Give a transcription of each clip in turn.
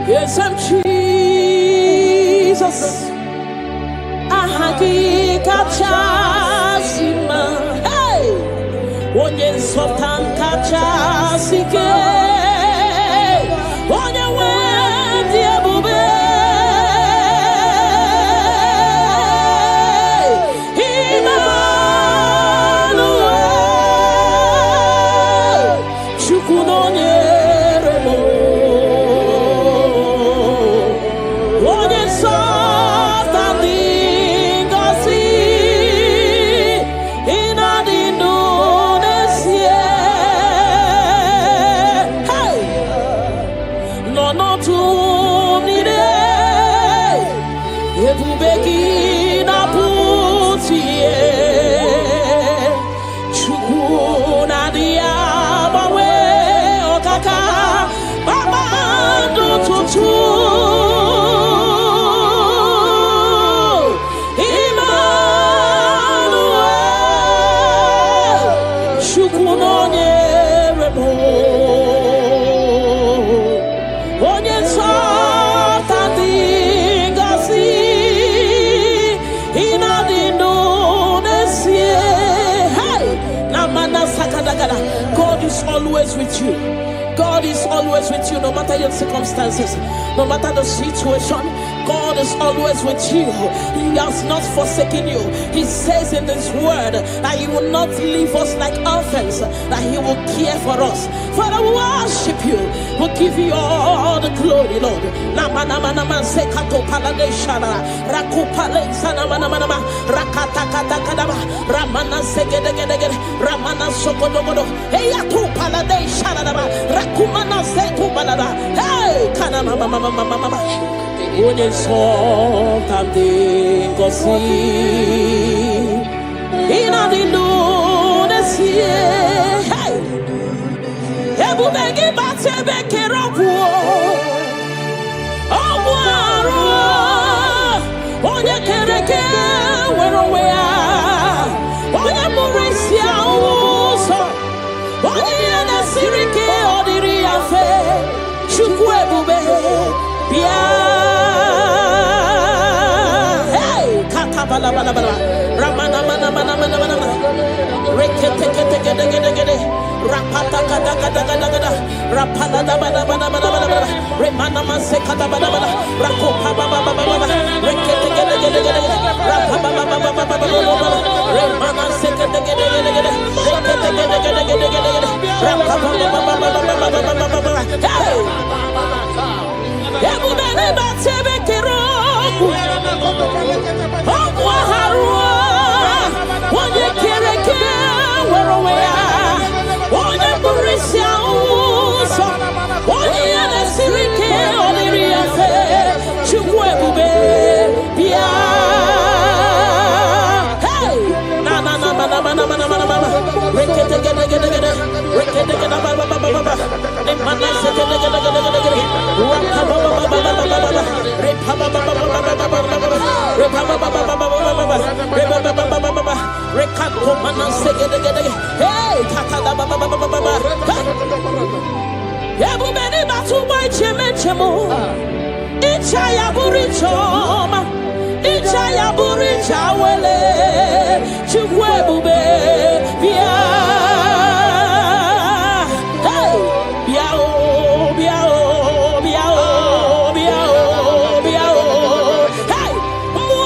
Yes, I'm Jesus. Ahagi kachasima. Hey, onye sultan kachasike. Onye wendi ebube. Emmanuel, chukunonye remo. God is always with you. God is always with you, no matter your circumstances, no matter the situation. God is always with you. He has not forsaken you. He says in His word that He will not leave us like orphans, that He will care for us. Father, we worship you. We'll give you all the glory, Lord. Onye sultan dị ngozi ịnadị n'onesie ebube gị bata ebe kere ọgwụ arụ onye kere eke nwere onwe ya onye mụrụ isi ahụ ụzọ onye ihe na-esiri ike ọ dịrị ya mfe Chukwu ebube bịa bala bala bala ramana mana mana mana mana rekete kete kete kete kete rapata kata kata kata kata rapala da bala bala bala bala remana manse kata bala bala rakopa baba baba baba rekete kete kete kete rapapa baba baba baba remana se kete kete kete kete rekete kete kete kete kete rapapa baba baba baba baba hey ebu bene batebe kero onye kere eke nwere onwe ya onye bụrụ isi ụzọ onye ya na-esiri ike ọ dịrị ya mfe Chukwu ebube bịa na na na mana mana mana mana mana rekete gede gede gede rekete gede baba baba baba ne mana se gede gede gede gede rapa baba baba baba baba repa baba baba baba baba repa baba baba baba baba repa baba baba baba rekako mana se gede gede hey tata baba baba baba ebu beni batu boy cheme chemo icha ya burichoma icha ya buricha wele Chukwu ebube bịa hey bịa o bịa o bịa o bịa o bịa o hey mmụọ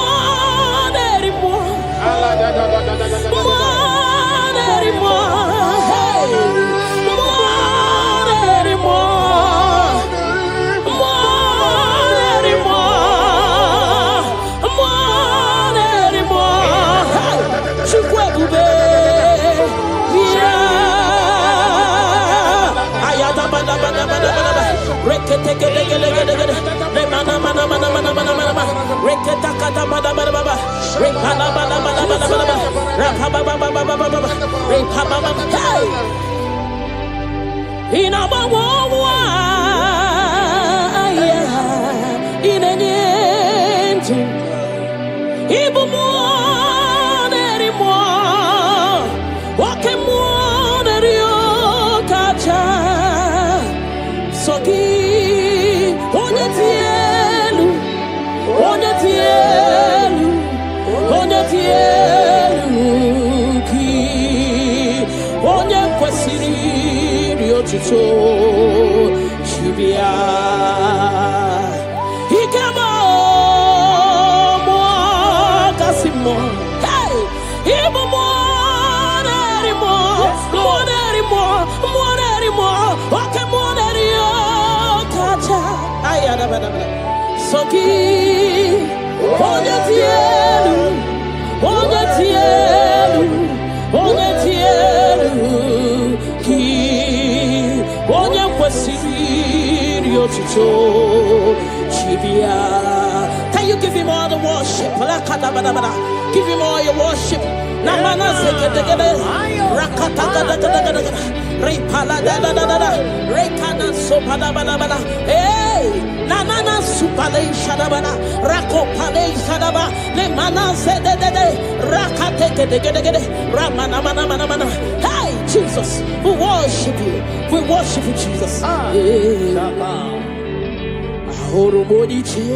na-eri mmụọ hey mmụọ na-eri mmụọ chucho chibia ikemo mo kasimo hey ibo mo okay mo kacha ayada bada soki onye tielu ki onye kwesiri otuto chibia. Can you give him all the worship? Give him all your worship. Namana sekete rakata gada repala da rekana sopada bada hey namana supale shadabana rakopale shadaba le mana sede rakate gede ramana mana hey Jesus, we worship you Jesus. Ahoro modiche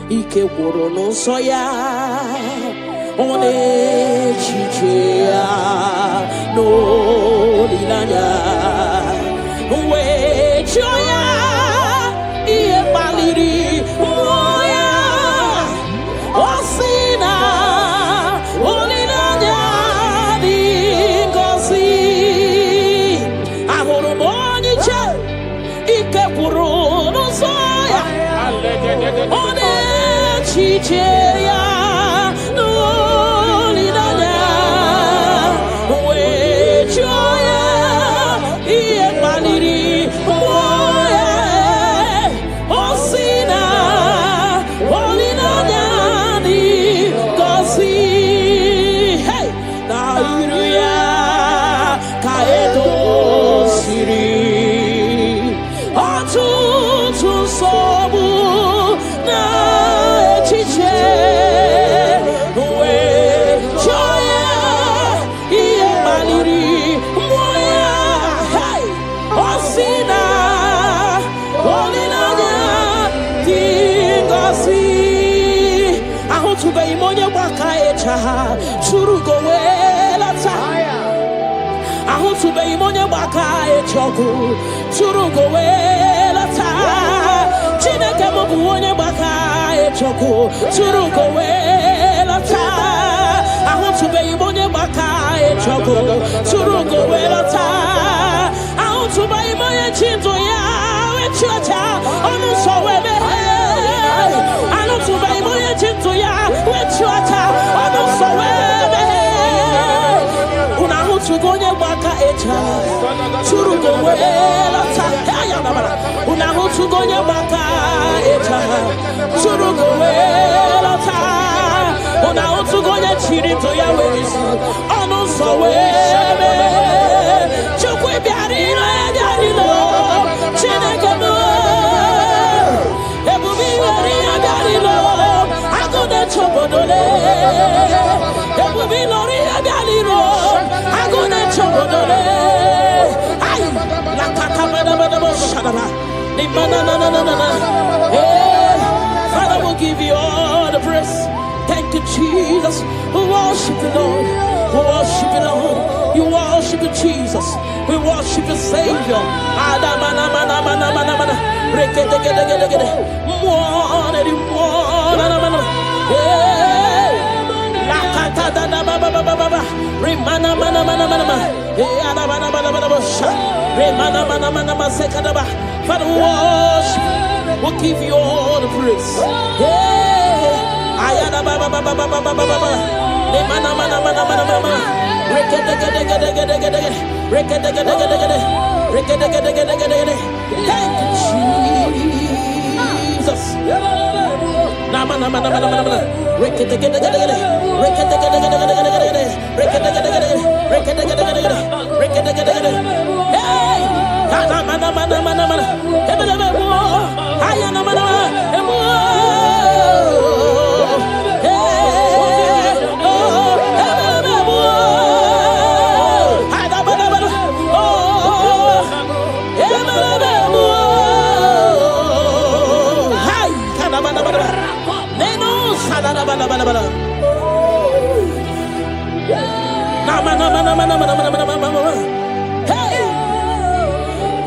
ike woro no soya one chichea no linanya we choya iye baliri moya osina olinanya dingosi ahoro moniche ike woro no soya one chichea Churugo welata ahutube imonye baka echoku churugo welata chineke mobu onye baka echoku churugo welata ahutube imonye baka echoku churugo welata ahutube imonye chinto ya wechocha onu sowebe ahutube imonye chinto ya wechocha onu sowebe unahutugonye baka echa churugo welata unahutugonye baka echa churugo welata unahutugonye chirito ya wezi onu sowebe chukwe biarilo chineke mo ebubi wari biarilo agode chobodole ebubi lori biarilo agode chobodole ay la kakabada shadaba ni manana Father, we'll give you all the praise. Thank you, Jesus. We worship you, Lord. We worship you, Lord. You worship you, Jesus. We worship you, Savior. Father, we worship. We'll give you all the praise. Ayada baba baba baba baba baba. Le mana mana mana mana mana. Rekete gede gede gede gede. Rekete gede gede gede. Rekete gede gede gede gede. Thank you, Jesus. Na mana mana mana mana mana. Rekete gede gede gede. Rekete gede gede gede gede gede. Rekete gede gede gede. Rekete gede gede gede. Rekete gede gede. Hey! Na mana mana mana mana. Ebele mo. Ayana mana mana.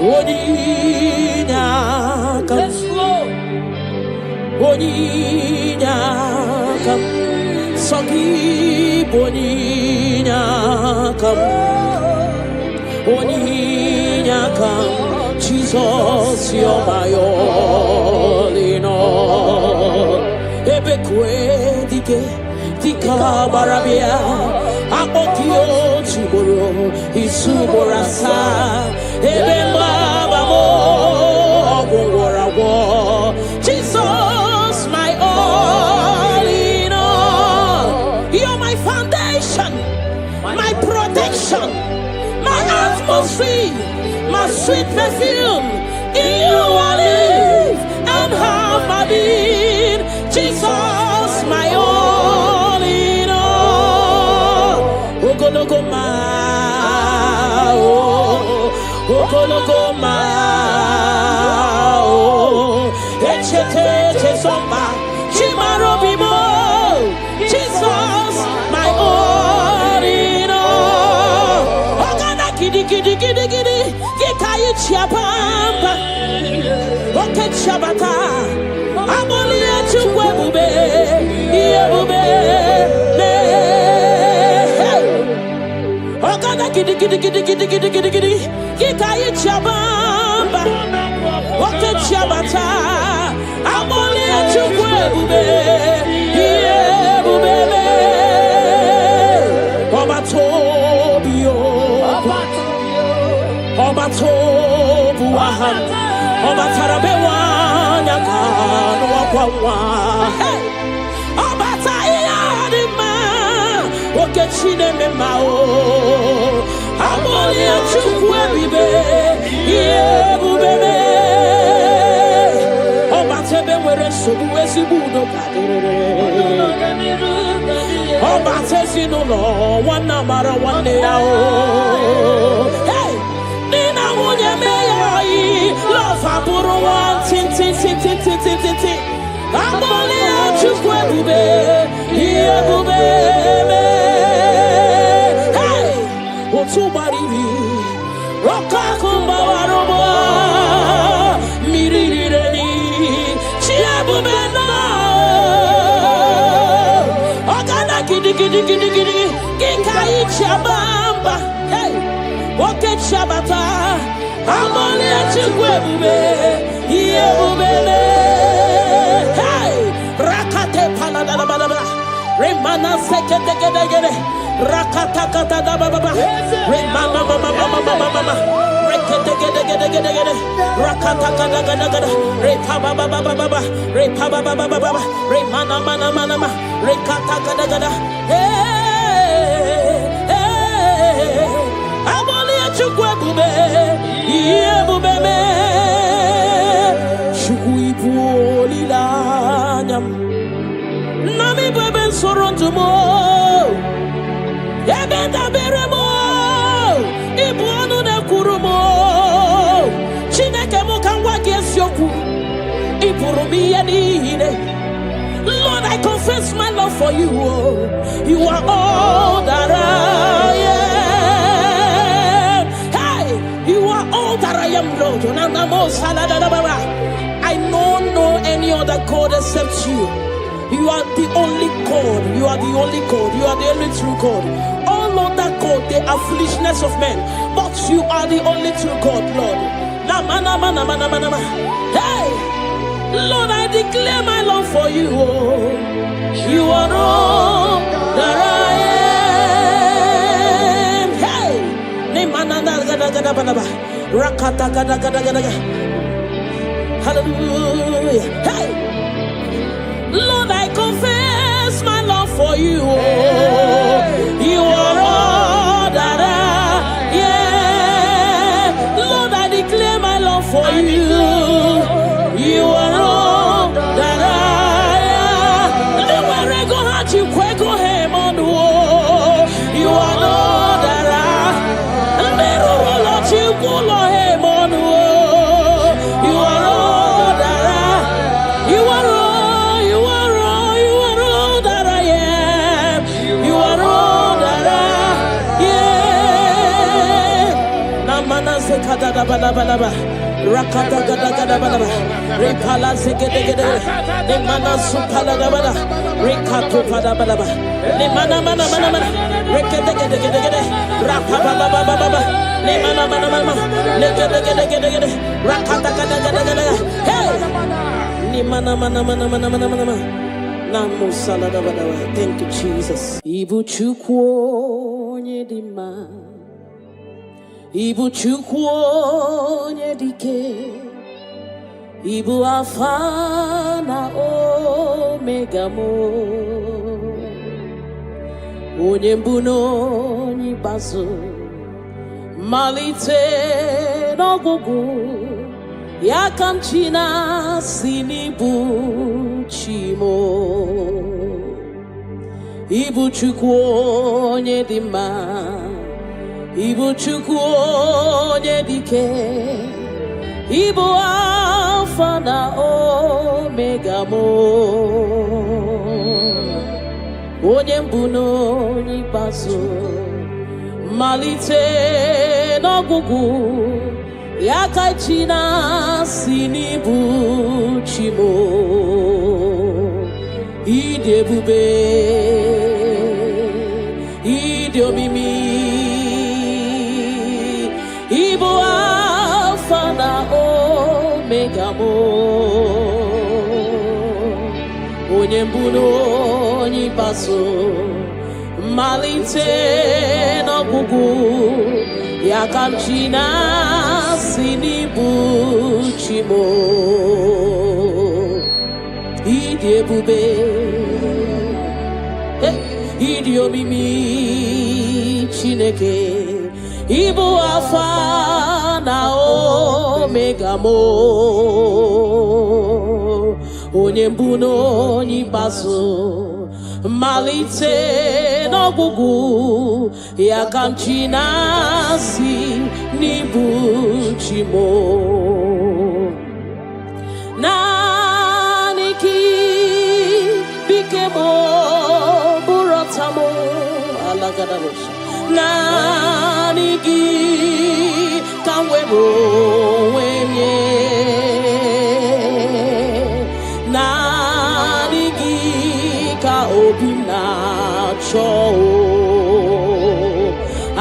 Oninyakam. Yes, Lord. Oninyakam. Sogi Oninyakam. Oninyakam. Jesus, you're my all in all. Ebekwe dike dika barabia akokio chiboro isuborasa ebemba bamo ogwarawo. Jesus, my all in all. You're my foundation, my protection, my atmosphere, my sweet perfume. In you I live and have my being. Jesus, my all in all. Ogologoma, Ogologoma, Echete Chesomba, Chimarobimo. Jesus, my all in all. Ogana kidi kidi kidi kidi, Kikayi Chiapamba, Oke Chabata. Amolia chukwe iye bube ne. Ogana kidi kidi kidi kidi kidi kidi kidi kikayi chabamba oke chabata. Amolia chukwe iye bube ne. Obatobio Obatobuahan Obatarabewa Nyakano Wakwawa Obatayadima Okechine Memao Amolia Chukwebibe Yebubebe Obatebe Were Subuesi Budo Kadere Obatesi no no one namara one day hey Nina Munya Mei Love Aburu one tin tin tin tin tin tin tin tin Amolia Chukwebube Yebube hey Otubaribi Rokakumba Warobo Mirireni Chiabube no Gidi gidi gidi gidi Kikai Chabamba hey Oke Chabata Amolia Chigwebube Yebubele hey Rakate Panada Baba Remana Sekete Gede Rakata Kata Baba Remana Baba Rekete Gede Rakata Kata Gada Repa Baba Repa Baba Remana Mana Rekata Gada hey hey Amolia Chugwebube Yebubeme Chuguipuolilanyam Nami Beben Sorontumo Yebenda Beremo Ibuanu de Kurumo Chineke Mokangwa Gesyoku Ipurumi Yadine. Lord, I confess my love for you. You are all that I am. Hey, you are all that I am, Lord. I don't know any other God except you. You are the only God. You are the only God. You are the only true God. All other God, they are foolishness of men. But you are the only true God, Lord. Hey! Lord, I declare my love for you. You are all that I am. Hey! Hallelujah. Hey! Lord, I confess my love for you. You are all that I am. Lord, I declare my love for you. You are all that I am. You are all that I am. You are all that I Rakata gada gada bada bada. Repala segede gede. Le mana supala gada bada. Rekato pada bada bada. Le mana mana mana mana. Rekete gede gede gede. Rapa baba baba baba. Le mana mana mana. Le gede gede gede gede. Rakata gada gada gada. Hey. Le mana mana mana mana mana mana. Namo salada bada bada. Thank you, Jesus. Ibu chukwo nyedima. Ibu chukwu onye dike, Ibu Alpha na Omega mo, onye mbụ na onye ikpeazụ, malite n'ọgwụgwụ, ya ka m chi na-asị n'ibu chi mo. Ibu chukwu onye dị mma, Ibu chukwu onye dike, Ibu Alpha na Omega mo, onye mbụ na onye ikpeazụ, malite n'ọgwụgwụ, ya ka chi na-asị n'ibu chi mo. Ịdị ebube, ịdị omimi, Ibu Alpha na Omega mo, onye mbụ na onye ikpeazụ, malite n'ọgwụgwụ, ya ka m chi na-asị n'ibu chi mo. Ịdị ebube, ịdị omimi Chineke, Ibu Alpha na Omega mo, onye mbụ na onye ikpeazụ, malite n'ọgwụgwụ, ya ka m chi na-asị n'ibu chi mo. Naanị gị bike mo, bụrụ ọta mo, alagadabosha. Naanị gị ka m were onwe m nye, naanị gị ka obi m na-achọ,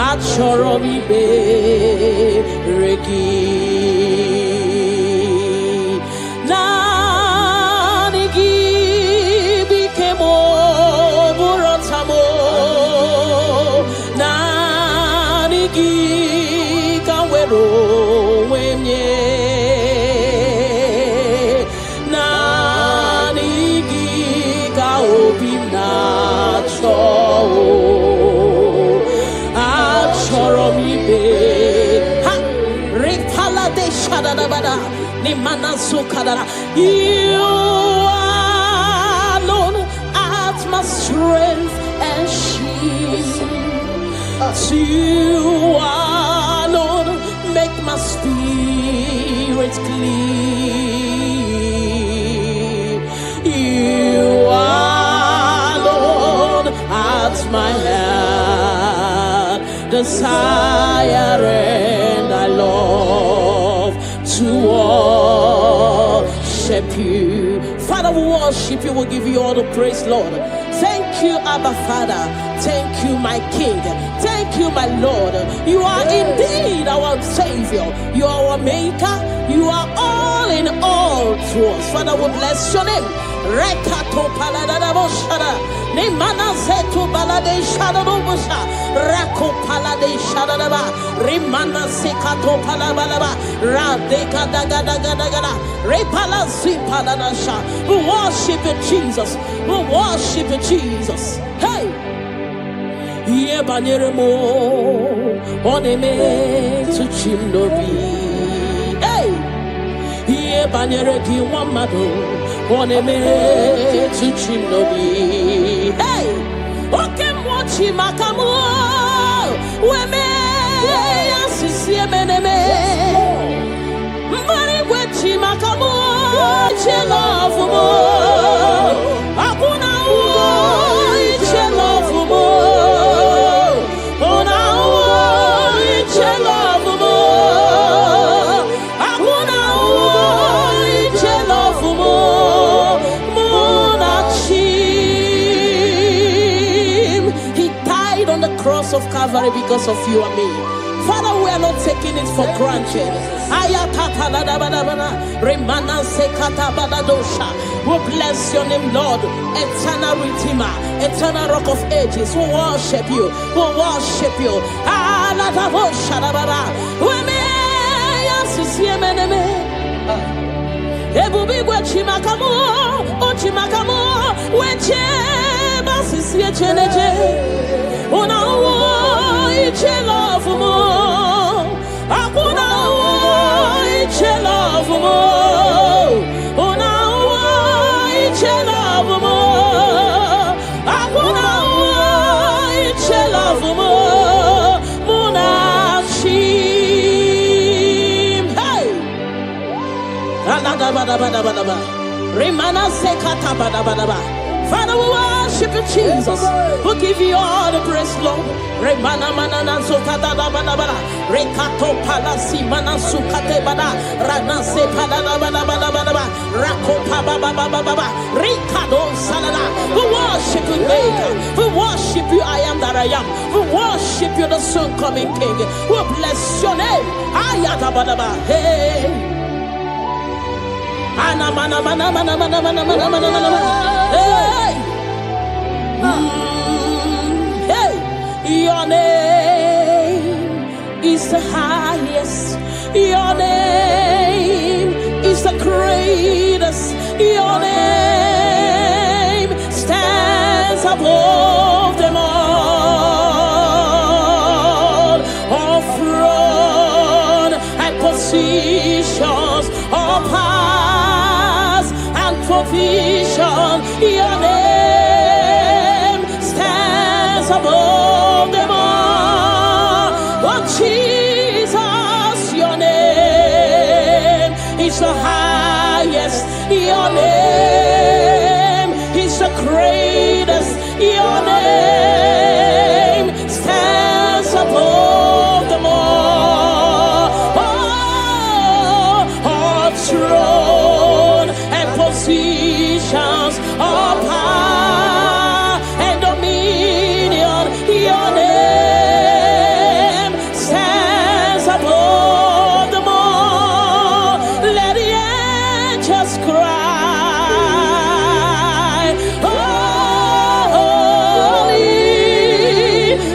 achọrọ m ikpere gị. Naanị gị bike m, bụrụ ọta m, naanị gị ka m were onwe m nye, naanị gị ka obi m na-achọ, achọrọ m ibe ha. Ripala de shadadabada, ni mana zukadara. You alone art my strength and shield. You alone make my spirit clean. You alone at my heart desire, and I love to worship you. Father, we worship you, we give you all the praise, Lord. Thank you, Abba Father. Thank you, my King. Thank you, my Lord. You are indeed our Savior. You are our Maker. You are all in all to us. Father, we bless your name. Rekato paladadaboshara. Nemana zeto balade shadadobosha. Rako palade shadadaba. Rimana sekato palabalaba. Radeka dagadagada. Repala zipaladasha. We worship you, Jesus. We worship you, Jesus. Hey! Iye banyere mo, oneme to chimnobi. Hey! Iye banyere ki wamado, oneme to chimnobi. Hey! Oke mwachi makamu, weme yasisi emeneme. Mbari wechi makamu, chelofu mo. Akuna uo, chelofu mo. Akuna cross of Calvary because of you and me. Father, we are not taking it for granted. We bless your name, Lord. Eternal Redeemer, eternal Rock of Ages. We worship you. We worship you. Father, we worship you, Jesus. We give you all the praise, Lord. Remana manana zokata da bada bada. Rekato palasi mana sukate bada. Rana se pada da bada bada bada bada. Rako pa ba ba ba ba ba ba. Rikado salada. We worship you, Maker. We worship you, I am that I am. We worship you, the soon coming King. We bless your name. Ayata bada bada. Hey. Ana mana mana mana mana mana mana mana mana. Hey. Hey. Your name is the highest. Your name is the greatest. Your name stands above them all. All throne and positions, all powers and provision. Your name stands above them all. Oh Jesus, your name is the highest. Your name is the greatest. Your name stands above them all. All throne and positions, all power and dominion. Your name stands above them all. Let the angels cry, holy,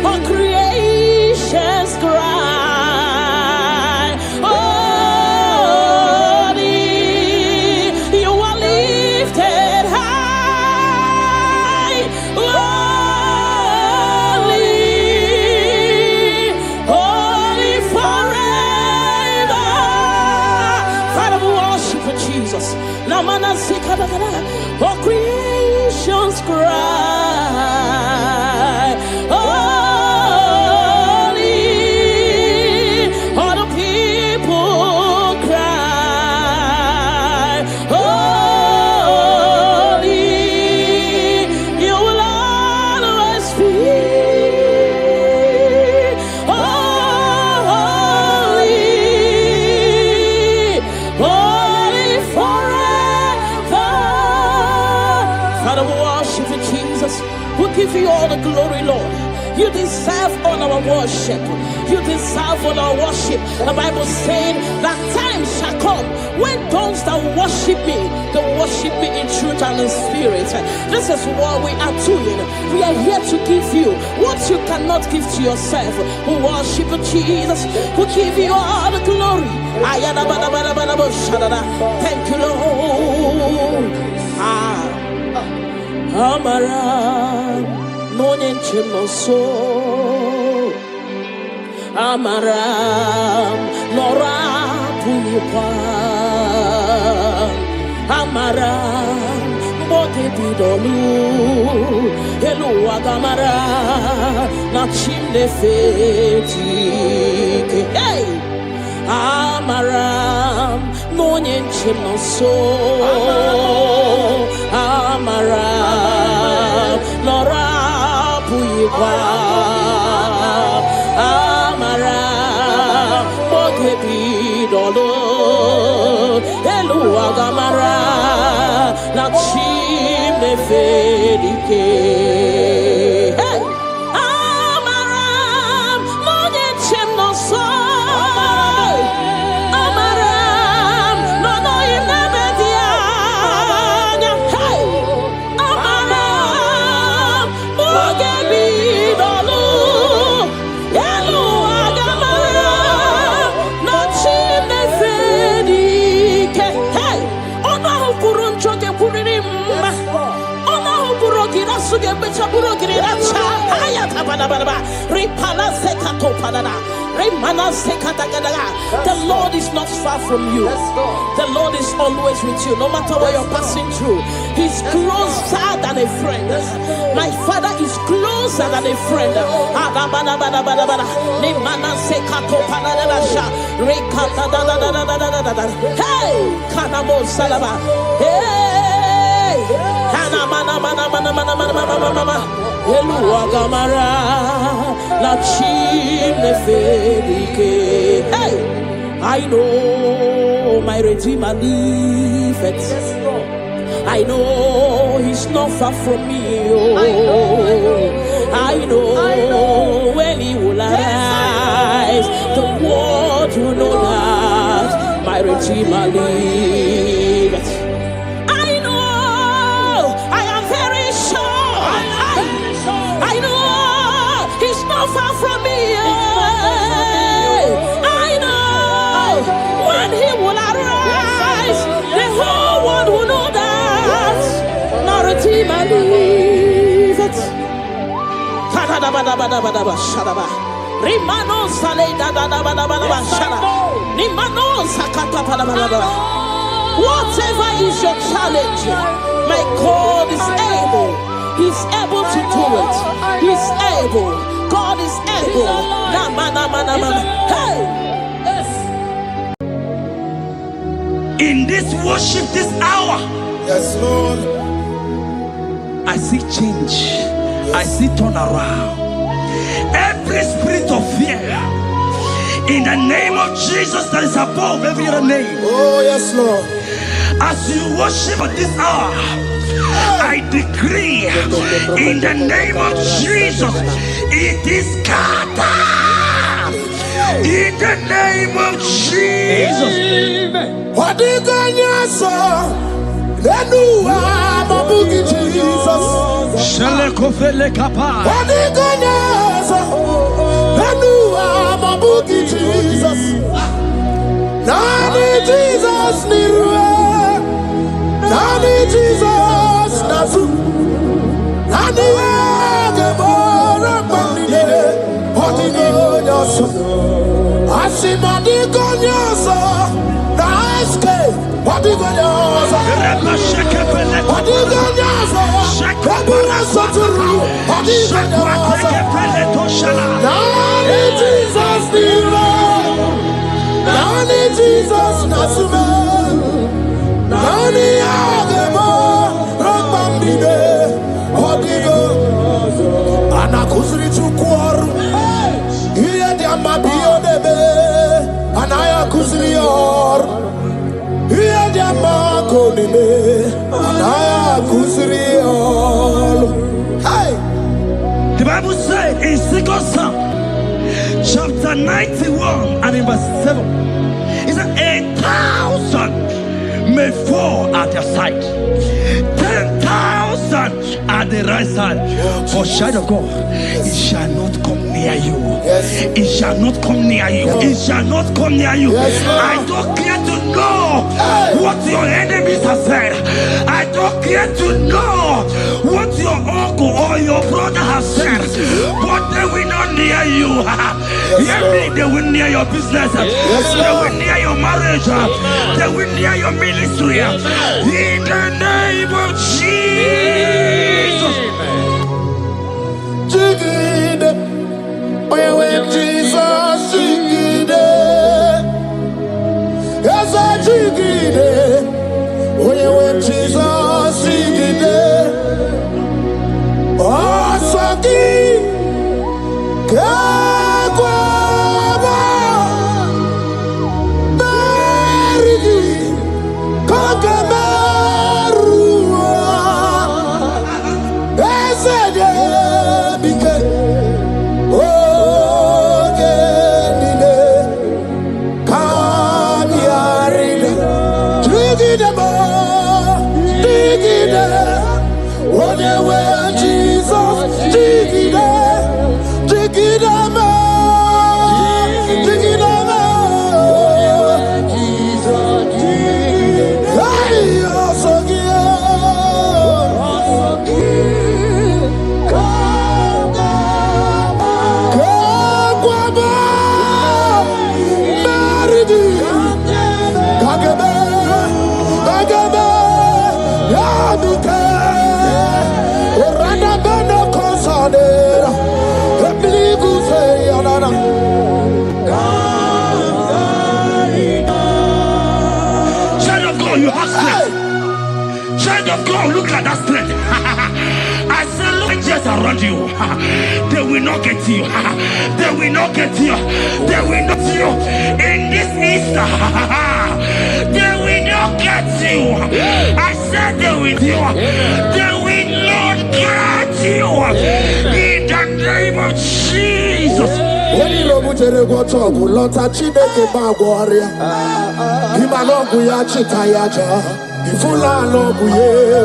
all creations cry, holy, you are lifted high, holy, holy forever. Father, we worship you, Jesus. Namana Sikadagada, all creations cry, holy, all the people cry, holy, you will always be holy, holy forever. Father, we worship you, Jesus. We give you all the glory, Lord. You deserve all our worship. You deserve all our worship. The Bible saying that time shall come when those that worship me, they worship me in truth and in spirit. This is what we are doing. We are here to give you what you cannot give to yourself. We worship you, Jesus. We give you all the glory. Thank you, Lord. Amara, no so. Amara, Nora Puipa. Amara, Bote Bidolu. Hello, Agamara, Nachim de Feti. Hey! Amaram, no nyenchim so. Amaram, Nora Puipa. Amaram, Bogebi Dolo. Hello, Agamara, Nachim de Fedike. Hey! Amaram. The Lord is not far from you. The Lord is always with you, no matter what you're passing through. He's closer than a friend. My Father is closer than a friend. Hey, Kanamo Salaba. Hey, hey, I know my Redeemer liveth. I know he's not far from me. Oh, I know when he will arise, the world will know that my Redeemer liveth. I know, I am very sure. I know he's not far from me. I know when he will arise, the whole world will know that my Redeemer liveth. Rimano sale da da da ba da ba da shara. Rimano sakata pa da ba da ba. Whatever is your challenge, my God is able. He's able to do it. He's able. God is able. Na ma na ma na ma. Hey. In this worship, this hour, yes, Lord, I see change. Yes. I see turnaround. Every spirit of fear, in the name of Jesus that is above every other name. Oh, yes, Lord. As you worship at this hour, I decree in the name of Jesus, it is scattered. In the name of Jesus. What did you say? Jesus. Shalekofele kapa. What did you say? Jesus. Nani Jesus niruwe. Nani Jesus nazu. Nani agebora bandide. What did you say? Asimadi konyoso. Naiske. What did you say? What did you say? Kabura soturu. What did you say? Nani Jesus niruwe. Nani Jesus nasume. Nani agemo rambambide. Odigo anakuzri chukwaru. Iye diamba biodebe. Anaya kuzri or. Iye diamba konime. Anaya kuzri or. Hey. The Bible said in 2 Psalm chapter 91 and in verse 7, it said 1,000 may fall at your side, 10,000 at the right side, for child of God, it shall not come near you. It shall not come near you. It shall not come near you. I don't care to know what your enemies have said. I don't care to know what your uncle or your brother has said, but they will not near you. They will near your business. They will near your marriage. They will near your ministry. In the name of Jesus. Jigide, when Jesus jigide, yes I jigide, when Jesus jigide, oh saki, kakwaba, berigi, kakameru. You have strength. Child of God, look at that strength. I say, look just around you. They will not get you. They will not get you. They will not get you. In this Easter, they will not get you. I said they will you. They will not get you. In the name of Jesus. When you look at the water, lot of Chineke Baguaria, Himanogu Yachitayaja, Ifula Logu Ye,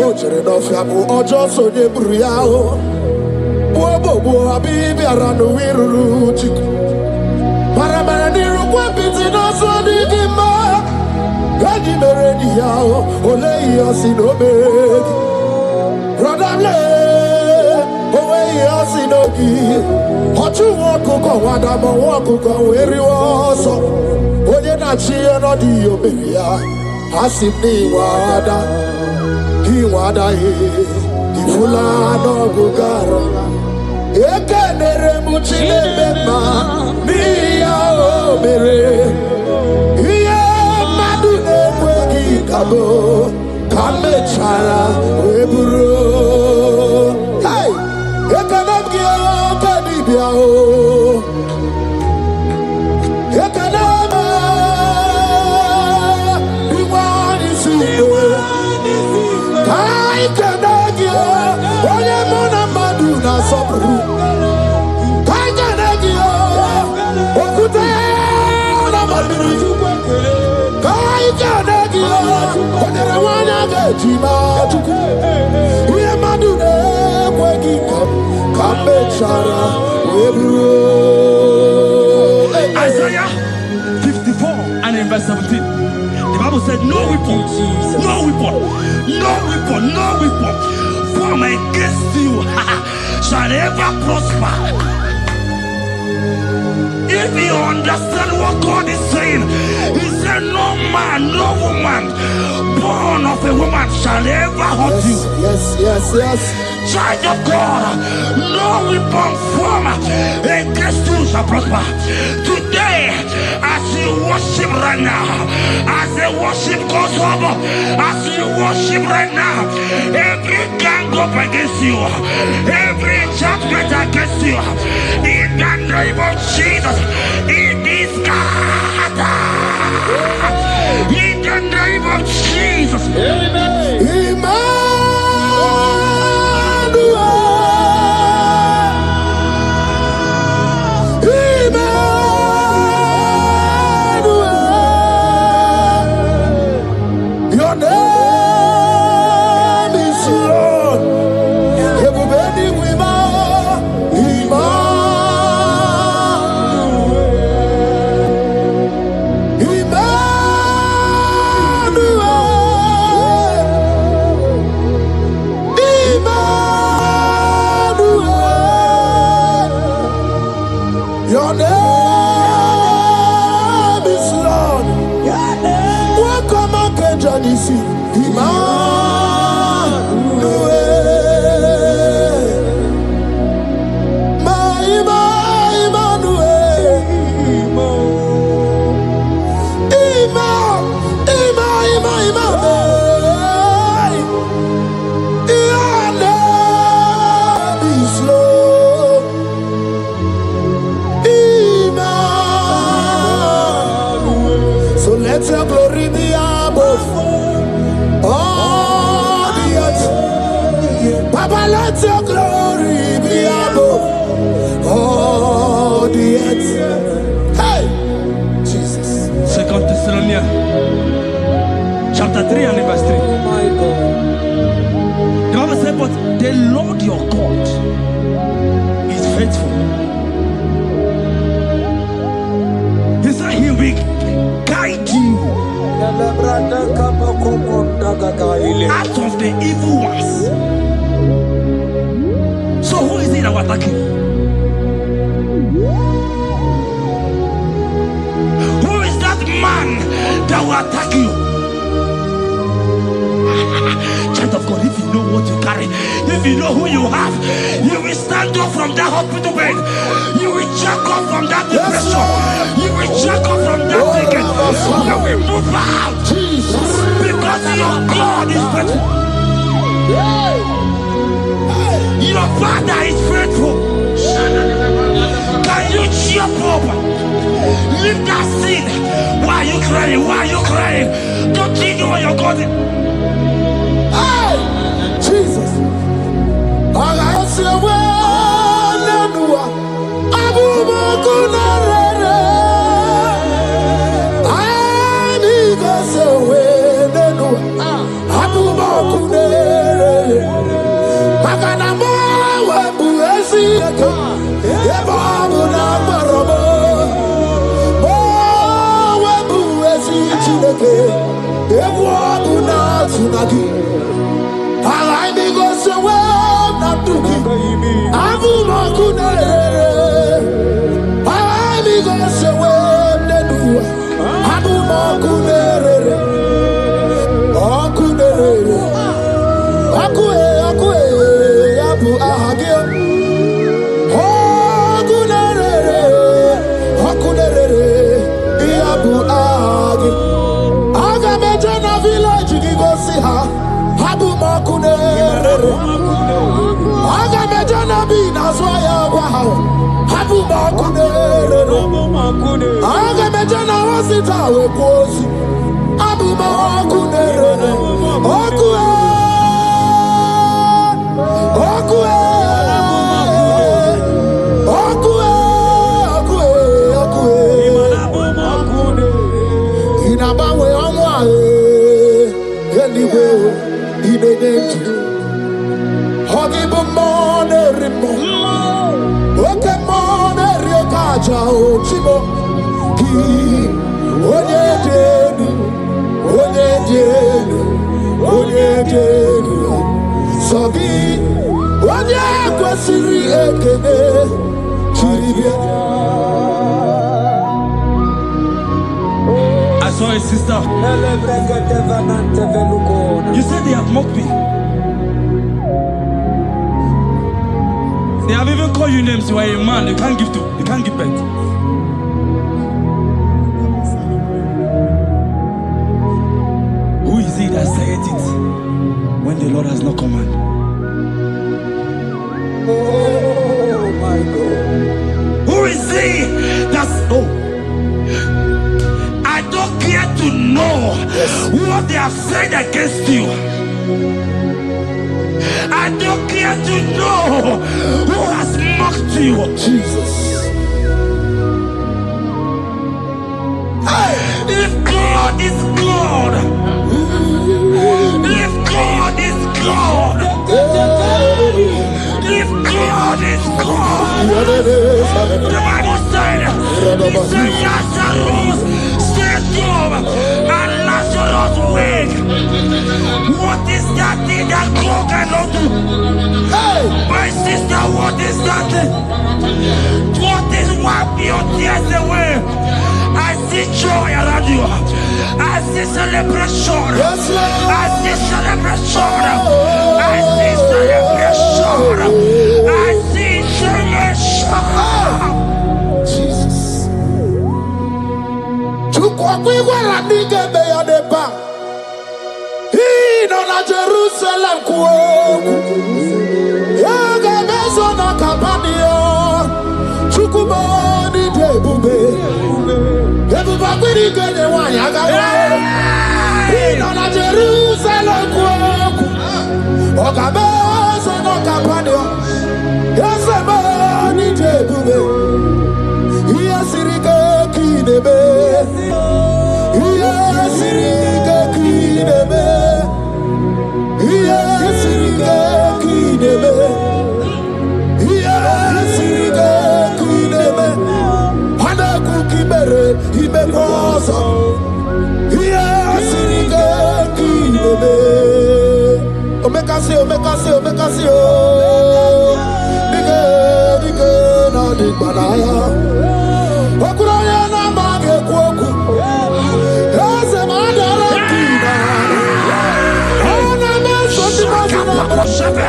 Ocher of Yabu, or Joso de Briao, Bobo, Abibi, Aranuiru, Paramaniru, Wapiti, also the Gima, Gadi Meredia, Ole Yasinobe, Radale. Sinogi, Hotu Wakuko, Wadama Wakuko, where you also, Oyenachi and Odio Beria, Hasibni Wada, Hiwada, Ifula Gugara, Ekanere Muchile Bema, Mia Bere, Ia Madune Wegi Kabo, Kame Chala, Weburo. Isaiah 54 and in verse 17, the Bible said, no weapon, no weapon, no weapon, no weapon formed against you shall ever prosper. If you understand what God is saying, He said, no man, no woman born of a woman shall ever hurt you. Yes. Child of God, no weapon formed against you shall prosper. Today, as you worship right now, as the worship goes over, as you worship right now, every gang up against you, every judgment against you, in the name of Jesus, it is God. In the name of Jesus. Amen. Your name is Lord. Welcome again, Janisi. Emmanuel. My Emmanuel. Your name is Lord. So let your glory be above all the earth. Papa, let your glory be above all the earth. Hey, Jesus. 2 Thessalonians chapter 3 and verse 3. The Bible said, but the Lord your God is faithful. He said He will guide you out of the evil ones. So who is it that will attack you? Who is that man that will attack you? if you know who you have, you will stand up from that hospital bed. You will jack up from that depression. You will jack up from that thinking. You will move out. Because your God is faithful. Your Father is faithful. Can you jump up? Leave that seed. Why are you crying? Why are you crying? Continue on your God. Hey, Jesus. I see a way. Abu Makunare. I need to see a way. Abu Makunare. Makanamo webu esiyeke. Eba abu na marobo. Mo webu esiyeke. Ebu abu na tunagi. I need to see a way. Natuki. Abu Makunare. I need to see a way. Abu Makunare. Makunare. Akue, Abu Ahagio. Akunere, Abu Ahagi. Agamejana village, go see her. Abu Makunere. Agamejana Binaswaya, wow. Abu Makunere. Agamejana Wasita, Kosi. Abu Makunere. I saw a sister. You said they have mocked me. They have even called you names. You are a man. You can't give to. You can't give back. Who is it that said it when the Lord has no command? Oh my God. Who is he that's I don't care to know what they have said against you. I don't care to know who has mocked you. Jesus. If God is God, if God is God, if God is God, the Bible said, he said Lazarus stayed up and Lazarus wake. What is that thing that God cannot do? My sister, what is that thing? What is wiping your tears away? I see joy around you. I see celebration. Yes, Lord. I see celebration. I see celebration. I see celebration. Jesus. Tukwakwiwala nigebe ya deba. Ino na Jerusalem kuoku. Yaga meso na kapanio. Chukumoni debube. Ebuba kwiri kwenye wanyaga wao. Ino na Jerusalem kuoku. Oga meso na kapanio. Yasemani debube. Iyasirike kinebe. Iyasirike kinebe. Iyasirike kinebe. Iyasirike kinebe. Hana kukibere imekosa. Iyasirike kinebe. Omekasi. Dige na digbanaya. Okuraya na mage kwoku. Ese madara kina. Ona meso ti masina.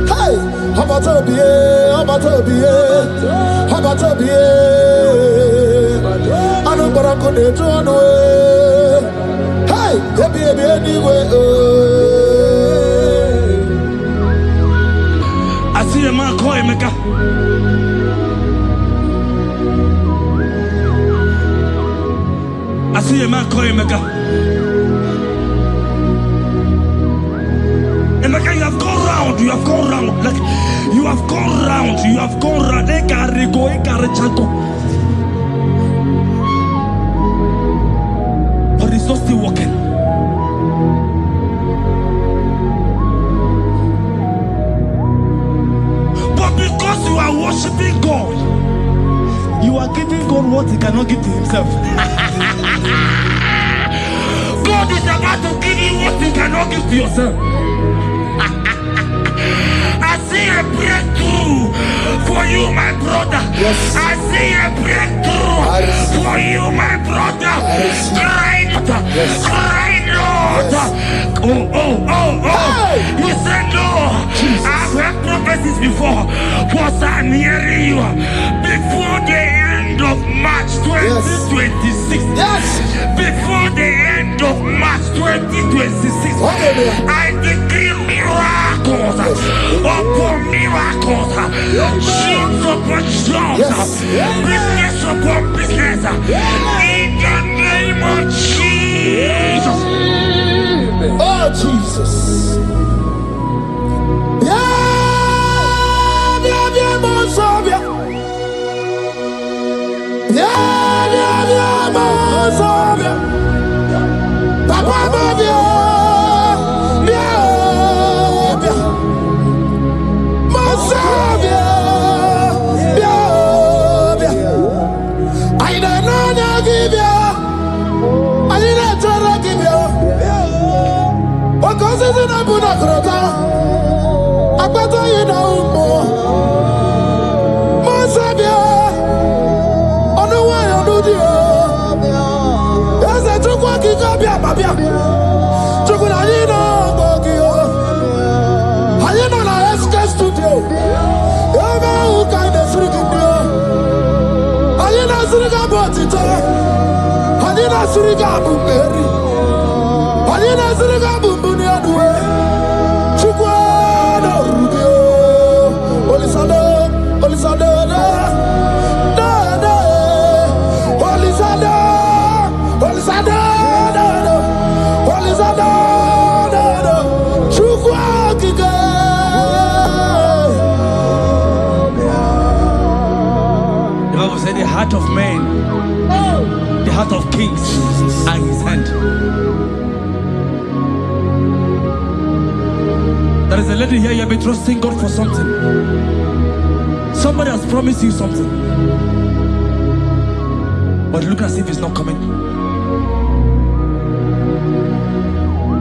Hey, how about I know what I'm gonna do on the way. Hey, baby, anyway. I see a man call him. I see a man call him. Emeka, you have gone round, like you have gone round, but it's not still working. But because you are worshiping God, you are giving God what he cannot give to himself. God is about to give you what you cannot give to yourself. I see a breakthrough for you, my brother. Yes. I see a breakthrough for you, my brother. Cry, Yes. cry, Lord. Yes. Oh. Hey. You said no. Jesus. I've heard prophecies before, but I'm hearing you before the end of March 2026. Yes. Before the end of March 2026, I decree miracles upon miracles, jobs upon jobs, business upon business, in the name of Jesus. Oh, Jesus. The heart of man, the heart of kings are in his hand. There is a lady here, you have been trusting God for something. Somebody has promised you something, but look as if it's not coming.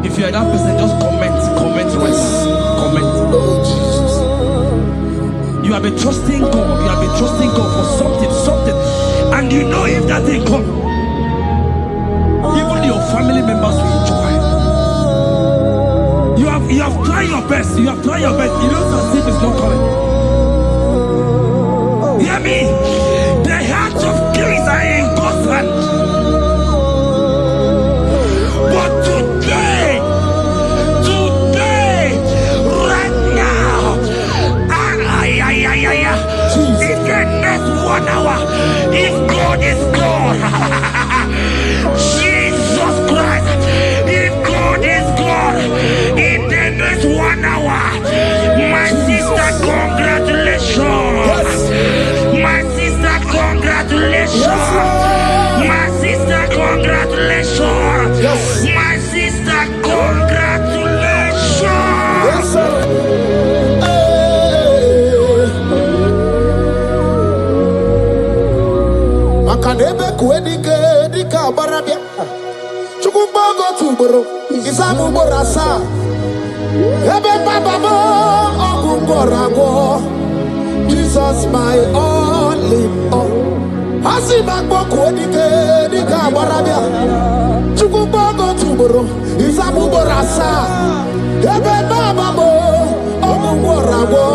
If you are that person, just comment right now. Comment. Oh, Jesus. You have been trusting God. You have been trusting God for something, and you know if that thing come, even your family members will enjoy. You have tried your best. You have tried your best. It looks as if it's not coming. Hear me? The hearts of kings are in God's hand. But today, right now, in the next 1 hour, if God is God, Jesus Christ, if God is God, in the next 1 hour, my sister, congratulations. My Ebe baba mo ogungorago. Jesus my all in all. Asibakboko dike abarabia. Chukuboko tuboro. Isabuborasa. Ebe baba mo ogungorago.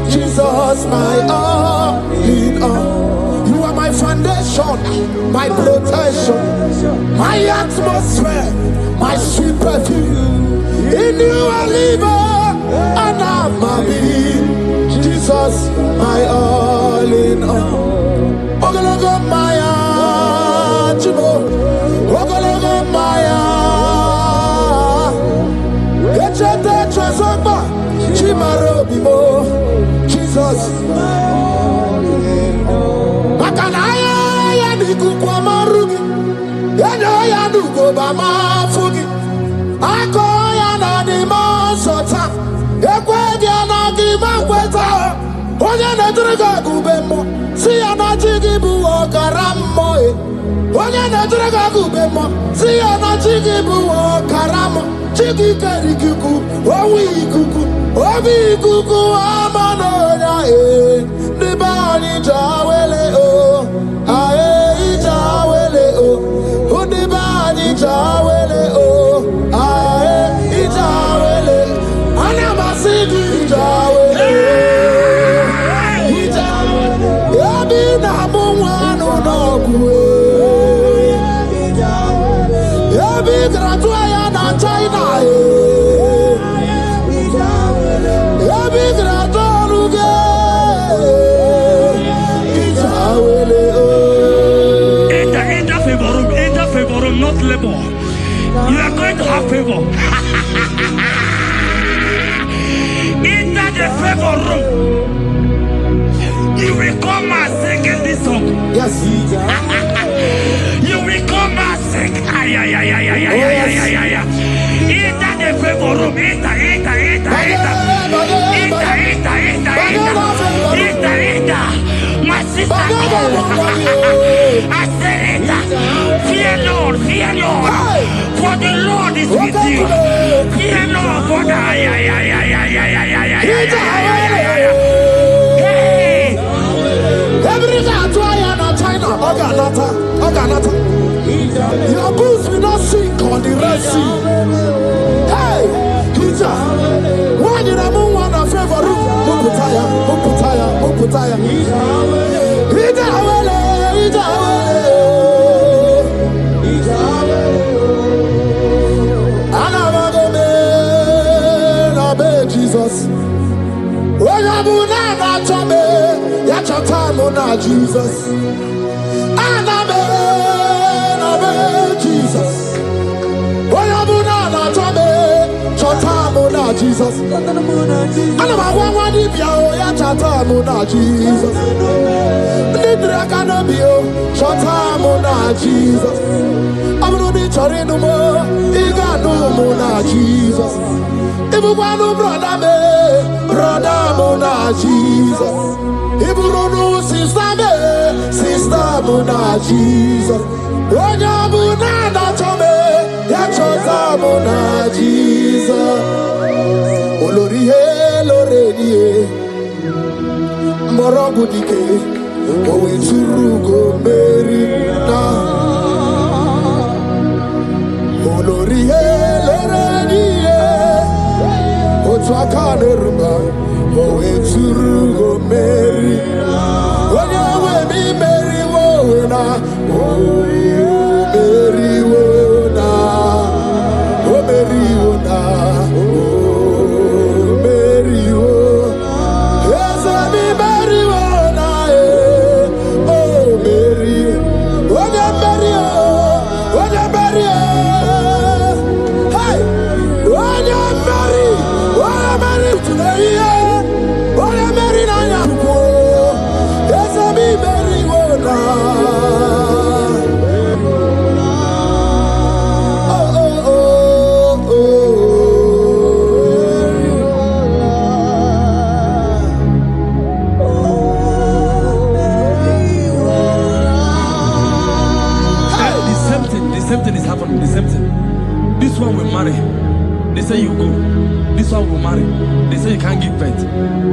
Jesus my all in all. You are my foundation, my protection, my atmosphere, my sweet perfume. In you I live and I'm a being. Jesus, my all in all. Ogologo maya, chibo. Ogologo maya. Echete chazogba, chimaro bibo. Jesus. Makanaya ya nikukwa marugi. Yano ya nugo bama fugi. Ako ya na di masota. Ekwe dia na di makweta. Onye na driga gubemo. Si ya na jigibu okaramo. Onye na driga gubemo. Si ya na jigibu okaramo. Chigi keri kuku. Owi kuku. Obi kuku amano ya Nibani jawele o. Ae jawele o. Nibani jawele o. Ae jawele. Anamasidi jawele. Yabi na mungwanu nogwe. Yabi gratua ya na China Yabi gratua luge. Enter favor room, not labor. You are going to have favor. Enter the favor room. You will come and sing in this song. Yes. You will come and sing. Enter the favor room. Enter. My sister, I said it. Fear Lord. For the Lord is with you. Fear Lord, for the Hey. Your boots will not sink on the Red Sea. Hey, Peter, why did I move one of favor room? Uputaya. Jesus. When I'm not me, yet your time on Jesus. And I'm Jesus. When I'm not me, your time on Jesus. And I'm one if you're your time on Jesus. Nidra can be your time on Jesus. I'm not be sorry no more. You got no more Jesus. If you want to brother Mona Jesus. If you don't know sister Mona Jesus. When you Mona Tome, Yachota Mona Jesus. Olori Morobudike, Owe Turugo Merina. Olori Otwakanerba, Owe Turugo Merina. When you will be Mary Wona, Mary Wona, Mary Wona. The same thing is happening. The same thing. This one will marry. They say you go. this one will marry. They say you can't give birth.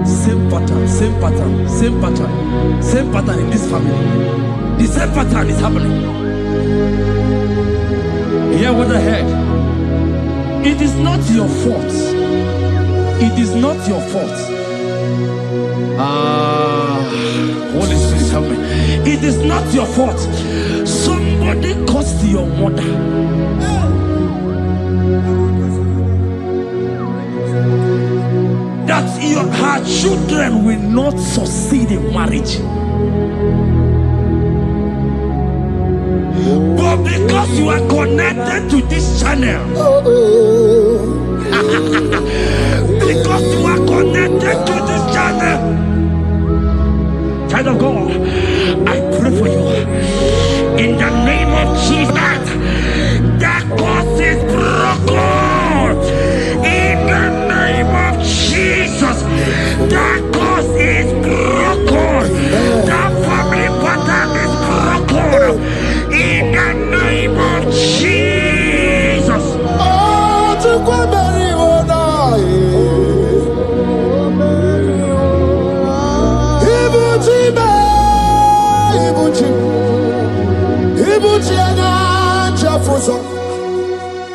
Same pattern, same pattern, same pattern, same pattern in this family. The same pattern is happening. Hear what I heard. It is not your fault. It is not your fault. Holy Spirit, help me. It is not your fault. Somebody caused your mother. That her children will not succeed in marriage. But because you are connected to this channel, because you are connected to this channel, child of God, I pray for you in the name of Jesus. That curse is broken in the name of Jesus. That curse is broken. That family pattern is broken in the name of Jesus. Oh, to go bury one eye.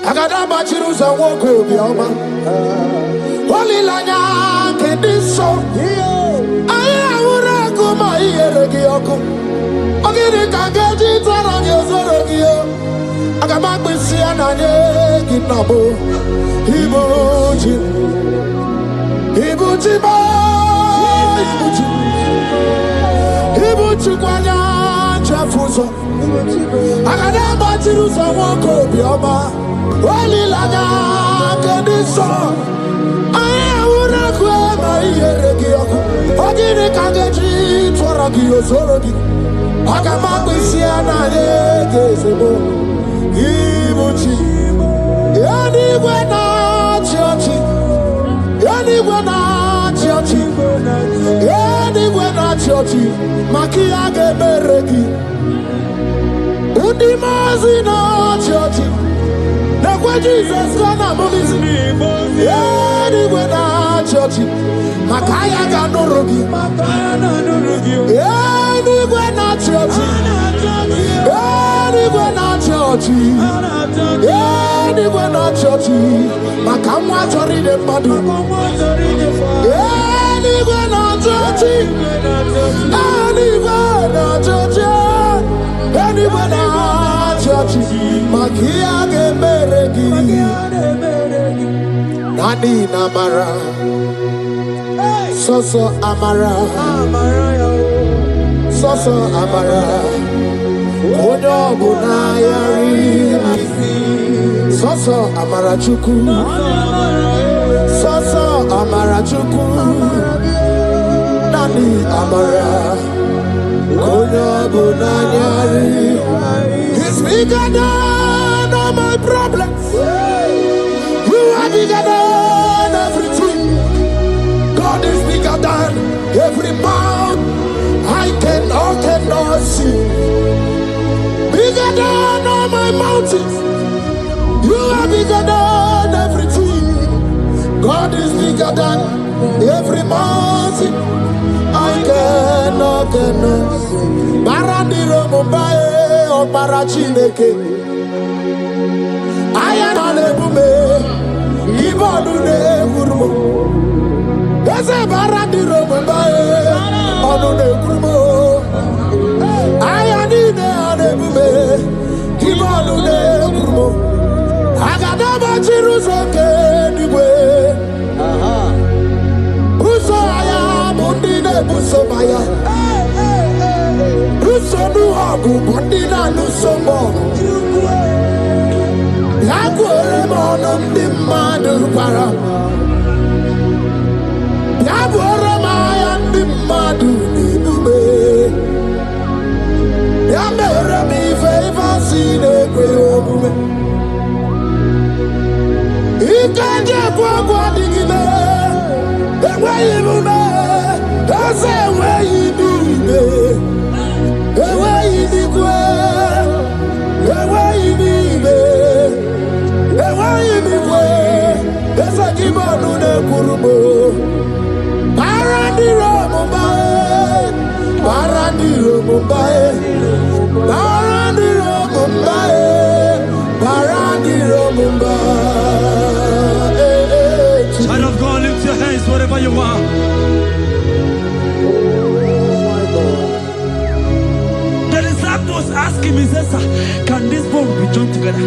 Agada bachiruza woko bioma Wali lanya kediso Aya ura kuma iyeregi yoko Ogiri kangeji tarangi ozorogi yo Agama kwisi ananye kinabo Ibuchi Ibuchi ba Ibuchi Ibuchi kwanya chafuzo Agada bachiruza woko bioma Wali lanya kediso Aya ura kuma iyeregi yoko Ogiri kangeji tarangi ozorogi Agama kwisi ananye kinabo Ibuchi Anywhere na churchy Anywhere na churchy Anywhere na churchy Makia gebereki Undi mazi na churchy Nekwe Jesus gonna move. Anywhere na churchy Makaya ganorogi Anywhere na churchy Anywhere na churchy Anywhere na churchy Makamwa chori de madu Anywhere na churchy Anywhere na churchy Anywhere na churchy Makia gemeregi Nani namara Soso amara Soso amara Onyo bunayari Soso amara chuku Soso amara chuku Nani amara Onyo bunayari He's bigger than all my problems. You are bigger than everything. God is bigger than every mountain I cannot see. Bigger than all my mountains. You are bigger than everything. God is bigger than every mountain I cannot see. Barandiro Mumbai or Barachineke. I am an ebume. Ibonune Gurmo. There's a Barandiro Mumbai on the Gurmo. I am in the ebume. Ibonune Gurmo. I got a Jerusalem anyway. Buso aya bundine buso maya. Buso nu hagu bundina nu sombo. Yaguere monom di madu para. Yaguere maya di madu ni dube. Yamere mi favor sine kwe obume. Ikanje kwa digime. Ewe ibume. Ase ewe ibume. Ewe ibikwe. Ewe ibime. Ewe ibikwe. Ese kibonu ne you are. The disciples asked him, he says, can this bone be joined together?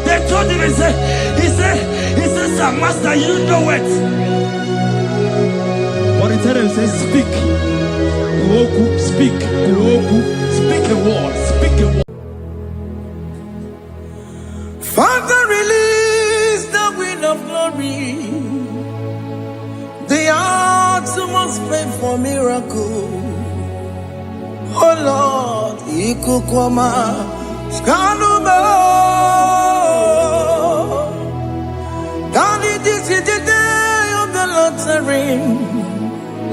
They told him, he said, sir, master, you know it. But he said, speak. Speak. Speak a word. Speak a word. Father, release the wind of glory. The hearts must pray for miracle. Oh Lord, Ikukwama, Skanuba. Daddy, this is the day of the Lord's ring.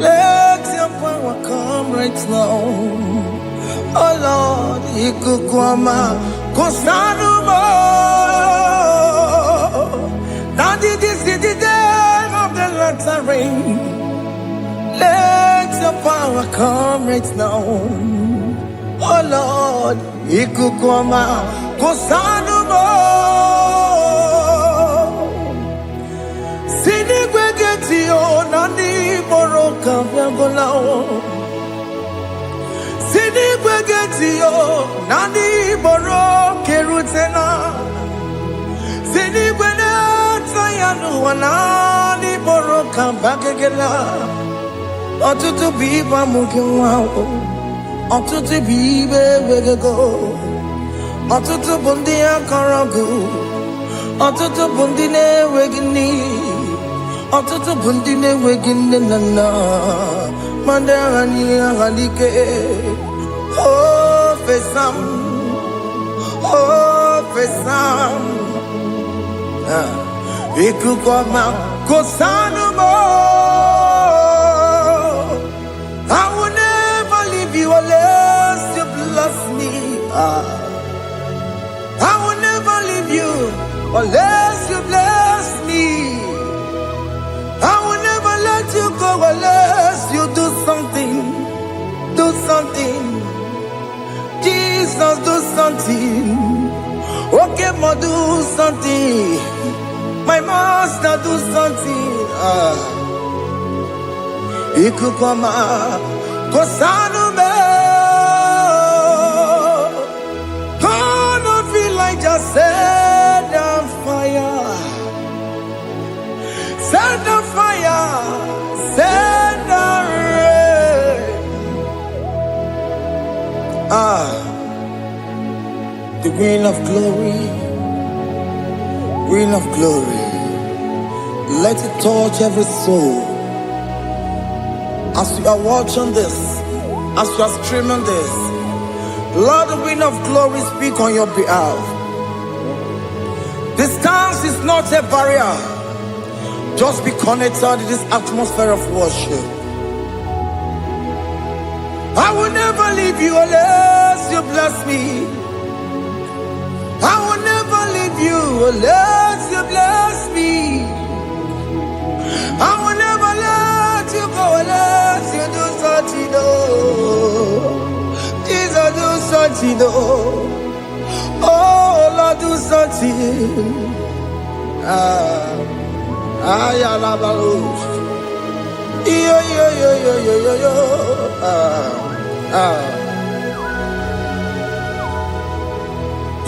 Let your power come right now. Oh Lord, Ikukwama, Kosanuma. Daddy, this is the day of the Lord's ring. Let your power come right now. Oh Lord, Ikukwama, Kosanuma. Sinigwegetio nani boroka vyangolao. Sinigwegetio nani boroke rutena. Sinigweneta yanu wanani boroka bagegela. Otutu biba mukiwao. Otutu bibe wegego. Otutu bundi akaragu. Otutu bundi ne wegini. Otutu bundi ne wegini nana. Mandani halike. Oh fesam. Oh fesam. Ikukwama kosanumo. I will never leave you unless you bless me. I will never leave you unless you bless me. I will never let you go unless you do something. Do something. Jesus, do something. Okay, ma, do something. My master, do something. Ikukwama, Kosanume. Gonna feel like just set on fire. Set on fire. Set on rain. The wind of glory. Wind of glory. Let it touch every soul. As you are watching this, as you are streaming this, Lord, the wind of glory speak on your behalf. Distance is not a barrier. Just be connected to this atmosphere of worship. I will never leave you unless you bless me. I will never leave you unless you bless me. I will never let you go unless you do something. Jesus, do something. Oh Lord, do something. Ayalabalush. Yo.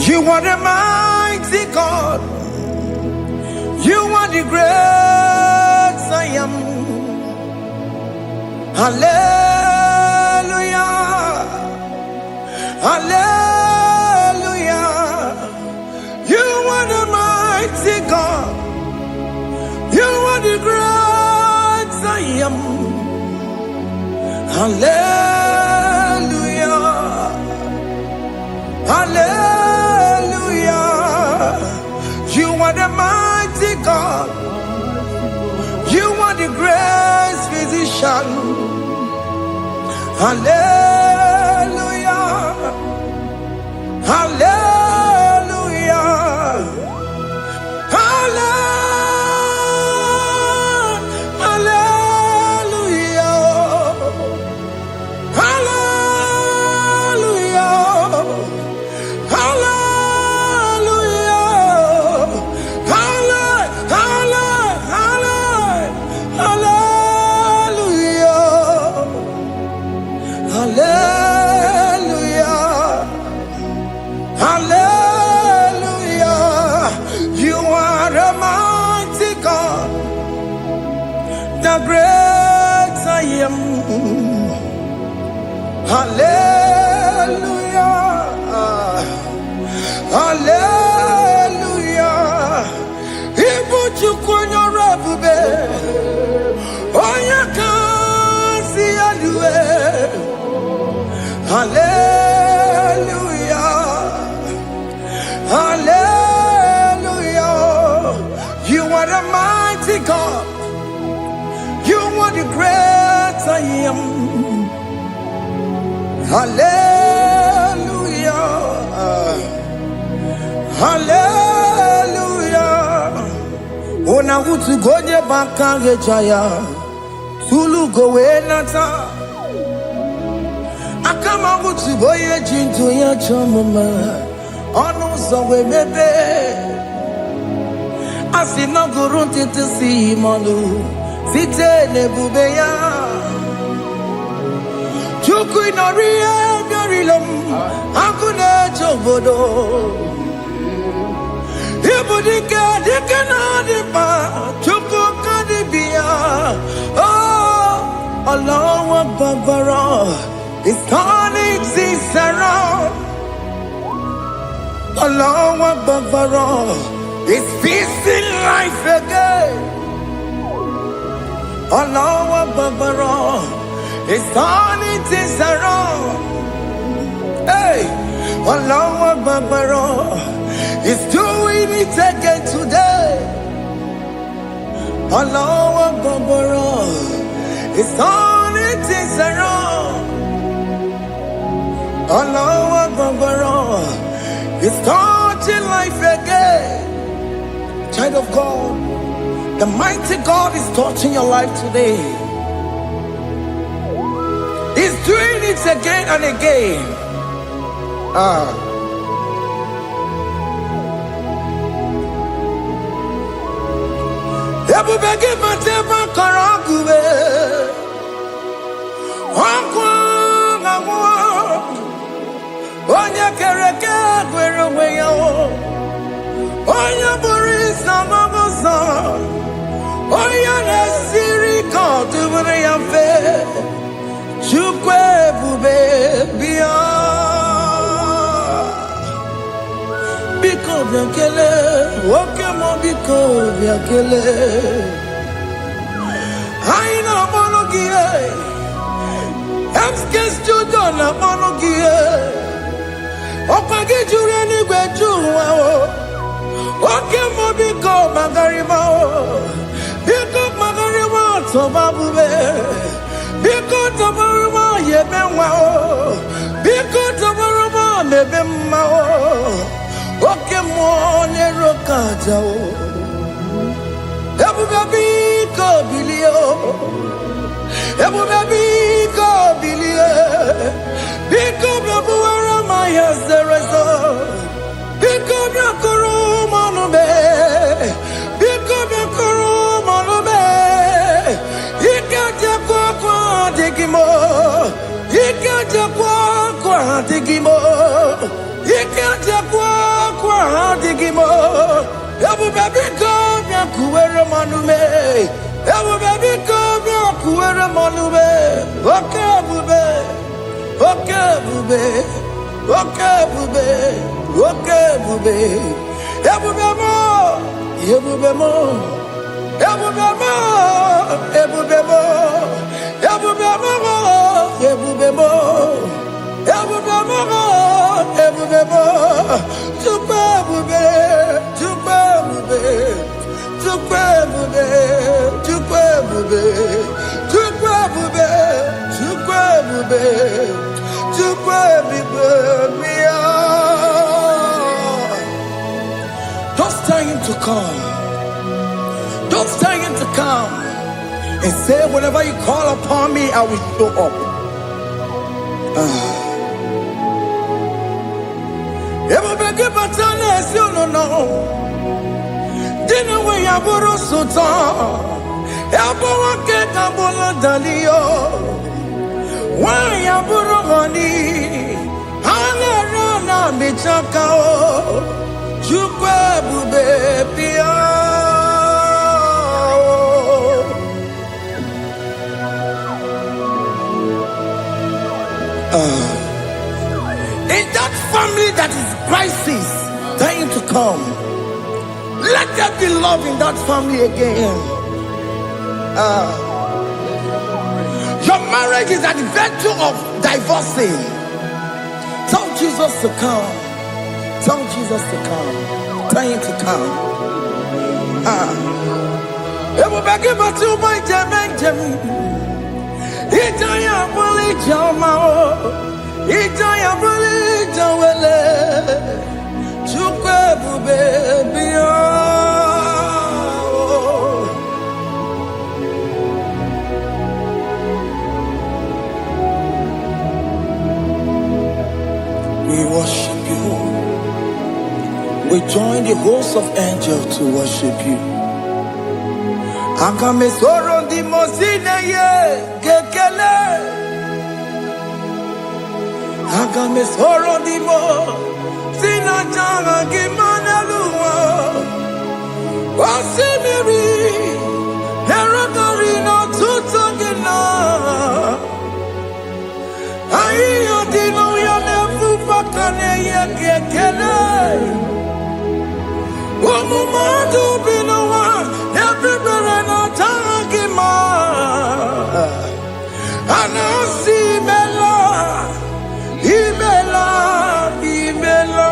You are the mighty God. You are the great I am. Hallelujah. Hallelujah. You are the mighty God. You are the great I am. Hallelujah. Hallelujah. You are the mighty God. You are the great physician. Hallelujah. Hallelujah. Hallelujah. Hallelujah. Hallelujah. Ona utu gonye bakange jaya. Tulu gowe nata. Akama utu boye jintu ya chomama. Onu sawe mebe. Asina gurunti tisi manu. Site nebubeya. Chuku inoria garilom. Akune chobodo. Ibudika dikana dipa. Chuku kadibia. Oh, Allah Babara. It's turning things around. Allah Babara. It's feasting life again. Allah Babara. It's turning things around. Hey, Allah Babara. It's doing it again today. Allah Babara. It's turning things around. Allah Babara. It's starting life again. Child of God, the mighty God is touching your life today. He's doing it again and again. Ebubege matema karagube. Onya kereke gwerowe yo. Onya borisa mamosa. Onya nesiri kodubune yamfe. Chukwe bube biya. Biko biakele. Okemo biko biakele. Aina monogie. Emskes judona monogie. Opage jure ni gwejuwa o. Okemo biko magarima o. Biko magarima tobabube. Biko tobaruma yebenwa o. Biko tobaruma mebemma o. Okemo nerokaja o. Ebubabiko bilio. Ebubabiko bilie. Biko bebuara maya zerezo. Biko biakuru manube. Biko biakuru manube. Ikaja kwa digimo. Ikaja kwa digimo. Ikaja kwa digimo. Ebubabiko biakuere manume. Ebubabiko biakuere manume. Okebube. Okebube. Okebube. Okebube. Ebubemo. Ebubemo. Ebubemo. Ebubemo. Ebubemo. Ebubemo. Ebubemo. Ebubemo. Tukebube. Tukebube. Tukebube. Tukebube. Tukebube. Tukebube. Tukebube. Don't tell him to come. Don't tell him to come. And say, whenever you call upon me, I will show up. Everybody but unless you don't know. Dinner way I borrow so tall. Everyone get a bullet dalio. Why I borrow honey? Hana rana michakao. Chukwe bube pia. In that family that is crisis, trying to come, let there be love in that family again. Your marriage is at the verge of divorcing. Tell Jesus to come. Tell Jesus to come. Tell him to come. It will be given to my Jemen. Itaya Bully Jama. Ijaya buli jawele chukwe bube biya. We worship you. We join the host of angels to worship you. Akame soro di mosine ye gekele. Akame soro di mo sina changa gimana luwa. Wasimiri nerogari no tutogina. Ayo dino ya nefu fakane ye gekele. Wamumadu binowa everybody no tagima. Anasi mela, imela, imela.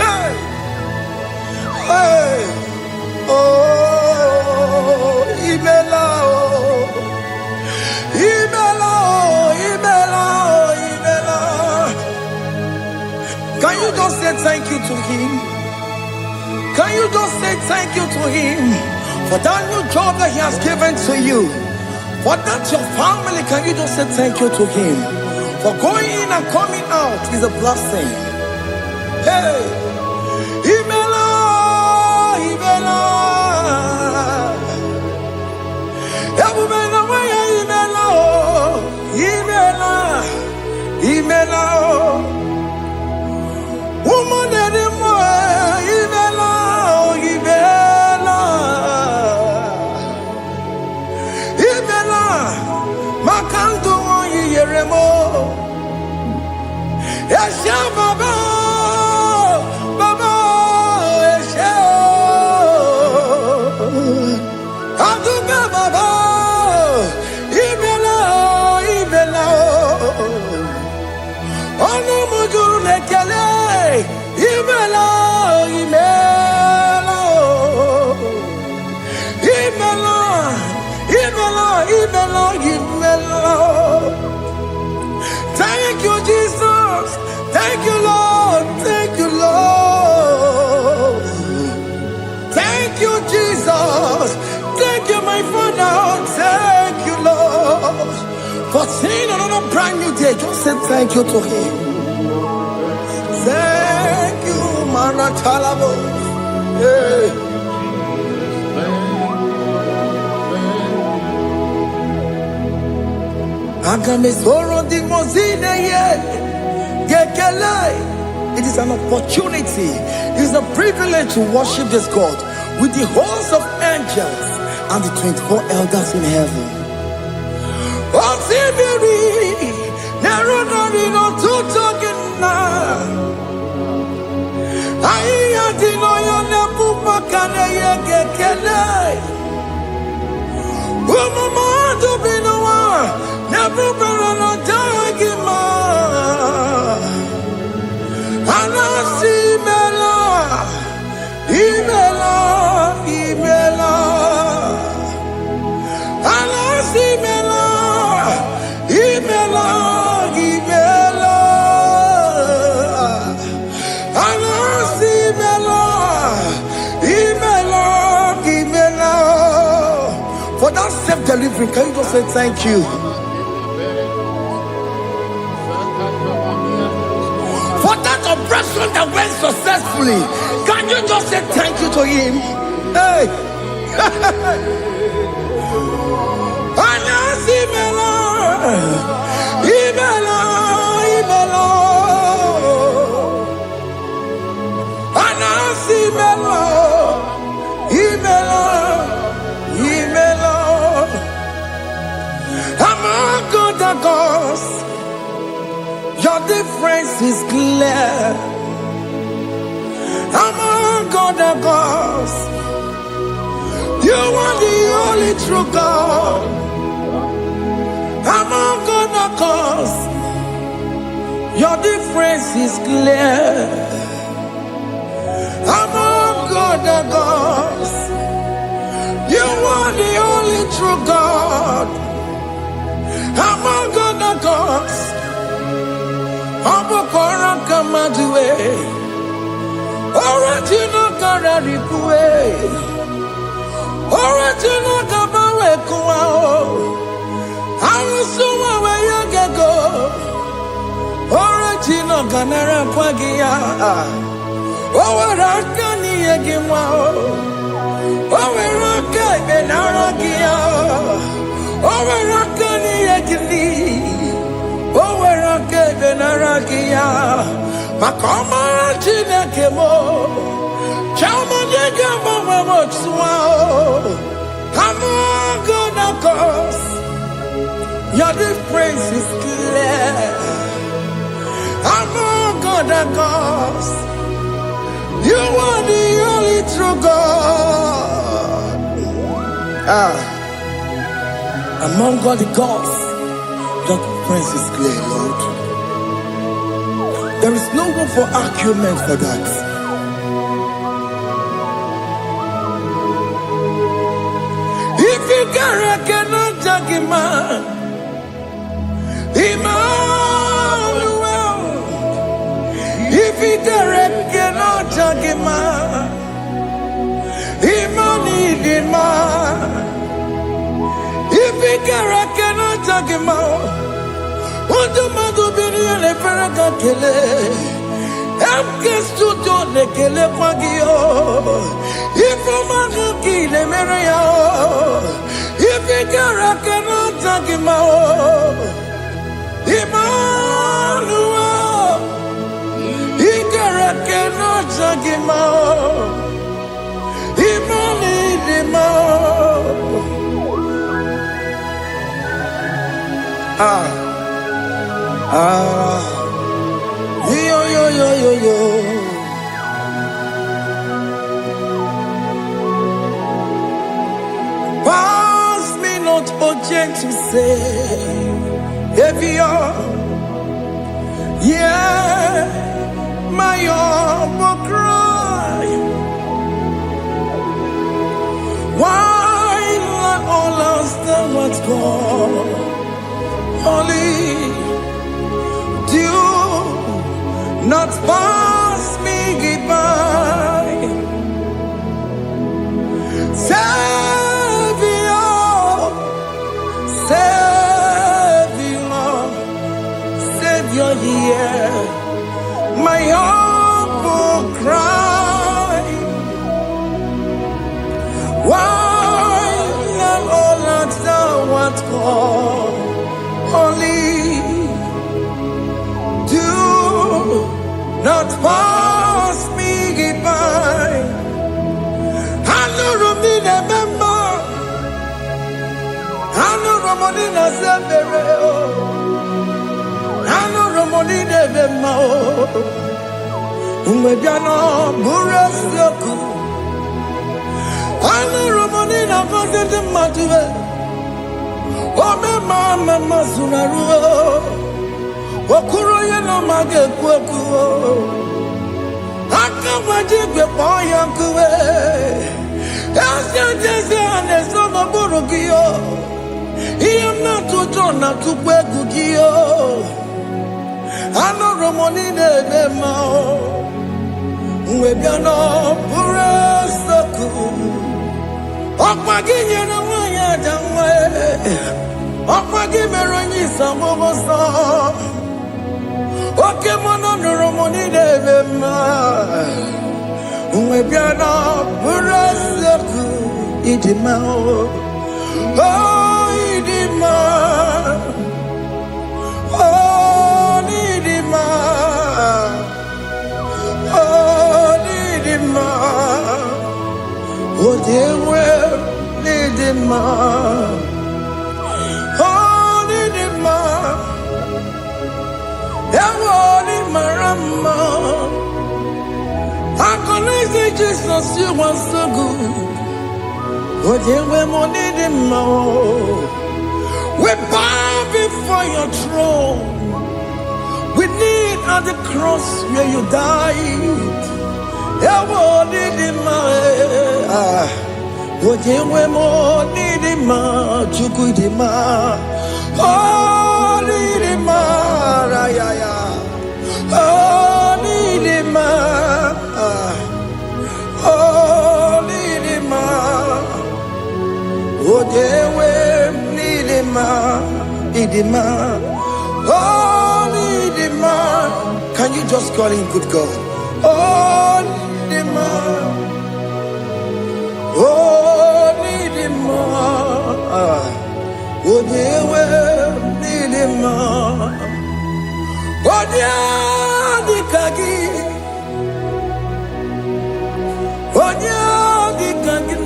Hey, hey, oh, imela, oh, imela, oh, imela, oh, imela. Can you just say thank you to him? Can you just say thank you to him for that new job that he has given to you? For that your family, can you just say thank you to him? For going in and coming out is a blessing. Hey, Imela, Imela, Imela, Imela, Imela, woman anymore, Imela, Imela, Imela, Makanto, Yeremo, Esha Baba, Baba, Esha, Aduba Baba, Imela, Imela. Ono mujuru lekele, imela, imela, imela, imela, imela, imela. Thank you, Jesus. Thank you, Lord. Thank you, Lord. Thank you, Jesus. Thank you, my Father. Thank you, Lord. For seeing another brand new day, just say thank you to him. Thank you, Maratalabo. Hey. It is an opportunity, it is a privilege to worship this God with the host of angels and the 24 elders in heaven. For that self-delivery, can you just say thank you? For that operation that went successfully, can you just say thank you to him? Hey! Your difference is clear. Among God and gods, you are the only true God. Among God and gods, your difference is clear. Among God and gods, you are the only true God. Among God and cause. Abokora kamadue. Original kararikue. Original kabawe kuao. Arusuma we yagego. Original ganara kwagia. Owaraka ni yegimwao. Owaraka benaragia. Owaraka ni yegili. Owaraka benaragia. Makoma chineke mo. Chama nega mama motswao. I'm gonna cause. Your praise is clear. I'm gonna cause. You are the only true God. Among all the gods, your praise is clear, Lord. There is no room for argument for that. If you cannot judge him, Emmanuel. If you cannot judge him, Emmanuel. If you cannot judge him, what do you do? Be a paragakele. I'm just to do the kele pagio. If I'm a kill a maria, if you cannot judge him, Emmanuel. If you cannot judge him, yo. Pass me not, oh gentle say, if you're, yeah, my will cry. Why let all else than what's gone? Only do not pass me by. Savior, here, my humble cry. Why let all that thou art gone? Only do not pass me by. I know me the member. I know Ramonina Zambero. I know Ramonina Vemo. Umebiano Burasioku. I know Ramonina Vanded Matue. Oh, mama Masunaru. Okuro yeno mage kwekuo. Aka wajigwe poyankuwe. Asa jese aneso maburugio. Iyam na tutona tukwegugio. Ano romonine bemao. Uwebiano burasoku. Okwaginye na wanya jamwe. Okwagimeronyi samomoso. Oke mono nuromoni devema. Uwebiana burasoku idimao. Oh idima. Oh nidima. Oh nidima. Oh dewe nidima. Oh nidima. Ewoni marama. I connect Jesus, you are so good. Oh, yeah, we need him more. We bow before your throne. We need at the cross where you died. Ewoni him more. Oh, yeah, we need him more. Chukudima. Oh, need him. Oh, Nidima. Oh, Nidima. Oh, Dewe, Nidima. Nidima. Oh, Nidima. Can you just call him good God? Oh, Nidima. Oh, Nidima. Oh, Dewe, Nidima. Onya dikagi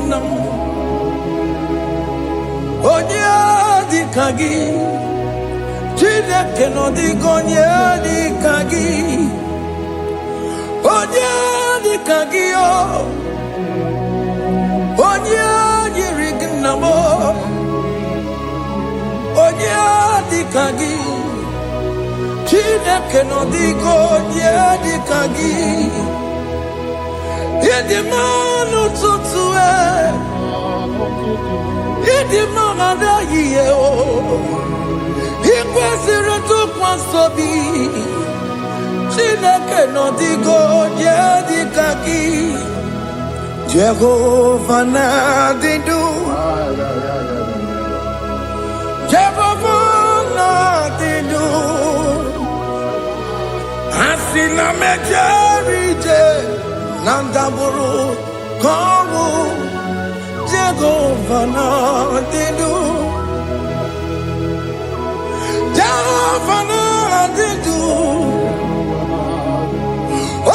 nam Onya dikagi Jine keno digonye dikagi Onya dikagi yo Onya yirignamo Onya dikagi Chineke no digo di kagi Yedi manu tutue Yedi mangada yiye o Ikwesire tukwansobi Chineke no digo di kagi Jehovah na didu Jehovah na didu Asina mejerije Nandaburu Komu Jehovah na didu Jehovah na didu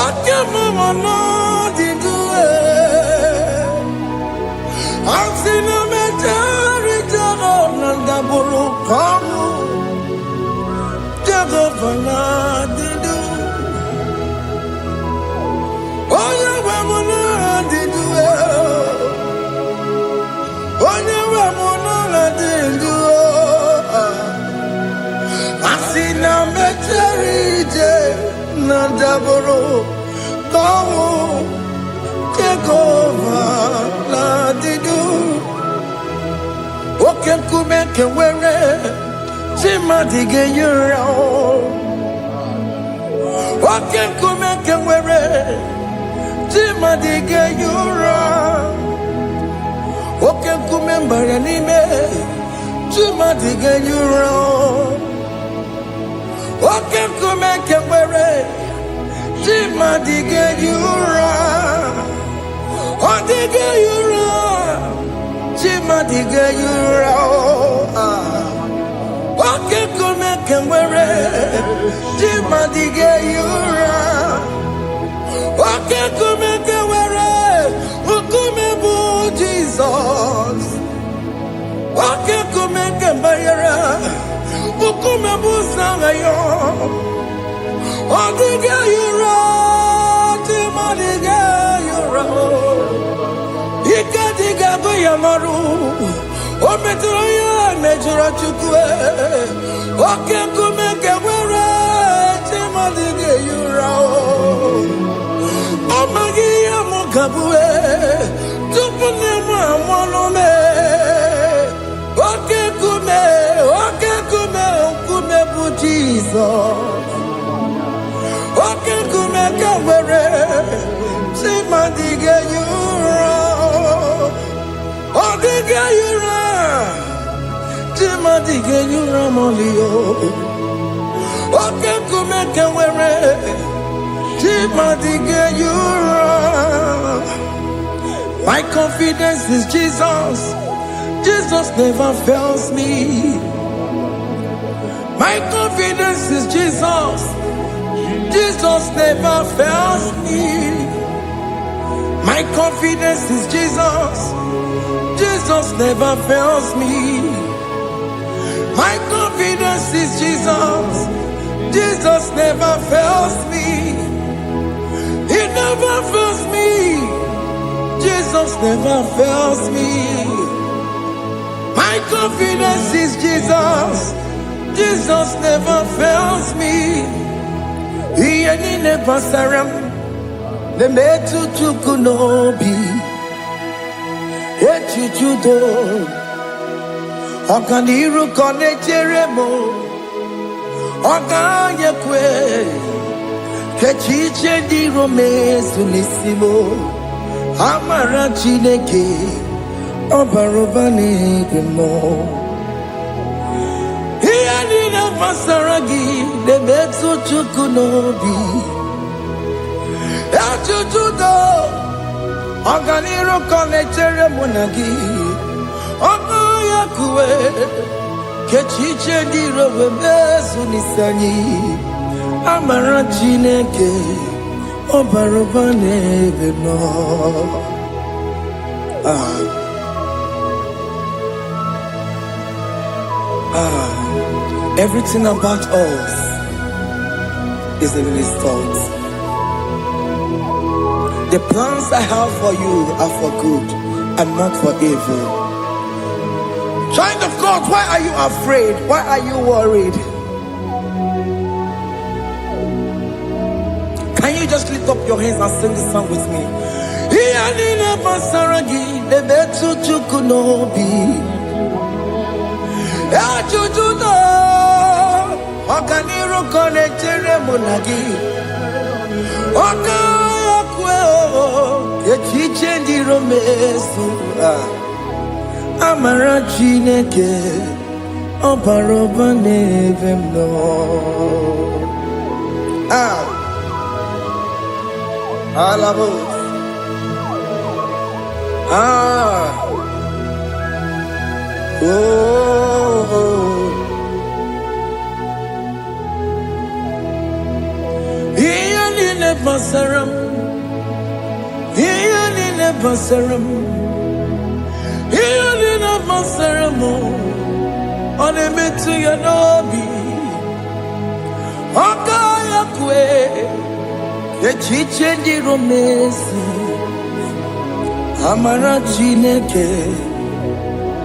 Okemama na didu Asina mejerije Nandaburu Komu Jehovah na didu Asina meterije Nandaburu Komu Jehovah na didu Oke kume kewere Chima dige yura Oke kume kewere Chima dige yura Oke kume mbara nime Chima dige yura Oke kume kewere Chima dige yura Odige yura Chima dige yura Oke kume kewere Chima dige yura Oke kume kewere Ukume bu Jesus Oke kume kewere Ukume bu sangayo Odige yura Chima dige yura Ika diga goyamaru Ometro ya mejura chukwe Oke kume kewere Chima dige yura Omagi ya mukabue Tupune mwa mwanome Oke kume bu Jesus Oke kume kewere Chima dige yura Odige yura Chima dige yura molio Oke kume kewere Chima dige yura My confidence is Jesus Jesus never fails me My confidence is Jesus Jesus never fails me My confidence is Jesus Jesus never fails me My confidence is Jesus Jesus never fails me He never fails me Jesus never fails me My confidence is Jesus Jesus never fails me He any never saram The metu tukunobi Echuchudo Okaniru kone jeremo Oganya kwe kechiche di romezu nisimo amara Chineke obaroba n'egemo ihe niile gbasara gị na-emetụ Chukwu n'obi ejujudo ọganiru ka na-echere mụ na gị Oganya kwe kechiche di romezu nisani amara Chineke obaroba n'egemo everything about us is in His thoughts. The plans I have for you are for good and not for evil. Child of God, why are you afraid? Why are you worried? Can you just lift up your hands and sing this song with me? Oganya kwe kechiche di romezu amara Chineke obaroba n'egemo alabos Basaram, Healing Basaram, Healing Basaram, on a metu yanobi, Oganya kwe, kechiche di romezi, amara Chineke,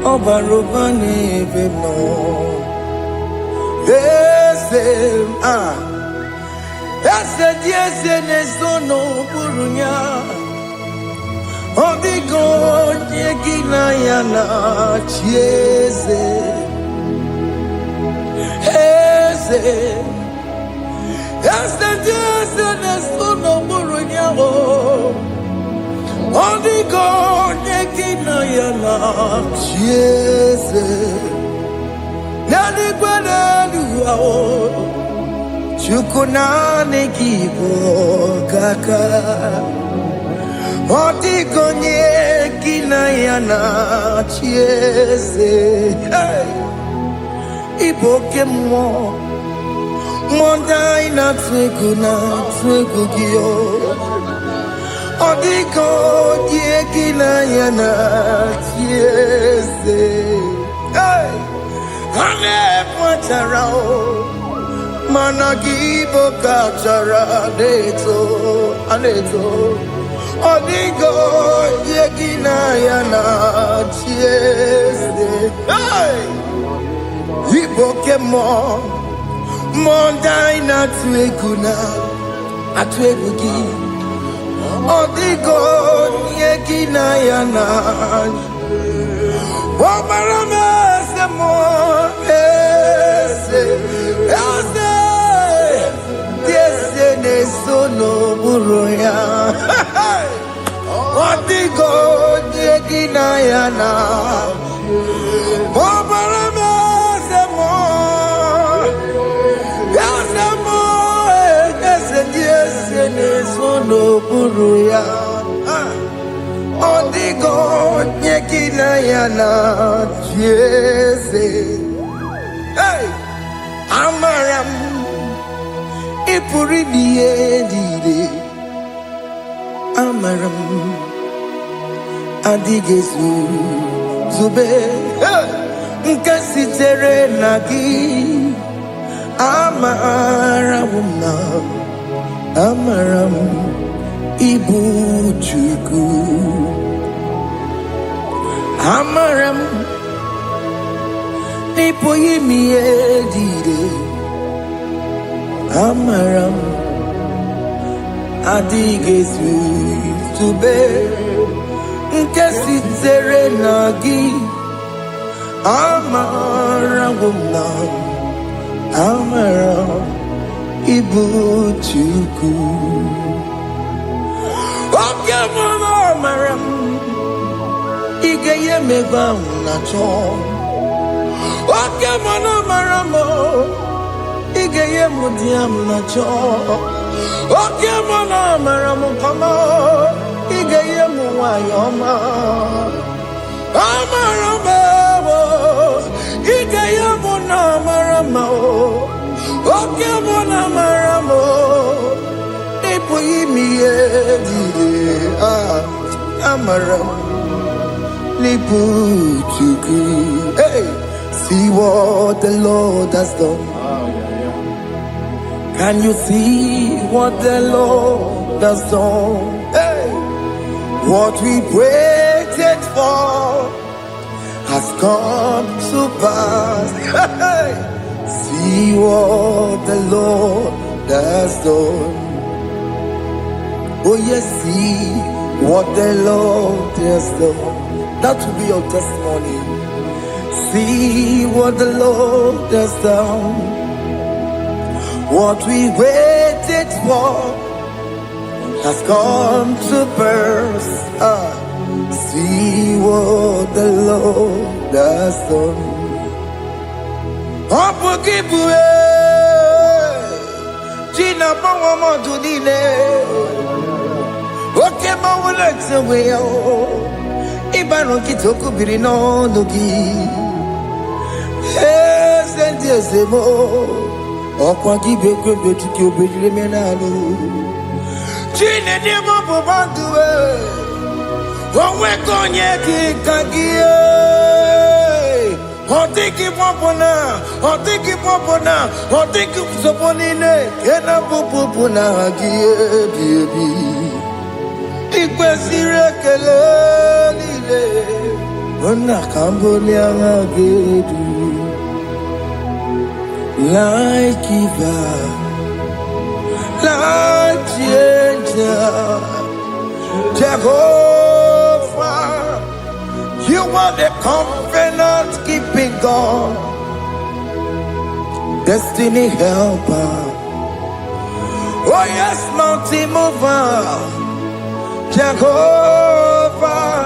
obaroba n'egemo, Ese dieze nezono burunya Odigo nyegina yana chieze Ese dieze nezono burunya Odigo nyegina yana chieze Nani gwenelu Chukuna IGBO kaka Odigo nyegina yana chieze Iboke mo Monda ina twegu giyo Odigo nyegina yana chieze Hane pwatara Managibo kachara aneto Odigo yegina yana chiese Iboke mo Mondai na atwegugi Odigo yegina yana Wabarame se mo Sono buruya Odigo nyegina yana Bobarame semo Yasemo Ese sono buruya Odigo nyegina yana Jese Amaram Ipuri diye Amaram Adigezu Zube Nkasitere nagi Amaram Ibu Chukwu Amaram Nipoyi miedire Amaram Adigezu Zube Nkasitere nagi Amaram amara ibuchuku oke mama amara igeye meva na cho oke mama amara mo igeye mudiam na cho oke mama amara mo kama igeye muwayoma amara mo igeye muna amara mo oke muna amara mo ipo yimiye amara lipuchuku. Hey, see what the Lord has done. Can you see what the Lord has done? Hey, what we waited for has come to pass. Hey, see what the Lord has done. Oh yes, see what the Lord has done. That will be your testimony. See what the Lord has done. What we waited for has come to pass. See what the Lord has done. Gina Pawama Dunile. Okay, Mawalex away. Ibano Kitoku Birino Nogi. Yes, and yes, mo. Okwagi Beko Betuki Bimenano. Gina Nemo Bobandue. Wawekonyeki Kagie. Otiki Popona. Otiki Popona. Otiki Soponine. Kena Popona Gie, baby. Ikwesire kelele ona kambolia ngagedu like Eva like Ginger Jehovah, you are the covenant keeping God, destiny helper. Oh yes, mountain mover, Jehovah,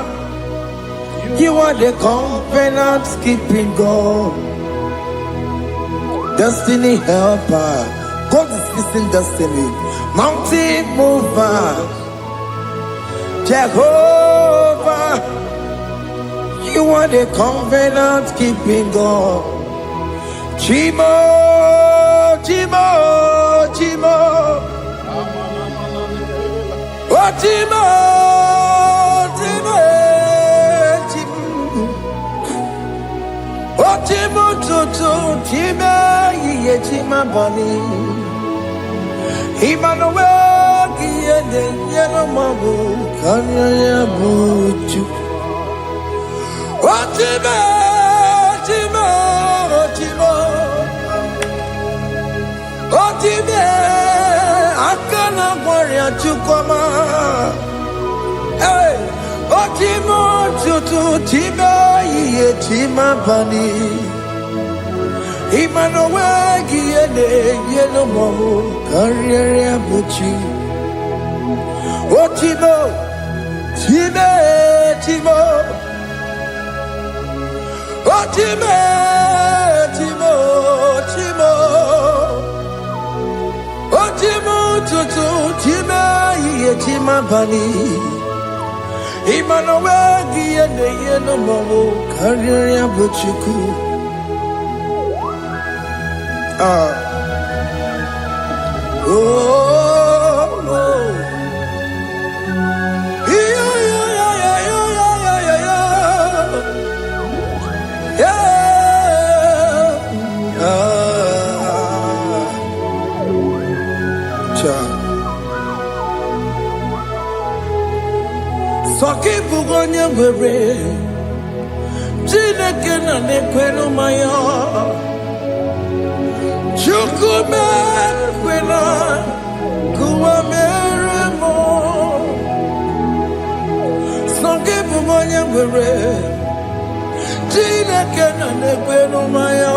you are the covenant keeping God, destiny helper. God is fixing destiny. Mountain mover, Jehovah, you are the covenant keeping God. Chimo, Chimo, Chimo. Oh, Chimo, Chimo, Chimo. Oh, Chimo, Chimo, Chimo, Ye, Chimo, Bani. Emmanuel, Giede, Yellow Mabu, Kanya Buchu. Oh, Chimo, Chimo, Chimo. Oh, Chimo, Akana Warrior Chukoma. Hey, oh, Chimo, Chutu, Chimo, Ye, Chimo, Bani. Emmanuel, Giede, Yellow Mabu, Kanya Buchu. Oh, Chimo, Chimo, Chimo. Oh, Chimo, Chimo, Chimo. Oh, Chimo, Chutu, Chimo, Ye, Chimo, Bani. Emmanuel, Giede, Yellow Mabu, Kanya Buchu. Oh, oh, yeah, yeah, yeah, yeah, yeah, yeah, yeah, yeah. Soki bugonya bebe, jine kena ne kwenu maya. Chukume kwena kuwa meremo. Soki bugonya bebe, jine kena ne kwenu maya.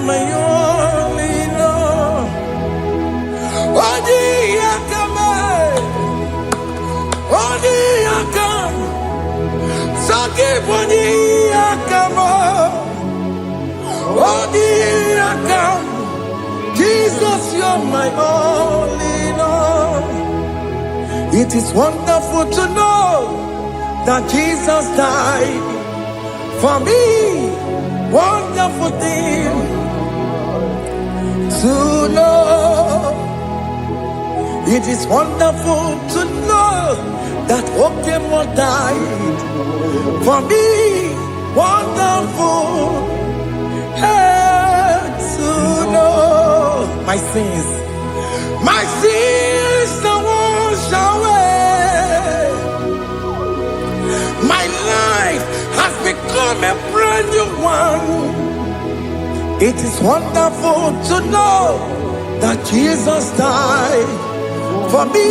my only Lord. Odi akame, odi akam, saki odi akamo, odi akam. Jesus, you're my only Lord. It is wonderful to know that Jesus died for me. Wonderful thing to know. It is wonderful to know that Okemo died for me. Wonderful to know my sins are washed away. My life has become a brand new one. It is wonderful to know that Jesus died for me.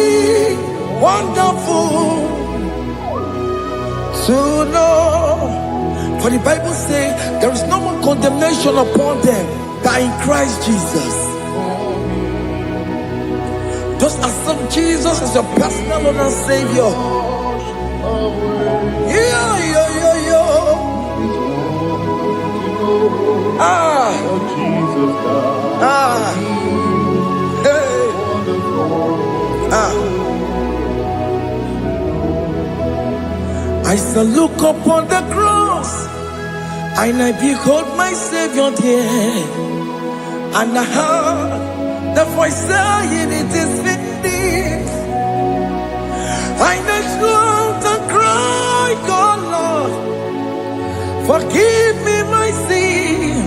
Wonderful to know. For the Bible says there is no more condemnation upon them that in Christ Jesus. Just accept Jesus as your personal Lord and Savior. Yeah. I shall look upon the cross, and I behold my Savior there, and I heard the voice saying, "It is finished." I knelt and cried, "God, Lord, forgive me my sin."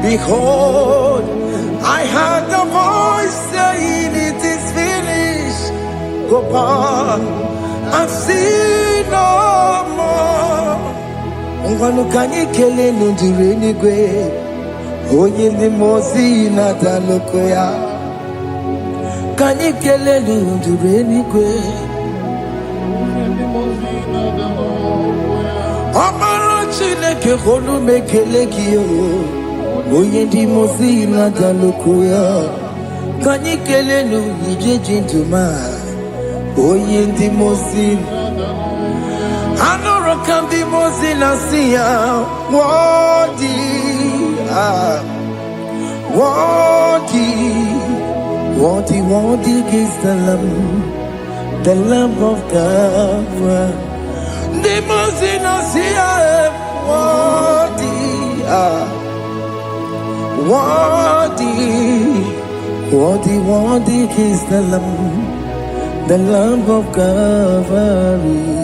Behold, I heard the voice saying, "It is finished. Go back and sin no more." Ngwanu kanyi kele nundure nigwe, onye ndi mozi na daloko ya. Kanyi kele nundure nigwe, Amara Chineke honu mekele kiyo, onye ndi mozi na daloko ya. Kanyi kele nu ije jintuma, onye ndi mozi. Anoro can be mozina siya, worthy is the Lamb of God. The mozina siya, worthy is the Lamb of Calvary.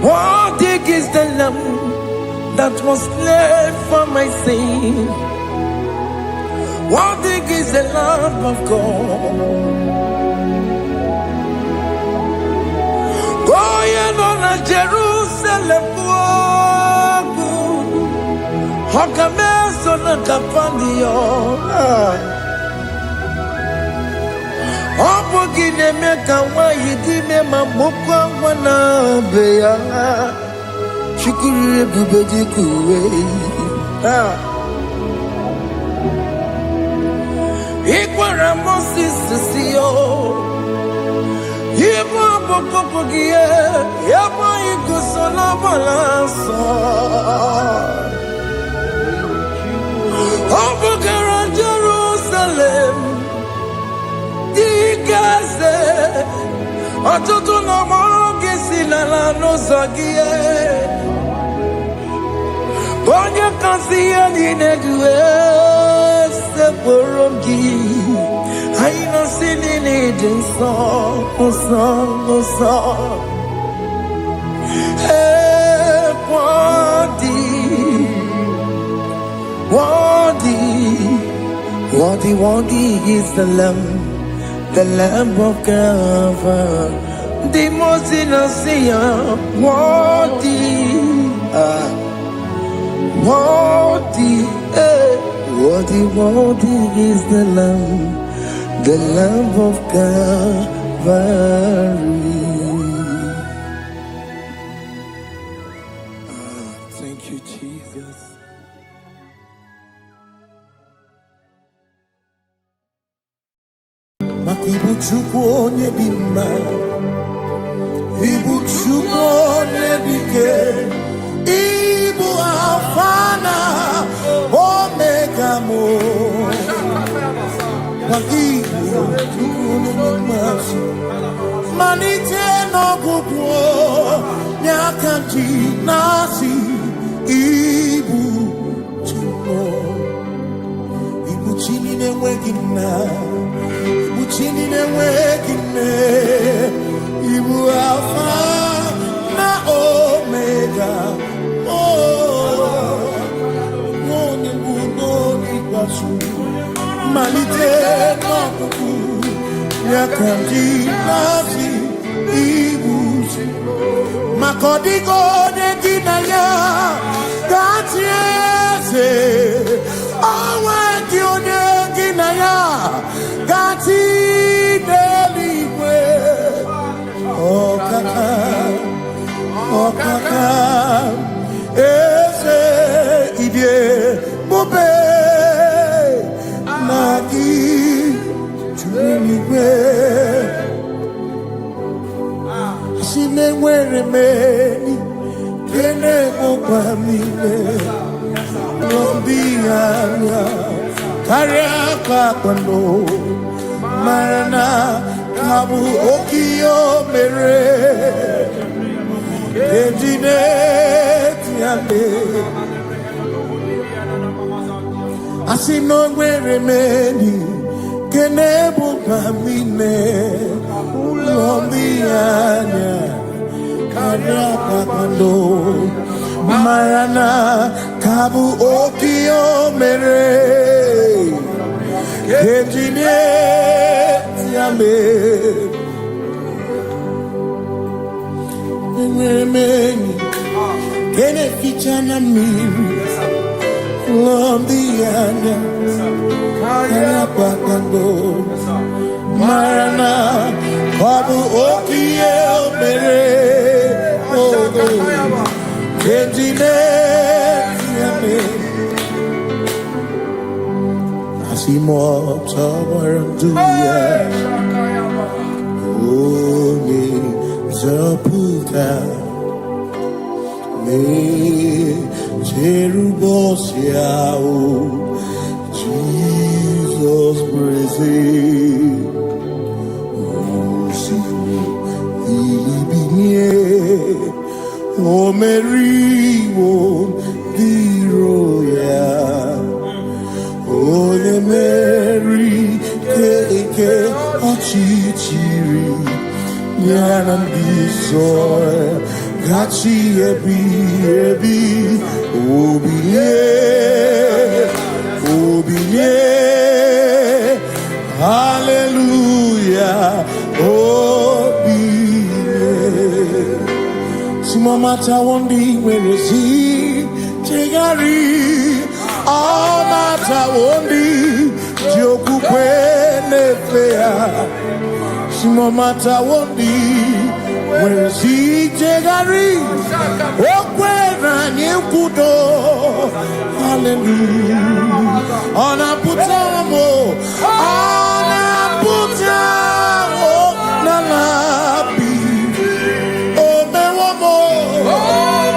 Worthy is the Lamb that was slain for my sin. Worthy is the Lamb of God. Going on a Jerusalem, Hokameso na kapandio. Opogine meka wa yidime mamukwa wana beya. Shukuru bubeji kuwe. Ikwara Moses siyo. Yibo bokopogie. Yabo ikusola balanso. Opogara Jerusalem. Dikaze. Otutu na mogi sinala no zagie. Onye kasi ya ninedue se poromgi. Aina sini ni jinso, oso. Worthy is the Lamb of God. The most innocent, worthy is the Lamb of Calvary. Thank you, Jesus. Ibuchukonye Dima, Ibuchukonye Dike, Ibu Alfana, Omega Mo, Manite no Gugu, Nyakanti Nasi, Ibu Chuko, Ibu Chini ne Wegina. Chini ne wekine, Ibu Alpha na Omega. Oh, Moni Budoni Basu, Malite Nokuku, Yakanti Nasi, Ibu Makodigo ne Dinaya, Gatiese, Awaki One Dinaya, Gati. Oh kaka, ese idie bobe nagi chuniwe sine were meni kene bopamile lombianya karia kwando marana kabu okio mere Ejine tiale Asino were meni Kenebu kamine Ulombianya Karaka kando Marana kabu okio mere Ejine tiale Meni kene fichana mimi Lombianya Kaya pakando Marana Babu okie mere Ogo Kentine Yame Asimo Tabaranduya Omi Zapuka Me Jerubosiao Jesus praise Osifu Ilibinye O Mary O Diroya O le Mary Keke Ochichiri Nyanam Bisoy Gachi ebi Obiye Hallelujah Obiye Simamata wondi werezi Tegari Amata wondi Jokukwe nefea Simamata wondi werezi Tegari Okwera nyekudo Hallelujah Ona putamo Nalabi O mewamo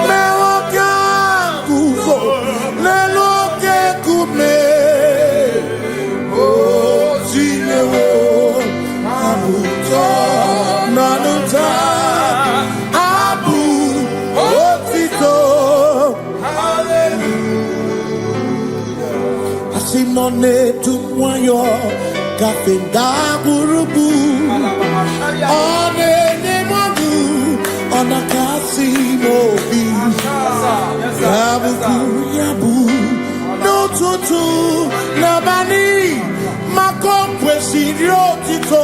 Mewoka kuzo Leloke kume O zinewo Anuta Nanuta Sinone tumwayo kafenda gurubu One nemwagu Ona kasi mobi Yabuku yabu No tutu Nabani Makompwe sirio tito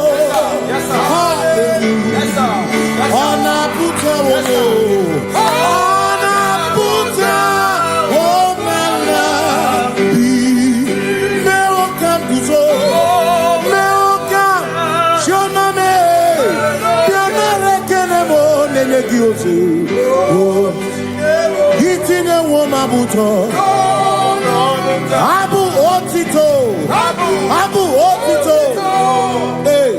Hallelujah Ona puta wono Ona puta Hitine womabuto Abu otito Hey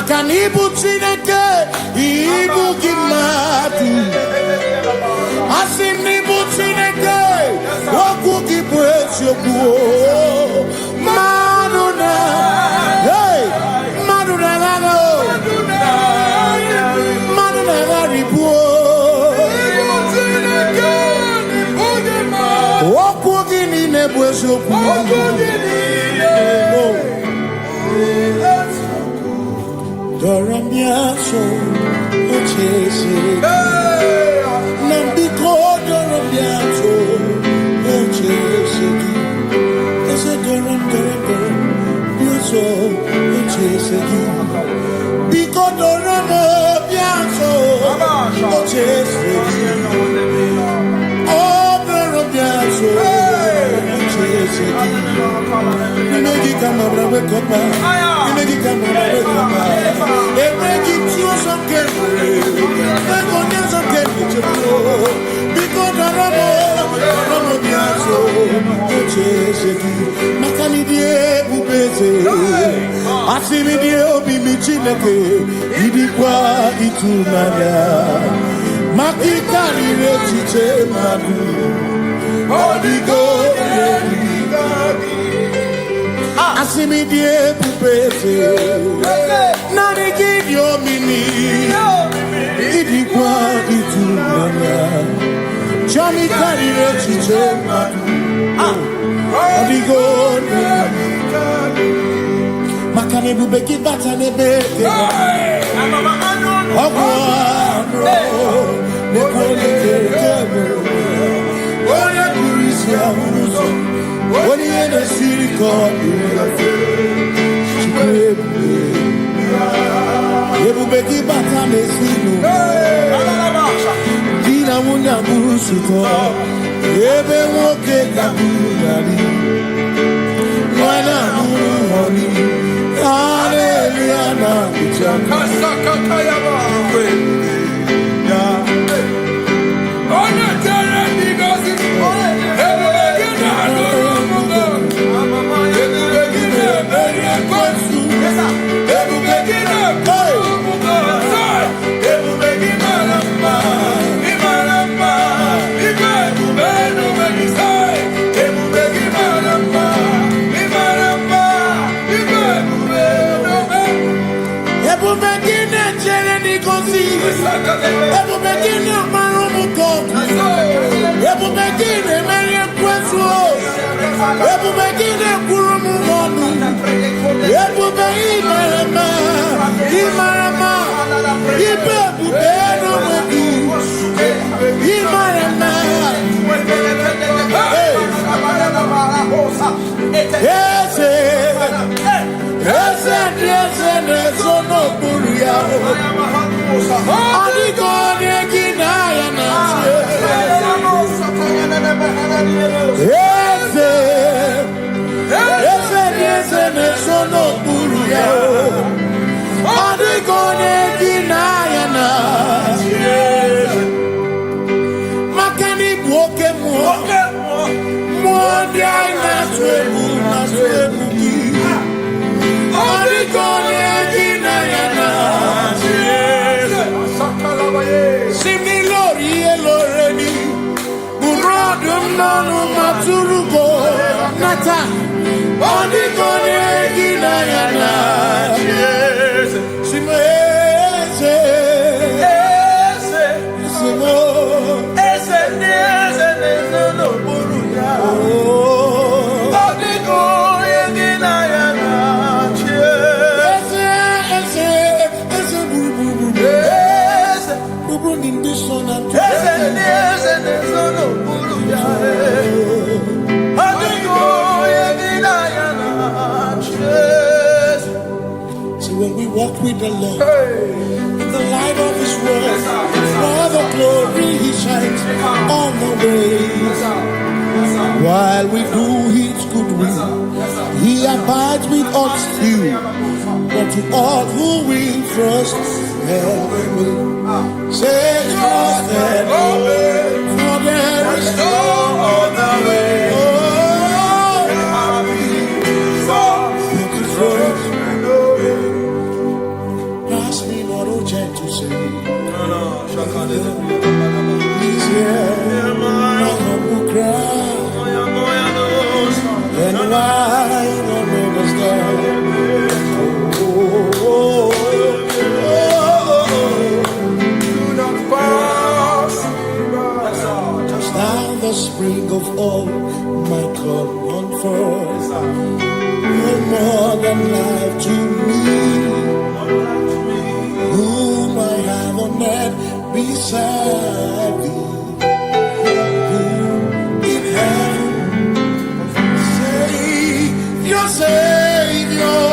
Makanibu Chineke, Ibu Gimatu. Asinibu Chineke, Waku Gibu Maduna, hey, Maduna, Maduna, Ribu. Waku Gini Nebuesoku. Doramiaso, Ochese, Nambiko, Doramiaso, Ochese, Ese Doram, Biaso, Ochese, Biko Doramiaso, Ochese, Oh, Doramiaso, Ochese, Negi Kamabra, Wekopa, Negi Kamabra, Wekopa. Asimidie pupete Nani gidio mini Idikwa itumanya Chami karire chiche Odigo Makane bubeki bata nebeke Ogwano Nekone kekebe Oye kurisia unuzo When you in a city called Ebubeki Batame Sinu Dina Munya Busuto Ebe Woke Kabunani Wana Muni Hallelujah Kasaka Kayaba When we walk with the Lord in the light of His word, for the glory He shines on the way. While we do His good will, He abides with us still. But to all who will trust and obey, say trust and obey, for there is no other way. Please hear my humble cry. And why don't understand? Now the spring of all my come on forth. No more than life to me, whom I have on earth beside thee. In heaven, Savior, Savior,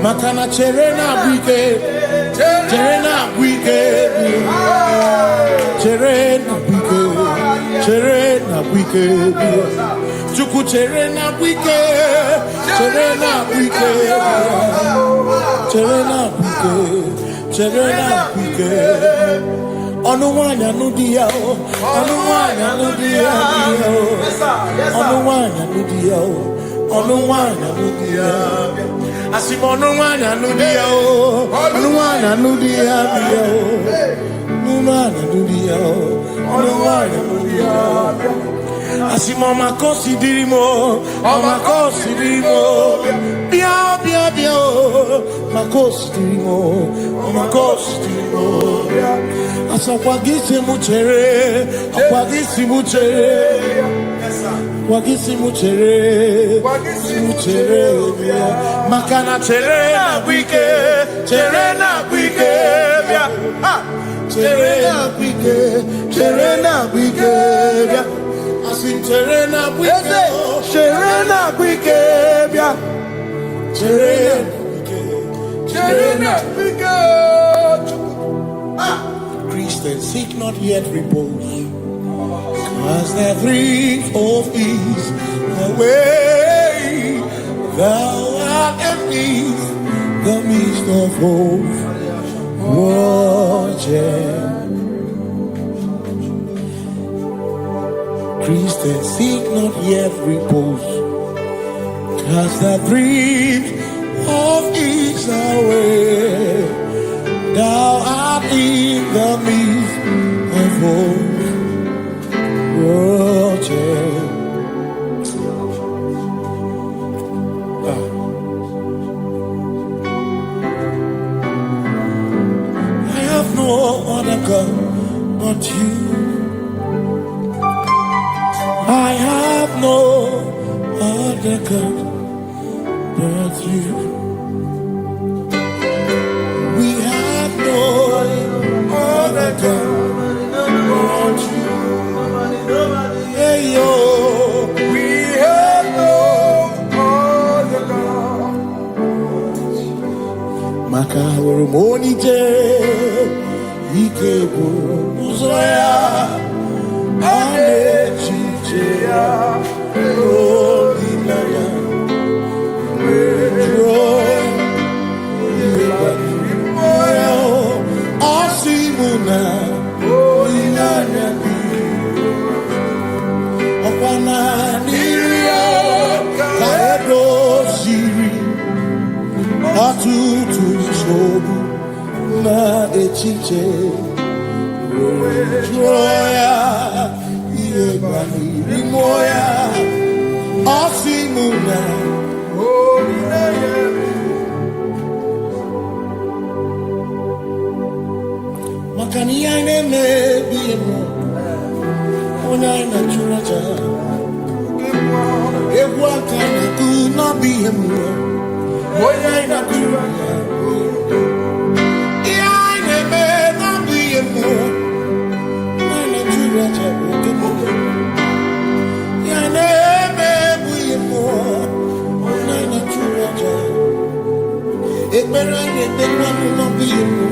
Makana cherena bike, cherena bike, cherena bike, cherena bike, chuku cherena bike, cherena bike, cherena bike, cherena bike. Onuwanya nudia, onuwanya nudia, onuwanya nudia, onuwanya nudia. Asimonuwanya nudia, onuwanya nudia, onuwanya nudia, onuwanya nudia. Asimoma considerimo, oma considerimo, bia bia bia, ma considerimo, oma considerimo. Asakwagisi muchere, akwagisi muchere, akwagisi muchere, muchere. Makana chere na wike, chere na wike, chere na wike, chere na wike. Asim chere na wike, chere na wike, chere na wike. Christians seek not yet repose, cause their grief of ease the way thou art empties the midst of hope. Watching Christians seek not yet repose, cast their dreams of ease away. Thou art in the midst of hope. Watching. No other God but you. I have no other God but you. We have no other God but you. Hey yo, we have no other God. Makahoro monite. Ikebo uzoya anechicheya olinaya joy moya asimuna olinaya okwana niria kaedo siri atutu chobu na echiche joya iebani Imoya, Osimuna. Makania neme biemo, ona ina churaja. Ewa kana kuna biemo, ona ina churaja. Ia neme na biemo, ona ina churaja. Ia neme biemo, ona ina churaja. Ekbera ekbera no biemo.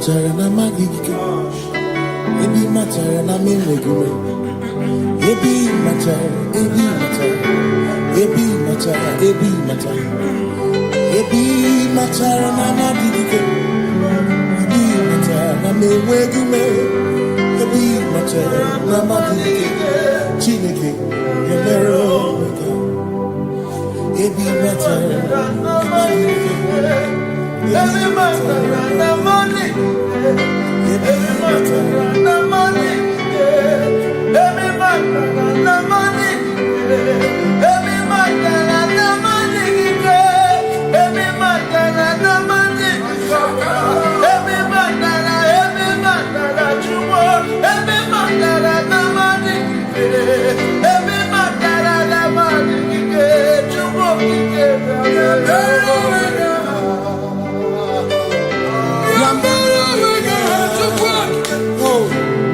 matara na magike. Ebi matara na menwegure. Ebi matara. Ebi matara na magike. Ebi matara na menwegure. Ebi matara na magike. Chineke yemero wega. Ebi matara na magike. Ebi matara na money. Ebi matara na money. Ebi matara na money. Ebi matara na money. Ebi matara na money. Ebi matara chumo. Ebi matara na money. Ebi matara na money. Chumo kike. Oh.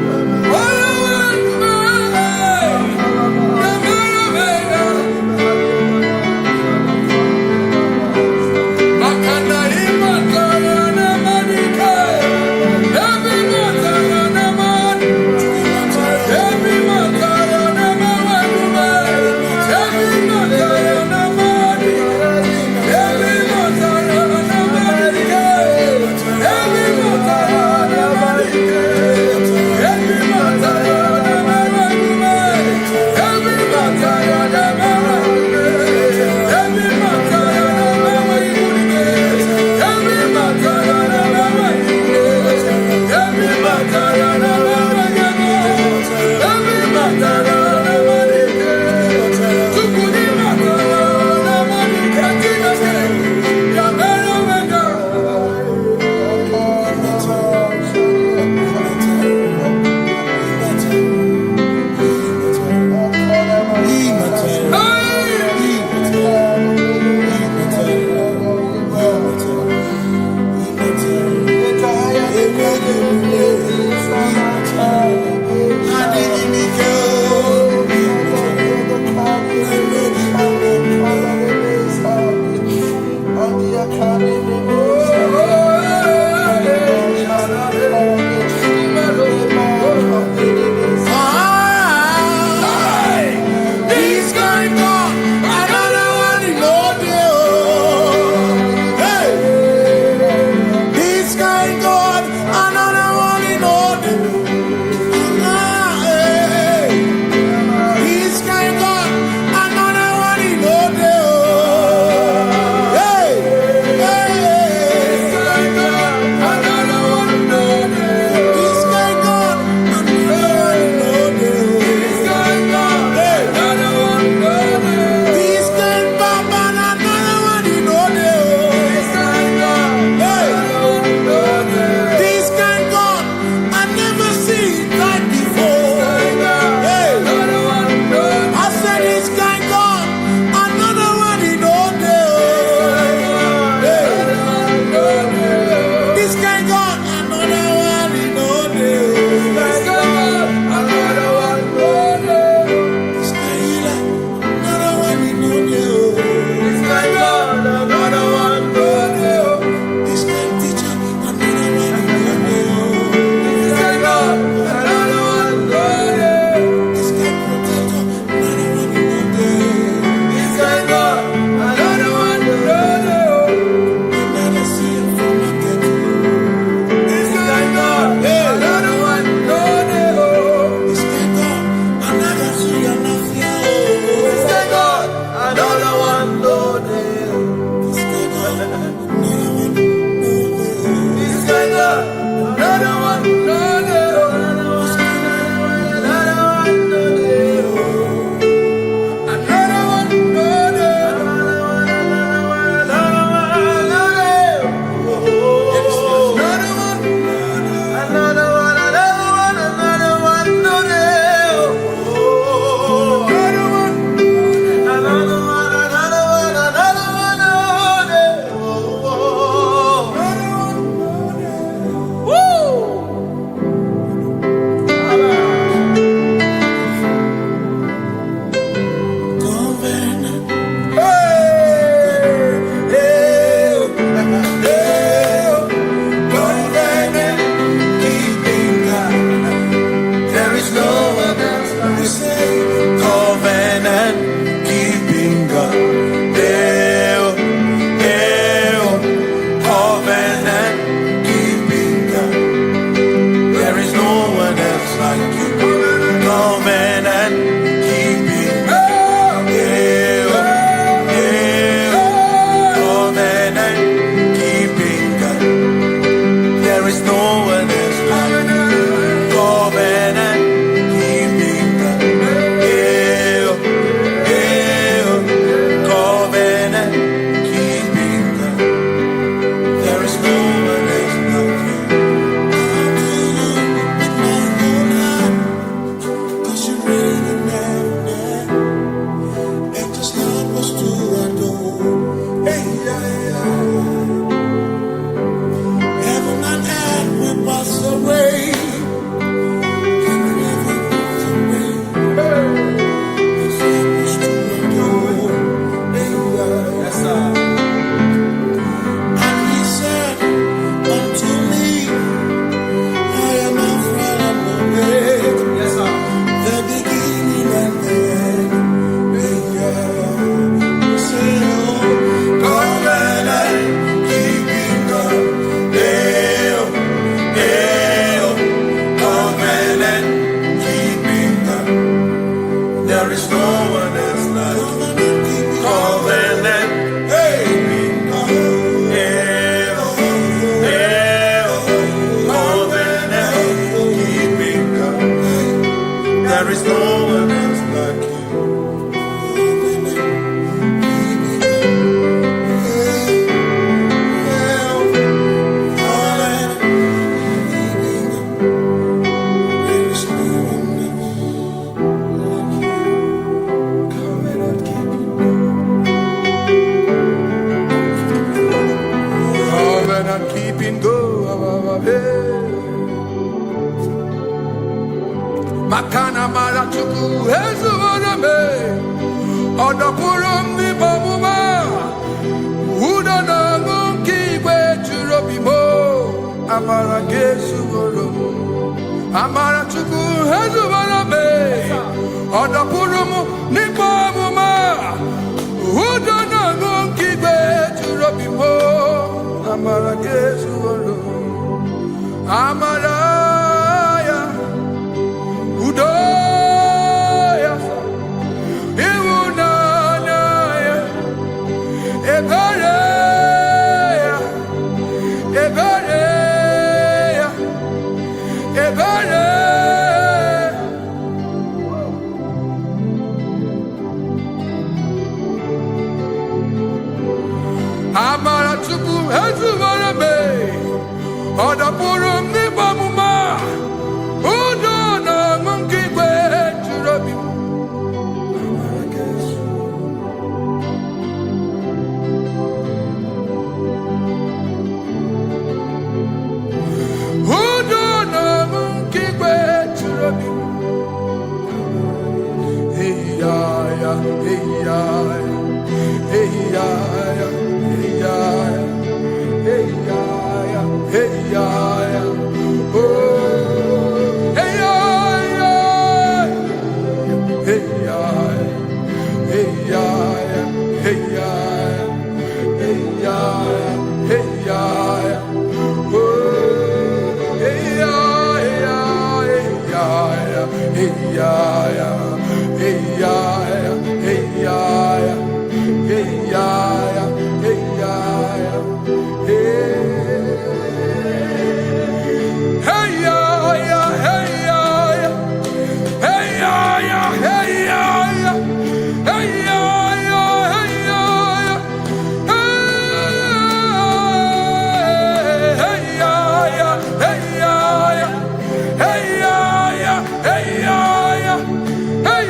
like you. Covenant keeping God. Covenant keeping God. There is no one else like you. Covenant keeping God. Covenant keeping God. There is no one else like you. There is no one else like you. Covenant, keeping God. Covenant, keeping God. There is no one else like you. Keeping go, Makana Marachuku, Hezuaname, on the Purum the Babuma, Udana Monkey, where to Robimo, Amara Gesuoro, Amarachuku, Hezuaname, on the Purum Nipamuma, Udana Monkey, where to Robimo. Amara Gesuoro, Amaraya, Udoya, Iwunanaya, Ebereya, Ebereya, Ebereya. Amara Chuku Hezuaname, Oda Purum Nibamuma, Udona Monkey Way to Robi. Udona Monkey Way to Robi. Hey ya, hey ya, hey ya. Hey ya, oh, hey ya, hey ya, hey ya, hey ya, hey ya, hey ya, oh, hey ya, hey ya, hey ya, hey ya, hey ya, hey ya. Hey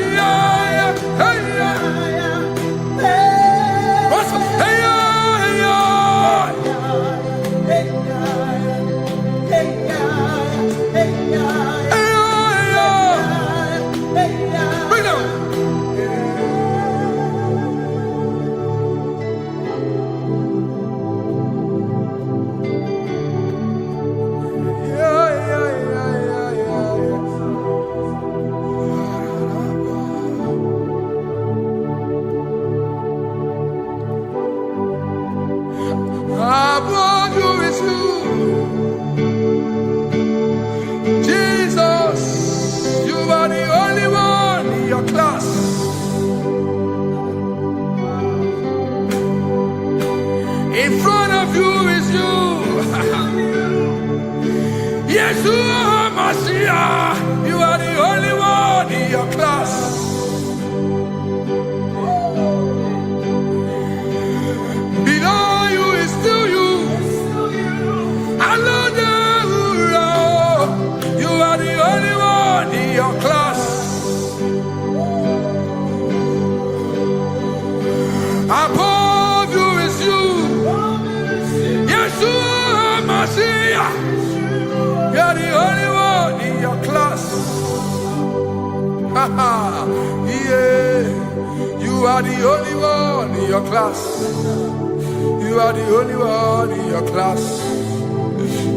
Yeah, you are the only one in your class. You are the only one in your class.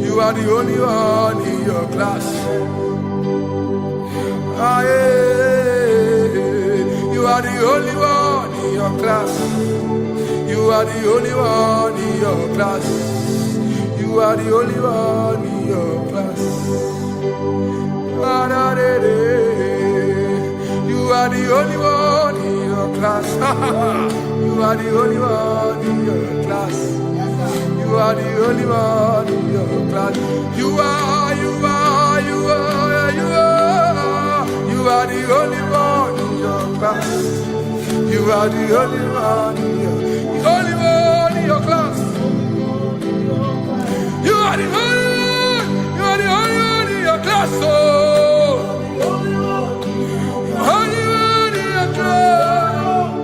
You are the only one in your class. Ah, yeah. You are the only one in your class. You are the only one in your class. You are the only one in your class. Ah, da, da, da. You are the only one in your class. You are the only one in your class. You are the only one in your class. You are the only one in your class. You are the only one in your class. You are the only one in your class. Oh. Only one in your class.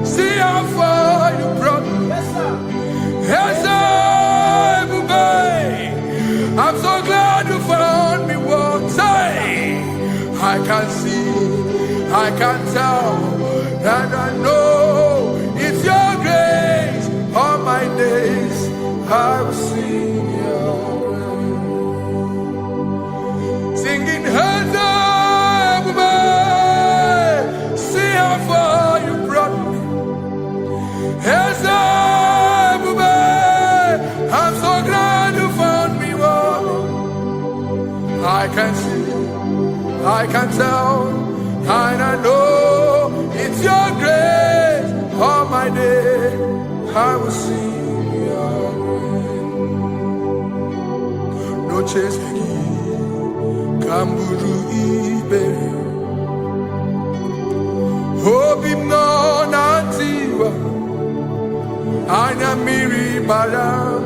See how far you brought me. I'm so glad you found me once. I can see, I can tell, and I know it's your grace. All my days I will sing your praise. Singing hands up, see how far you brought me. Hands up, I'm so glad you found me one. I can see, I can tell, and I know it's your grace. All my day I will sing your praise. No chase Kamburu Ibe Hobi no Nantiwa Anya Miri Baram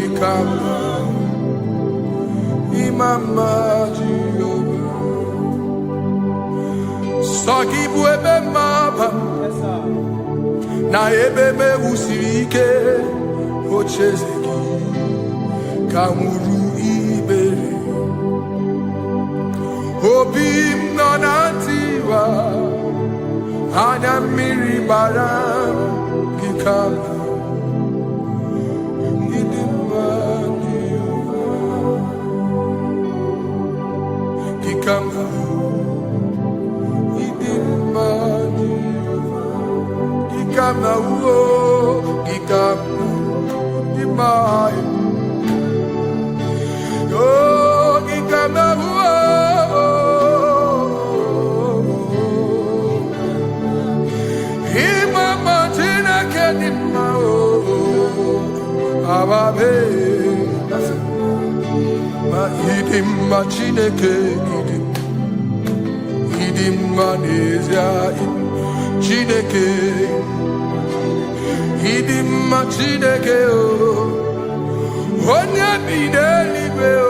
Ikama Imama Jehovah Sagi Buebe Maba Na Ebe Me Usirike Ochezeki Kamuru Ibere Obim Nonantiwa Anya Miri Baram Ikama Gikama Idimani Gikama Uo Gikama Dimai Oh Gikama Uo Imama Tina Kedima Ababe Ma idim ma chineke idim ma n'ezie chineke idim ma chineke o onye bi n'eluigwe o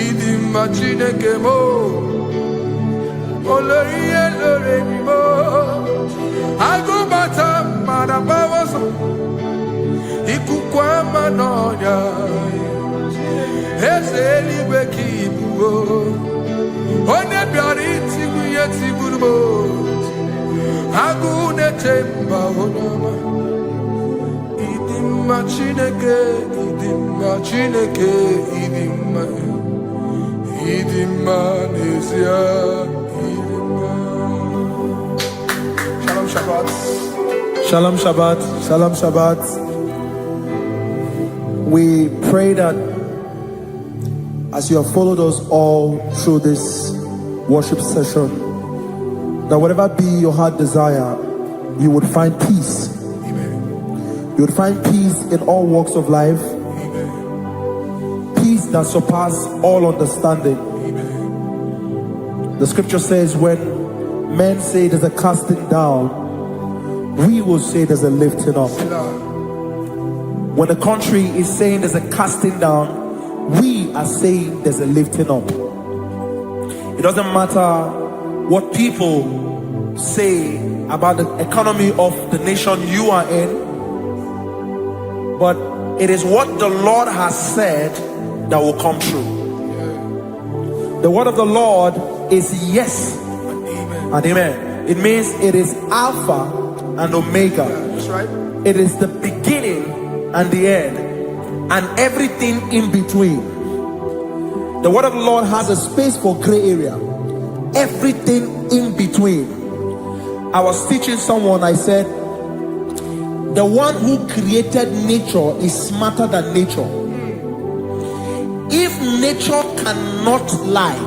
idim ma chineke mo olori ihe lore mi mo agụbata mmadụ abawoso ikuku ama n'ọnya eze eluigwe ka ibu onye bịara itigbu ihe tigburu m agụ na-eche mba onye ọma ịdị mma Chineke ịdị mma Chineke ịdị mma n'ezie ịdị mma. Shalom Shabbat. Shalom Shabbat. Shalom Shabbat. We pray that as you have followed us all through this worship session, that whatever be your heart desire, you would find peace. Amen. You would find peace in all walks of life. Amen. Peace that surpasses all understanding. Amen. The scripture says when men say there's a casting down, we will say there's a lifting up. When the country is saying there's a casting down, we are saying there's a lifting up. It doesn't matter what people say about the economy of the nation you are in, but it is what the Lord has said that will come true. The word of the Lord is yes and amen. It means it is Alpha and Omega. That's right. It is the beginning and the end, and everything in between. The word of the Lord has a space for gray area. Everything in between. I was teaching someone, I said, the one who created nature is smarter than nature. If nature cannot lie,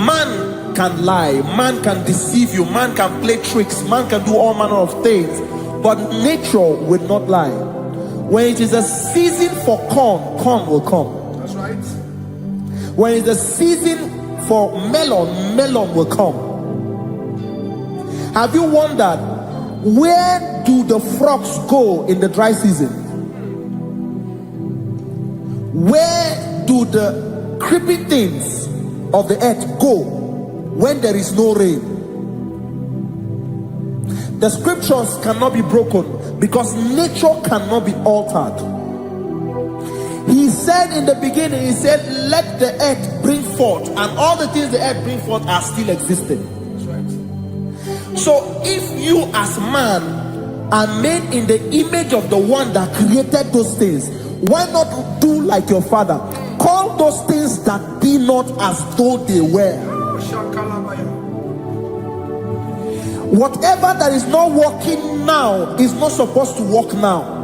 man can lie, man can deceive you, man can play tricks, man can do all manner of things, but nature will not lie. When it is a season for corn, corn will come. That's right. When it's a season for melon, melon will come. Have you wondered, where do the frogs go in the dry season? Where do the creepy things of the earth go when there is no rain? The scriptures cannot be broken because nature cannot be altered. He said in the beginning, he said, let the earth bring forth, and all the things the earth bring forth are still existing. That's right. So if you as man are made in the image of the one that created those things, why not do like your father? Call those things that be not as though they were. Whatever that is not working now is not supposed to work now.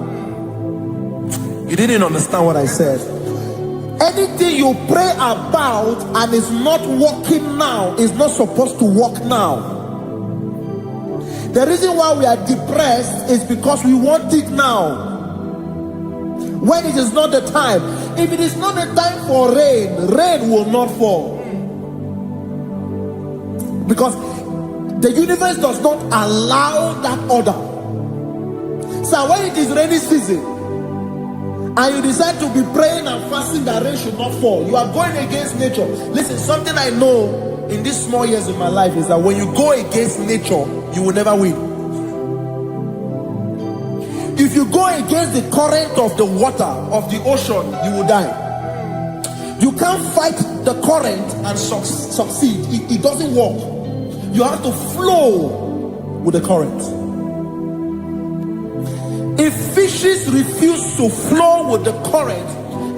You didn't understand what I said. Anything you pray about and is not working now is not supposed to work now. The reason why we are depressed is because we want it now, when it is not the time. If it is not the time for rain, rain will not fall, because the universe does not allow that order. So when it is rainy season and you decide to be praying and fasting that rain should not fall, you are going against nature. Listen, something I know in these small years of my life is that when you go against nature, you will never win. If you go against the current of the water of the ocean, you will die. You can't fight the current and succeed. It doesn't work. You have to flow with the current. If fishes refuse to flow with the current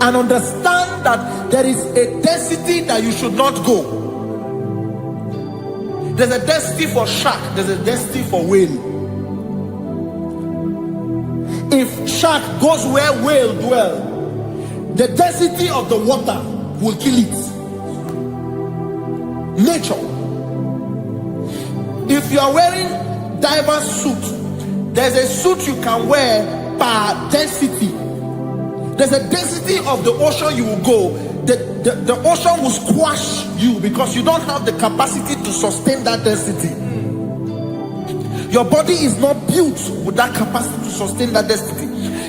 and understand that there is a density that you should not go, there's a density for shark, there's a density for whale. If shark goes where whale dwell, the density of the water will kill it. Nature. If you are wearing diver's suit, there's a suit you can wear per density. There's a density of the ocean you will go. The ocean will squash you because you don't have the capacity to sustain that density. Your body is not built with that capacity to sustain that density.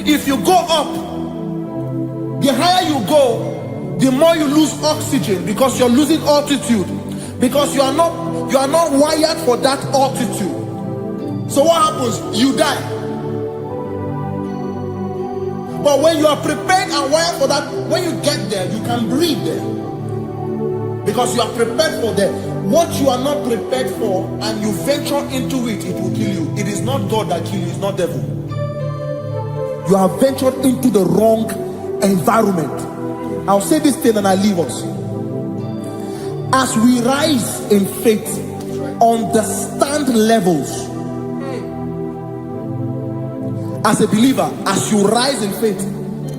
If you go up, the higher you go, the more you lose oxygen because you're losing altitude, because you are not wired for that altitude. So what happens? You die. But when you are prepared and wired for that, when you get there, you can breathe there, because you are prepared for that. What you are not prepared for and you venture into it, it will kill you. It is not God that kills you, it's not devil. You have ventured into the wrong environment. I'll say this thing and I leave us. As we rise in faith, understand levels. As a believer, as you rise in faith,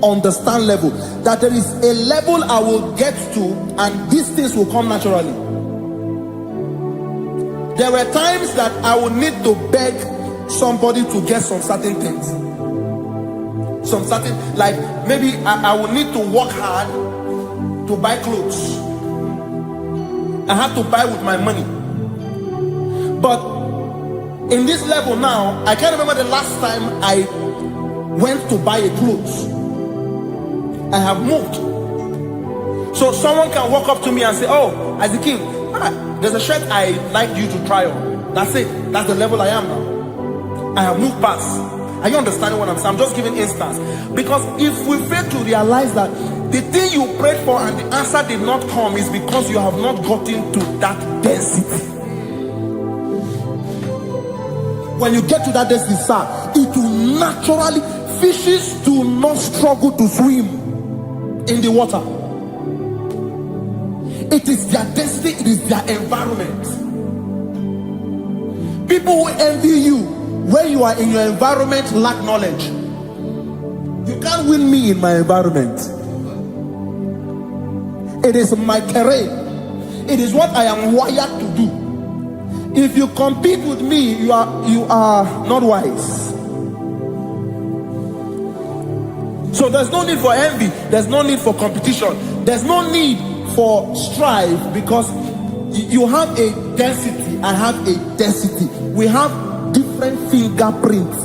understand level. That there is a level I will get to and these things will come naturally. There were times that I would need to beg somebody to get some certain things. Some certain, like maybe I would need to work hard to buy clothes. I had to buy with my money. But in this level now, I can't remember the last time I went to buy a clothes. I have moved. So someone can walk up to me and say, oh, Ezekiel, There's a shirt I like you to try on. That's it. That's the level I am now. I have moved past. Are you understanding what I'm saying? I'm just giving instance. Because if we fail to realize that the thing you prayed for and the answer did not come is because you have not gotten to that density. When you get to that density, sir, it will naturally, fishes do not struggle to swim in the water. It is their density, it is their environment. People who envy you when you are in your environment lack knowledge. You can't win me in my environment. It is my terrain. It is what I am wired to do. If you compete with me, you are not wise. So there's no need for envy. There's no need for competition. There's no need for strife, because you have a density. I have a density. We have different fingerprints.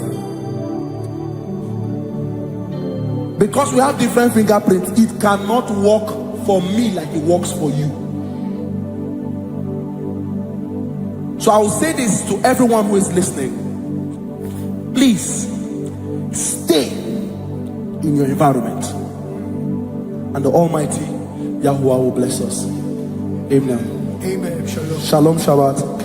Because we have different fingerprints, it cannot work for me like it works for you. So I will say this to everyone who is listening. Please stay in your environment, and the Almighty Yahuwah will bless us. Amen. Amen. Shalom. Shalom Shabbat.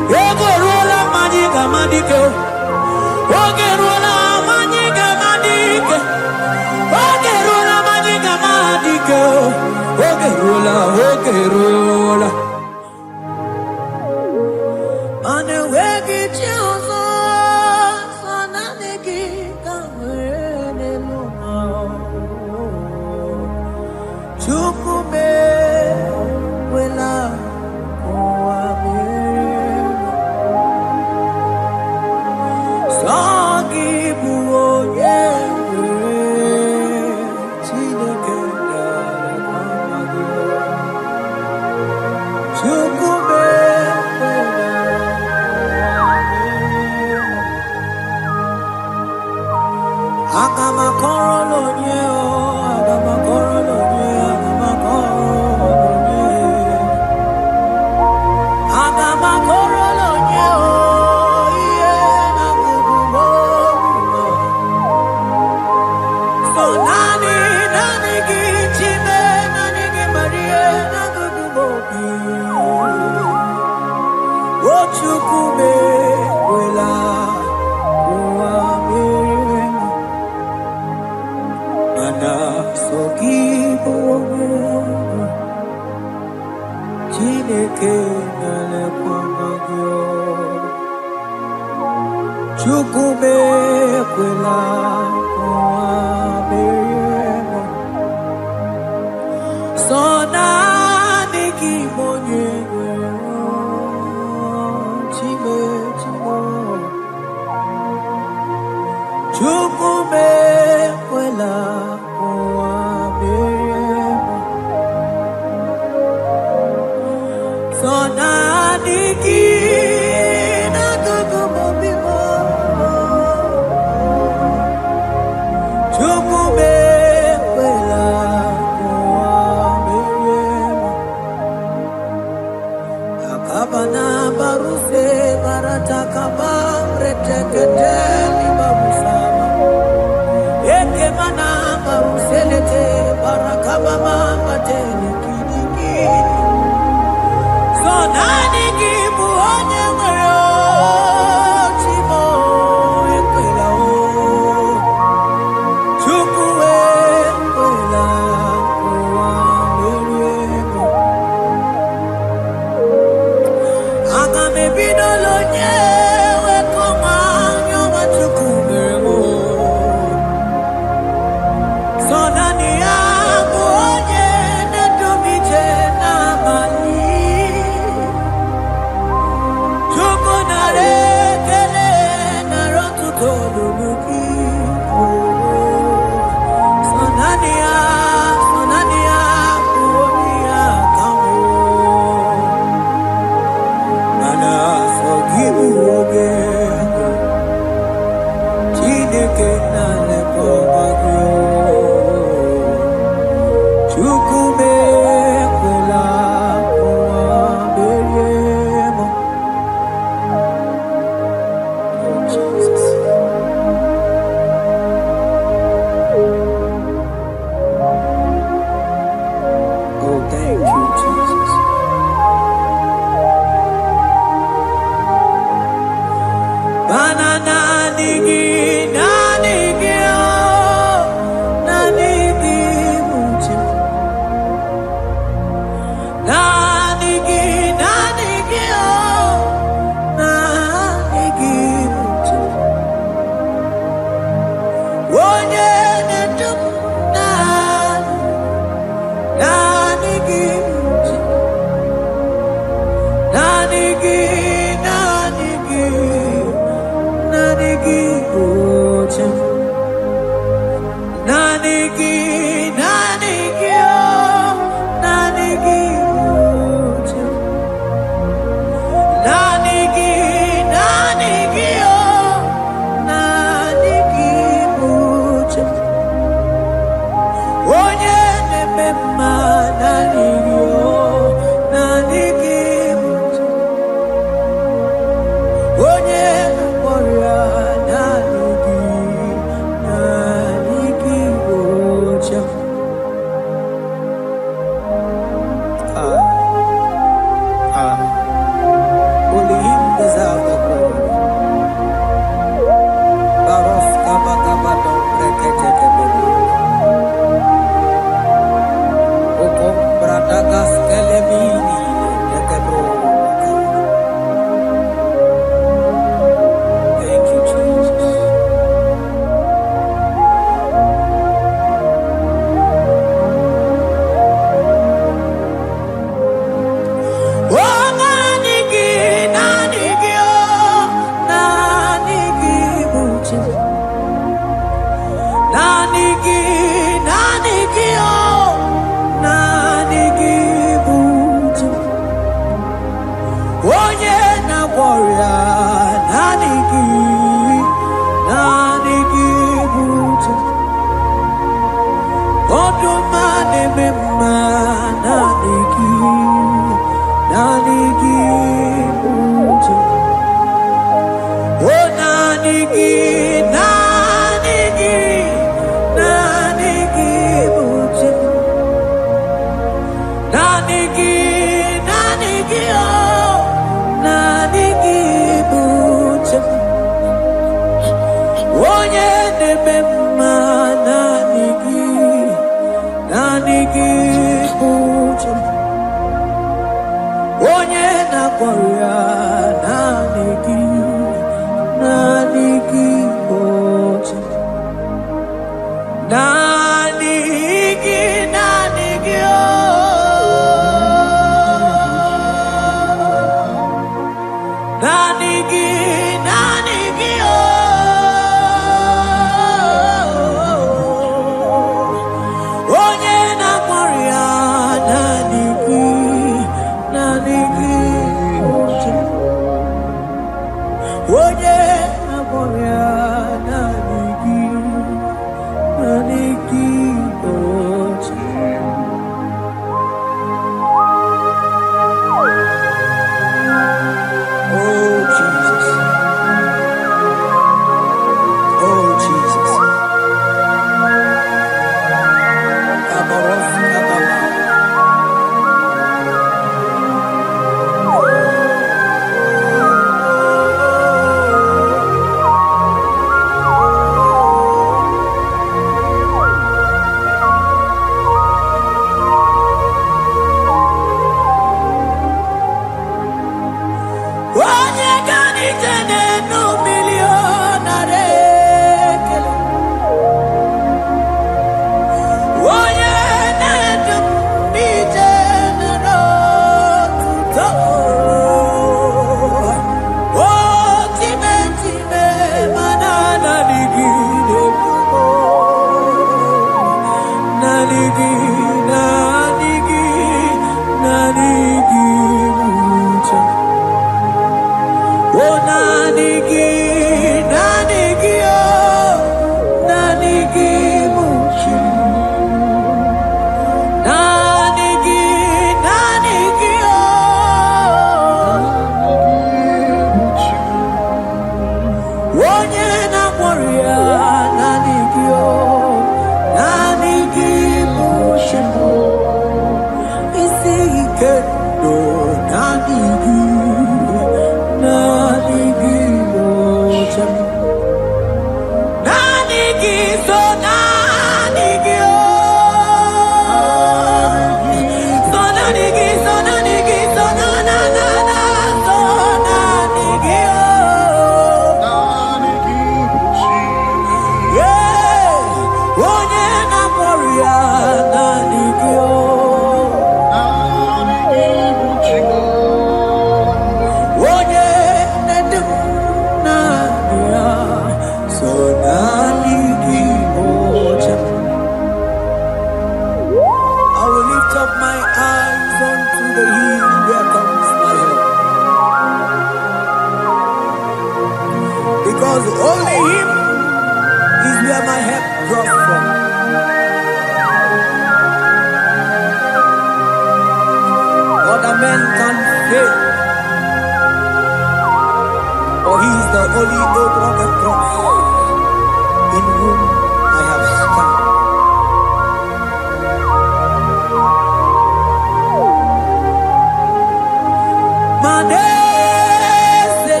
Manese,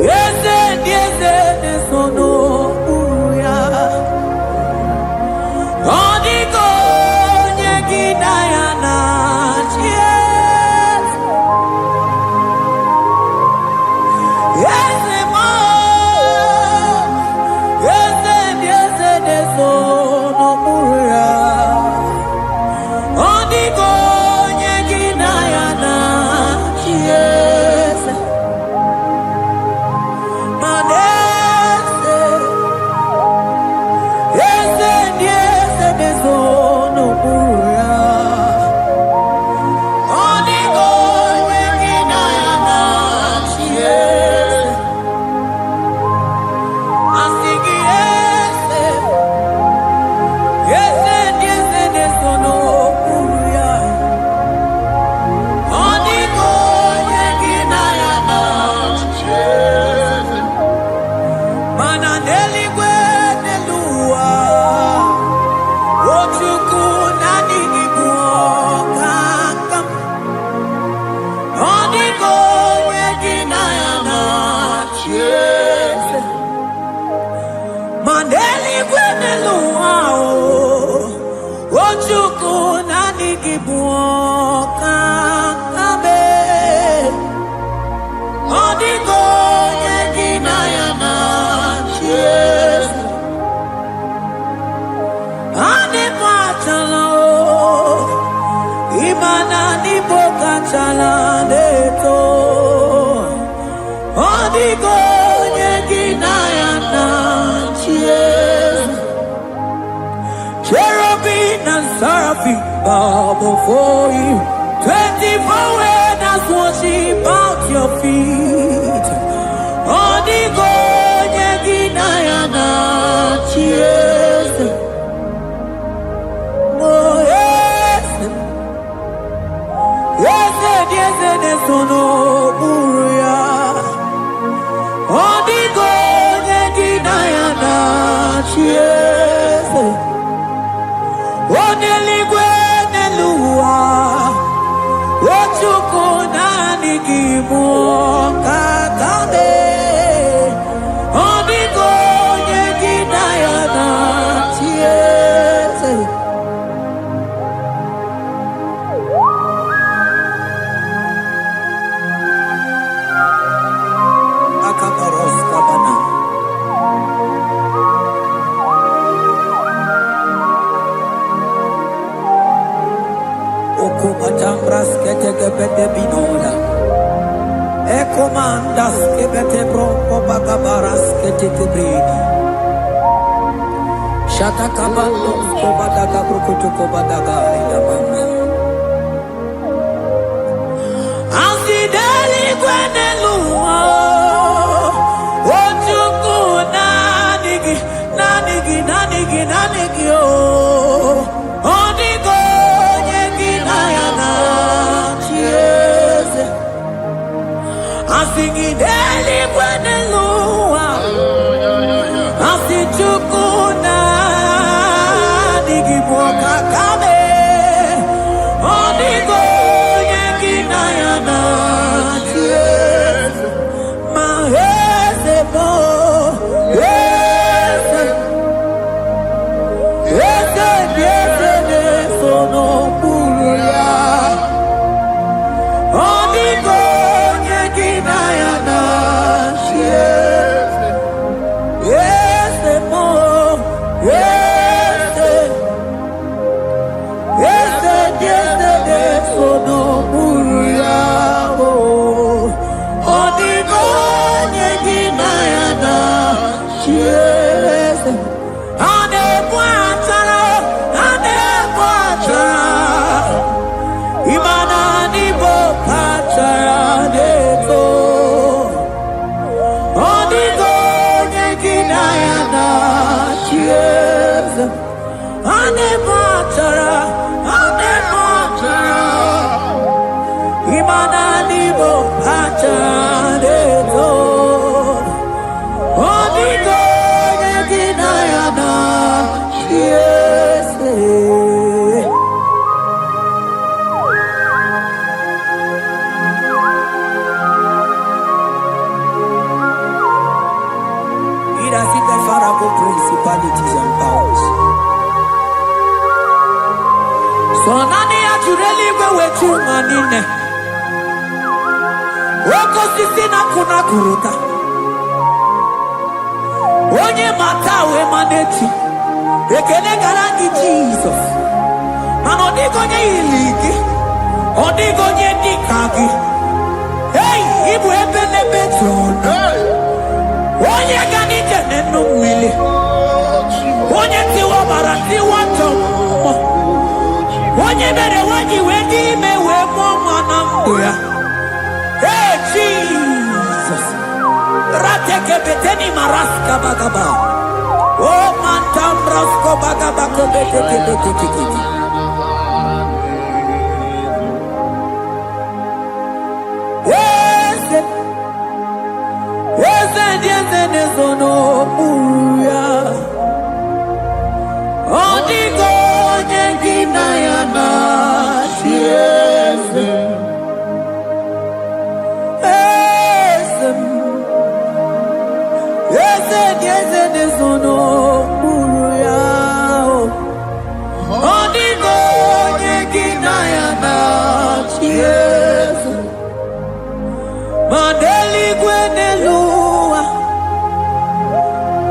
yese, yese, nesono, uya. Odigo, nyegina yana, yes. Yese, mo, yese, yese, nesono, uya. Odigo, nyegina yana, yes. Manese, yese, yese, nesono, uya. Odigo, nyegina yana, yes. Asigi, yese, yese, yese, nesono, uya. Odigo, nyegina yana, yes. Mananeli gwenelua, ochuku nani ibuokakam. Odigo, nyegina yana, yes. Maneli gwenelua, ochuku nani ibuokakam. Odigo, nyegina yana, yes. Ane patala o, imana ni boka chala neto. Odigo, nyegina yana, yes. Cherubim and seraphim bow before you. 24 elders worship at your feet. Odigo, nyegina yana, yes. Oh, yes. Yes, yes, yes, no, uria. Odigo, nyegina yana, yes. Oneligwe nelua, ochuku nani kibuokakame. Odigo, nyegina yana, yes. Akabaros kabana. Okopatambras ketekebete binoda. Ekomandas kebete bronco bagabaras ketekebredi. Shata kabandos kobadaga brukutu kobadaga ilabama. Asideli gwenelua, ochuku nanigi, nanigi, nanigi, nanigi o. Odigo, nyegina yana, yes. Asigideli gwenelua, asichuku nanigi buokakame. Odigo, nyegina yana, yes. Mahese mo, yes. Yes, yes, yes, sono puria. Odigo, nyegina yana, yes. Yes, mo, yes. Yes, yes, yes, sono puria. Odigo, nyegina yana, yes. Ane kwatara, imana ni bokatara neto. Odigo, nyegina yana, yes. Ane kwatara, imana ni bokatara neto. Odigo, nyegina yana, yes. principalities and powers. So nani ajureli wetu manine. Woko sisi na kuna kuruta. Onye matawe maneti. Ekele garangi Jesus. Mano digonye iligi. Odigonye dikagi. Hey, ibu ebele betron. Onye gani jene numili. Onye tiwa barati wato. Onye bere wanyi wedi mewe mwana mbuya. Hey, Jesus. Rateke beteni maraska bagaba. Oh, mantam rasko bagaba beteke. Yes, no muya. Odigo nyengina yana yes. Yes, no muya. Odigo nyengina yana yes. Mandeli gwenelua.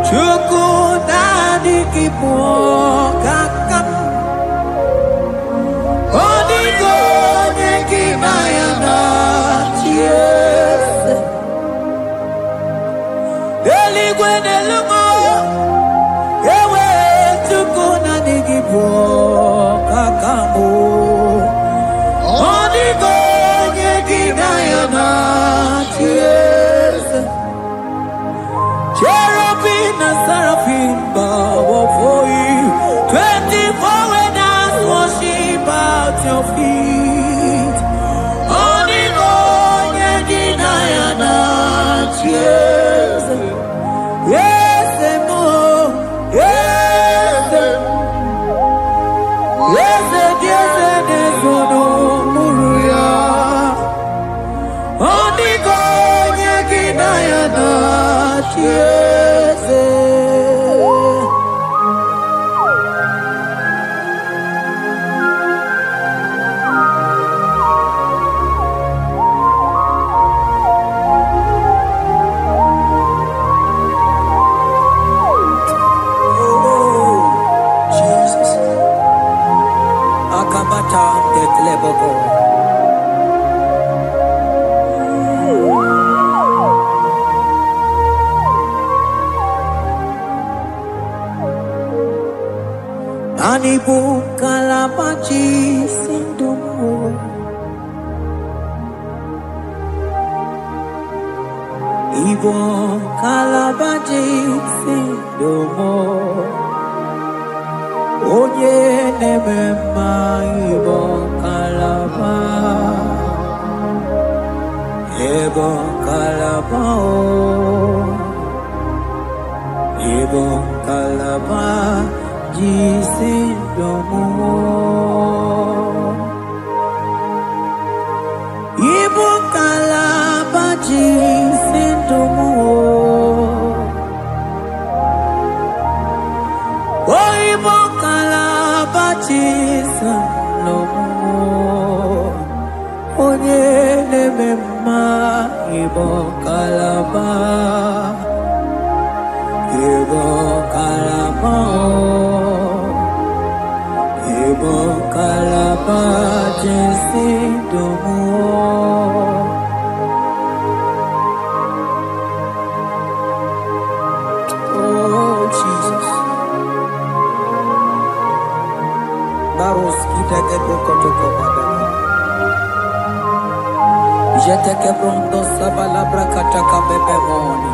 Chukuna dikipo kakam. Odigo nyekina yana yes. Deli gweneluma. Ewe chukuna dikipo kakamu. Odigo nyekina yana yes. Cherubim and seraphim bow for you. 24 elders worship at your feet. Only God can yes, yes, more, yes, yes, no muruya. Only God can yes. Anibu kalabachi sindumo. Ibo kalabachi sindumo. Oye nebema ibo kalaba. Ibo kalaba o. Ibo kalaba. Jisindomo Ibu kalaba jisindomo Oh Ibu kalaba jisindomo Onye nemema Ibu kalaba Ibu kalaba Ibu kalaba jisindomo Oh Jesus Baros kita kebokotoko pada Jete kebrondo sabala brakataka bebemoni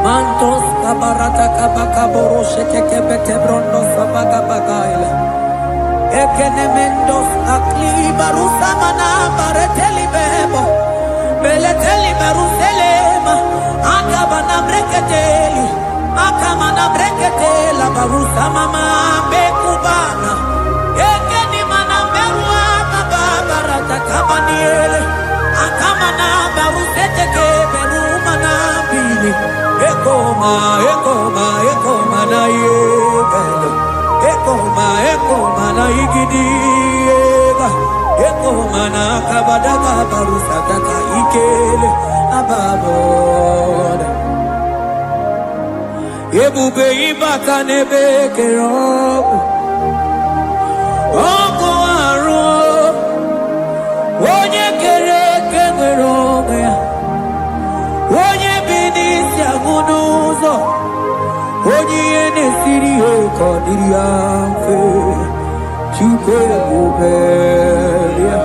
Mantos kabarata kabakaboro shekeke bete brondo sabaga bagaila. Ekenemendos akli barusa mana bareteli bebo. Beleteli baruselema. Akabana breketeli. Akamana breketela barusa mama bekubana. Ekeni mana berua kabarata kabaniele. Akamana baruseteke berumana bili. Ekoma na yegalo. Ekoma na igidiega. Ekoma na kabadaga barusataka ikele ababoda. ebube ibata n'ebe kere ọkụ arụ onye kere eke nwere onwe ya onye bi n'isi agụ n'ụzọ onye ihe na-esiri ihe ka ọ dịrị ya mfe Chukwu ebube ya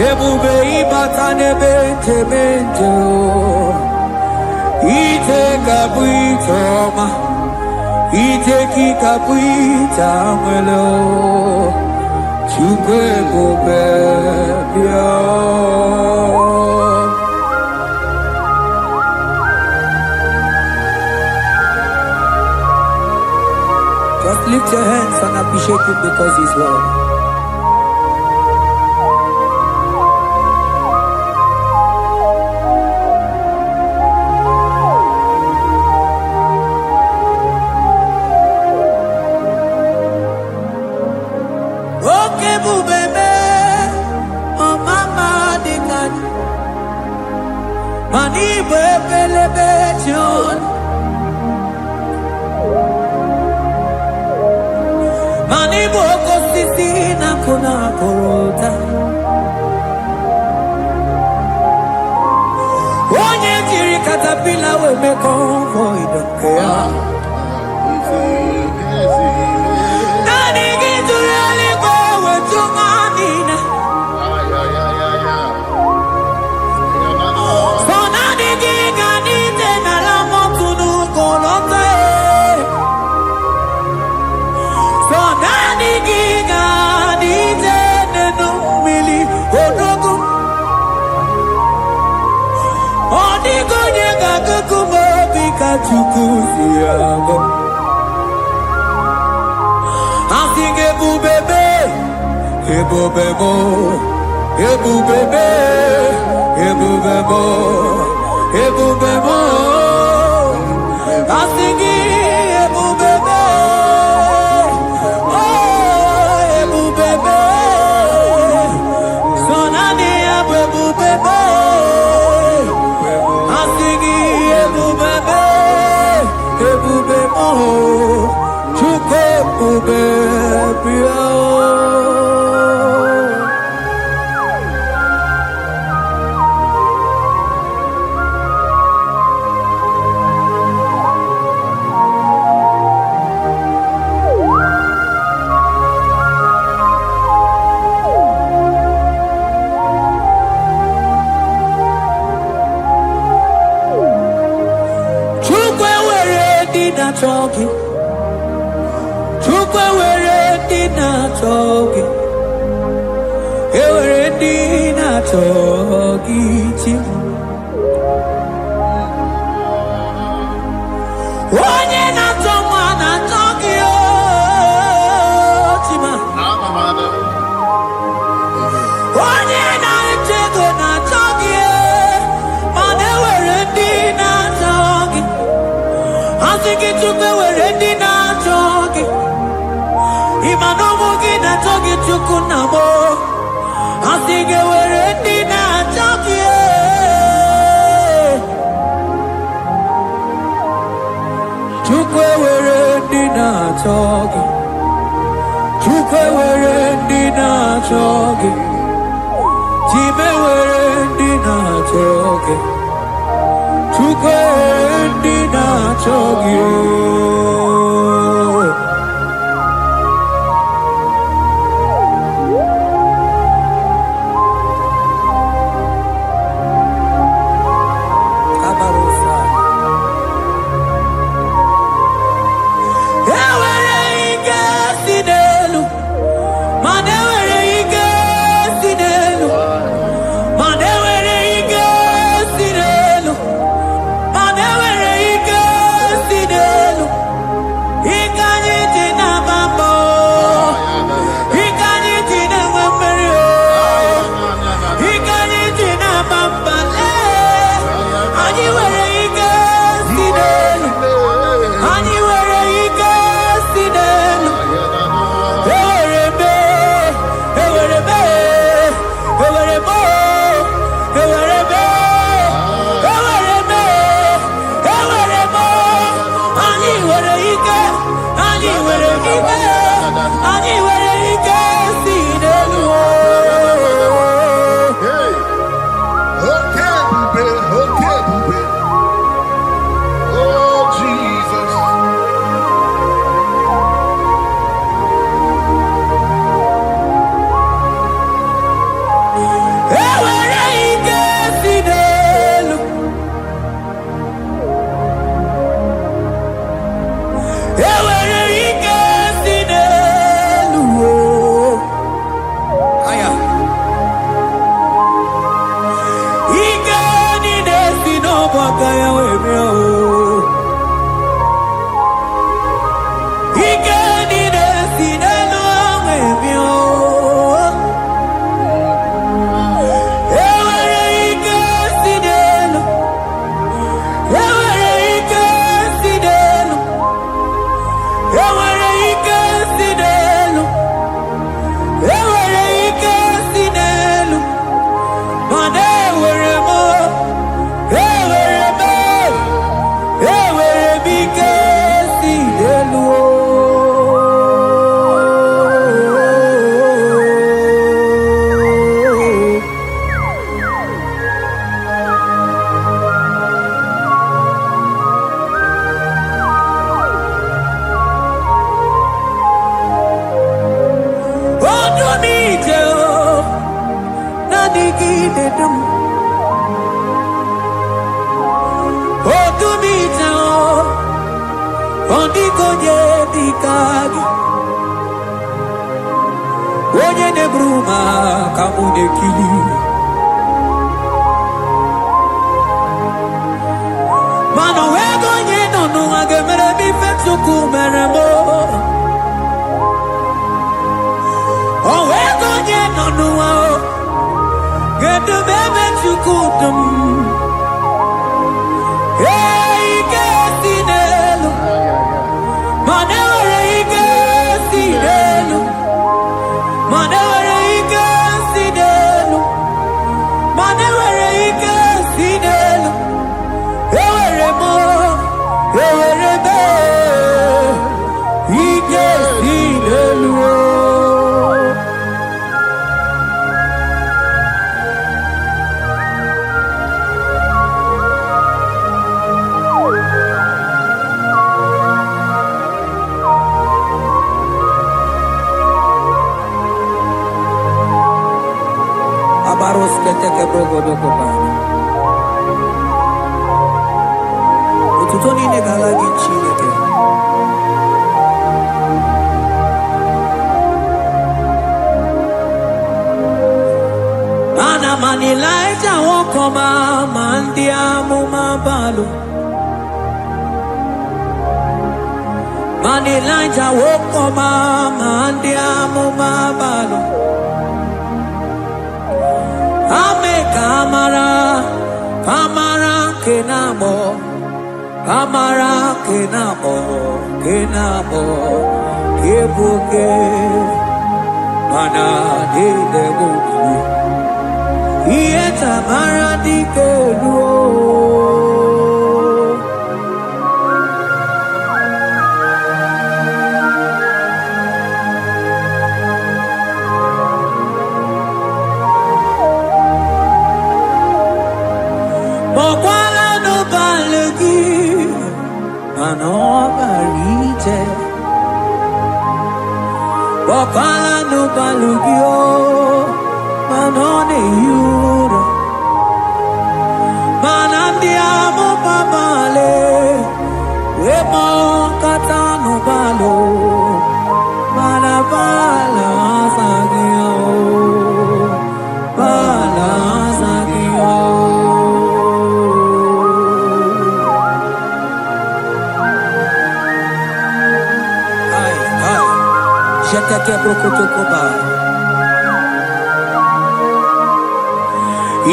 ebube ịbata n'ebe nchebe nje ije kabụ ije ọma ije ka ịkabụ ije anwele Chukwu ebube ya Just lift your hands and appreciate him because he's worthy. Okay, bubebe, oh mama dikan, mani bebelebe John. Mani boko sisi na kuna korota Onye jiri katapila we me convoy donkea Nani gituri aliko we tumanina So nani giga nite na la motunu kolota Chukusiago Asing ebubebe Ebubebo Ebubebe Ebubebo Ebubebo Asing ebubebe Oh ebubebe Sonani ebubebe Asing ebubebe Ebube mo, Chukwu ebube bịa. Talking, Chukwu were dina talking, were dina talking. Onye na toma na talking, chima. Onye na chego na talking, mane were dina talking. Asiki Chukwu were di na chogi Imanomu gi na chogi Chukwu na mo Asiki were di na chogi Chukwu were di na chogi Chukwu were di na chogi Chime were di na chogi Chukwu ndi na-achọghị Ewere ike si n'elu mana ewere ike si n'elu mana ewere ike si n'elu mana ewere ike si n'elu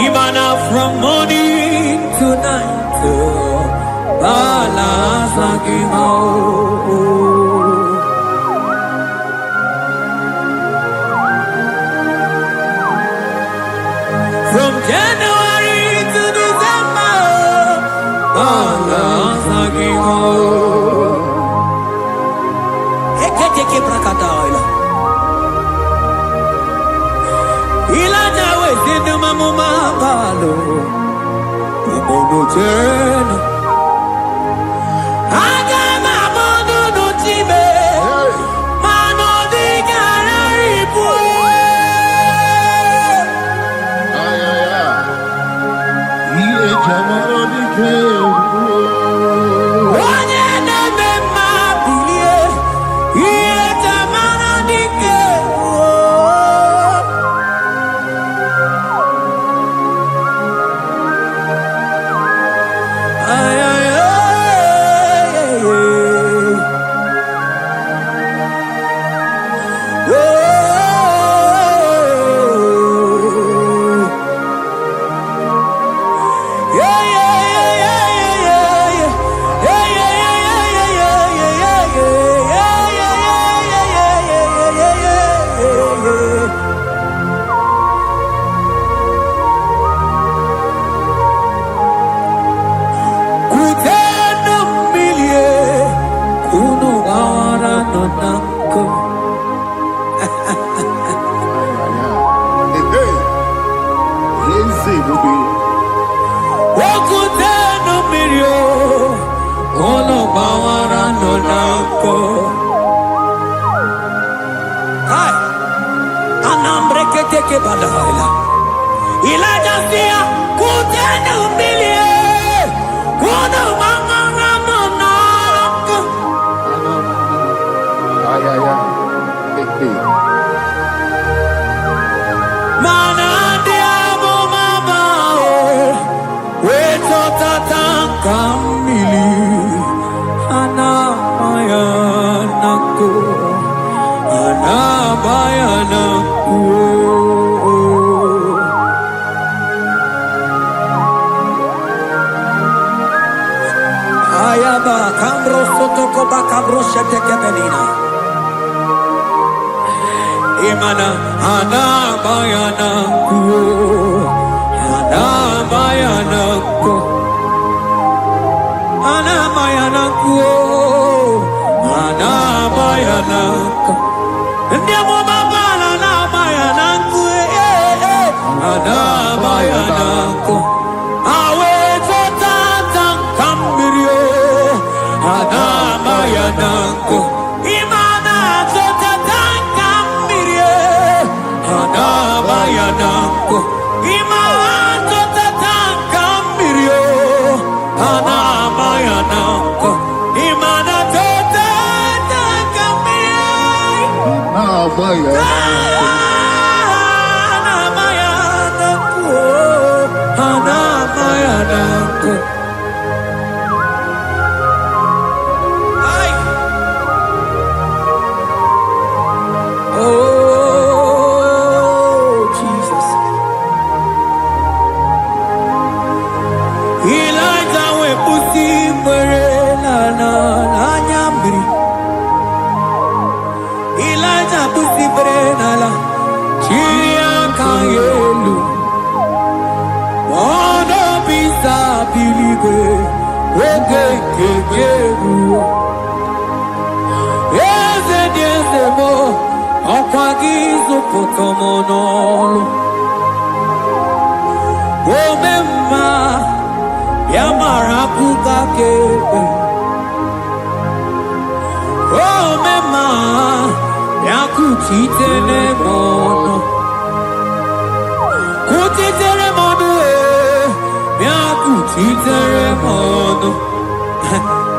Imana from morning to night, from January to December, Reketeke prakadaila. Ilaja wezinu mamumangalo. Umonotena. Agama mono no time. Mano di gararipu. Iye jamano di ke. Imana ana bayana ku ana bayana ku ana bayana ku ana bayana ku ndiamo mabala na bayana ku ana bayana ku awe tata kambirio ana bayana ku imana tata Anabayanako, imato tatankambirio. Anabayanako, imanato tatankambirio. Anabayanako, anabayanako.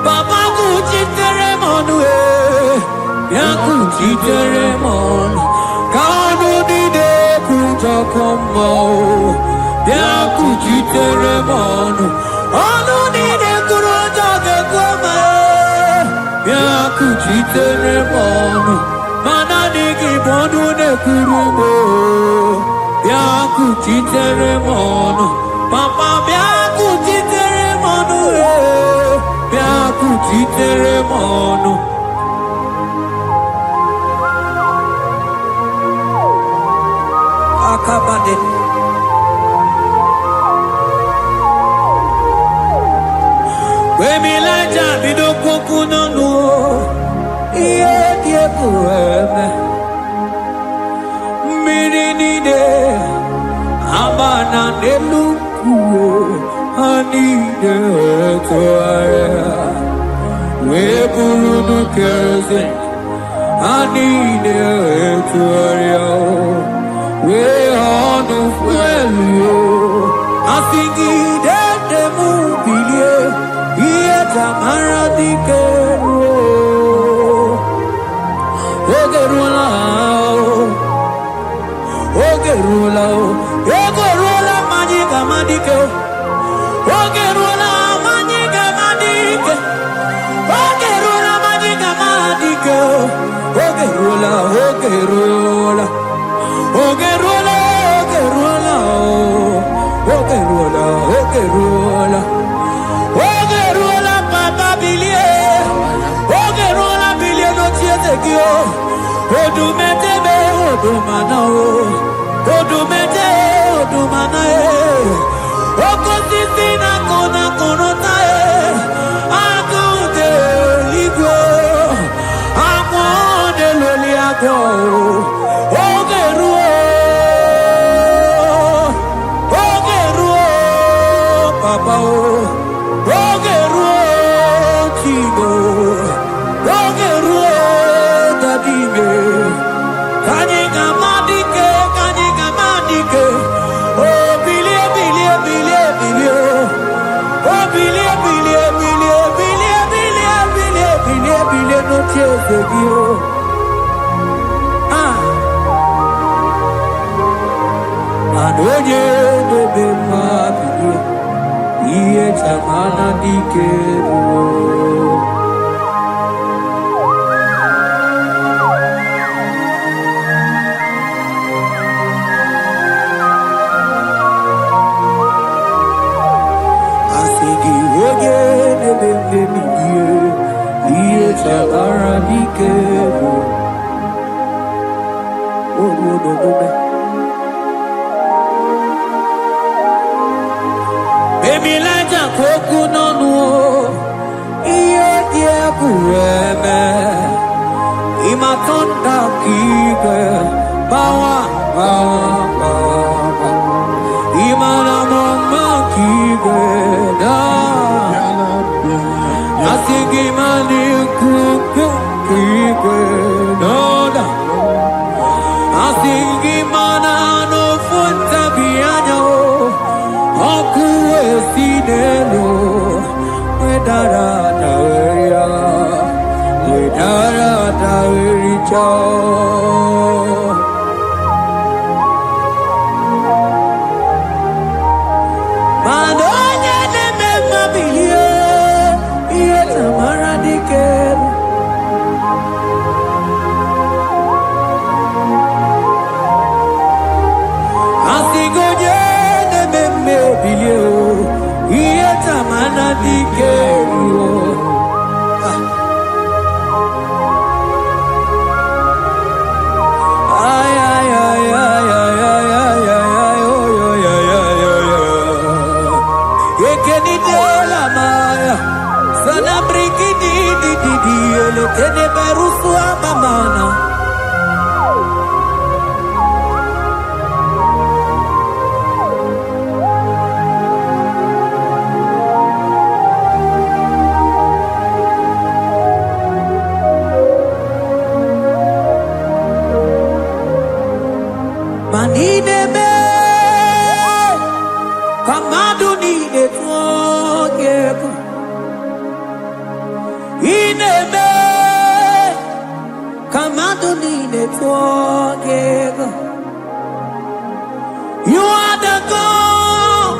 Papa Gucci Teremonu, Yakuchi Teremonu, Kanu Dide Kuta Komo, Yakuchi Teremonu, Anu Dide Kuta Koma, Yakuchi Teremonu, Mananiki Bodu de Kurubo, Yakuchi Teremonu, Papa Yakuchi Teremonu, Yakuchi Teremonu. Akabade. Wemilaja bidokukunono. Iye. kueme Mirinide Amana neluku Anide toaya Weburudu keze Anide toaya We honu fuelio Asingi de mubilie Iye tamara dikero Ogerula Ogerula Magica Madike Ogerula Magica Madike Ogerula Magica Madike Ogerula Ogerula Ogerula Ogerula Ogerula Ogerula Papa Bilie Ogerula Bilie no Chietekio Odumetebe Odumanao Odumete Odumanae Okosisina Kona Konotae Agude Ligwe Amode Loliago Ogeruo Papa Ogeruo Chigo Ogeruo Dadime Kanyika Madike Oh bilie Oh bilie no cheze bio Adoye de be ma bilie Iye chamana dikero Baby Laja koku nonu iye die kueme imatonda kike bawa imana mama kike da asigi mani kuku kike da asigi mana no funta bianyo Oku esinelo Wedara taweria Wedara tawericha Madonya neme mabilie Iye tamara dikeru Asigoje Bilio, Ieta mana dikero. Ay ay ay ay ay ay ay ay Ekeni de la maya, sana briki di ele tene berusu amamana. Manidebe Kamadu nide twogeko Inebe Kamadu nide twogeko You are the God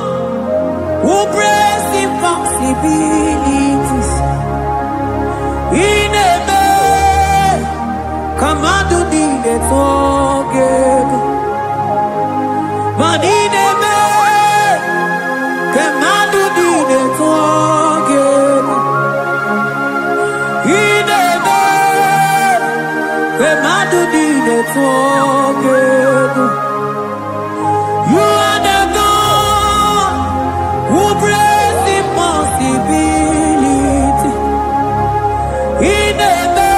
who breaks impossibilities Inebe Kamadu nide twogeko Manidebe, Kemadu dide twogeko. Idebe, Kemadu dide twogeko. You are the God who breaks impossibility. Idebe,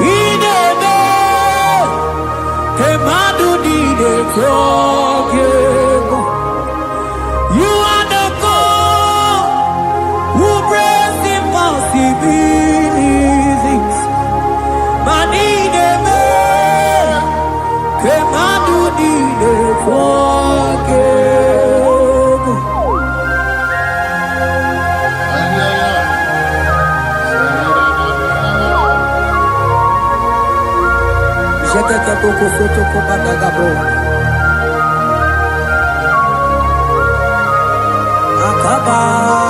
Ineme Kemadu Dide Togego. You are the God who breaks impossibilities. Manideme Kemadu Dide Togego. Jekeke boko soto ko badagabo.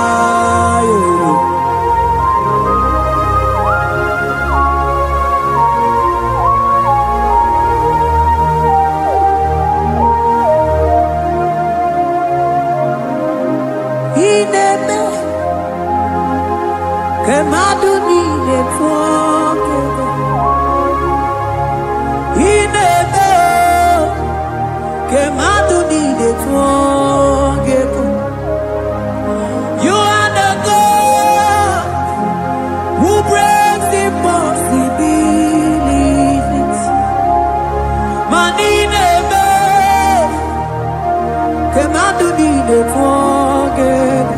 Akabayo. Ineme kemadu ni netwokego. Ineme kemadu ni netwokego. You are the God who breaks impossibilities. Manineme kemadu ni netwokego.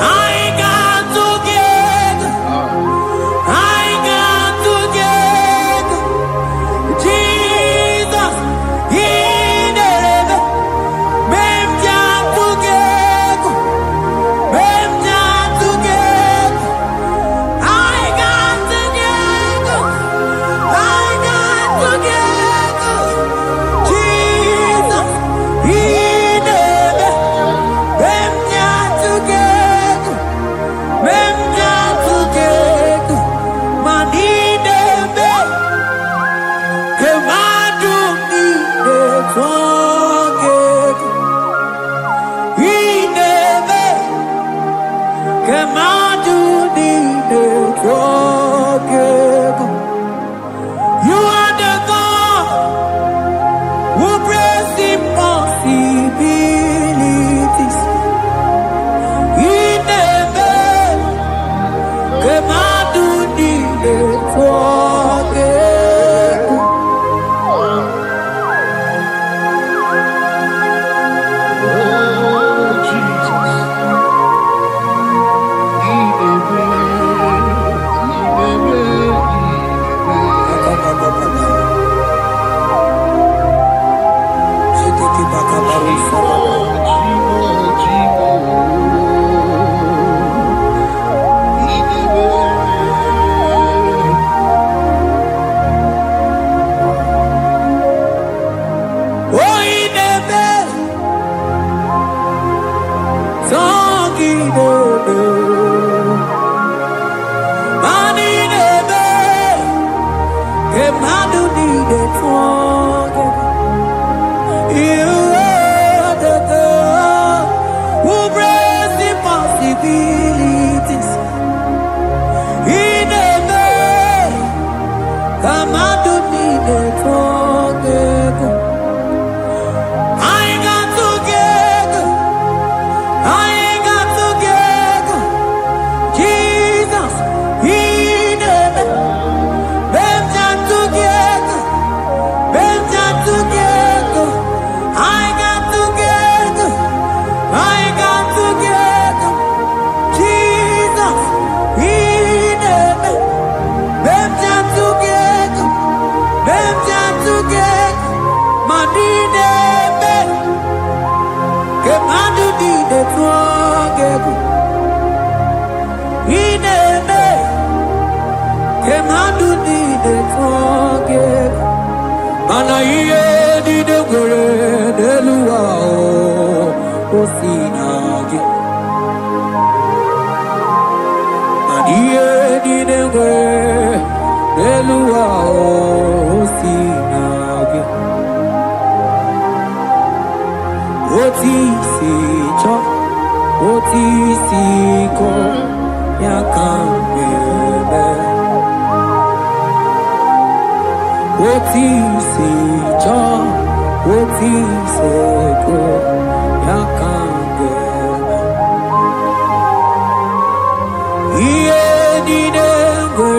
I got together. I got together. Jesus, in heaven, mem jam together, mem jam together. I got together. I got together. Jesus, in heaven, mem jam together, mem jam together. Manideme. Kemadu ni netwokego. Ineme kemadu ni netwokego. You are the God who breaks impossibilities. Ineme kemadu ni netwokego. Oh, ineme songidebe. Manineme kemadu ni netwokego. You are the God who breaks impossibilities. Ineme kemadu ni netwokego. I got together. I got together. Jesus, ineme mem jam together, mem jam together. I got together. I got together. Jesus, ineme mem jam together, mem jam together. Manineme kemadu ni netwokego. Ineme kemadu ni netwokego. Mana iye ni degore deluwa o sinage. Mana iye ni degore deluwa o sinage. Oti si cho, oti si ko, yakambebe. Oti si cho, oti si ko, yakambebe. Iye ni dengwe.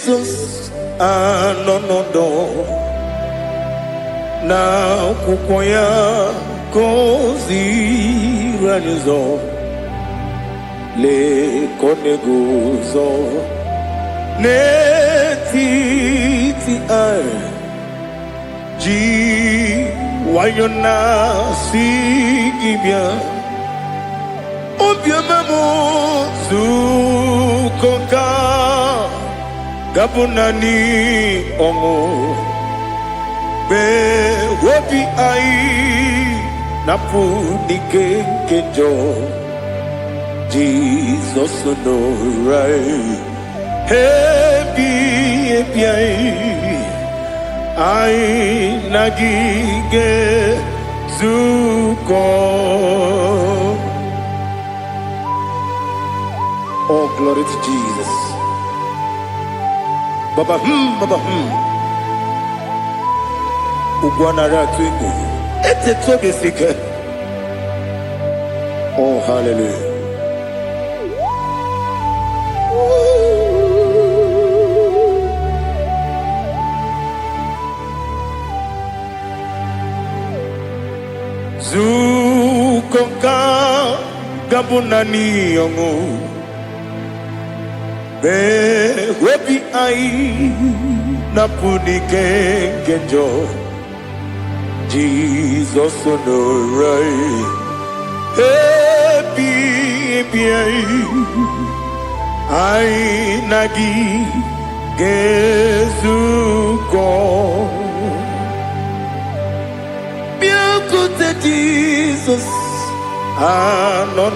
Jesus, no, na kukwaya kozi ranizo le koneguzo ne titi ai ji wayona sigibia obiamamu zukoka gabunani ongo be wobi ai napu dike kenjo Jesus no right happy ai nagige zuko. Oh, glory to Jesus. Baba Ugwanara twingu ete toge sike. Oh, hallelujah. Zukonka gabunani yongu be webi ai napuni kenjo Jesus no right happy ai nagi gezuko beautiful Jesus no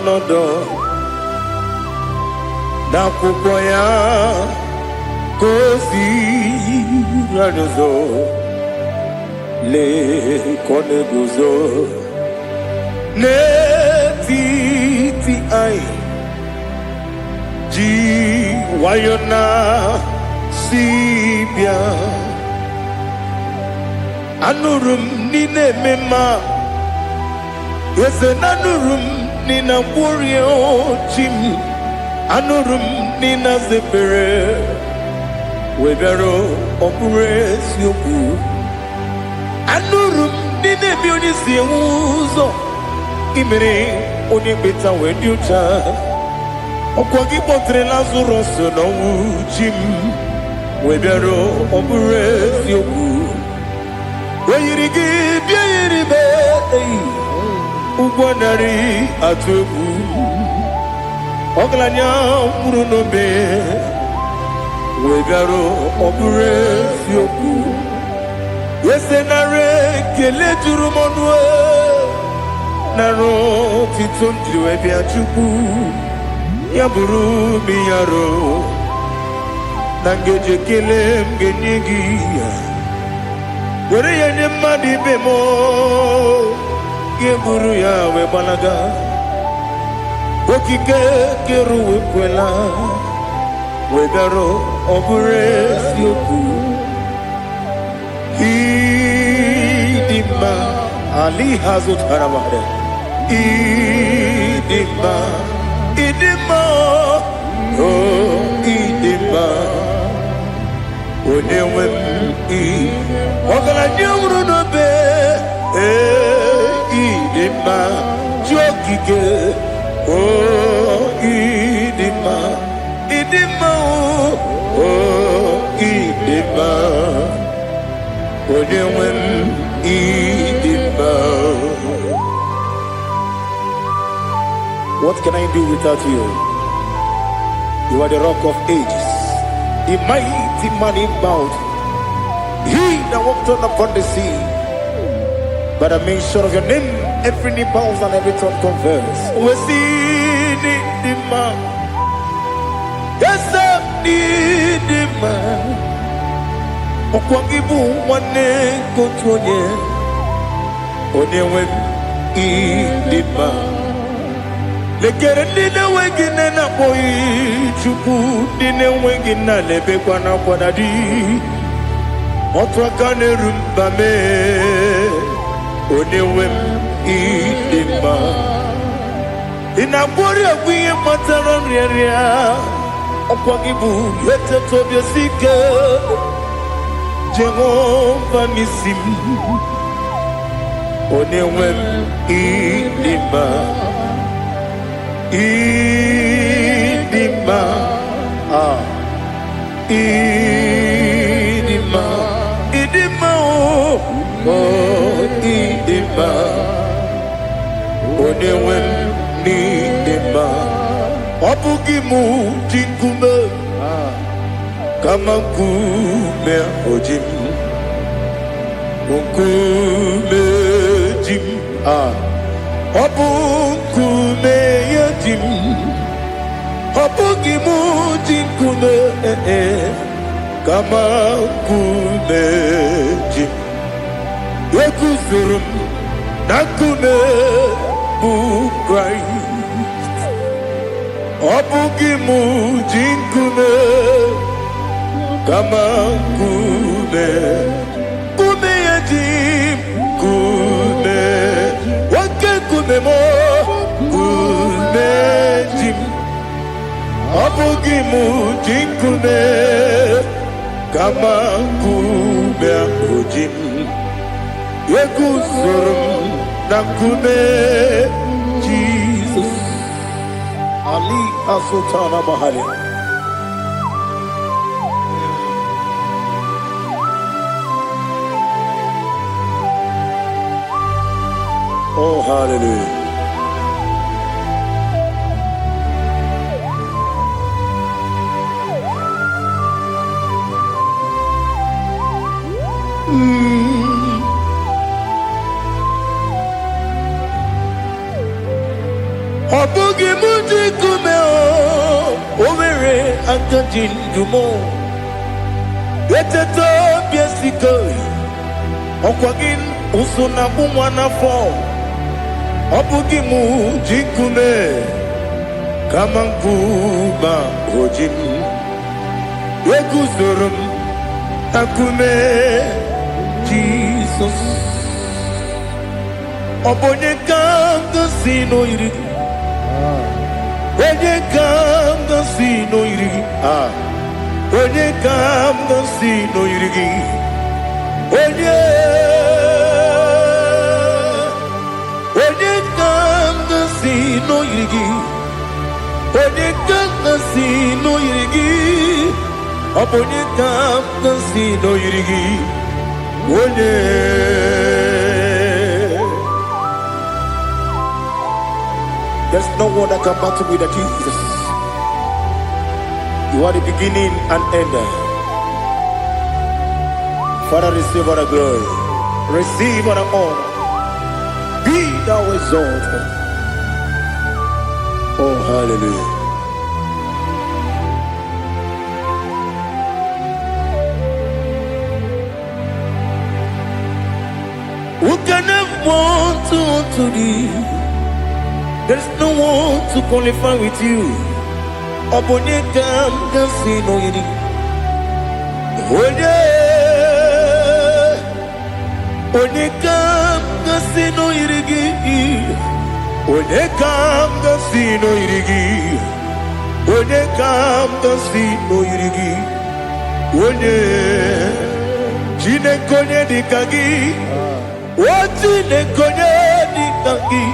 na kukwaya kozi ranizo le koneguzo ne titi ai ji wayona sibia anurum nine mema yese nanurum nina burio chim anurum nina zepere webero opures yoku anurum nine bionisi uzo imere oni beta weducha okwagi potre lazarus no uchim webero opures yoku weyirigi biiribe ugwanari atubu oglanya murunobe wegaro obure fioku yesenare kele jurumonwe naro titondriwe biachuku yaburu miyaro nangeje kele mgenyigi were yenye madi bemo yeburu ya we balaga Okike keru kwela wegaro obure sioku idima ali hazut haramade idima oh idima onewem ogala nyamru no be idima jokike oh idima oh idima onewem idima. What can I do without you? You are the rock of ages, the mighty man in mountain, he that walked on upon the sea. By the mention of your name, every knee bows and every tongue confess. We see the man. Yes, the man. Okwangibu wane kotonye. Onewe the man. Lekere nina wengine na boyi chuku nina wengine lebe kwa na kwa dadi. Otwakane rumbame. Onewem idima inabori agwiye mataran ria okwagibu yete tobia sike Jehova nisim onewem idima idima oh idima onewem idima obugimu jinkume kama kume ojim kume jim obukume yajim obugimu jinkume kama kume jim Yekuzurum nakune Christ Obugimu jinkume kama kume kume yajim kume wake kume mo kume jim Obugimu jinkume kama kume ojim Yekuzurum nakune Jesus Ali Asutana Mahali. Oh hallelujah. Obugi muji kumeo Omere antajin dumo Yeteto biesikoi Okwagin usuna umwana fo Obugi muji kume Kama nkuma hojim Yekuzurum akume Jesus Obonye kanga sino irigi Onye kanga sino irigi Onye kanga sino irigi Onye kanga sino irigi Onye kanga sino irigi Onye kanga sino irigi Onye There's no one that can battle with Jesus. You are the beginning and end. Father, receive all the glory. Receive all the honor. Be thou exalted. Oh, hallelujah. Who can have one to thee? There's no one to qualify with you. Obonyekam Gasino Yidi. Onyekam Gasino Yidi. Onyekam Gasino Yidi. Onyekam Gasino Yidi. Onye Jinekonye Dikagi. Jinekonye Dikagi.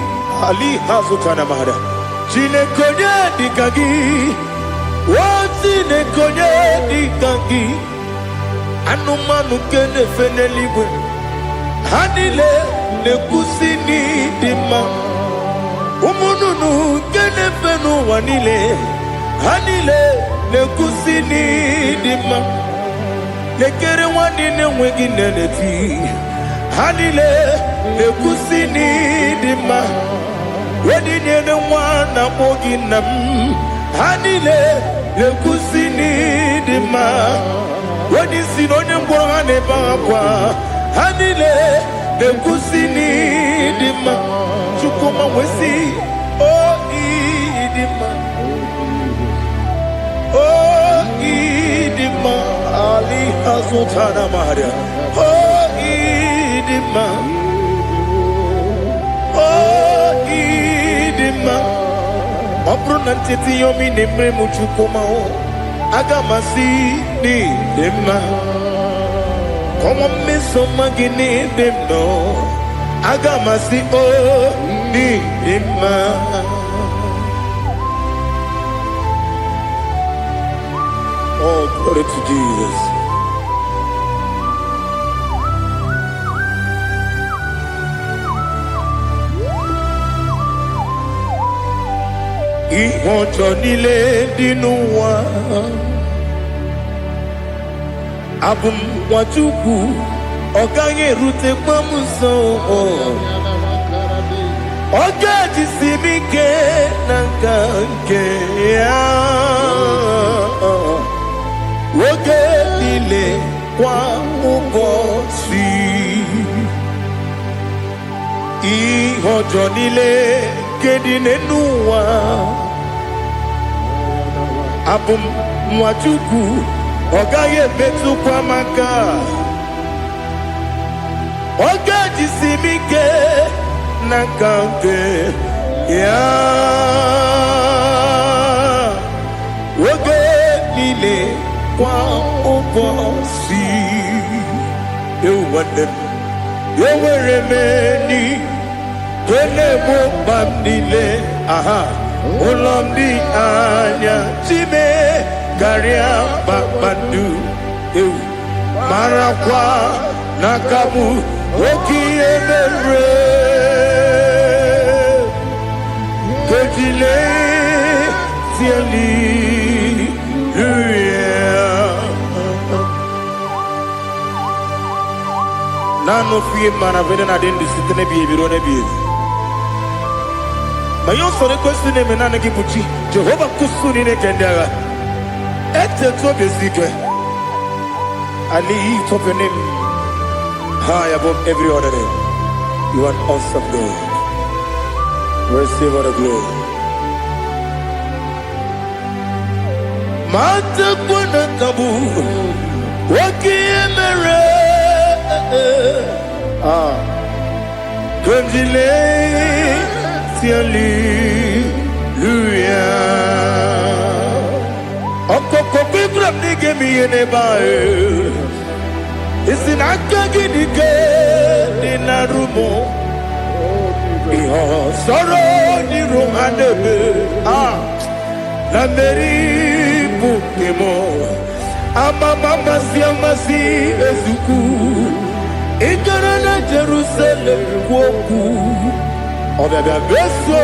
Ali Hazutana Mahada. Jinekonye Dikagi. Jinekonye Dikagi. Anumanu kene feneliwe. Hanile nekusini dima. Umununu kene fenu wanile. Hanile nekusini dima. Nekere wanine wegi neneti. Hanile nekusini dima. Wedi nene wana mogi nam. Hanile nekusini dima. Wedi sinone mbora nebakwa. Hanile nekusini dima. Chukuma wesi oh idima. Oh idima. Ali Hazutana Maria. Oh idima. Oh idima. Opronantiti yomi nemre muchukuma o. Agamasi ni dema. Come on, miss some magini dem no. Agamasi o ni dema. Oh, glory to Jesus. Ihojo nile dinuwa. Abum wachuku oganye rute pamuso. Oga jisimike nankanke ya. Woge nile kwa ubosi. Ihojo nile kedinenuwa. Abum mwachuku ogaye betu kwa maka. Oga jisimike nakampe ya. Woge nile kwa ubosi. You want them. You will remain. Kene mo bandile. Aha. Ulomdi anya. Chime. Garia babandu. You. Marakwa. Nakamu. Woki emere. Kejile. Tiali. Nano fiye mana vene na dendi sitene biye birone biye. Mayon sore kosu ne menane kipuchi. Jehovah kusu ni ne kendaga. Ete to bezike. I lift up your name high above every other name. You are an awesome God. Receive all the glory. Mata kuna kabu. Waki emere. Kandile tiali luya. Okoko bibra nige mi ene bae. Isinaka gidike dinarumo. Iho soro ni romanebe. Na meri bukemo. Ama mama siamasi ezuku. Ikarana Jerusalem woku. Obebe beso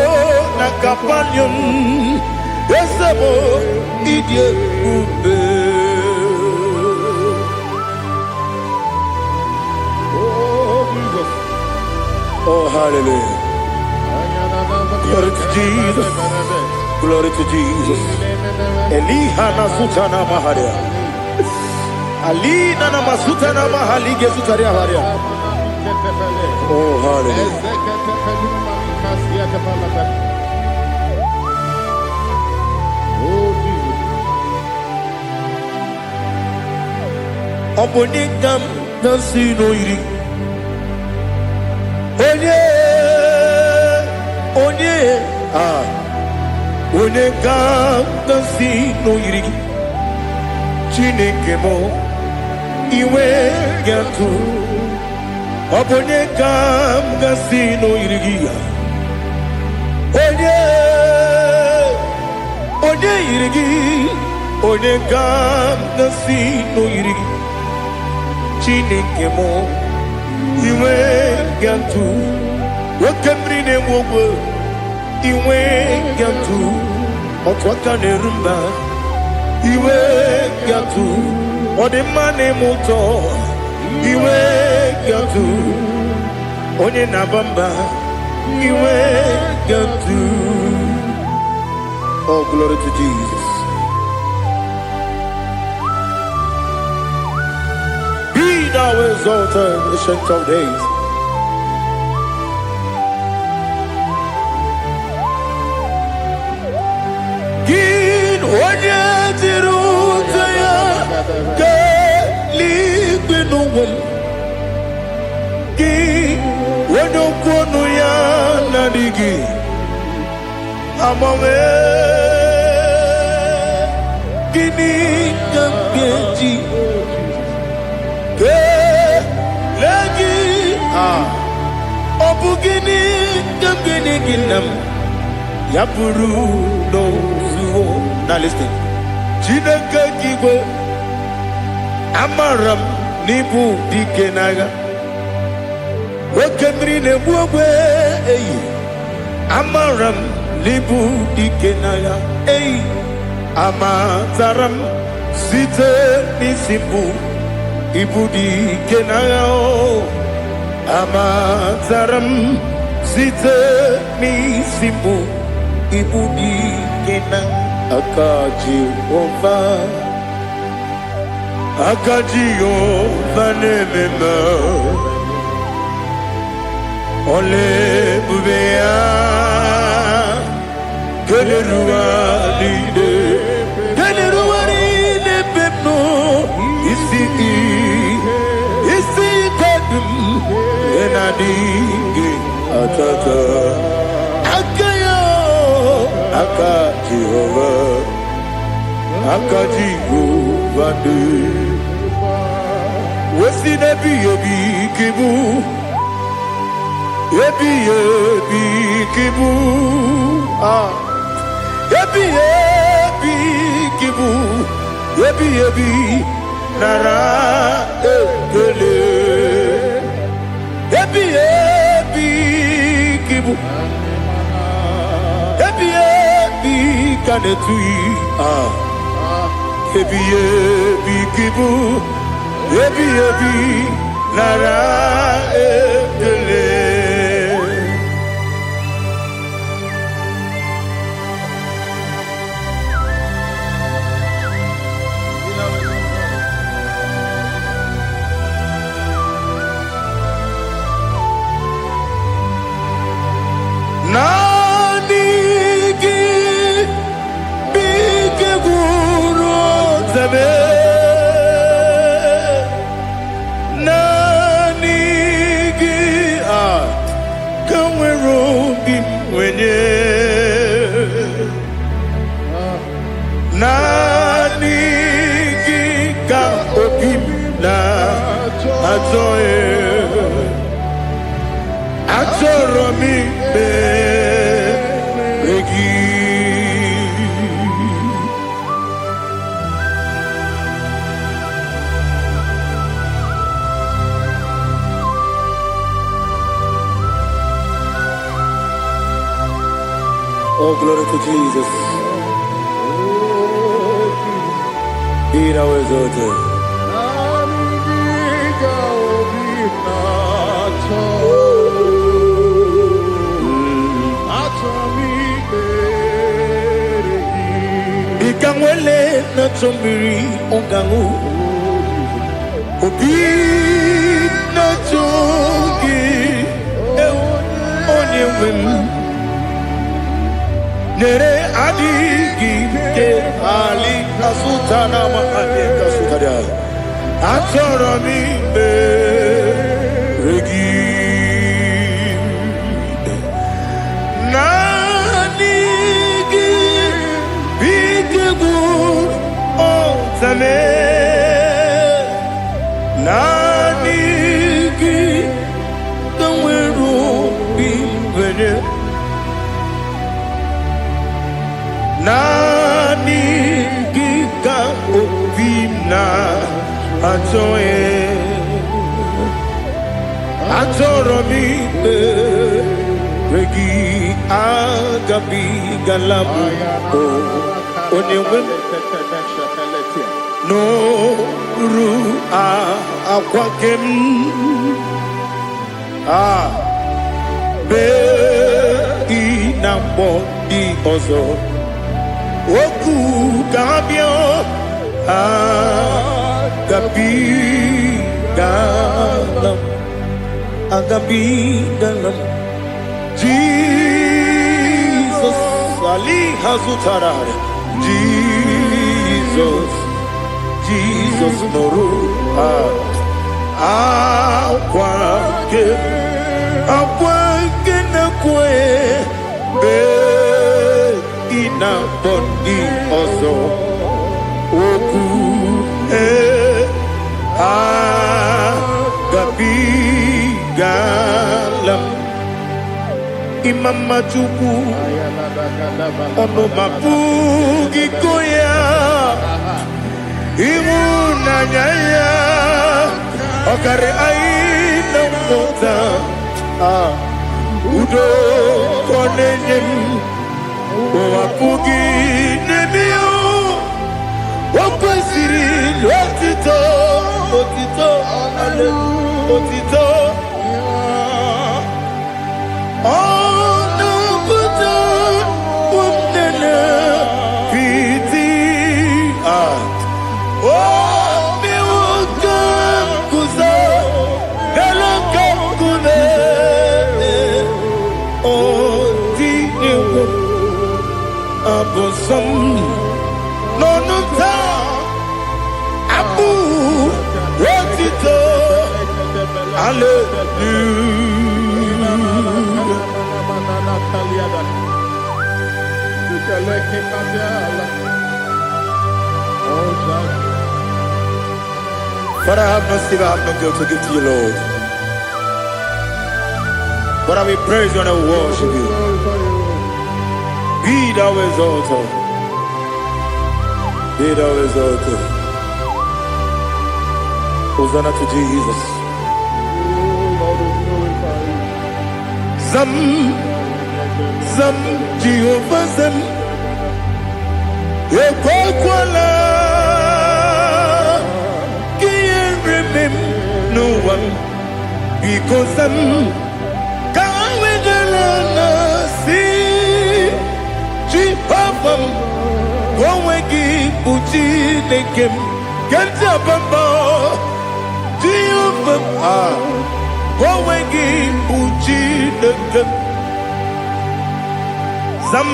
na kapanion. Esemo idye ube. Oh Jesus. Oh hallelujah. Glory to Jesus. Glory to Jesus. Elihana sutana maharia. Ali nana masuta na mahali gesutaria haria. Oh hallelujah. Obonigam Nasino Iri. Onye, Onegam Nasino Iri. Chineke mo iwe gatu. Obonegam Nasino Iri. Onye Iri. Onegam Nasino Iri. Chineke mo iwe gatu. Wakemri ne wogo iwe gatu. Otwaka ne rumba iwe gatu. Odemane moto iwe gatu. Onye nabamba iwe gatu. Oh, glory to Jesus. Be thou exalted, ancient of days. Gin onye tirutaya ke ligbinugum. Gin onye kwonu ya nadigi. Amame gini kambeji. Lagi obugini gambini ginam yapuru no zuo. Now listen. Chineke kigo amaram nibu dikenaga. Wakemri ne buogwe amaram nibu dikenaga. Amataram site nisimbu. Ibudi kenao amataram zite mi simbu. Ibudi kena akaji ova nemema ole bubea kelerua lide pepno isi kadum enadingi atata akayo akaji Jehova de wesi nebi kibu ebi kibu ebi kibu ebi nara ekele ebi kibu ebi kanetui ebi kibu ebi nara ekele. Oh, glory to Jesus. Be thou exalted. Ikangwele na chombiri ongangu. Obi na chogi onye wem. Nere adigi ke ali kasutana ma ali kasutaria. Atorami regi nanigi bigegu otame nanigi kamweru bingwene nanigi ka obina atoye atoromi regi agabi galabu onyewe no ru akwakem be inambo di ozo oku kabio agabi galam Jesus Ali Hazutarare Jesus Noru akwake na kwe be ina bondi ozo oku gabi galam Imam Majuku ono mapugi koya imuna nyaya okare aina mota udo konenyem wapugi nemio wakwesiri otito ale otito Abosam nonuta abu wotito Father, I have no silver, I have no gold to give to you, Lord. But I will praise you and I will worship you. Be thou exalted. Be thou exalted. Hosanna to Jesus. Zam Jehovah Zam Yekwakwala Can't remember no one because Zam Can't wait Papa, go wegi uchi nekem, kenta papa, Jehovah, go wegi uchi nekem, Sam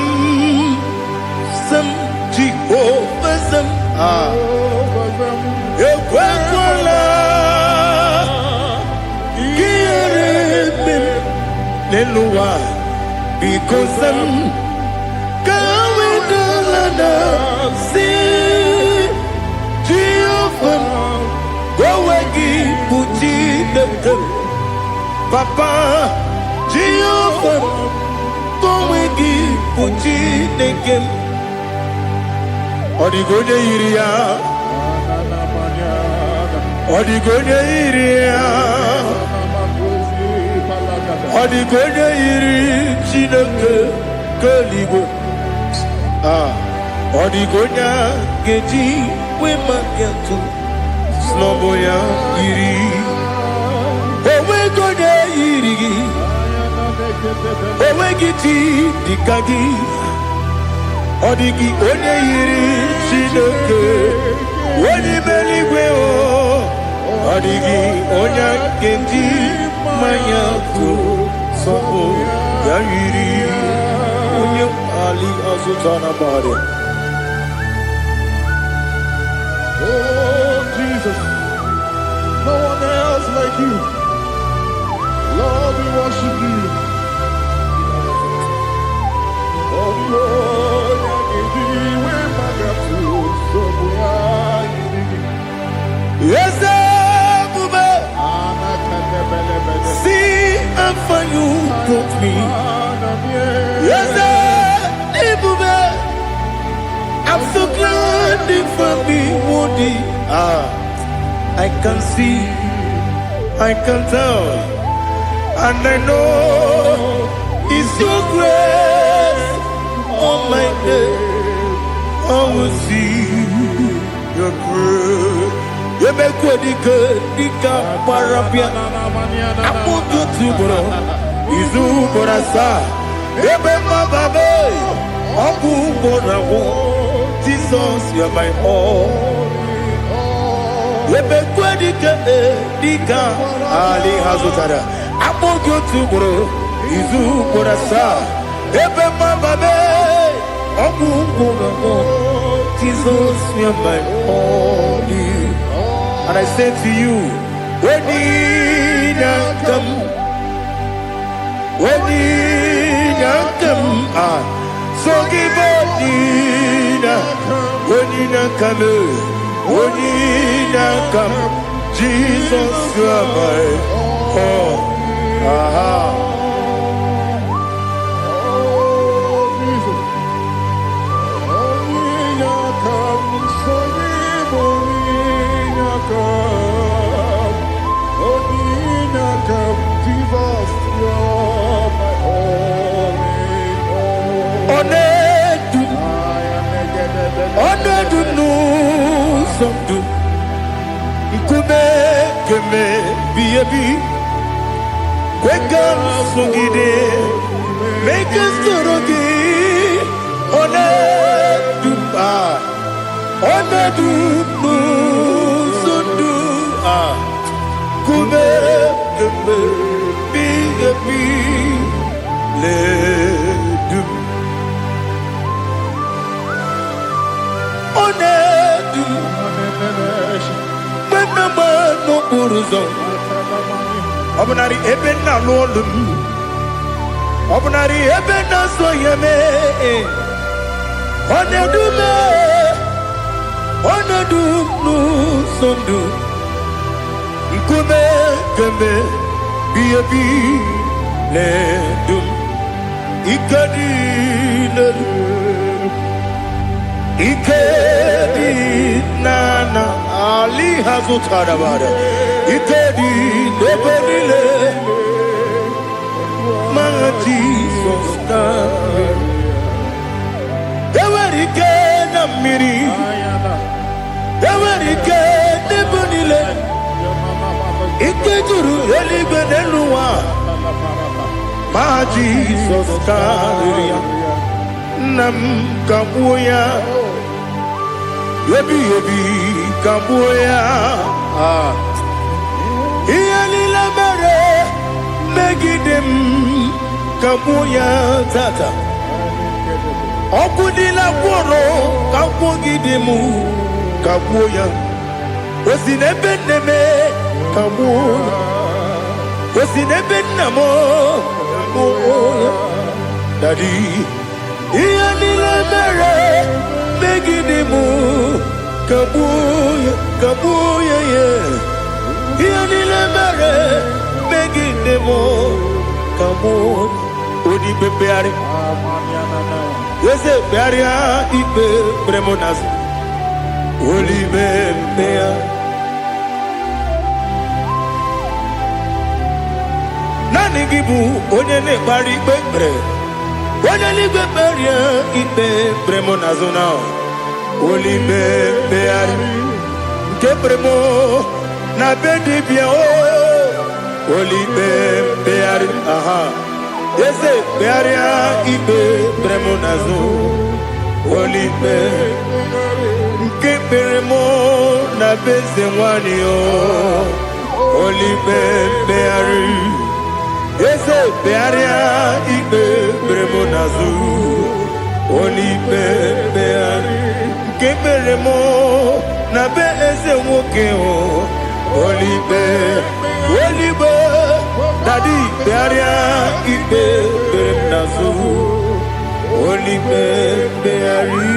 Jehovah Sam, Yekwakwala, Kierebim, Nelua, because Sam. See Jehovah, go wegi puji nekem, Papa Jehovah, go wegi puji nekem. Odigoje iria, odigoje iria, odigoje iri chineke keligo. Odigonya geji we makiatu snowboya iri owe gonya iri owe giti dikagi odigi onye iri chineke woni meligwe o odigi onya geji manyatu sobo ya iri onye ali azutana bare. Oh, Jesus. No one else like you. Lord, we worship you. Oh Lord, I give you my gratitude. So we are Yes, see and for you took me. Yes, I'm so glad for me, Woody. I can see, I can tell, and I know it's your grace. Oh my God, I will see your grace. You make what you could, you can't parapia. I put you to bro, Izu Borasa, Ebe Babe, Abu Borawo, Jesus, you're my all. You make what you could, Ali Hazutara. I put you to bro, Izu Borasa, Ebe Babe, Abu Borawo, Jesus, you're my all. And I say to you, when you come, so give up when you come, Jesus, you are my all. Make us Obunari ebena lolum, Obunari ebena soyeme, Onedu nu sondu, Nkume keme biabi ledum, Ikadi nana Ali Hazutarabada, Ikadi neberile, my Jesus God. Ewerike na miri, Ewerike nebunile, Ikejuru elibeneluwa, my Jesus God. Nam kabuya, yebi kabuya. Iyalila mere megidem kabuya tata. Okudila kworo kabugidemu kabuya. Osinebeneme kabuya. Osinebenamo kabuya. Daddy. Iyalila mere megidemu kabuya yeah. Iyalila mere megidemu kabuya. Odi bebeari, yese bearia ibe bremonas. Odi bebea. Nani gibu onye ne bari bebre. Onye ni beberia ibe bremonazona. Olibe beari ke bremo na bedi bia o. Olibe beari aha. Yese bearia ibe bremonazo. Olibe ke bremo na beze wani o. Olibe beari. Yese bearia ibe bremonazo. Olibe beari. Keberemo na be eze nwoke o Olibe, Olibe, Daddy, Bearia, Ibe, Berenazu, Olibe, Beari.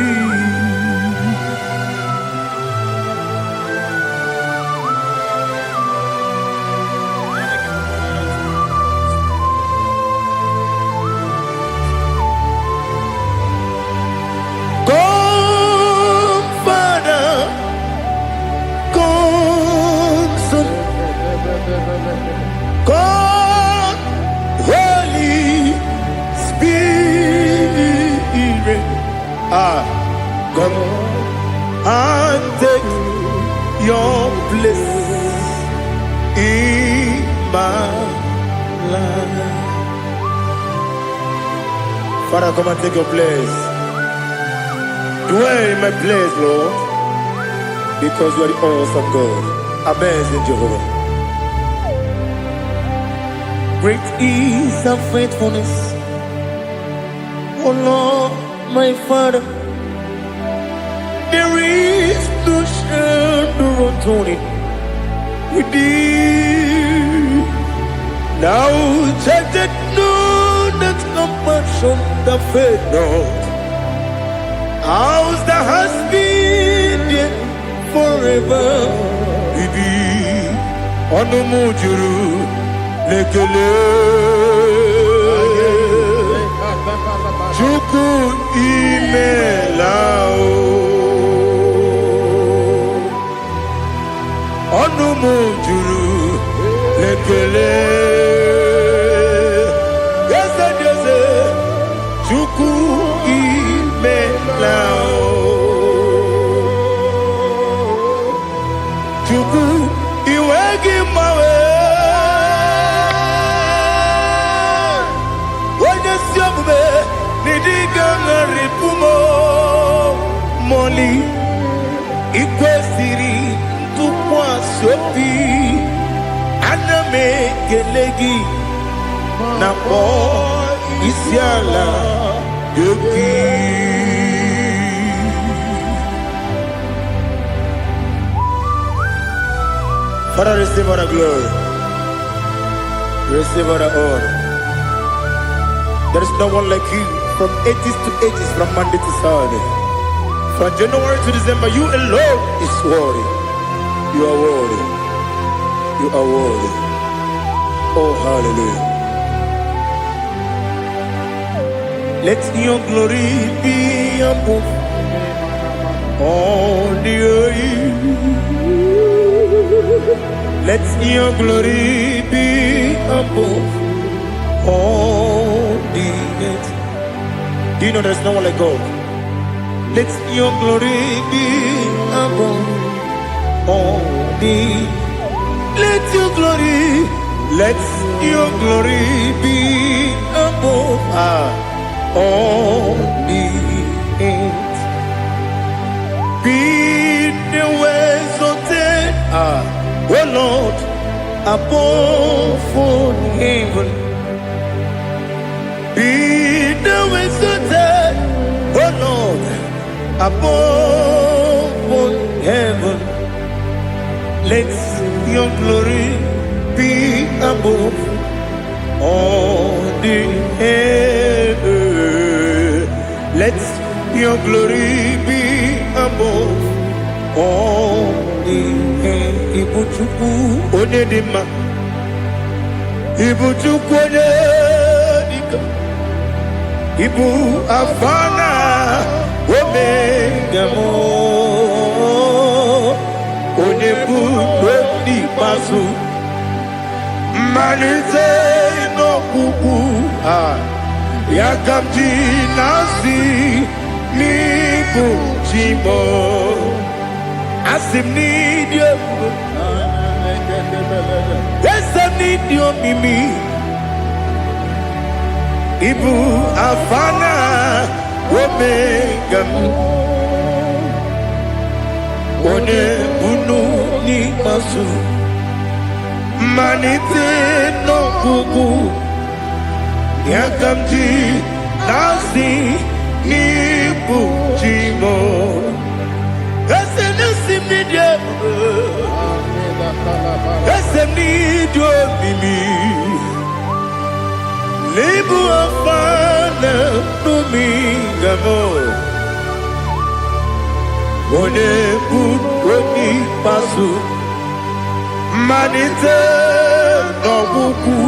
God, Holy Spirit, come and take your place in my life. Father, come and take your place. Dwell in my place, Lord, because you are the awesome God. Amazing Jehovah. Great is thy faithfulness, oh Lord, my Father. There is no shadow of turning with thee. Now check that no, that compassion that faith not. How's the has been forever with thee on the mujuru. Lekele Chuku imelao Onu mujuru Lekele Yese yese Chuku imelao Chuku iwegi mawe Moli ikwesiri tukwa sopi aname kelegi na po isiala yoki. Father, receive all the glory, receive all the honor. There is no one like you. From ages to ages, from Monday to Saturday, from January to December, you alone is worthy. You are worthy. You are worthy. Oh, hallelujah. Let your glory be above all the earth. Let your glory be above all the earth. Do you know there's no one like God? Let your glory be above all the. Let your glory be above all the earth. Be the ways of death, oh Lord, above all heaven. Be the ways of death, oh Lord, above all heaven. Let your glory be above all the earth. Let your glory be above all the earth. Ibuchuku onedima, Ibuchuku onedika, Ibu afana omega mo, onebu weni pasu, manize no kuku yakamji nasi niku chimo asim nidio esam nidio mimi ibu afana omega one bunu ni masu manite no kuku yakamji nasi niku chimo ese nasi nidio Esemi do mimi Lebu afana numingamo Onebu oni pasu Manite nobuku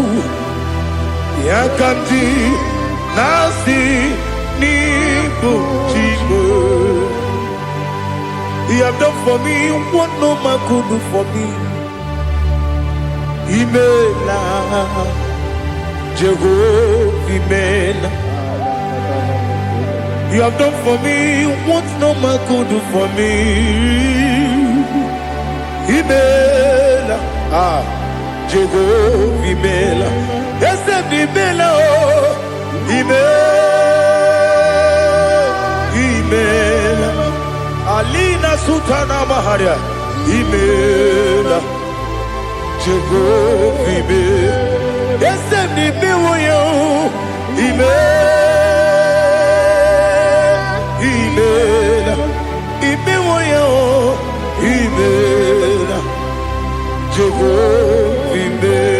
Yakamji nasi nibu chibu You have done for me what no man could do for me. Imela, Jehovah, Imela. You have done for me what no man could do for me. Imela, Jehovah, Imela. Yes, Imela, Imela. Alina Sutana Maharia, Imela, Jehovah, Imela. Yes, Imela, Imela, Imela, Jehovah, Imela.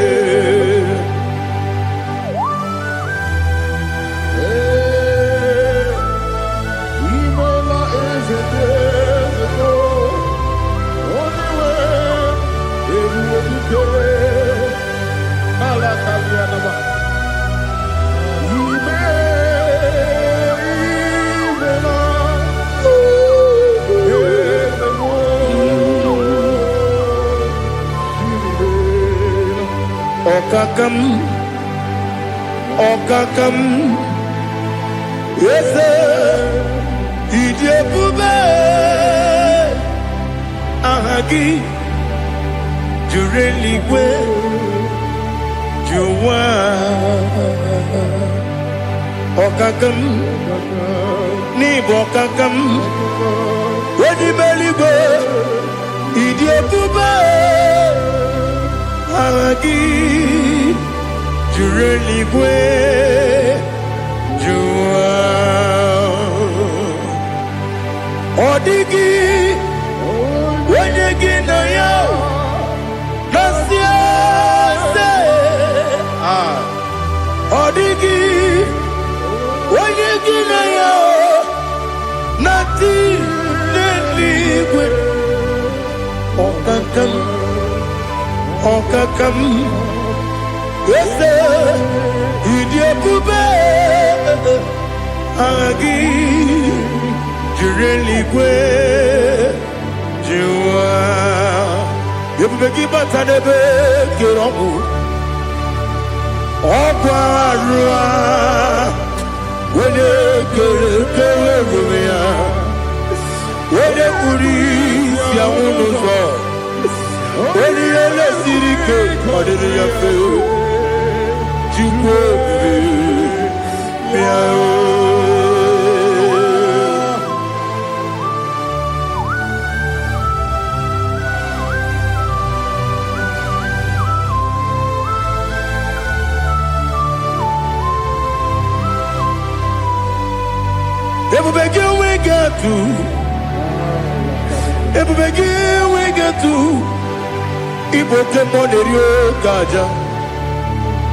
Okakam, yes, Ijebube, Ahagi, Jureligwe, Juwa, Okakam, Nibokakam, Wadibeligwe, Ijebube, Ahagi. Jureligwe, Jua, Odigi, Wenegi na yo, Nasia se, Odigi, Wenegi na yo, Nati Neligwe, Okakam, Okakam. Yes, Idiopube, Agi, Jureligwe, Jua, Yabegi Batanebe, Kiromu, Oparua, when you when you police, Yamuno, when you let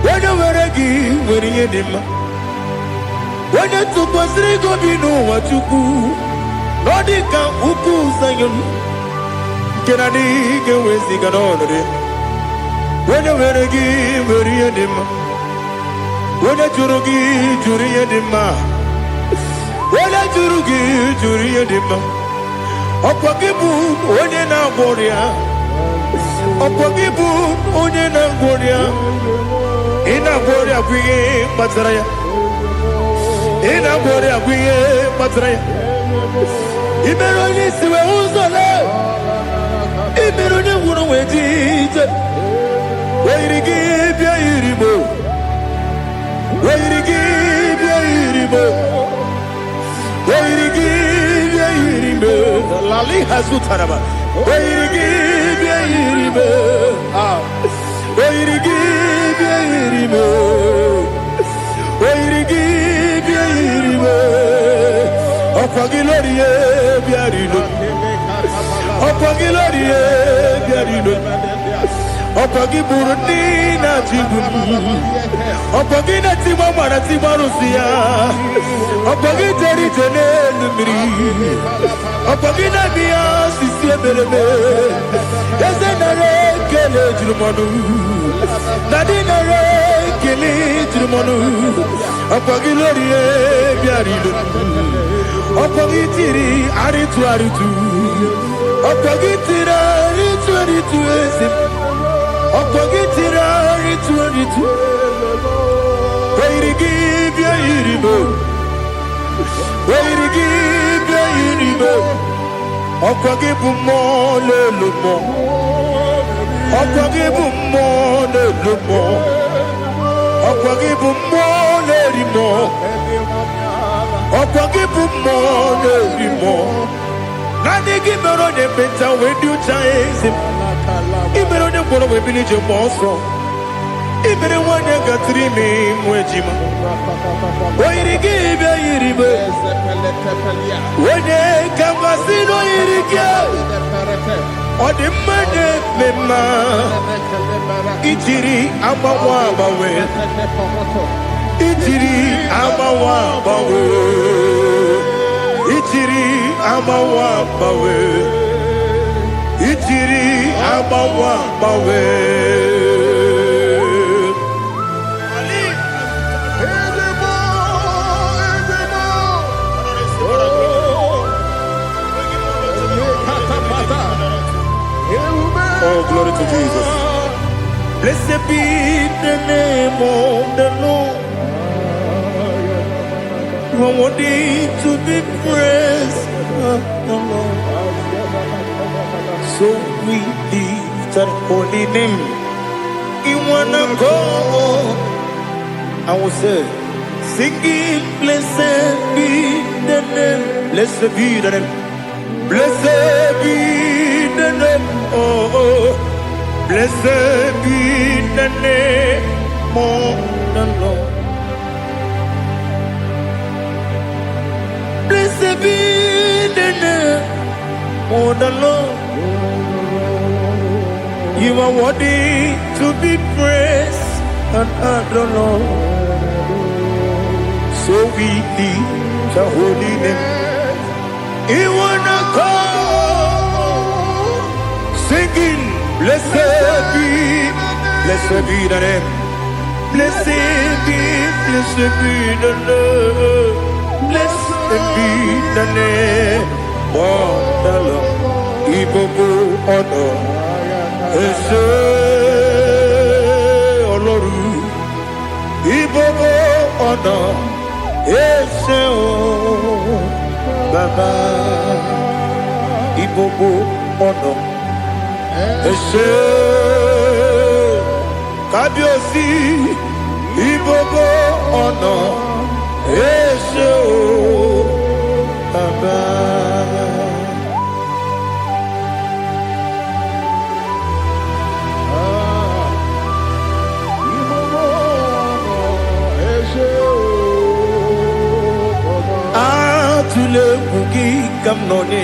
When you were a gift, when you did my when you took us, they go be no what you do. Not the count who goes saying, can I dig away sick on it? When you were a gift, when you did my when I jurugi, jury did my when I jurugi, jury did my Opagibu, when you now boria Opagibu, when you now boria. Ina bori aguye matraya. Ina bori aguye matraya. Imeroni siwe uzole. Imeroni wunu wejije. Weirigi bia iribo. Weirigi bia iribo. Weirigi bia iribo. Lali hazutaraba. Weirigi bia iribo. Weirigi bia iribo. Weirigi bia iribo. Opagilorie bia iribo. Opagilorie bia iribo. Opagi Burundi na Jibun, Opagi na Timamara Timarusia, Opagi Terry Janelli, Opagi na Bia Sisia Belebe, Yazenare Kele Jumanu, Nadinare Kele Jumanu, Opagi Lorie Biarilu, Opagi Tiri Aritu Aritu, Opagi Tira Aritu Aritu. Opagitira ritu Wairi give ya iribo Wairi give ya iribo Opagibu mo lelumo Opagibu mo lelumo Opagibu mo lerimo Opagibu mo lerimo Nani gimero de penta wedu chaizim Ibero de boro we village monso. Ibere wanya gatrimi mwejima. Oirigi be iribe. Wene kambasino irige. Odimane mema. Itiri amawa bawe. Itiri amawa bawe. Itiri amawa bawe. Itiri amawa bawe. Oh, glory to Jesus. Blessed be the name of the Lord. You are worthy to be praised, the Lord. So we lift our holy name. You wanna go? I will say, singing, blessed be the name. Blessed be the name. Blessed be the name. Oh, blessed be the name of the Lord. Blessed be the name of the Lord. You are worthy to be praised and adored, Lord. So we lift your holy name. You wanna call, singing, blessed be the name. Blessed be the name. Blessed be the name of the Lord. IGBO honor. Ese Oloru, IGBO honor, Ese o Baba, IGBO honor, Ese Kabiosi, IGBO honor, Ese o Baba. Tule bugi kamnoni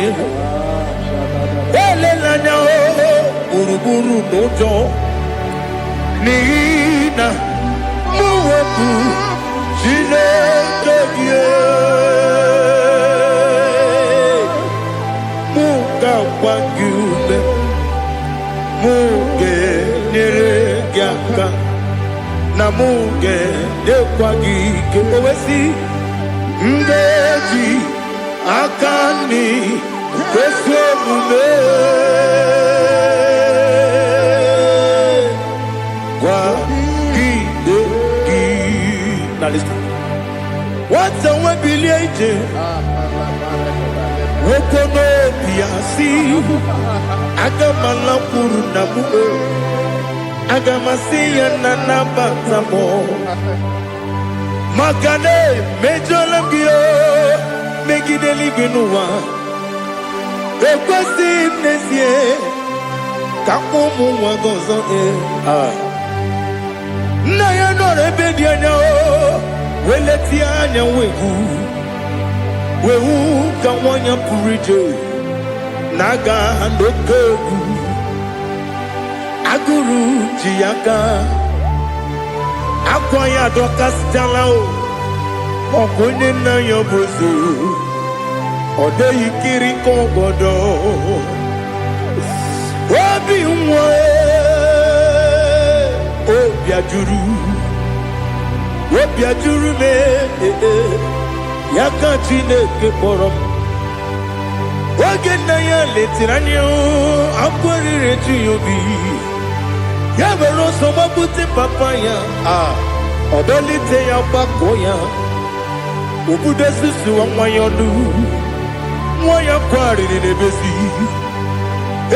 ele lanya o buruburu nojo nina muweku jile kebie muka wagyube muge nere gyaka na muge dekwagi kewesi ndeji akani kwesuomume kwa gidegi. Now listen. What's a webili eje wokono biasi agamala puru namu agamasiya nanabatamo Makane mejolambio megideli binua ekwesi nesie kakumu wagozo na ya nore bedianya weleti anya wehu kawanya purije naga ndoku aguru jiaka akwanya dokas jalao okunye na yobuzu ode yikiri kogodo obi nwe obi ajuru me yaka Chineke kpọrọ m oge nna ya letiri anya akwarịrị eju ya obi ya were ọsọ gbapute papa ya ọdọlite ya gbakọ ya obodo susu nwa ya ọnụ nwa ya kwarịrị n'ebezi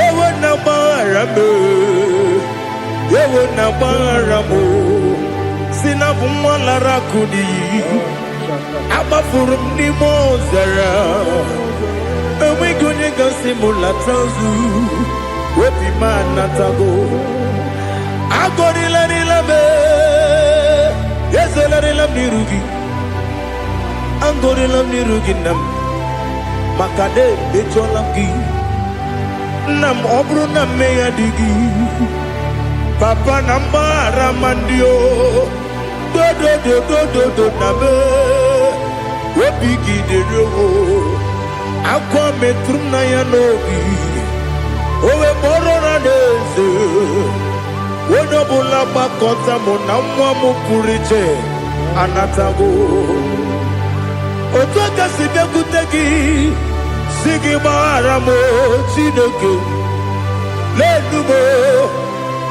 ewe na gbaghara m ewe na gbaghara m si na bụ nwa lara akụ n'iyi agbafuru m n'ime ọzara enweghị onye gasị m lata ozu obi m anatago agọrịlarịla m ezolarịla m n'iru gị agọrịla m n'iru gị nna m maka na emejọla m gị nna m ọ bụrụ na mmehie dị gị papa na mgbaghara ma ndị o dodododododo na me obi gị dịrị owo akwa metụrụ m na ya n'obi owe kpọrọ na n'eze onye ọbụla gbakọta mụ na nwa m pụrụ iche anatago otu aka si bịakwute gị si gị gbaghara m Chineke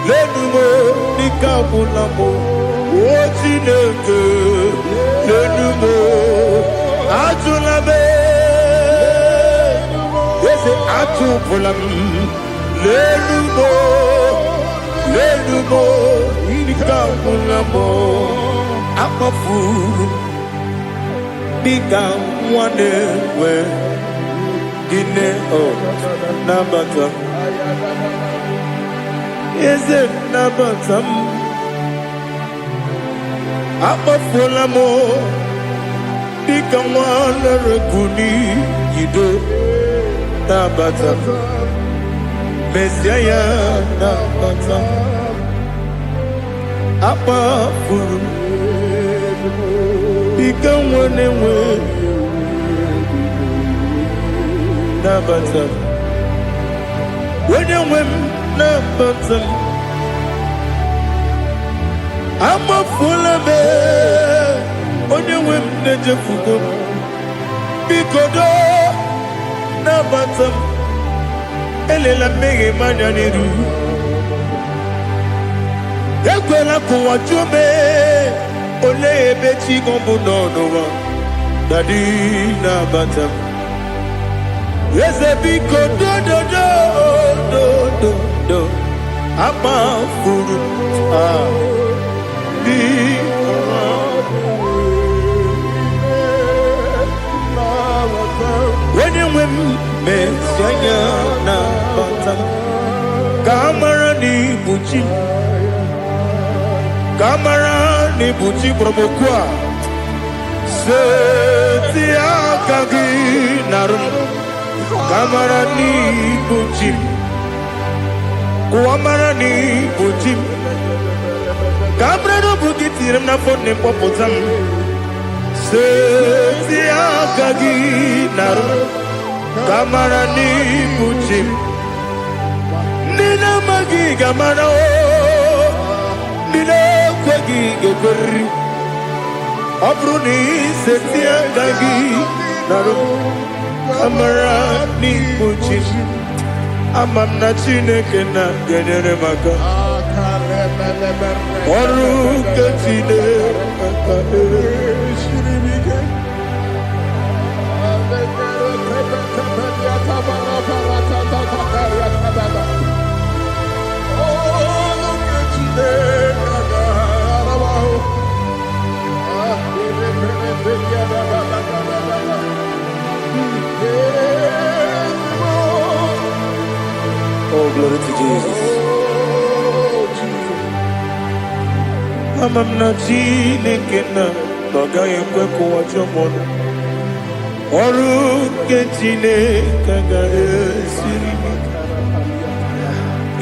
lenumo dịka agwụla m o Chineke lenumo ajụla m eze atụpụla m lenumo dịka agwụla m akpafuru dịka nwa na-enwe gịnị nabata m eze nabata m akpafuola m dịka nwa na-erekwu n'iyido nabata m mesia ya nabata m akpafuru dịka nwa na-enwe nabata m onye nwe m nabata m amafuola m onye nwe m na-ejefugo m biko do nabata m elela mmehie m anya n'iru ekwela ka ụwa jụọ m olee ebe chi gị bụ n'ụwa dadi nabata m eze biko do akpafuru onye nwe m mesi anya na bata ka amara n'ibu chi ka amara n'ibu chi kpọrọmokwu a seti aka gị narụ ka amara n'ibu chi kuamara n'ibu chi ka amara n'obu gị tiri m n'afọ na mkpọpụta m seti aka gị narụ ka amara n'ibu chi ndị na-amaghị ga-amara ndị na-ekweghị ga-ekweriri ọ bụrụ na iseti aka gị narụ ka amara n'ibu chi ama m na Chineke na-enyere m aka ọrụ nke Chineke oh, glory to Jesus. Ama m na Chineke na ọ gaghị ekwe ka ụwa jụọ m ọnụ ọrụ nke Chineke ga-esiri m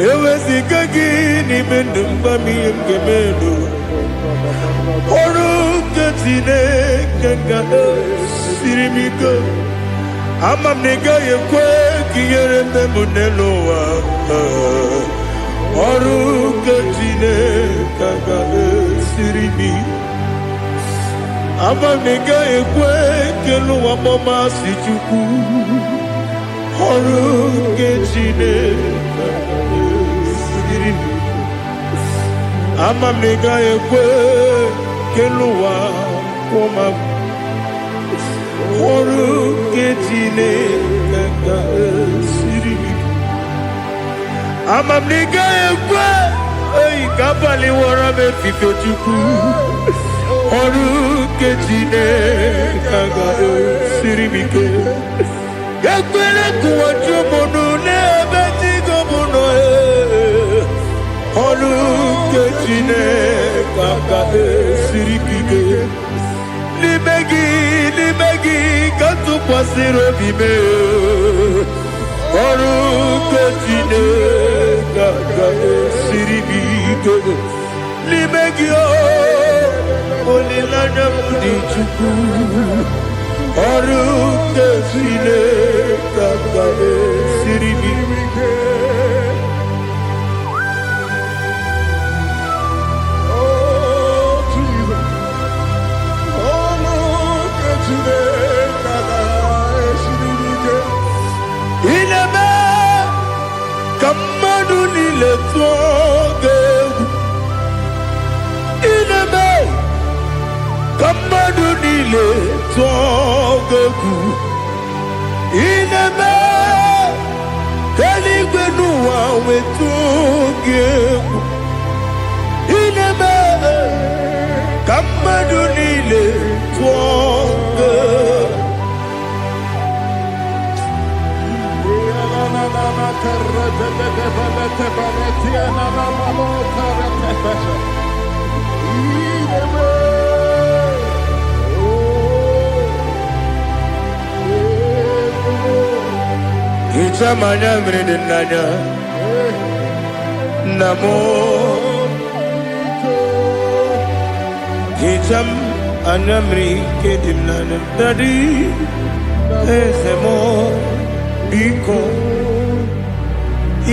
ewezigagi n'ime ndụ mgbami nke melu ọrụ nke Chineke ga-esiri m ike ama m na ị gaghị ekwe ka ihere mme m n'elu ụwa ọrụ nke Chineke ga-esiri m ike ama m na ị gaghị ekwe ka elu ụwa mọmasị Chukwu ọrụ nke Chineke ga-esiri m ike ama m na ị gaghị ekwe ka elu ụwa mọmasị ọrụ nke Chineke ga-esiri m ike ama m na ị gaghị ekwe ka abalị wara m efife Chukwu ọrụ nke Chineke ga-esiri m ike ekpere kụwa chụmụnụ n'ebe Chigo m nọ ọrụ nke Chineke ga-esiri m ike n'ime gị ka tụkwasịrị obi m ọrụ nke Chineke ga-esiri m ike n'ime gị olileanya m dị Chukwu ọrụ nke Chineke ga-esiri m ike ka mmadụ niile tụọ gị egwu ineme ka mmadụ niile tụọ gị egwu ineme ka eluigwe n'ụwa wee tụọ gị egwu ineme ka mmadụ niile tụọ gị Hichamanya mridinanya namo Hicham anamri kedinanya dadi esemo biko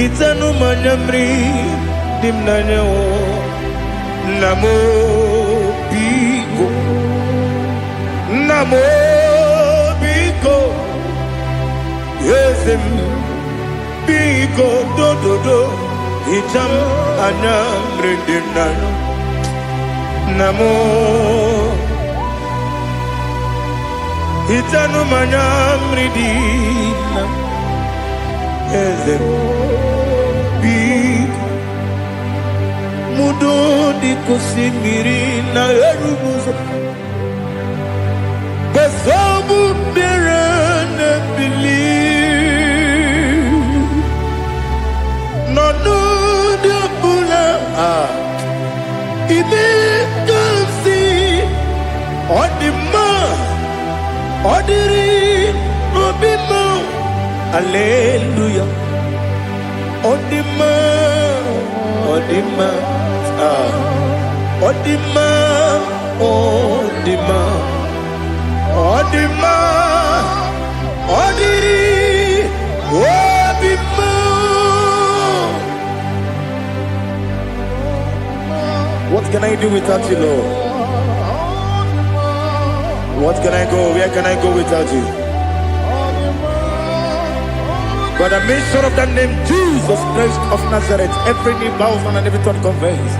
Itanu manyamri dimnanya namo biko yesem biko do itam anyamri dimnanya namo itanu manyamri dimnanya yesem mudo di kusimiri na erubuzo besobu berene believe no de bula ibe kansi odima odiri obimo hallelujah odima odima odiri obimo. What can I do without you, Lord? What can I go? Where can I go without you? By the mention of that name, Jesus Christ of Nazareth, every knee bows and every tongue confesses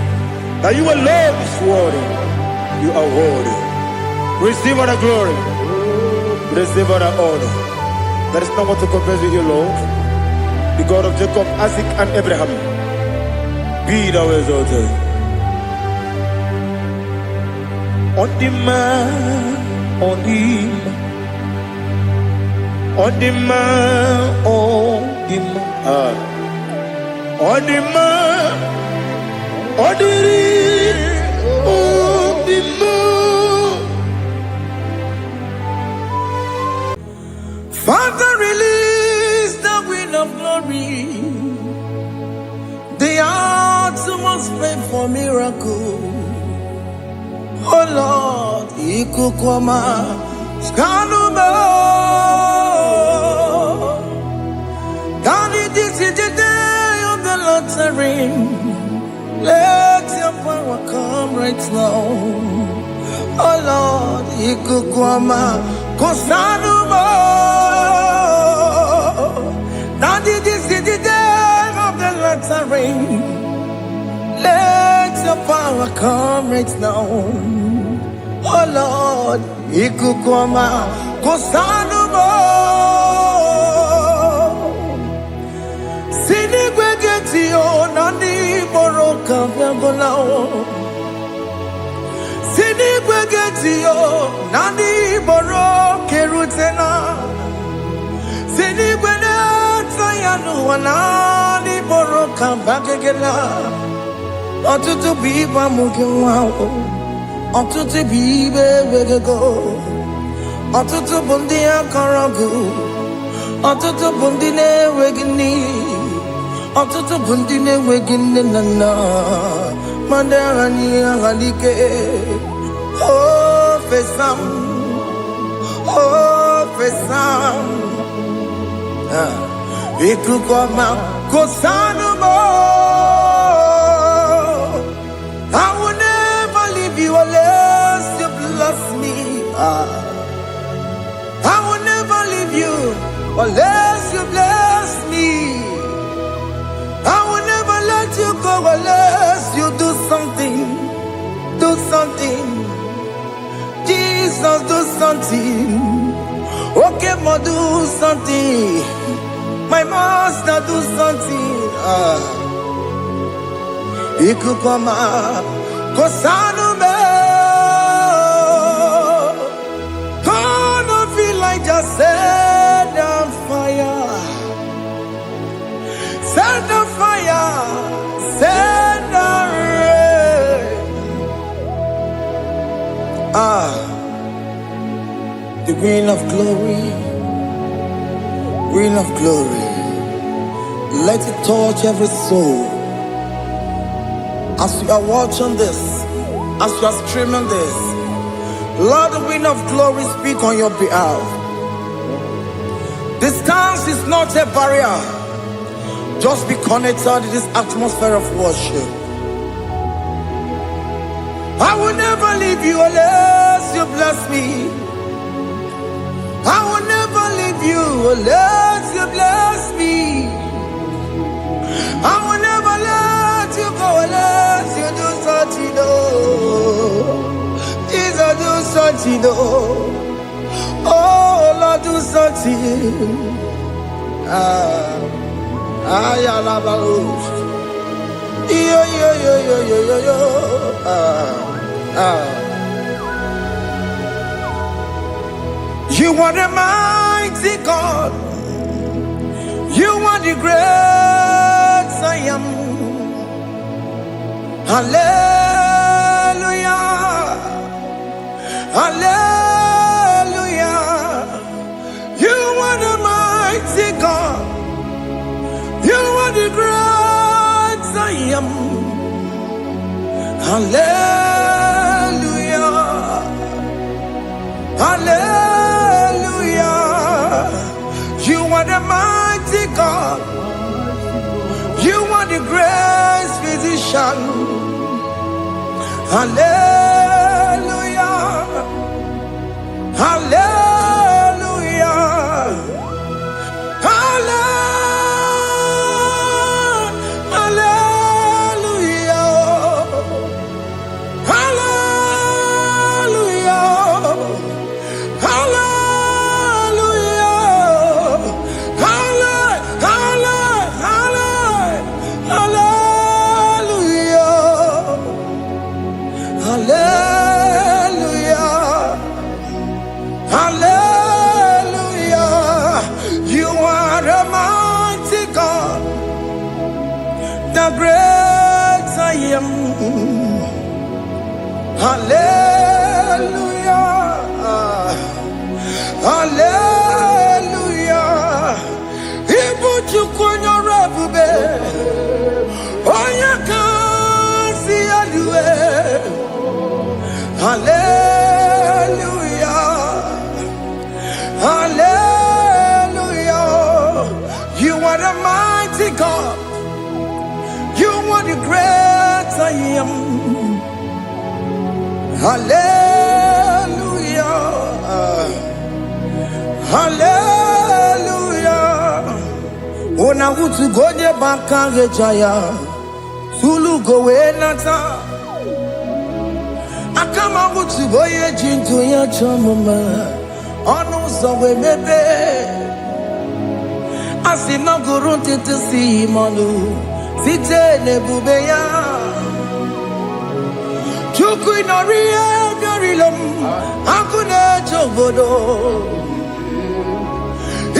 that you alone is worthy. You are worthy. Receive all the glory. Receive all the honor. There is no one to compare with you, Lord. The God of Jacob, Isaac, and Abraham. Be thou exalted. On the man, on him. On the man, on the man. On the man, on the man. Father, release the wind of glory. your miracle. Oh Lord, Ikukwama, Skanuma. Daddy, this is the day of the lottery. Let your power come right now. Oh Lord, Ikukwama, Kosanuma. Daddy, this is the day of the lottery. Let your power come right now. Oh Lord, Ikukwama, Kosanuma. Sinigwegetio, Nani Boroka, Viagolao. Sinigwegetio, Nani Boroke Rutena. Sinigwena, Tayanu, Nani Boroka, Bagagela. Ọtụtụ bụ ibe amụghị nwa ahụ, ọtụtụ bụ ibe ewegego, ọtụtụ bụ ndị akọrọ gụ, ọtụtụ bụ ndị na-enweghị nne, ọtụtụ bụ ndị na-enweghị nne na nna, ma ndị agha n'ihe agha n'ike. O fesam, o fesam, ikuku ọma kosanu mo. I will never leave you unless you bless me. I will never leave you unless you bless me. I will never let you go unless you do something. Do something. Jesus, do something. Okay, ma, do something. My master, do something. Ikukwama, Kosanume. Gonna feel like just set on fire. Set on fire. Set on rain. The green of glory. Green of glory. Let it touch every soul. As you are watching this, as you are streaming this, Lord, the wind of glory speak on your behalf. Distance is not a barrier. Just be connected to this atmosphere of worship. I will never leave you unless you bless me. I will never leave you unless you bless me. I will never let you go unless you do something. Jesus, do something. Oh Lord, do something. You are the mighty God. You are the great I am. Hallelujah. Hallelujah. You are the mighty God. You are the great I am. Hallelujah. Hallelujah. You are the mighty God. You are the great physician. Hallelujah. Hallelujah. The great I am. Hallelujah. Hallelujah. Ibuchu kwenye rebube. Oya kasi ya a mighty God. You are the great I am. Hallelujah. Hallelujah. Ona utu goje bakage jaya. Sulu gowe nata. Akama utu boye jintu ya chamama. Onu sawe mebe. Asina gurun titi si manu. Site nebubeya. Chuku inoria garilom. Akune chobodo.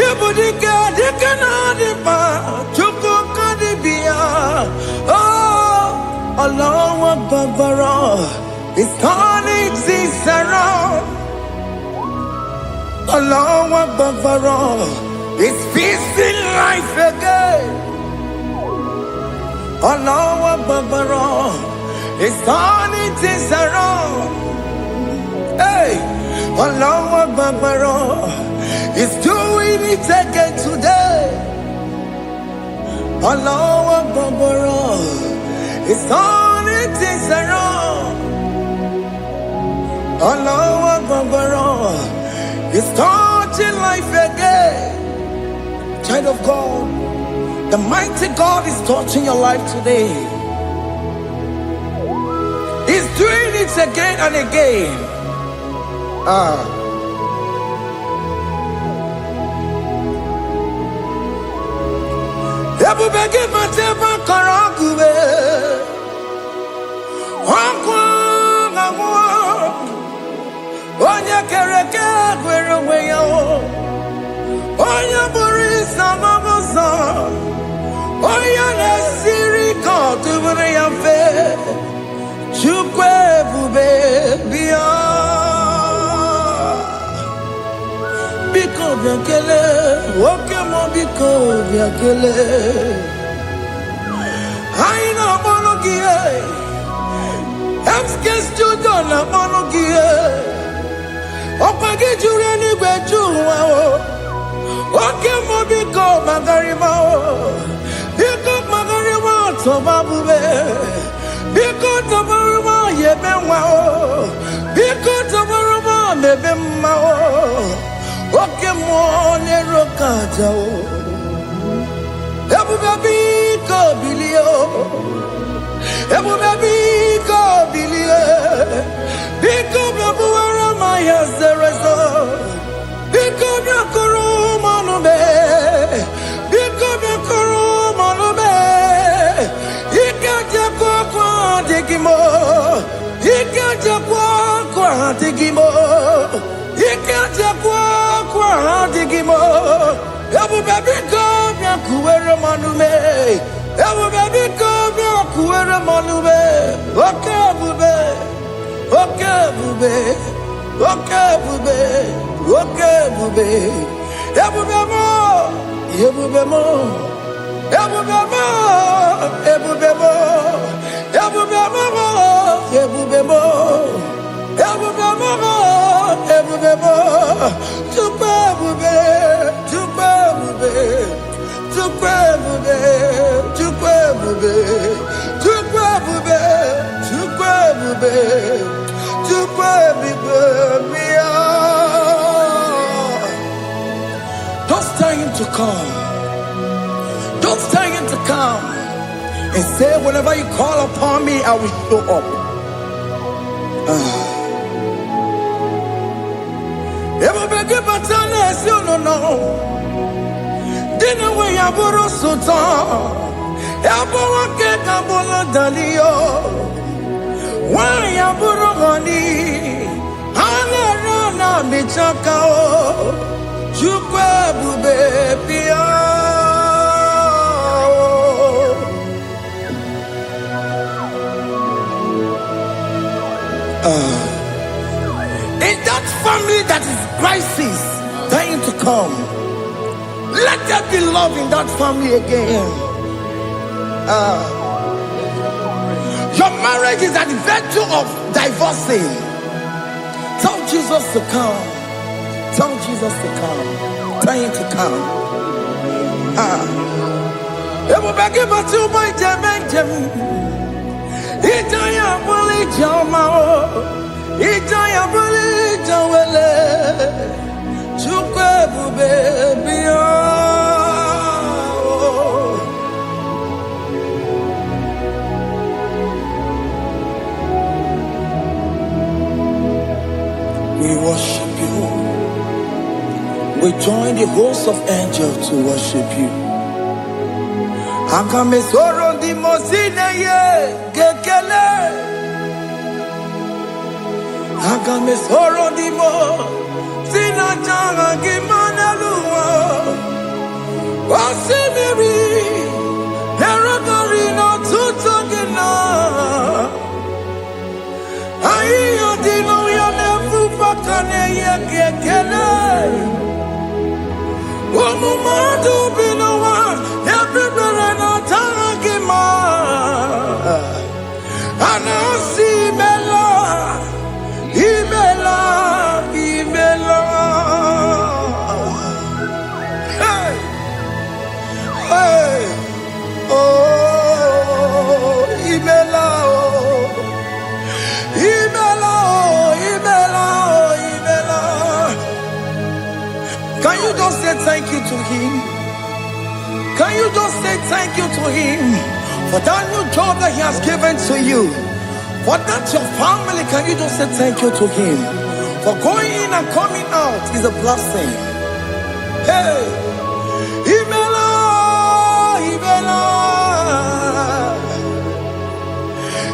Ibudika dikana dipa. Chuku kadibia. Oh, Allah Akbar. It's turning things around. Allah Akbar. It's feasting life again. Allah Akbar. It's turning things around. Hey, Allah Akbar. It's doing it again today. Allah Akbar. It's turning things around. Allah Akbar. It's touching life again. Child of God, the mighty God is touching your life today. He's doing it again and again. Onya kereke gwerewe yo. Onya burisa mabosa. Onya nesiri kotubure ya fe. Chukwe bube biya. Biko biakele. Woke mo biko biakele. Haina monogie. Emskes judona monogie. Opage jure ni gbejuwa o. Oke mo biko magarima o. Biko magarima tobabube. Biko tobaruma yebenwa o. Biko tobaruma mebemma o. Oke mo nero kaja o. Ebu biko bilio. Ebu biko bilie. Biko bebuara maya zerezo. Biko biakuru manube. Biko biakuru manube. Ikaja kwa digimo. Ikaja kwa digimo. Ikaja kwa digimo. Ebu biko biakuere manube. Ebu biko biakuere manube. Okay bube. Okay bube. Okay bube. Okay bube. Ebu bemo. Ebu bemo. Ebu bemo. Ebu bemo. Ebu bemo. Ebu bemo. Ebu bemo. Ebu bemo. Tupe bube. Tupe bube. Tupe bube. Tupe bube. Tupe bube. Tupe bube. Tupe bube. Don't tell him to come. Don't tell him to come. And say, whenever you call upon me, I will show up. Everybody but unless you don't know. Dinner way I borrow so tall. Elbow get a bullet dalio. Why I borrow money? Hana rana michakao. Chukwe bube pia. In that family that is crisis, dying to come, let there be love in that family again. Your marriage is at the verge of divorcing. Tell Jesus to come. Tell Jesus to come. Tell him to come. Ebu bagi batu boy jemenjem. Ijaya buli jamao. Ijaya buli jawele. Chukwe baby. We worship you. We join the host of angels to worship you. Akame soro di mosine ye gekele. Akame soro di mo sina changa gimana luwa. Wasimiri herogari no tutogina. Ayo dino ya nefu pakane ye gekele. Omumadu binowa everybody no tangima. Anasi mela, imela, imela. Hey, hey, oh, imela, oh, imela, oh, imela, oh, imela. Can you just say thank you to him? Can you just say thank you to him for that new job that he has given to you? For that your family, can you just say thank you to him? For going in and coming out is a blessing. Hey, Imela, Imela,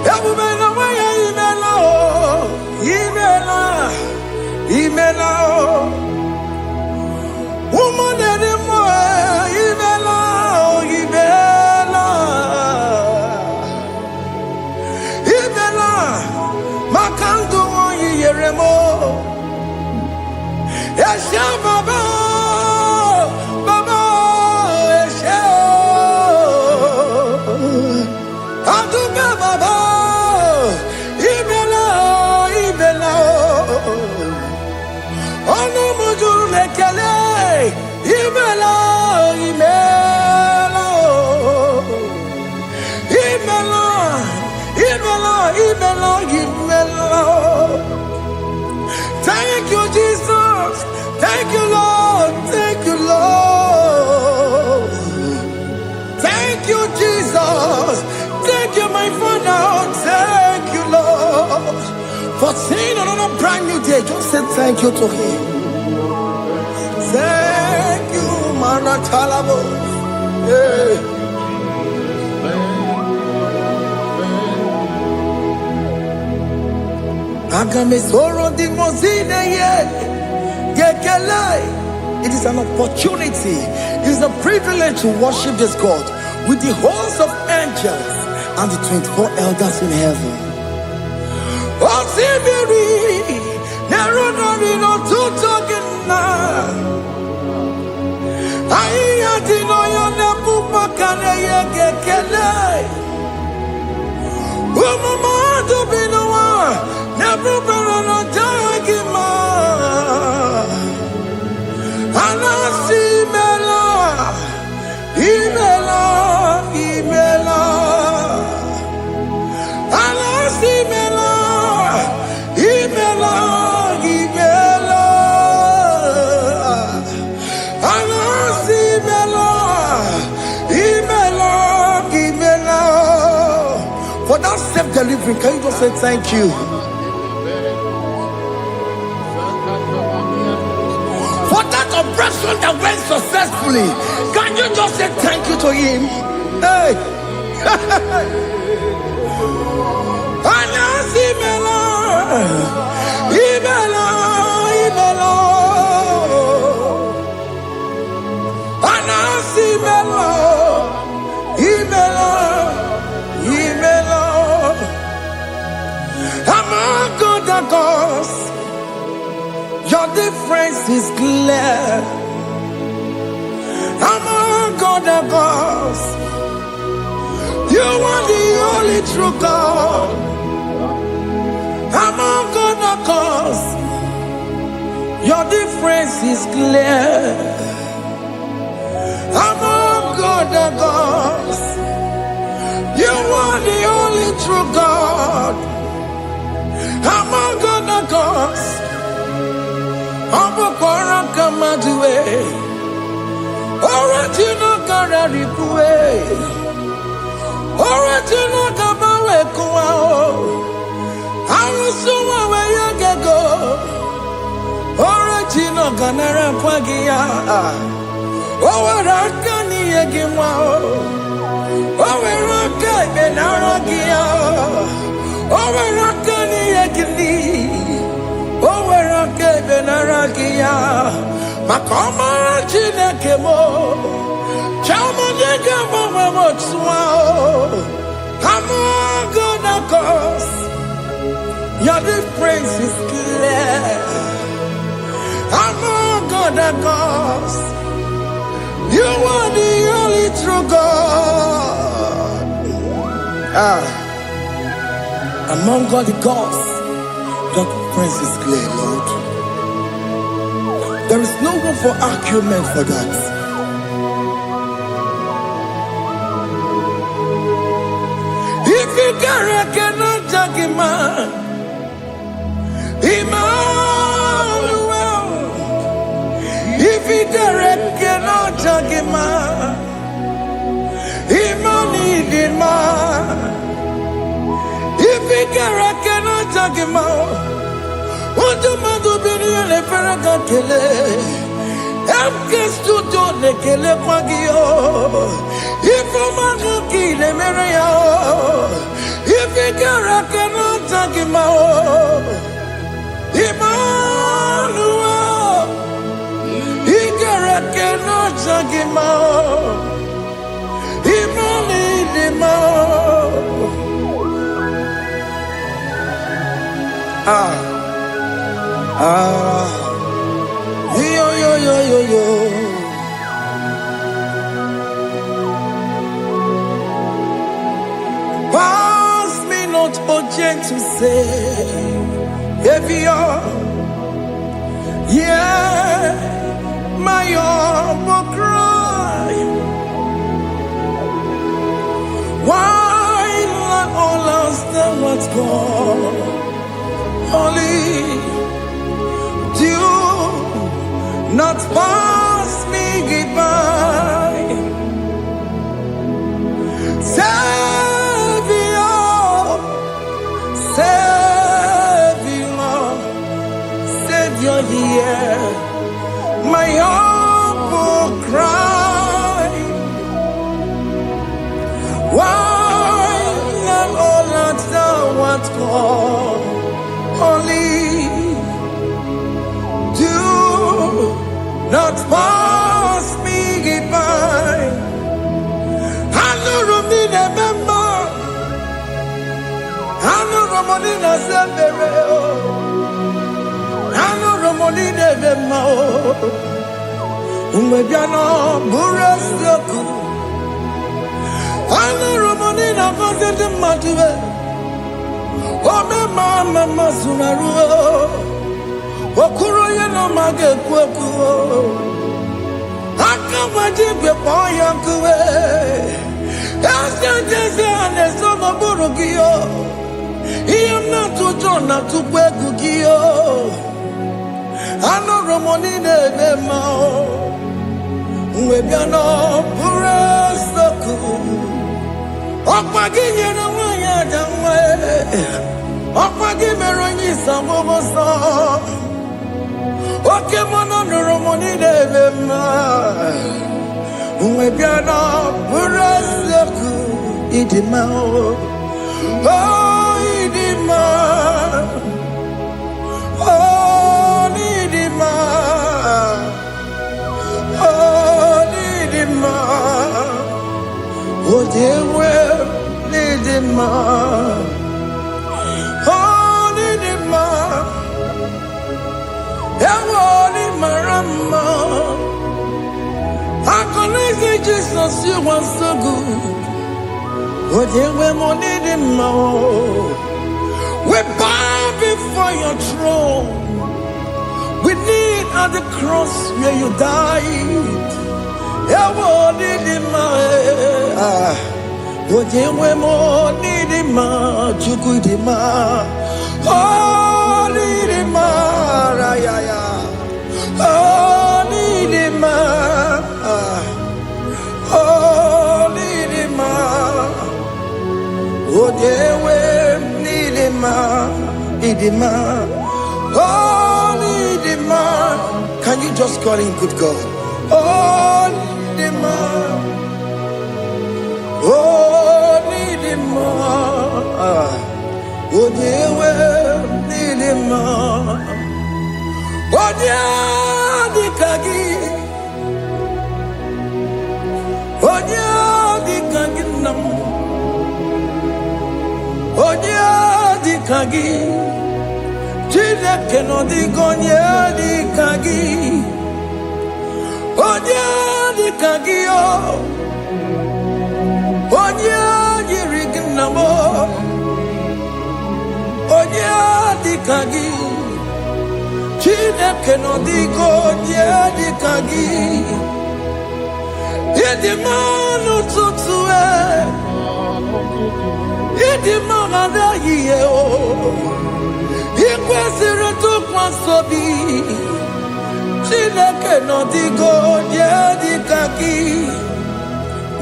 Imela, Imela, Imela, woman anymore, Imela, Imela, Imela, Makandu Yeremo, Esha Baba, Baba, Esha, Aduba Baba, Imela, Imela, Ono Mujur Lekele. Imela, Imela, Imela, Imela, Imela, Imela. Thank you, Jesus. Thank you, Lord. Thank you, Lord. Thank you, Jesus. Thank you, my Father. Thank you, Lord. For seeing another brand new day, just say thank you to him. Thank you, Manatalabo. Yeah. It is an opportunity, it is a privilege to worship this God with the host of angels and the 24 elders in heaven. For that self-delivery, can you just say thank you? For that operation that went successfully, can you just say thank you to him? Hey! Your difference is clear. Among God and gods, you are the only true God. Among God and gods, your difference is clear. Among God and gods, among the gods, Abokora Kamadue, Original Gararipue, Original Kabawe Kuao, Arusuma Wayagago, Original Ganara Kwagia, Owarakani Yagimao, Owaraka Benaragia, Owarakani Yagini. Owaraka benaragia, makoma chinekemo, chamanega mama swao. I'm gonna cause your difference is clear. I'm gonna cause you are the only true God. Among all the gods. That praise is clear, Lord. There is no room for argument for that. If you cannot judge him, Emmanuel. If you cannot judge him, Emmanuel. If you cannot judge him, what do you do? Le ferraga kele, emkes tuto le kele kwagio. Ifo maga kile mereya, ifikara kena takimao. Emmanuel, ikara kena takimao. Yo. Pass me not urgent to say, if you're, yeah, my will cry. Why not all lost and what's gone? Only do not pass me goodbye, Savior, here, my humble cry. Why not all that thou art gone? Only not pass me goodbye. I know Romina member. I know Romonina Severo. I know Romonina member. Umediano Burasoku. I know Romonina Vasete Matue. Oh, Mama Sunaru. Okuro yeno mage kweku akamaje gbe poyankuwe Jese ane somo burugiyo Iyam na tujo na tukwegugiyo Ano romoni nebe mao Uwebiano pure soku Okpagi yene wanya jamwe Okpagi meronyi samomoso Oke mono romoni nebe mao Uwebiano pure soku Idimao Oh idima Oh idima Oh idima Oh dewe idima Oh idima Ewo ni marama I connect Jesus you are so good Oh, dear, we need him more. We bow before your throne. We need at the cross where you died. Yeah, we need him more. Oh, dear, we need him more. Oh, Can you just call him good God? Oh, Nidima. Oh, Nidima. Oh, Dewe, Nidima. Oh, Dikagi. Oh, Dikagi nam. Oh, Dikagi. Chile que no digo Dikagi. Oh, Dikagi. Oh, Yirignamo. Oh, Dikagi. Chile que no digo Dikagi. Yedimano tutsue. Yedimano da yeo. Ikwesiri tukwasobi. Chile que no digo Dikagi.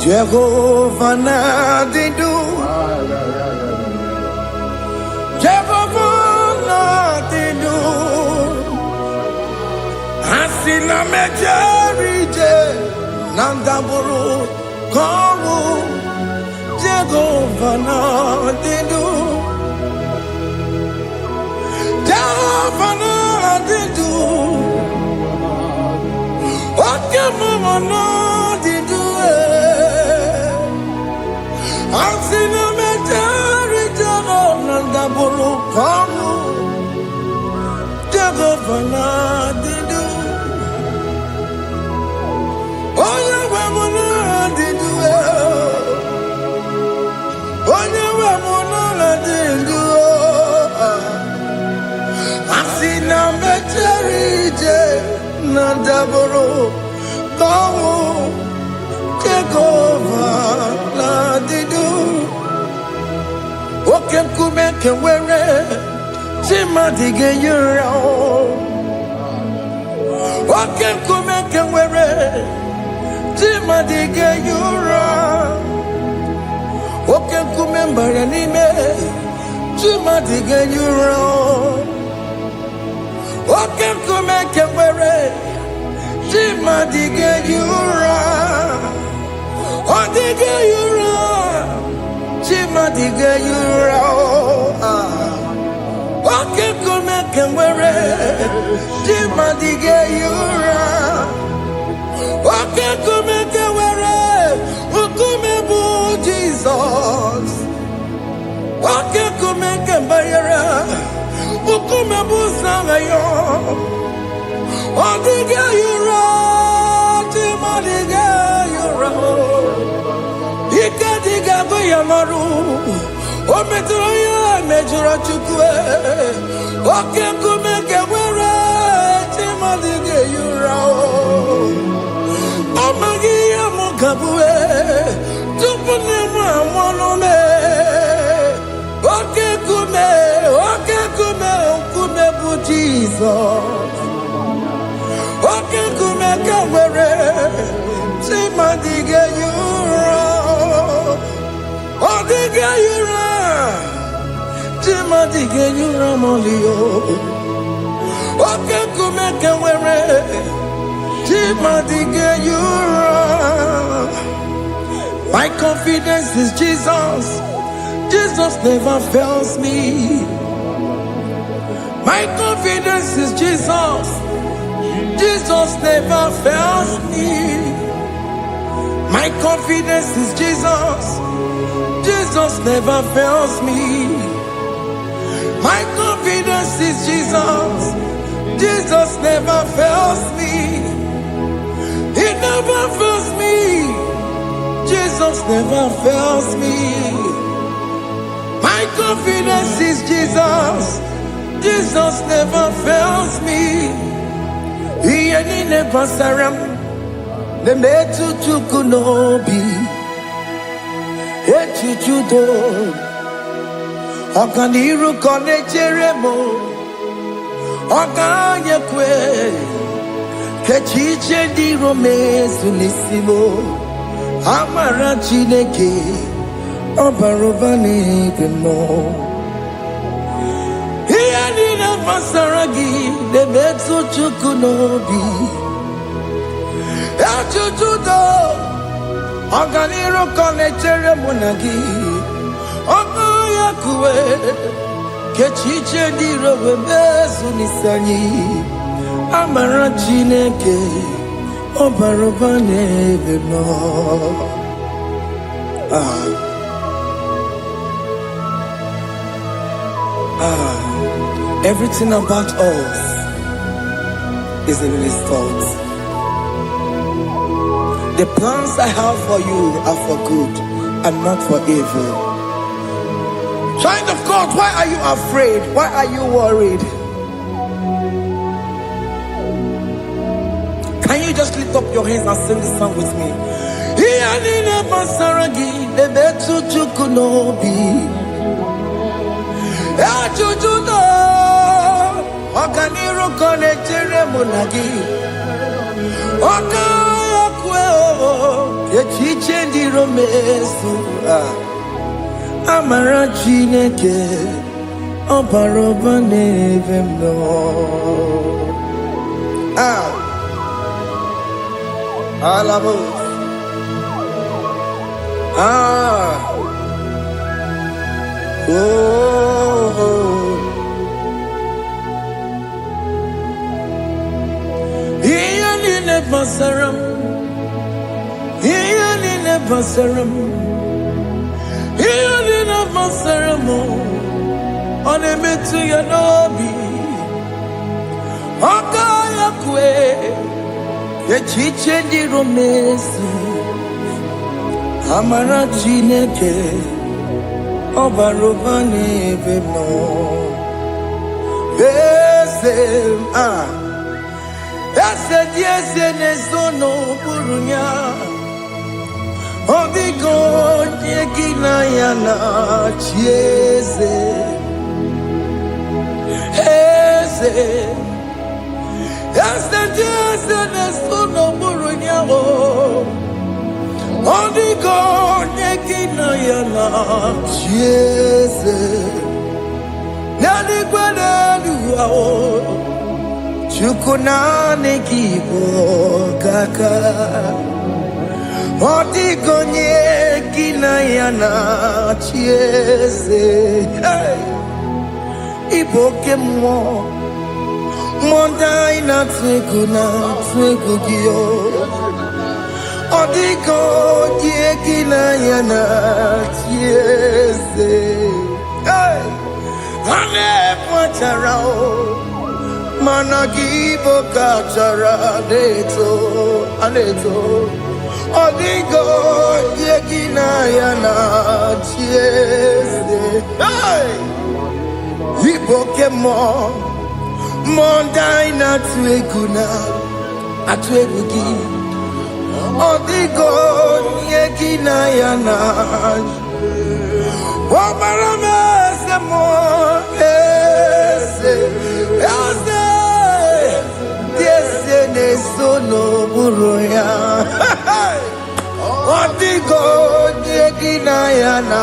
Jehovah Nadidu. Jehovah Nadidu. Asina mejerije. Nandaburu Kongu. Jehovah Nadidu. Jehovah Nadidu. What can Mama Nadidu? I've seen a majority of Nandaburu Kongu. Jehovah Nadidu. Oh, Jehovah Nadidu. Oh, Jehovah Nadidu. I've seen a majority Nandaburu Kongu. Jehovah Nadidu. Okem kumeke were Chimadige yura. Okem kumeke were Chimadige yura. Okem kumembara nime Chimadige yura. Okem kumeke were Chimadige yura. Odige yura. Chimadige yura. Okem kumeke were Chimadige yura. Okem kumeke were Ukumebu Jesus. Okem kumeke bayara Ukumebu sangayo. Odige yura. Chimadige yura. Ikadiga goyamaru. Ometroya mejura chukwe. Okem kumeke were Chimadige yura. Omagia mukabue. Tupune mwamonome. Okem kume bu Jesus. Okem kumeke were Chimadige yura. Odige yura. Chimadige yura molio. Okem kumeke were Chimadige yura. My confidence is Jesus. Jesus never fails me. My confidence is Jesus. Jesus never fails me. My confidence is Jesus. Jesus never fails me. My confidence is Jesus. Jesus never fails me. He never fails me. Jesus never fails me. My confidence is Jesus. Jesus never fails me. He ain't never saram. The metu tukunobi. Echuchudo. Okaniru kone jeremo. Oganya kwe kechiche di romezu nisimo amara Chineke obaroba n'ebimo ihe niile gbasara gị na-emetụ Chukwu n'obi echujudo ọganiru ka ọ na-echere mụ na gị Oganya kwe kechiche di romezu nisani amara Chineke obaroba n'ebimo. Everything about us is in His thoughts. The plans I have for you are for good and not for evil. Child of God, why are you afraid? Why are you worried? Can you just lift up your hands and sing this song with me? Oganya kwe kechiche di romezu amara Chineke obaroba n'ebimo. Alabo. Basaram on a metu ya nobi Oganya kwe kechiche di romezu amara Chineke obaroba n'ebimo. Ese nezono burunya Obigo nyekina yana chieze Ese nezono burunya Obigo nyekina yana chieze Nani kwenelu Chukuna IGBO kaka Odigo nyekina yana chieze Iboke mwo Monda ina twegu giyo Odigo nyekina yana chieze Ane pacharao Mana gibo kachara aneto Odigo yekina yana chieze Iboke mo Monda ina atwegu gi Odigo yekina yana Omarame se mo Nesono buruya Odigo nyekina yana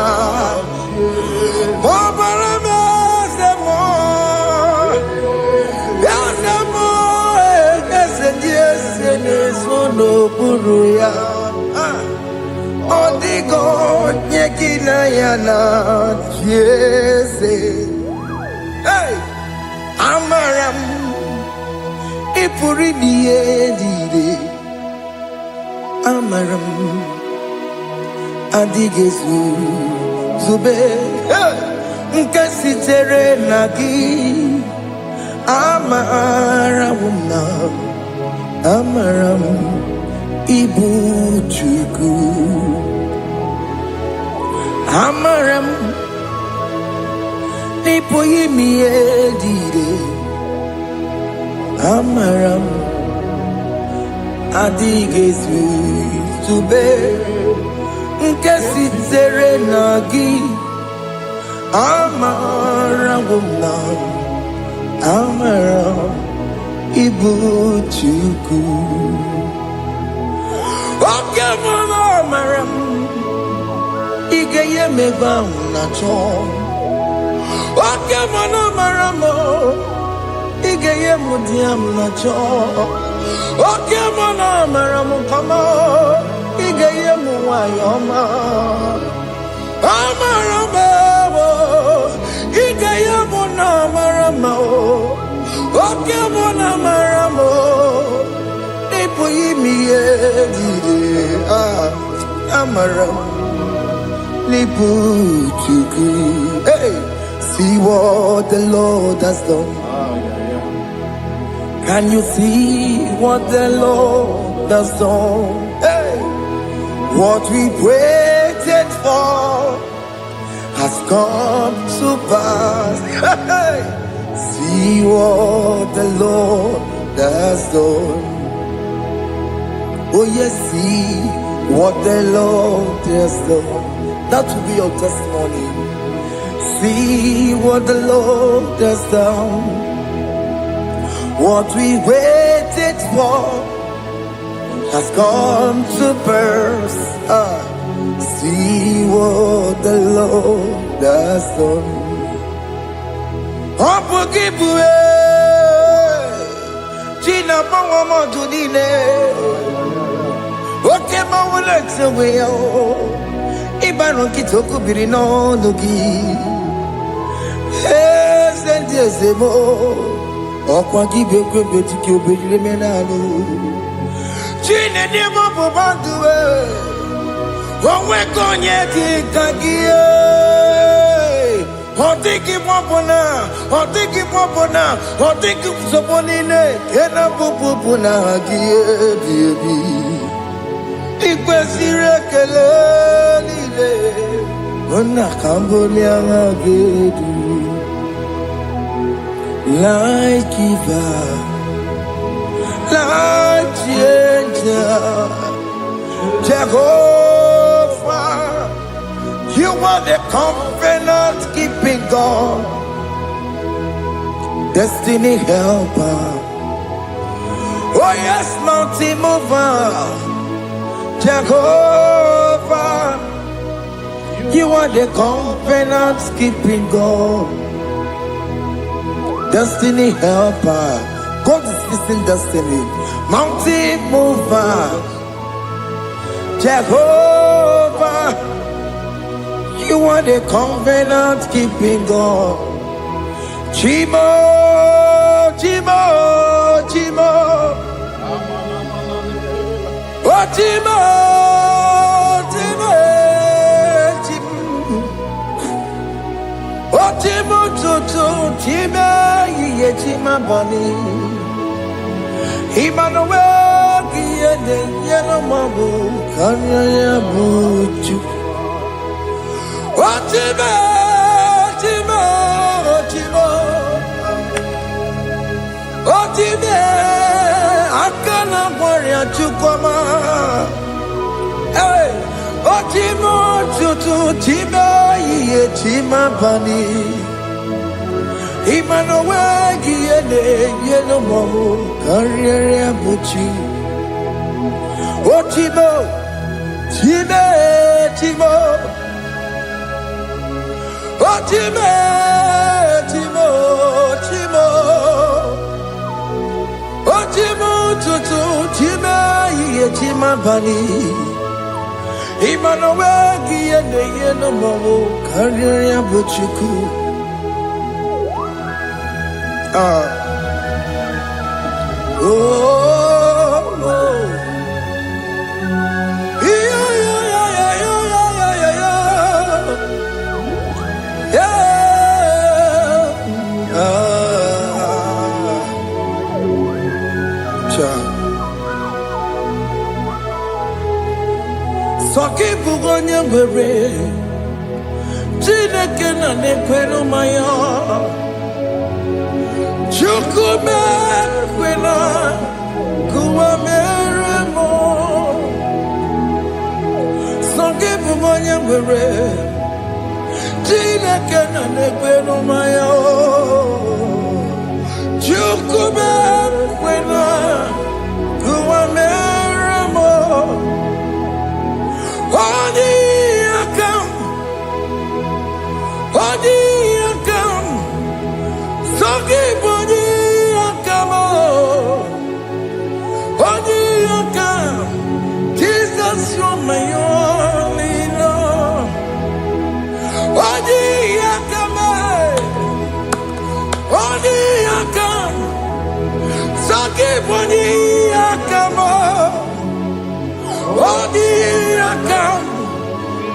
Obarame semo Yasemo Ese nesono buruya Odigo nyekina yana Jese Amaram Ipuri niye Amaram Adigezu Zube Nkasitere nagi Amaram Ibu Chukwu Amaram Nipoyi miye Amaram Adigezu Zube Nkasitere nagi Amaram amara ibu chuku oke mama amara ige ye meba na cho oke mama amara mo ige ye mudiam na cho oke mama amara mo kama ige ye mu wayoma amara mo ige ye mu na amara mo oke mama amara mo ipo yimi ye dide amara lipu chuku hey see what the Lord has done. Can you see what the Lord has done? Hey, what we waited for has come to pass. Hey, see what the Lord has done. Oh yes, see what the Lord has done. That will be your testimony. See what the Lord has done. What we waited for has come to pass. See what the Lord has done. Opogibue, China Pawamo Judine, Okema Wulexaway, Ibaron Kitoku Birino Nugi, and yes, ọkwa gibe kwebe tiki obejire menalo chine de mo banduwe onwe konye ti kagie otiki popona otiki soponine kena popona gie biebi ikwesire kele lile ona kambolia agedu like giver, like changer, Jehovah, you are the covenant keeping God, destiny helper. Oh yes, mountain mover, Jehovah, you are the covenant keeping God. Destiny helper, God is fixing destiny. Mountain mover, Jehovah, you are the covenant keeping God. Chimo, Chimo, Chimo, oh Chimo, Chimo, Chimo, oh Chimo, Chimo. Chima bani Emmanuel Giede Yellow Mabu Kanya Yabuchu Ochime Chimo Chimo Ochime Akana Warrior Chukoma Hey Ochimo Chutu Chima Ye Chima bani Emmanuel Giede Yellow Mabu Kanya Yabuchu Ochimo Chime Chimo Chimo, Chimo, Chimo, Chimo, Tutu, Chima, Chima Bani, Emmanuel Giede Yellow Mabu Kanya Yabuchu. Soki bugonye bere, Chineke na nekwenu maya. Chukume kwena kuwa meremo. Soki bugonye bere, Chineke na nekwenu maya. Jesus, you're my only Lord.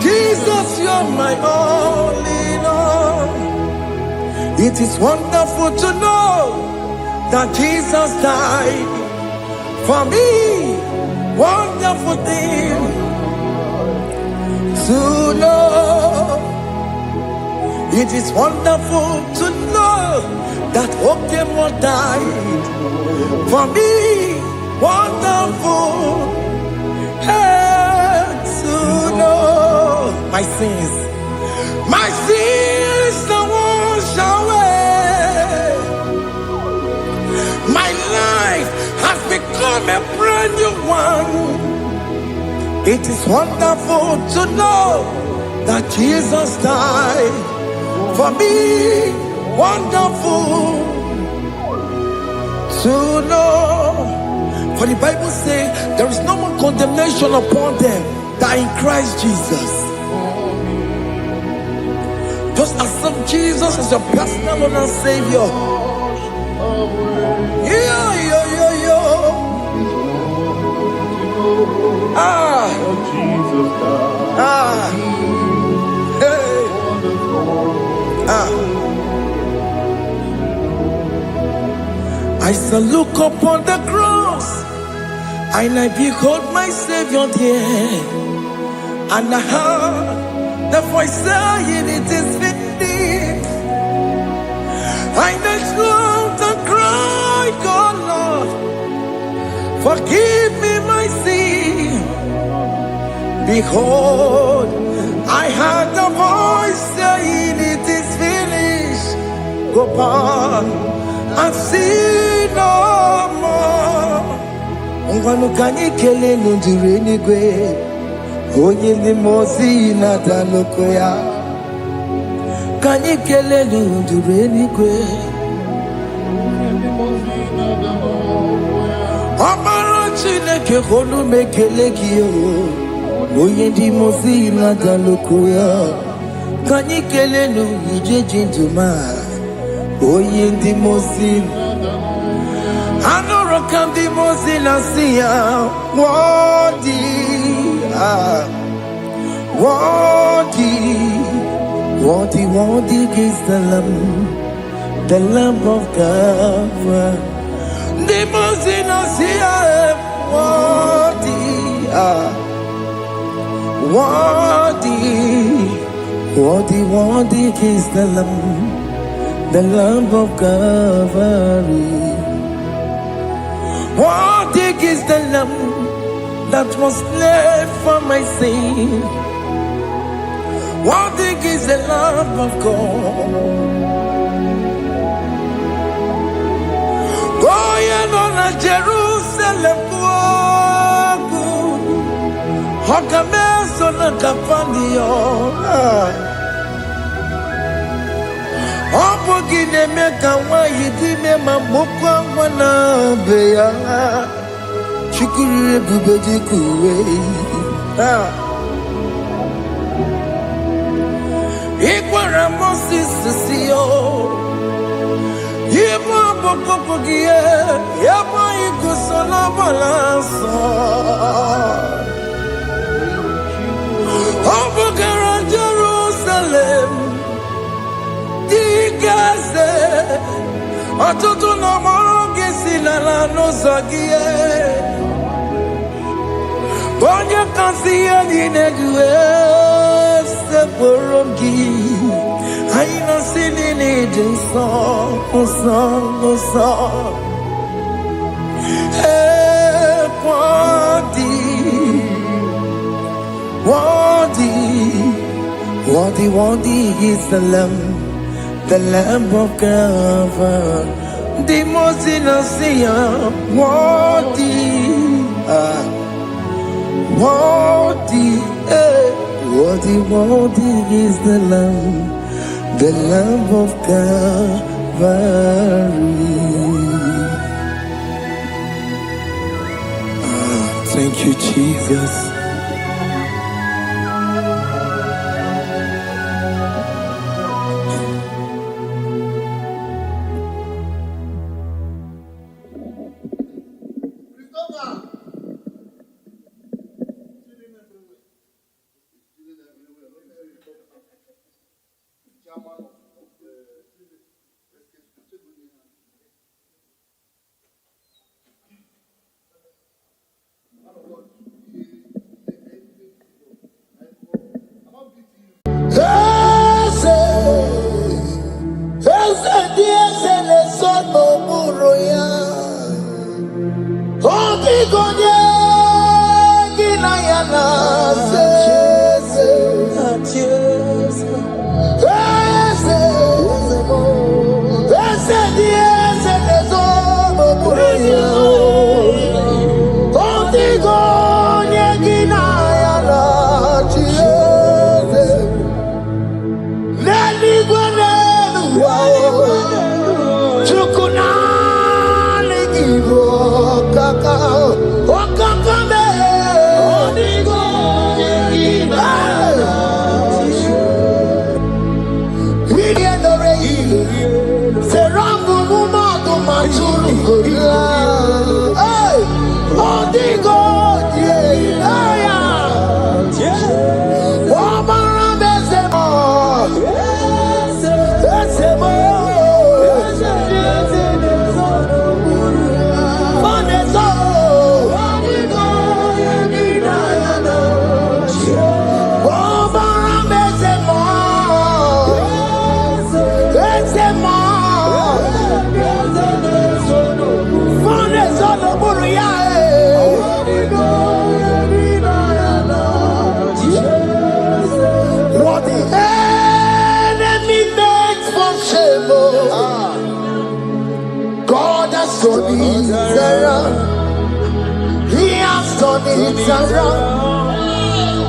Jesus, you're my only Lord. It is wonderful to know that Jesus died for me. Wonderful thing to know. It is wonderful to know that Okemo died for me. Wonderful to know my sins are washed away. My life has become a brand new one. It is wonderful to know that Jesus died for me. Wonderful to know. For the Bible says there is no more condemnation upon them that in Christ Jesus. Just accept Jesus as your personal Lord and Savior. I shall look upon the cross, and I behold my Savior there, and I heard the voice saying, "It is finished." I knelt and cried, "God, Lord, forgive me my sin." Behold, I heard the voice saying, "It is finished. Go back and sin no more." Ungwanu kanyi kele nundure nigwe, onye limozi na danoko ya. Kanyi kele nundure nigwe, Amara Chineke honu mekele kiyo, onye limozi na danoko ya. Kanyi kele nundure jinduma, onye limozi. Anoro kandi mozina siya, worthy, worthy is the Lamb of God. The mozina siya, worthy is the Lamb of Calvary. Worthy is the Lamb that was slain for my sin. Worthy is the Lamb of God. Going on a Jerusalem, Hokameso na kapandio. Opogine meka wa yidime mamukwa wana beya. Chukuru bubeji kuwe. Ikwara Moses siyo. Yema bokopogie. Yema ikusola balanso. Opogara Jerusalem. Gaze, atutu na moge silala no zagie. Bonye kansiya dinedue se borongi. Aina sinini jinso, osa. Worthy is the Lamb of God. the most innocent, worthy, worthy, worthy, worthy is the Lamb of Calvary. Thank you, Jesus.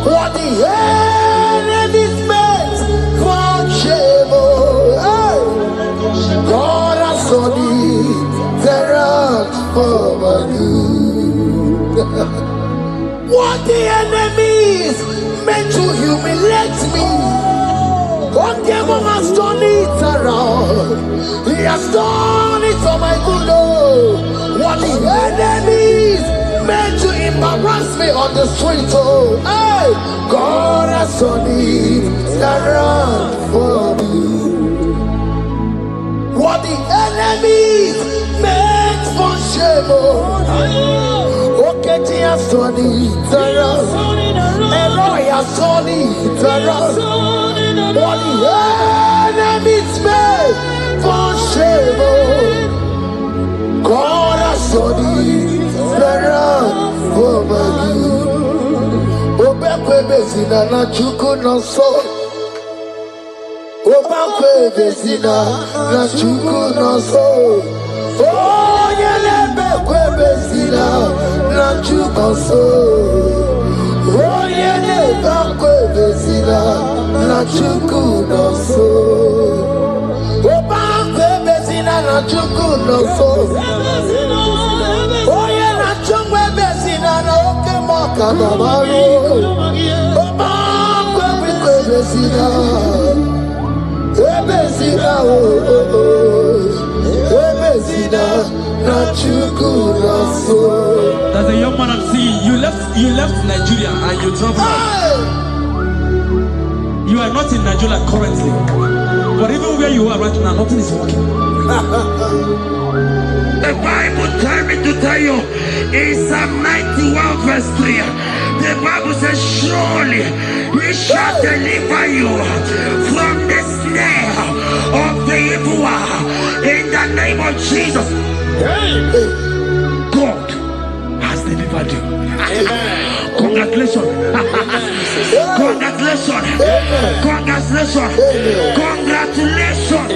What the enemy's meant for shame, God has done it around for my good. What the enemy's meant to humiliate me, what devil has done it around. He has done it for my good. What the enemy's meant to embarrass me on the street, hey, God has done it around for me. What the enemies meant for shame, okay, he has done it around. Eloi has done it around. What the enemies meant for shame, God has done it around for my good. Obekwe bezina na chuku no so. Obekwe bezina na chuku no so. Oh, yelebekwe bezina na chuku no so. Oh, yelebekwe bezina na chuku no so. Obekwe bezina na chuku no so. Oh, yeah, na chungwe bezina na oke moka na mariko. Oba kwe bezina, bezina bezina na chuku na so. There's a young man I'm seeing. You left Nigeria and you traveled. You are not in Nigeria currently, but even where you are right now, nothing is working. The Bible tells me to tell you in Psalm 91 verse 3, the Bible says, surely he shall deliver you from the snare of the evil one in the name of Jesus. God has delivered you. Congratulations. Congratulations. Congratulations. Congratulations.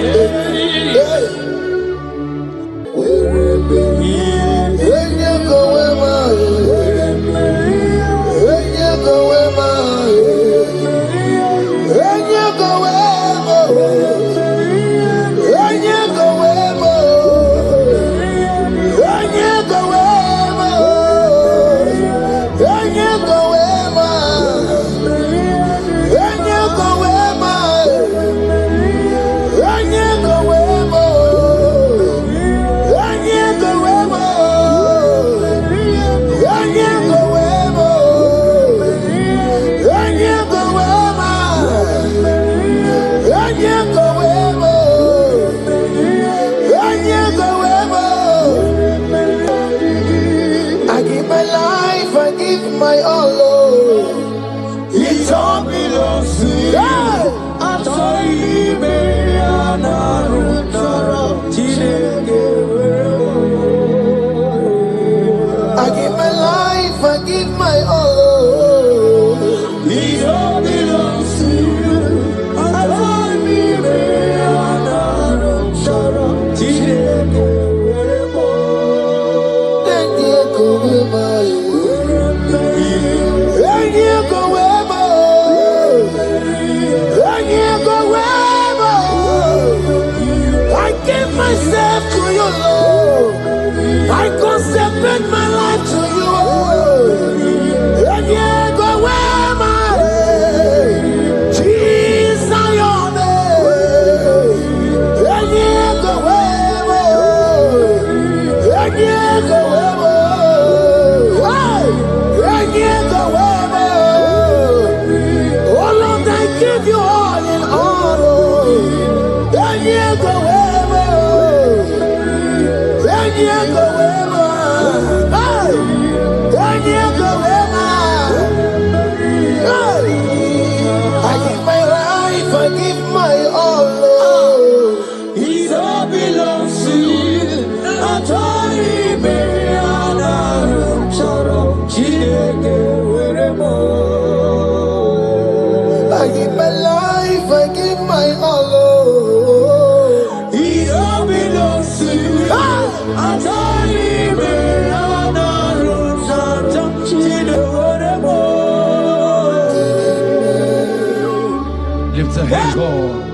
Lift your hands, God.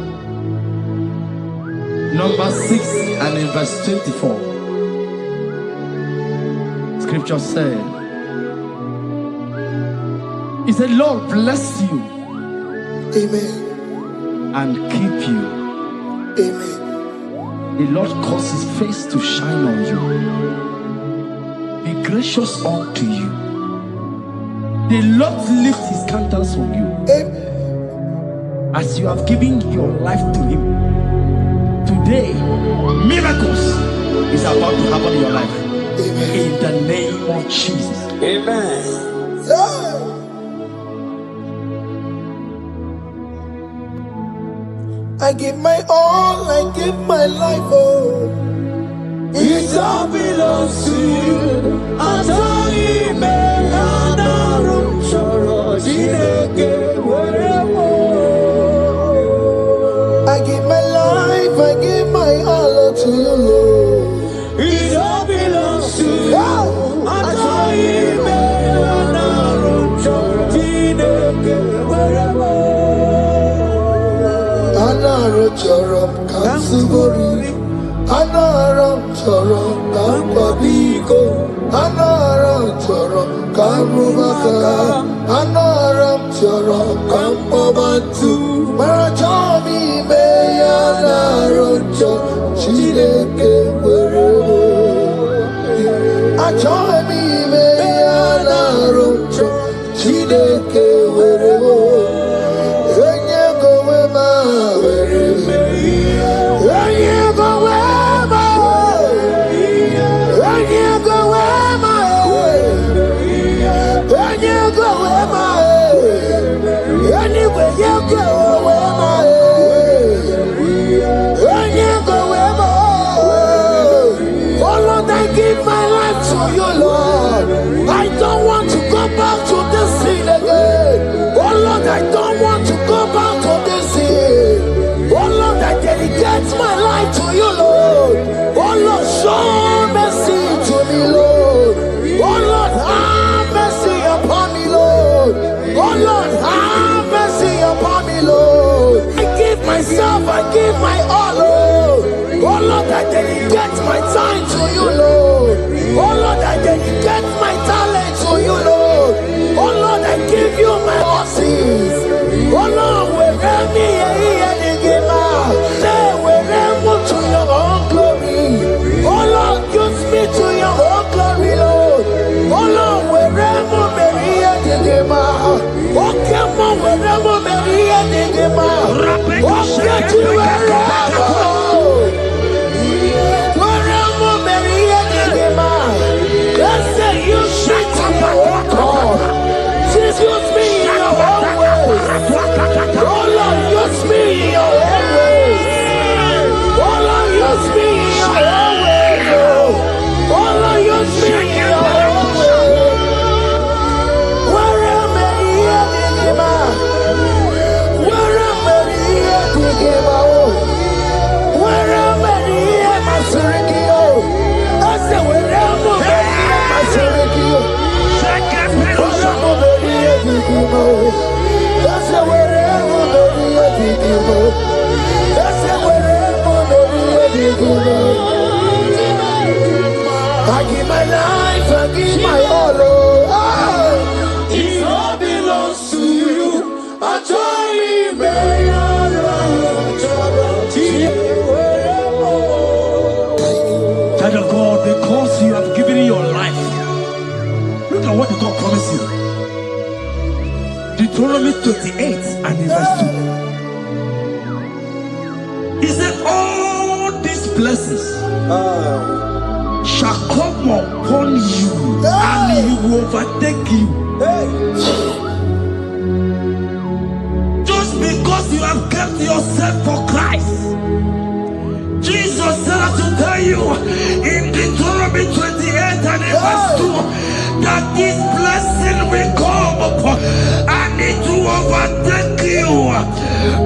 Number 6 and in verse 24. Scripture said, He said, Lord bless you. Amen. And keep you. Amen. The Lord cause His face to shine on you. Be gracious unto you. The Lord lift His countenance on you. Amen. As you have given your life to Him. Today, miracles is about to happen in your life. Amen. In the name of Jesus. Amen. Yeah. I give my all, I give my life, oh. It all belongs to you. I give my life, I give my all to you, Lord. It all belongs to you. Anara chorom kansugori, anara chorom kampabiko, anara chorom kamubaka, anara chorom kampabantu. Marachomi me anara chorom chideke werebo. Achomi me anara chorom chideke werebo. I give my all, Lord. Oh Lord, I dedicate my time to you, Lord. Oh Lord, I dedicate my talent to you, Lord. Oh Lord, I give you my horses. Oh Lord, wherever me and give out, wherever to your own glory. Oh Lord, use me to your own glory, Lord. Oh Lord, wherever me and give out. Oh come on, wherever me and give out. I give my life, I give my all. It all belongs to you. Child of God, because you have given your life, look at what God promised you. Deuteronomy 28 and verse 2. He said, all blessings shall come upon you and he will overtake you. Just because you have kept yourself for Christ. Jesus said, I should tell you in Deuteronomy 28 and verse 2 that this blessing will come upon and it will overtake you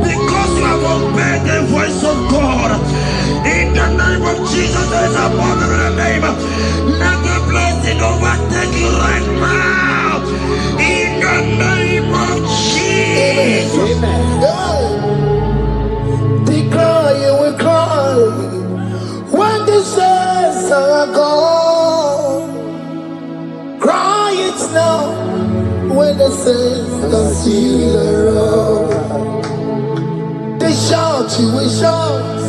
because you have obeyed the voice of God. In the name of Jesus, there is a mother in the name. Let the blessing overtake you right now. In the name of Jesus. Declare you will cry when the saints are gone. Cry it now when the saints are still around. They shout, you will shout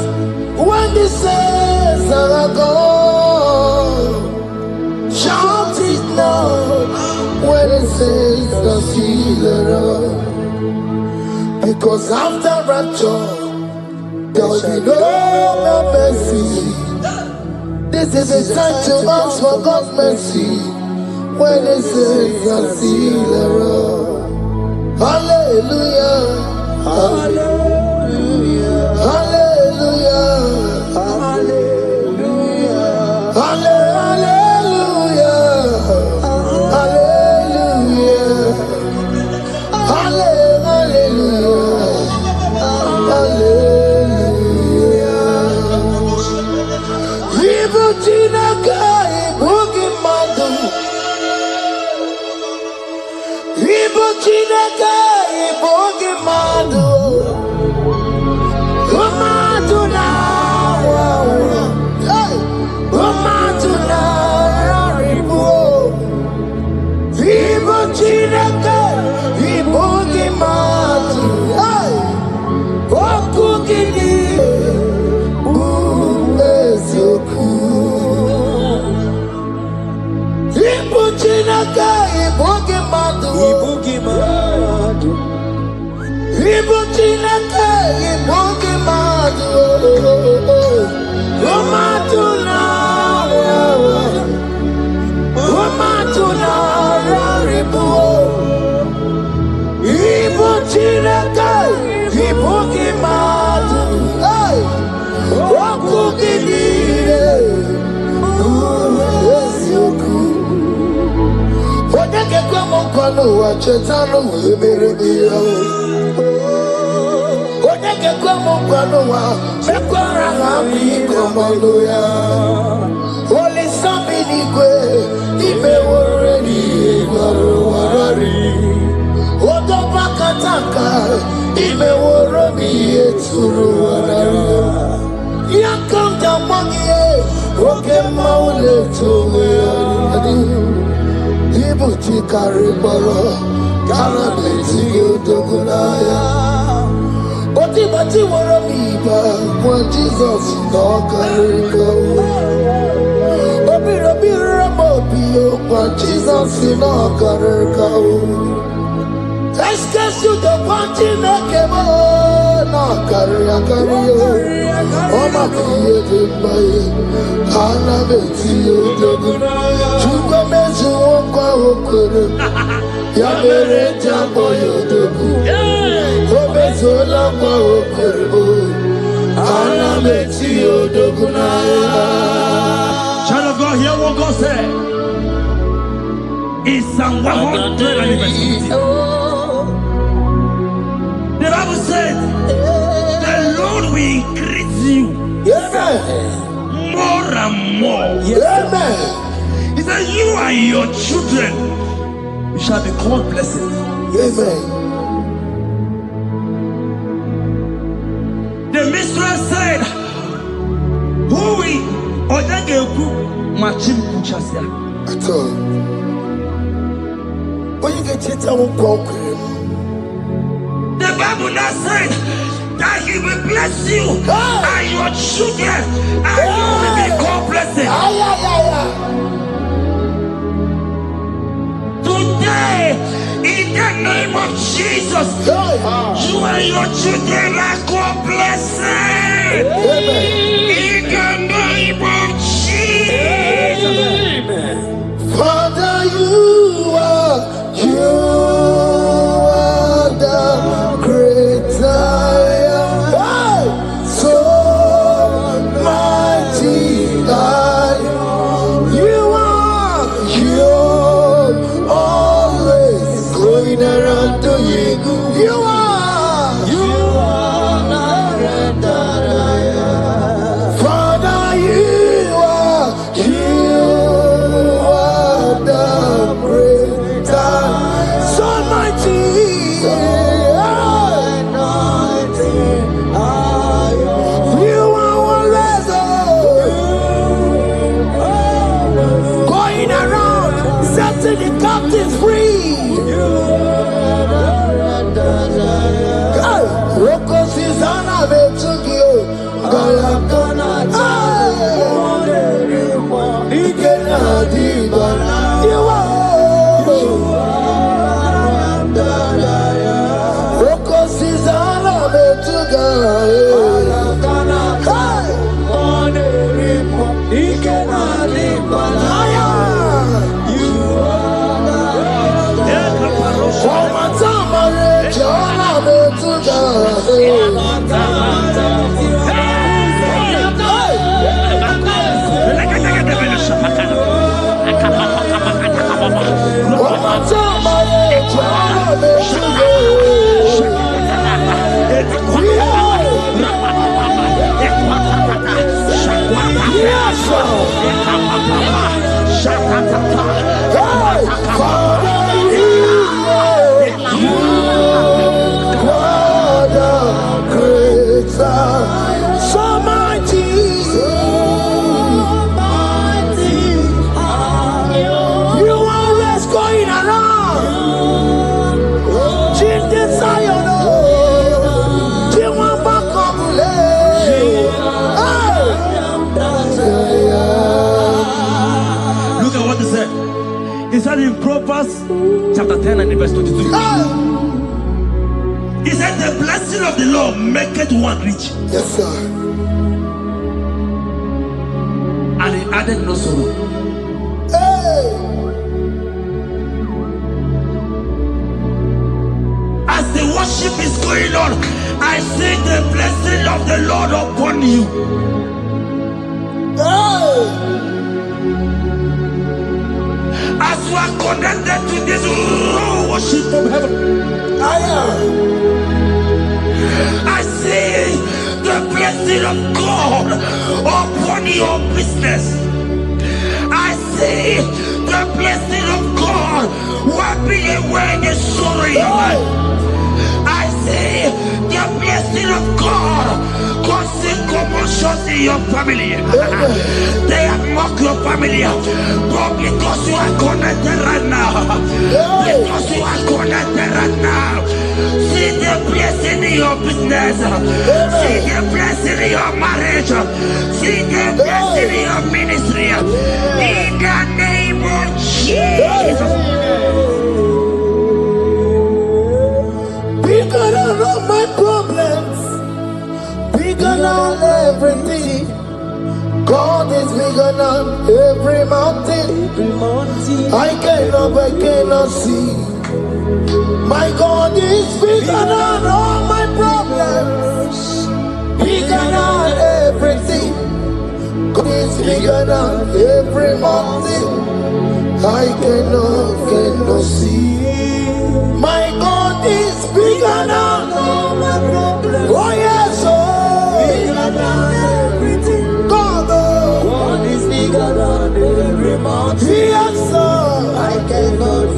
when the saints are gone. Shout it now when the saints are still around. Because after rapture there will be no more mercy. This is a time to ask for God's mercy when the saints are still around. Hallelujah, hallelujah, hallelujah, hallelujah, hallelujah, hallelujah, hallelujah, hallelujah. Evil Chinaka, Boogie Madu. Evil Chinaka, Boogie Madu. Umatu now, Umatu now, Ribu. Evil Chinaka, Boogie Madu. Okukini. Ibuchinaka, Ibugimadu, Ibugimadu, Ibuchinaka, Ibugimadu, Umatuna, Umatuna, Ribu, Ibuchinaka, Ibugimadu, Wakukini. Onye kwa mkwano wa chetano wemeremiya. Onye kwa mkwano wa mekwara hapi komando ya. Oli sami nikwe ime woreni igwaro warari. Odo bakataka ime woroni eturu warari. Yakamta mwangiye oke maule tuwe yari. Ibuchi kariboro, karabeti yodogunaya. Oti woro miba, when Jesus no kariko. Obiro mobio, when Jesus no kariko. Excuse you the party nakebo, no kario. Oma kiye dembaye, karabeti yodogunaya. Chupa mezu okwa okoro, ya mere jambo yodogu. Obezola kwa okoro, karabeti yodogunaya. Child of God, hear what God said. In Psalm 150. The Bible said, the Lord will increase you more and more. Amen. He said, you and your children, you shall be called blessed. Amen. The mistress said, who will Odageku Machim Kuchasia? At all. When you get it, I won't conquer. The Bible now said that he will bless you and your children and you will be called blessed. Today, in the name of Jesus, you and your children are called blessed. In the So mighty, you always going around. Jesus, I know. You want back on Look at what he said. He said in Proverbs chapter 10 and verse 22. He said, the blessing of the Lord maketh one rich. Yes, sir. And he added no sorrow. Hey. As the worship is going on, I see the blessing of the Lord upon you. Hey. As you are connected to this worship from heaven, I see the blessing of God upon your business. I see the blessing of God wiping away the sorrow in your life. I see the blessing of God causing commotions in your family. They have mocked your family, but because you are connected right now, because you are connected right now, see the blessing in your business, see the blessing in your marriage, see the blessing in your ministry. In the name of Jesus. Bigger than all my problems, bigger than everything. God is bigger than every mountain. I cannot see. My God is bigger than all my problems, bigger than everything. God is bigger than every mountain. I cannot see. My God is bigger than all my problems. Oh yes, oh, bigger than everything. God is bigger than every mountain. Yes, sir. I cannot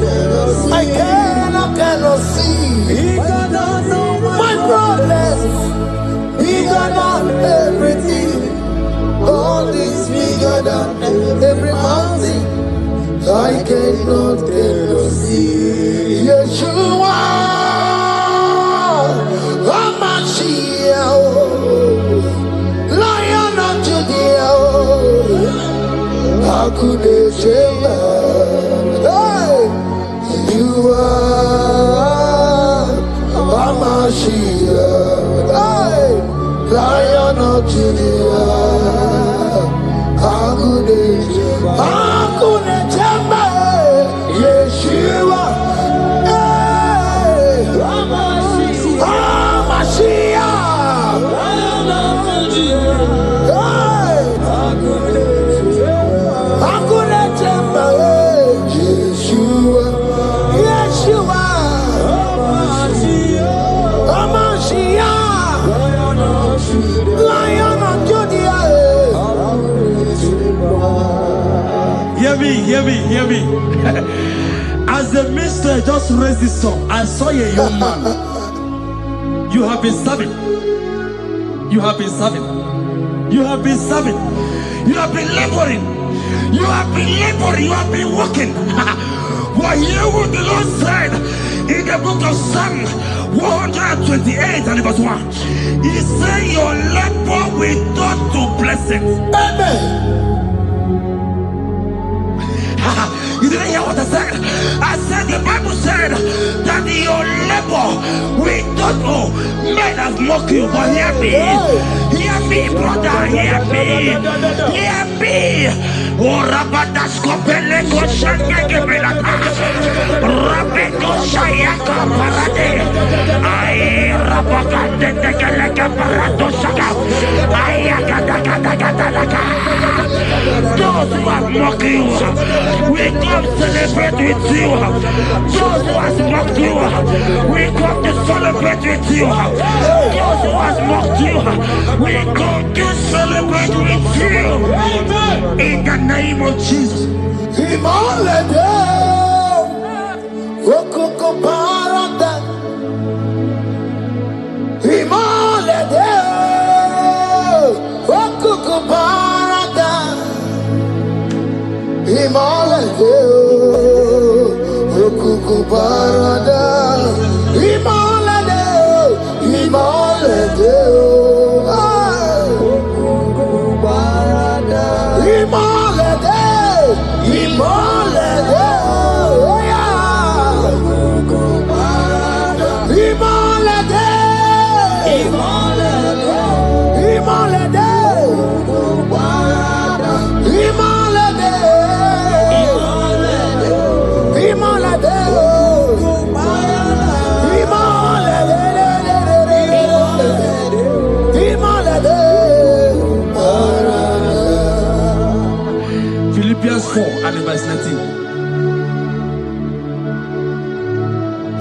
see. Bigger than all my problems. Bigger than everything. God is bigger than every mountain. I cannot see. Yeshua, Hamashiach, Lion of Judah, Hakudeshema. Hey, you are Hamashiach, hey, Lion of Judah, Hakudeshema, Hakudeshema. Yeshua, hey, Hamashiach, hey, Hakunechemba, Yeshua, Yeshua, Hamashiach, Lion of Judah. Hear me. As the minister just raised this song, I saw a young man. You have been serving. You have been serving. You have been serving. You have been laboring. You have been laboring. You have been working. But hear what the Lord said in the book of Psalm 128 and verse 1. He said, your labor will turn to blessings. Amen. You didn't hear what I said? I said the Bible said that your labor will not, oh, men have mocked you, but hear me, brother, hear me. Oh, Rabadaskopele Koshanga Belata, Rabeko Shayaka Parade, I Rabakande Tekalaka Paradosaka, Ayakadakadakadaka. Those who have mocked you, we come celebrate with you. Those who have mocked you, we come to celebrate with you. Those who have mocked you, we come to celebrate with you. In the name of Jesus. Philippians 4 and verse 19.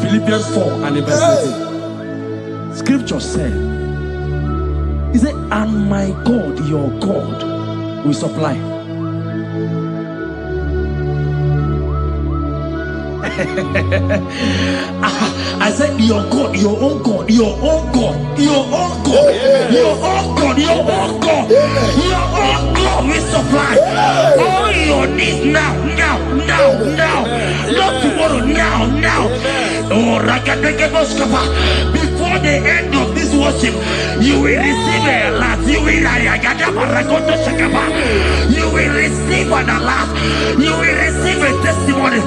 Philippians 4 and verse 19. Scripture said, he said, and my God, your God, will supply. I said, your God, your own God, your own God, your own God, your own God, your own God, your own God will supply all your needs now. Not tomorrow, now. Oh, before the end of this worship, you will receive a lot. You will receive an alert. You will receive a testimony.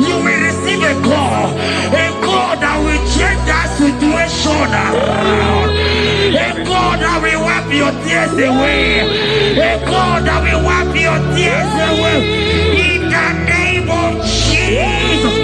You will receive a call that will change that situation around. A God that will wipe your tears away. A God that will wipe your tears away. In the name of Jesus.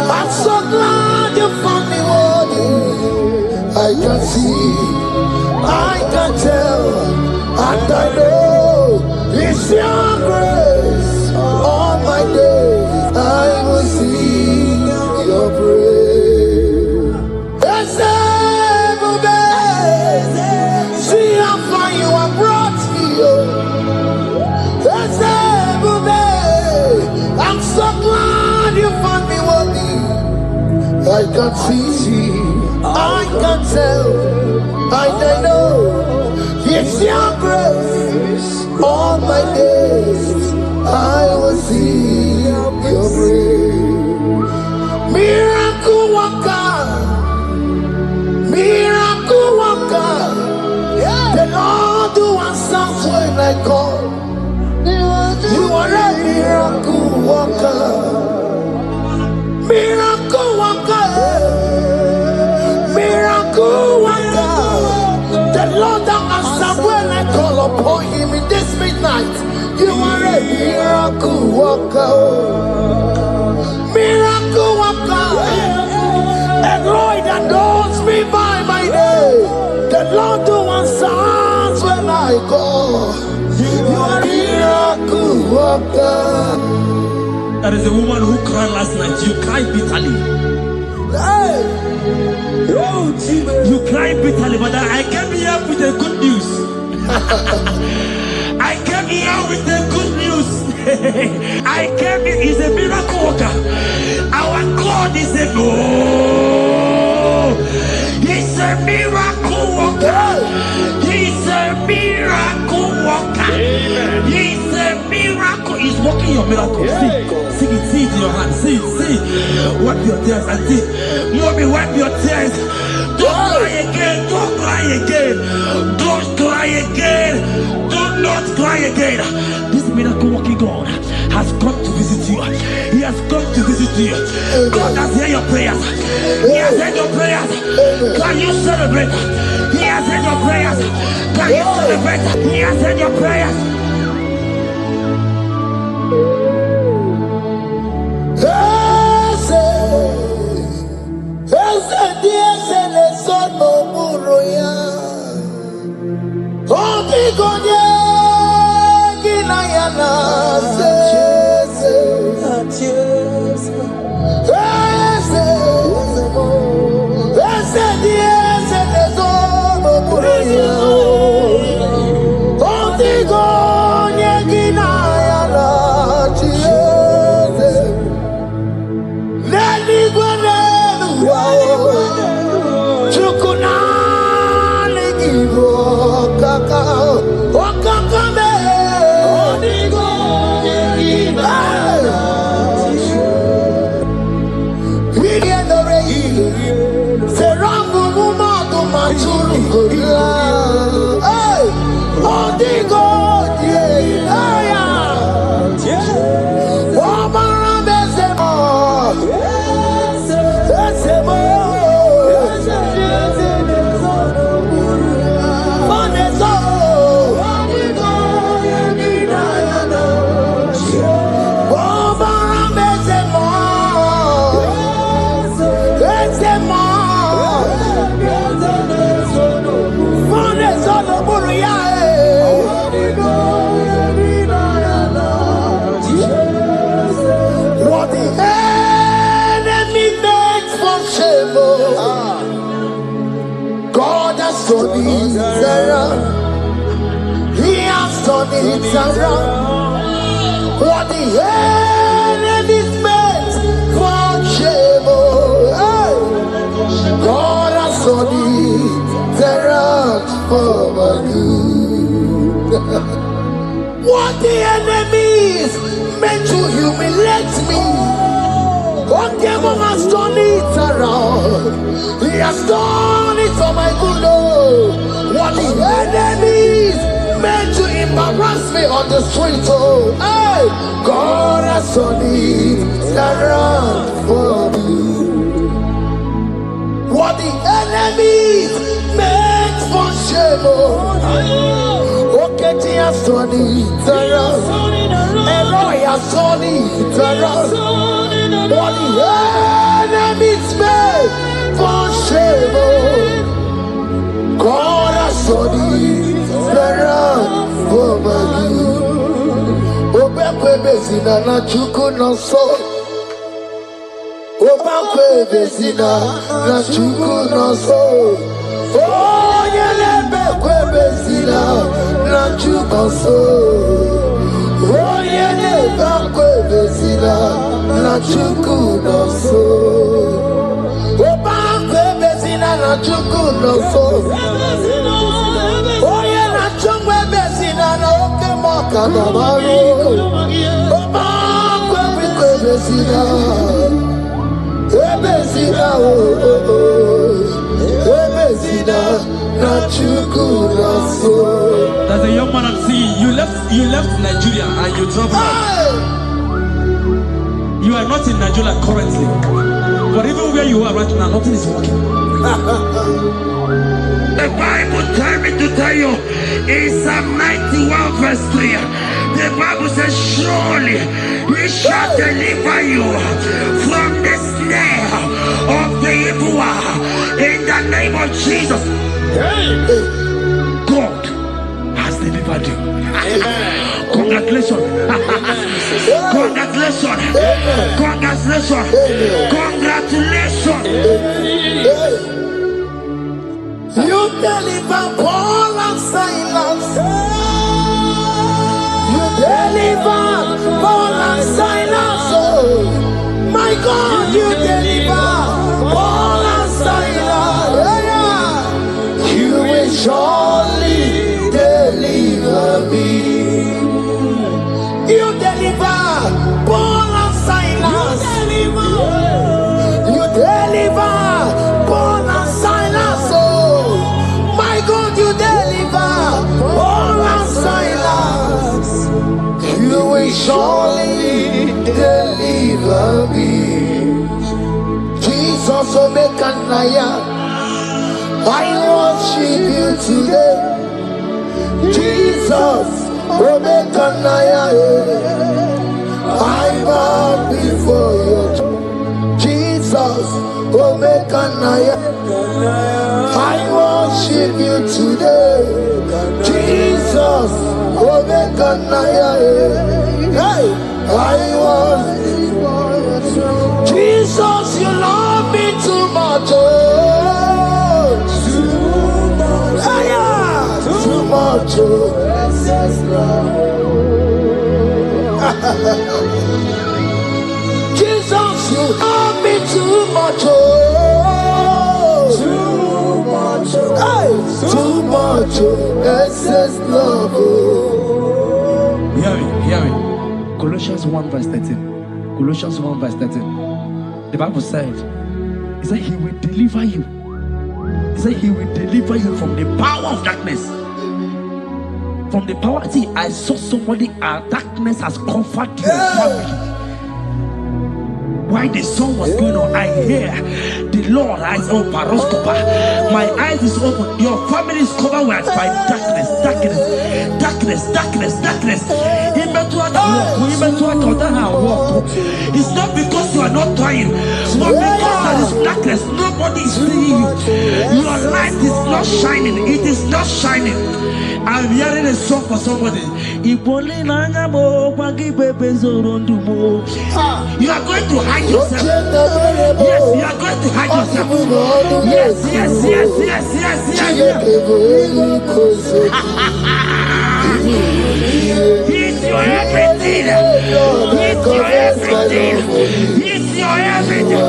I'm so glad you found me worthy. I can see, I can tell, and I know it's your grace. All my days I will sing your praise. See how far you have brought me. I'm so glad you found me worthy. I can see, I can tell, and I know it's your grace. All my days I will see your grace. Miracle worker, miracle worker. The Lord who answers when I call. You are a miracle worker. Miracle worker. Miracle worker. The Lord that answers when I call upon him in this midnight. You are a miracle worker. Miracle worker. And Lord that knows me by my name. The Lord who answers when I call. You are a miracle worker. There is a woman who cried last night. You cried bitterly. Hey. You cried bitterly, but I came here with the good news. I came here with the good news. I came here, he's a miracle worker. Our God is a he's a miracle worker. He's a miracle worker. He's a miracle. He's working your miracle. See it in your hand. See. Wipe your tears and see. Mommy, wipe your tears. Don't cry again. Don't cry again. Don't cry again. Do not cry again. This miracle working God has come to visit you. He has come to visit you. God has heard your prayers. He has heard your prayers. Can you celebrate? He has heard your prayers. Can you celebrate? He has heard your prayers. God has turned it around. He has turned it around. What the enemy's meant for shame, hey, God has turned it around for my good. What the enemies meant to humiliate me, okay, Mama has turned it around. He has done it for my good. Oh, what the enemies meant to embarrass me on the street, oh, hey, God has turned it around for me. What the enemies meant for shame, oh, okay, He has turned it around. Elroy has turned it around. What the enemies meant for shame, oh, God has turned it around for my good. Obekwe bezina na chuku no so. Obekwe bezina na chuku no so. Oh, yelebekwe bezina na chuku no so. Oh, yelebekwe bezina na chuku no so. Obekwe bezina na chuku no so. Oh, yeah, na chungwe bezina na oke moka na maru. Obekwe bezina, bezina, bezina na chuku no so. There's a young man I'm seeing. You left Nigeria and you traveled out. You are not in Nigeria currently, but even where you are right now, nothing is working. The Bible tells me to tell you in Psalm 91 verse 3, the Bible says, surely He shall deliver you from the snare of the evil one in the name of Jesus. God has delivered you. Congratulations. Congratulations. Congratulations. Congratulations. You deliver Paul and Silas. You deliver Paul and Silas. Oh, my God, you deliver Paul and Silas. Yeah. You will surely deliver me. You deliver Paul and Silas. You deliver Paul and Silas. Oh, my God, you deliver Paul and Silas. You will surely deliver me. Jesus, oh, make an I worship you today. Jesus, oh, make an I bow before you. Jesus, oh, make an I worship you today. Jesus. Hey, I want Jesus, you love me too much. Too much. Jesus, you love me too much. Hey, too much. Excess love. Hear me. Colossians 1 verse 13. Colossians 1 verse 13. The Bible said, he said he will deliver you. He said he will deliver you from the power of darkness. From the power. See, I saw somebody, darkness has covered your family. While the song was going on, I hear the Lord eyes open. My eyes is open. Your family is covered by darkness. It's not because you are not trying, but because there is darkness. Nobody is seeing you. Your light is not shining. It is not shining. I'm hearing a song for somebody. You are going to hide yourself. Yes, you are going to hide yourself. Yes. He's your everything. He's your everything.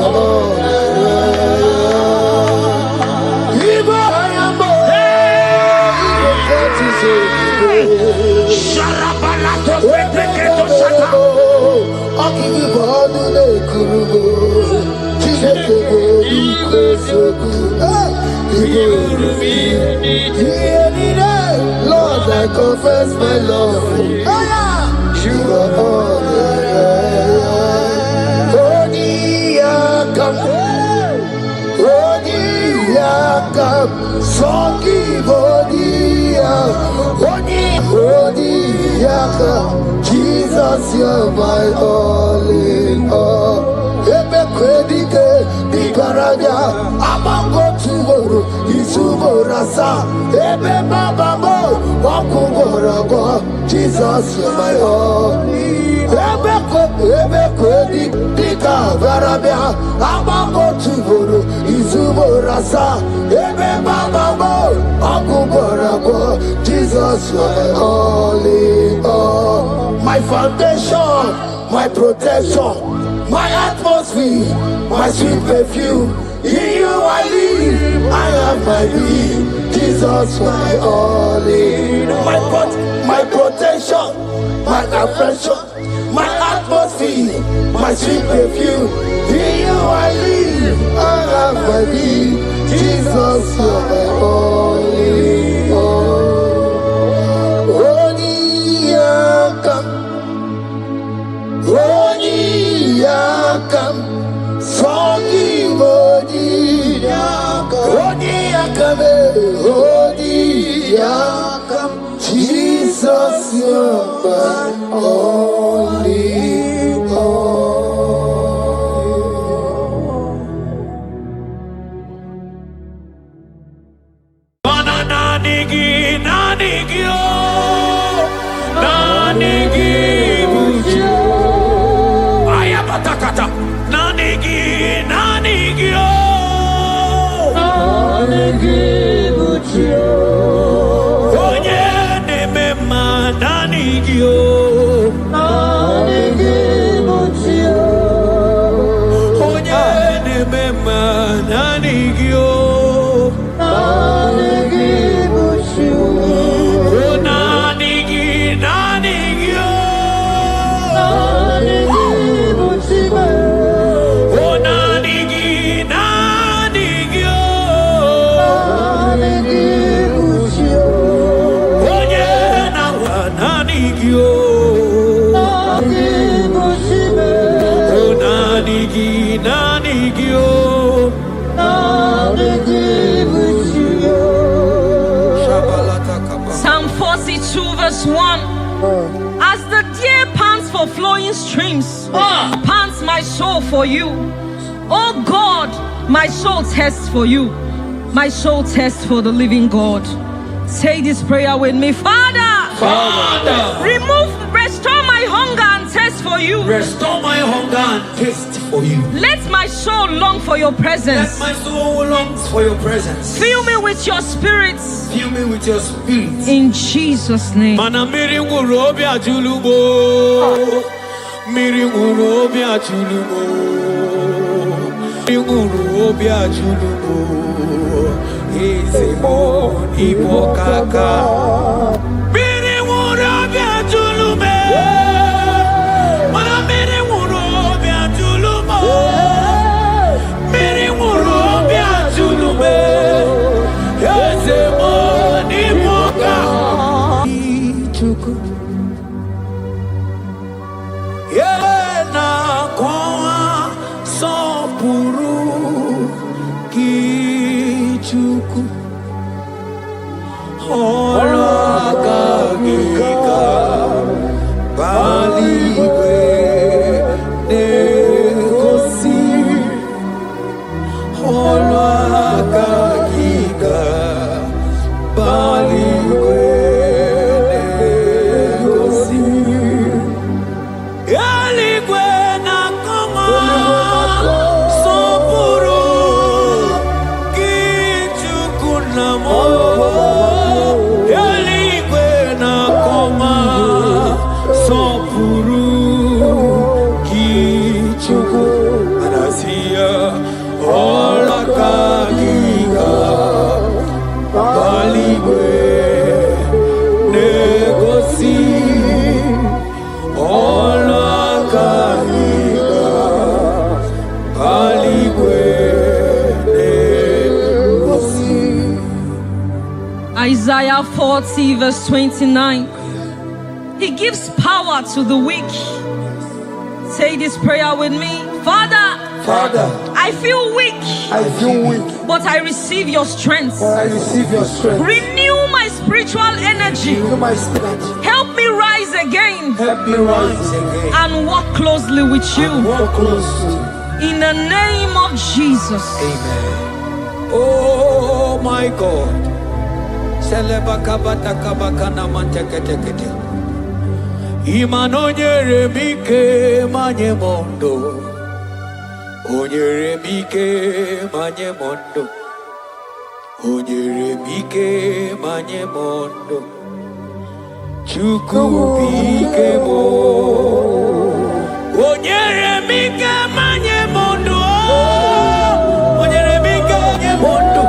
Lord, I confess my love. You are all. Jesus, you're my all in all. Ebe kwedike bigaraja amango tuboro isuborasa ebe babamo wakuborago. Jesus, you're my all. Ebe kwedike bigaraja amango tuboro isuborasa ebe babamo wakuborago. Jesus, you're my all in all. My foundation, my protection, my atmosphere, my sweet perfume. In you I live, I have my being. Jesus, my all in all. My protection, my affection, my atmosphere, my sweet perfume. In you I live, I have my being. Jesus, my all in all. Jesus, you're my only all. Psalm 42 verse 1. As the deer pants for flowing streams, pants my soul for you. Oh God, my soul thirsts for you. My soul thirsts for the living God. Say this prayer with me. Father, Father, restore my hunger and taste for you. Restore my hunger and taste for you. Let my soul long for your presence. Let my soul long for your presence. Fill me with your spirit. Fill me with your spirit. In Jesus' name. Mana miri ngurobi ajulubo. Miri ngurobi ajulubo. Miri ngurobi ajulubo. Izimo ibokaka. Miri ngurobi ajulume. Mana miri ngurobi ajulumo. Miri ngurobi ajulume. Izimo ibokaka. Chuku. Yena kwa sopuru kichuku hola kagika baliwe negosi hola kagika baliwe negosi. Yaligwe na koma sopuru kichuku na mo. Yaligwe na koma sopuru kichuku anasia ola kagiga baligwe negosi. Isaiah 40 verse 29. He gives power to the weak. Say this prayer with me. Father, Father, I feel weak, I feel weak, but I receive your strength. but I receive your strength. Renew my spiritual energy. Renew my spirit. Help me rise again Help me rise again. and walk closely with you. Walk close to you. In the name of Jesus. Amen. Oh my God. Selebakabata kabakana manteketekete. Imanonyere mike manye mondo. Onyere mike manye mondo. Onyere mike manye mondo. Chukubike mo. Onyere mike manye mondo. Onyere mike manye mondo.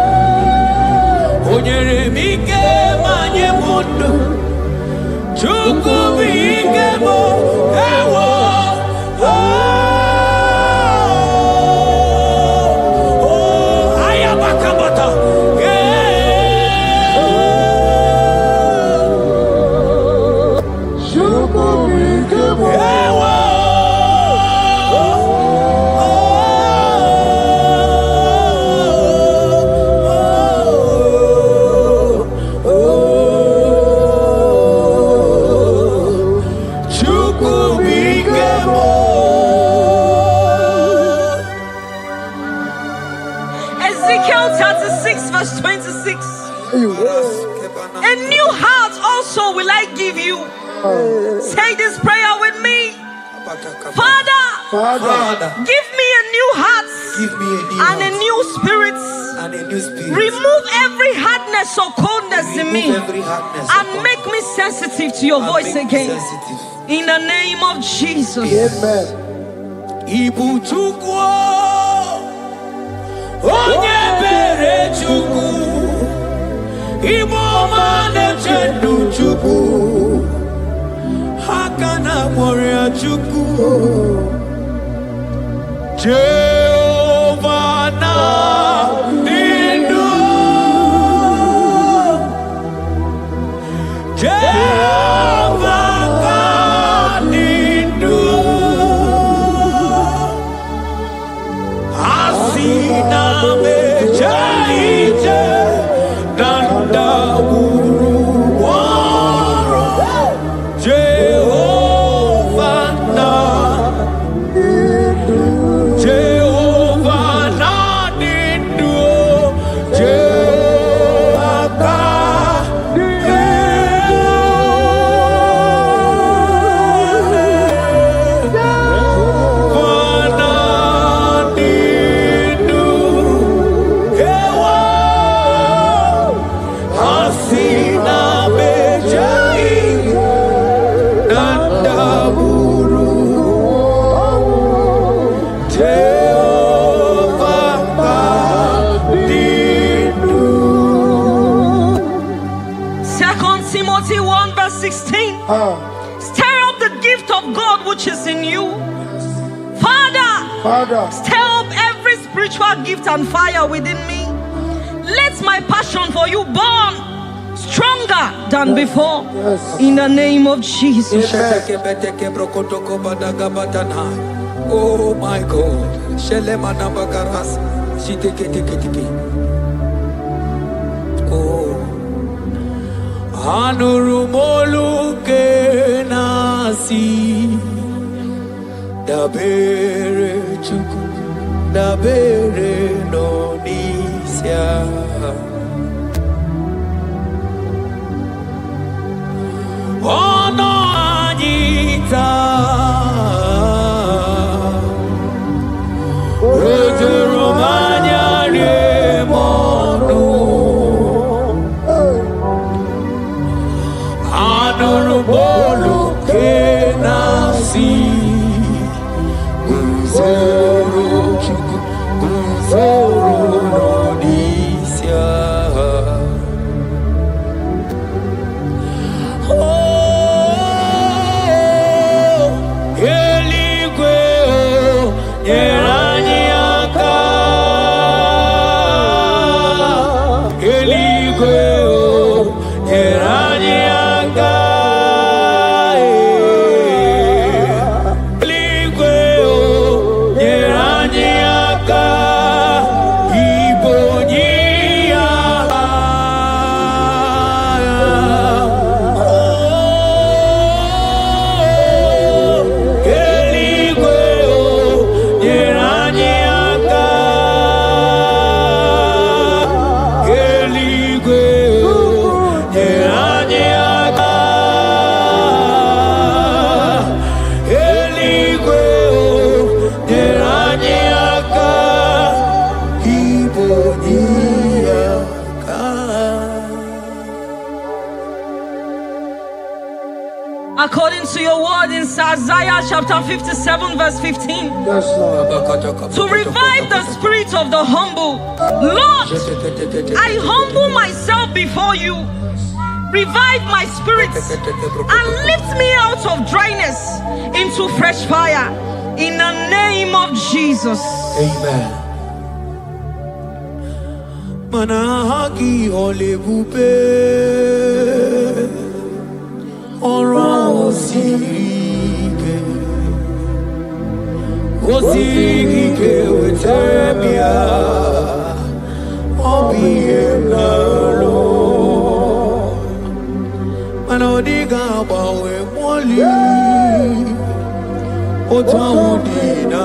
Onyere mike manye mondo. Chukubike mo. Ewo. Ayabakabata. Chukubike mo. Ewo. Ezekiel 36 verse 26. A new heart also will I give you. Say this prayer with me. Father, Father, give me a new heart Give me a new and a heart new spirit. and a new spirit. Remove every hardness or coldness in me Remove every hardness and or make me sensitive to your and voice make me again. sensitive. In the name of Jesus. amen. Ibu chukwu onye bere chukwu Ibu ọma na-eche ndụ chukwu aka na-akpọrọ ya chukwu Jehova na dị ndụ Jehova ka dị ndụ Asina meje ije danda wuru waro Jehovah na dindu Jehovah ka 2 Timothy 1 verse 16. Stir up the gift of God which is in you. Father, stir up every spiritual gift and fire within me. Let my passion for you burn stronger than before. In the name of Jesus. Oh my God. Oh, Anurumolu kenasi dabere chuku dabere nonisia. Ono anita Romanya remonu Anurumolu kenasi Guzoro chuku Guzoro nonisia. According to your word in Isaiah chapter 57 verse 15. To revive the spirit of the humble. Lord, I humble myself before you. Revive my spirit and lift me out of dryness into fresh fire. In the name of Jesus. Amen. Manahaki olebupe Oro osike wetebia obienalo manodiga bawe moli otawudina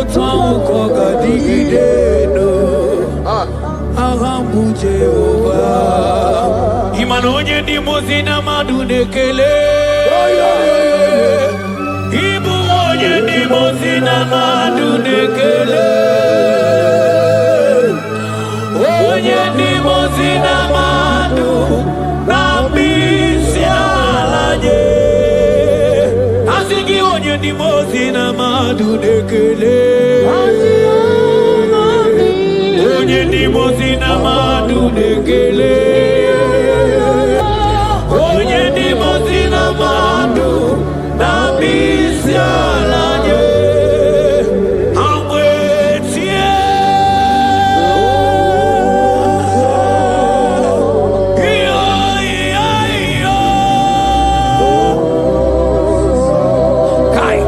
otawukogadigideno ahambu Jehovah Imanonye ni mozina madunekele Ibu onye ni mozina madunekele Onye ni mozina madu Nambisi alaje Asigi onye ni mozina madunekele Onye ni mozina madunekele Onye ni mozina madu na misialaje amwetie iyo kai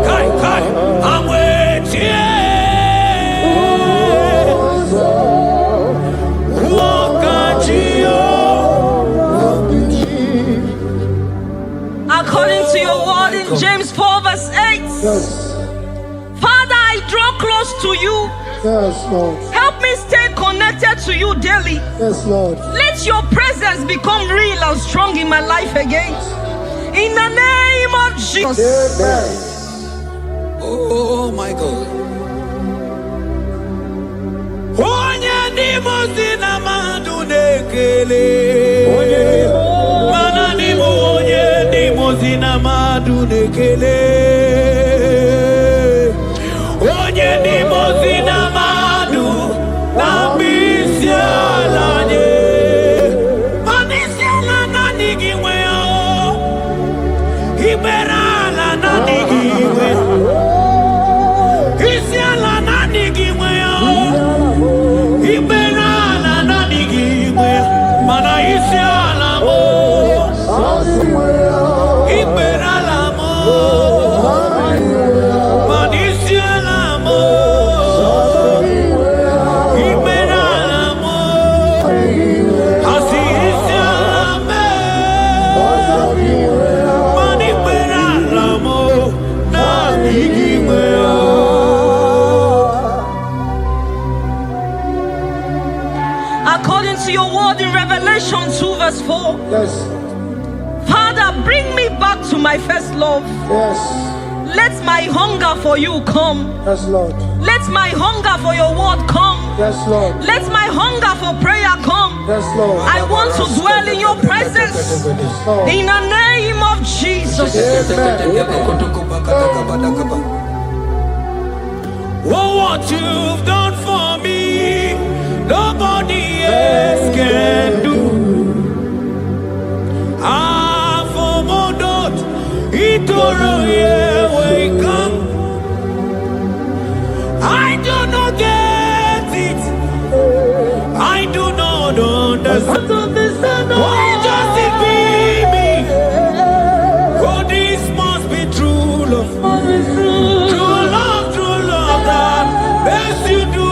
amwetie According to your word in James 4 verse 8. Father, I draw close to you. Help me stay connected to you daily. Let your presence become real and strong in my life again. In the name of Jesus. Oh my God. Onye ni mozina madunekele Mana ni onye ni mozina madunekele Onye ni mozina madu na misialanye According to your word in Revelation 2 verse 4. Yes. Father, bring me back to my first love. Yes. Let my hunger for you come. Yes, Lord. Let my hunger for your word come. Yes, Lord. Let my hunger for prayer come. Yes, Lord. I want to dwell in your presence. In the name of Jesus. Oh, what you've done for me, nobody else can do. Ah, for Modot, Itoro, yeah, wake up. I do not get it. I do not understand. Why does it be me? Oh, this must be true love. True love, that best you do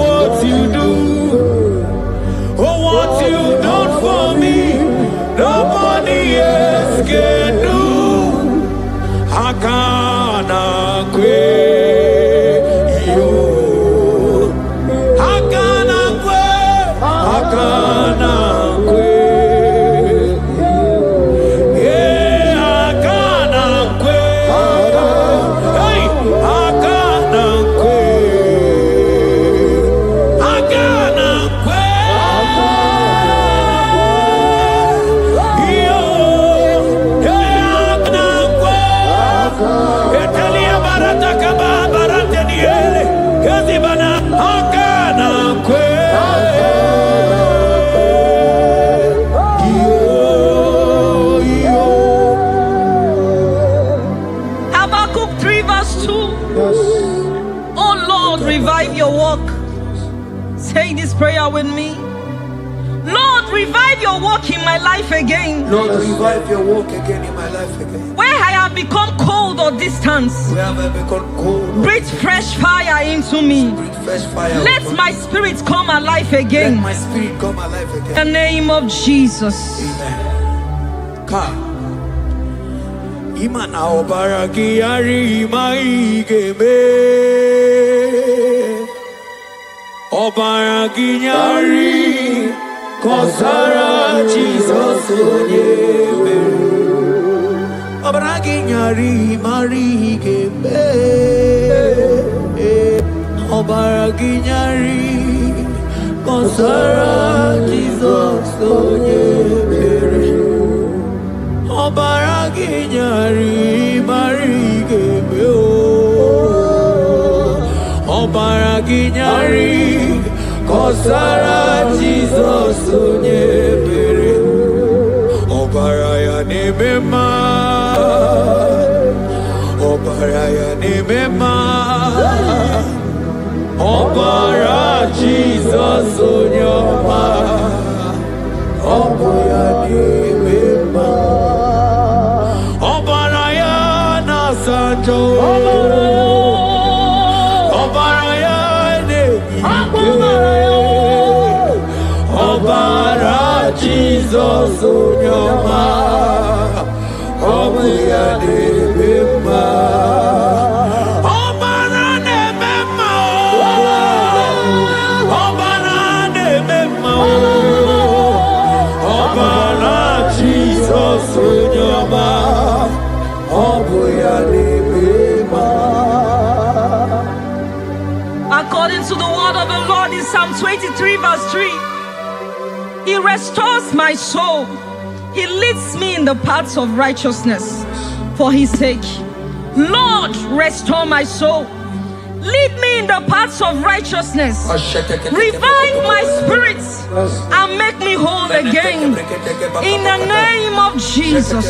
what you do. Oh, what you done for me, nobody else can do. Hakana kwe yo, hakana kwe, hakana kwe. Yeah, hakana kwe. Hey, hakana kwe, hakana kwe. Yo, yeah, hakana kwe. Etalia barata kaba barate niele, kazi bana hakana kwe. Habakkuk 3 verse 2. Yes. Oh Lord, revive your work. Say this prayer with me. Lord, revive your work in my life again. Lord, revive your work again in my life again. Where I have become cold or distant, Where have I become cold? breathe fresh fire into me. Breathe fresh fire. Let upon my me. spirit come alive Let again. my spirit come alive In again. the name of Jesus. Amen. Ka. Imana obaragi yari maigebe. Obaragi yari kosara Jesus onyebe. Obaragi yari marigebe. Obaragi yari kosara Jesus onyebe. Obaragi nyari marigebe o. Obaragi nyari kosara Jesus onyebere. Obaraya nebema, obaraya nebema. Obara Jesus onyoma, obaraya nebema. Obaraya na sanjo, obaraya nebike, obara Jesus onyoma, obaraya nebema, obara nebema, obara nebema, obara Jesus onyoma. According to the word of the Lord in Psalm 23 verse 3, He restores my soul. He leads me in the paths of righteousness for His sake. Lord, restore my soul. Lead me in the paths of righteousness. Revive my spirit and make me whole again. In the name of Jesus.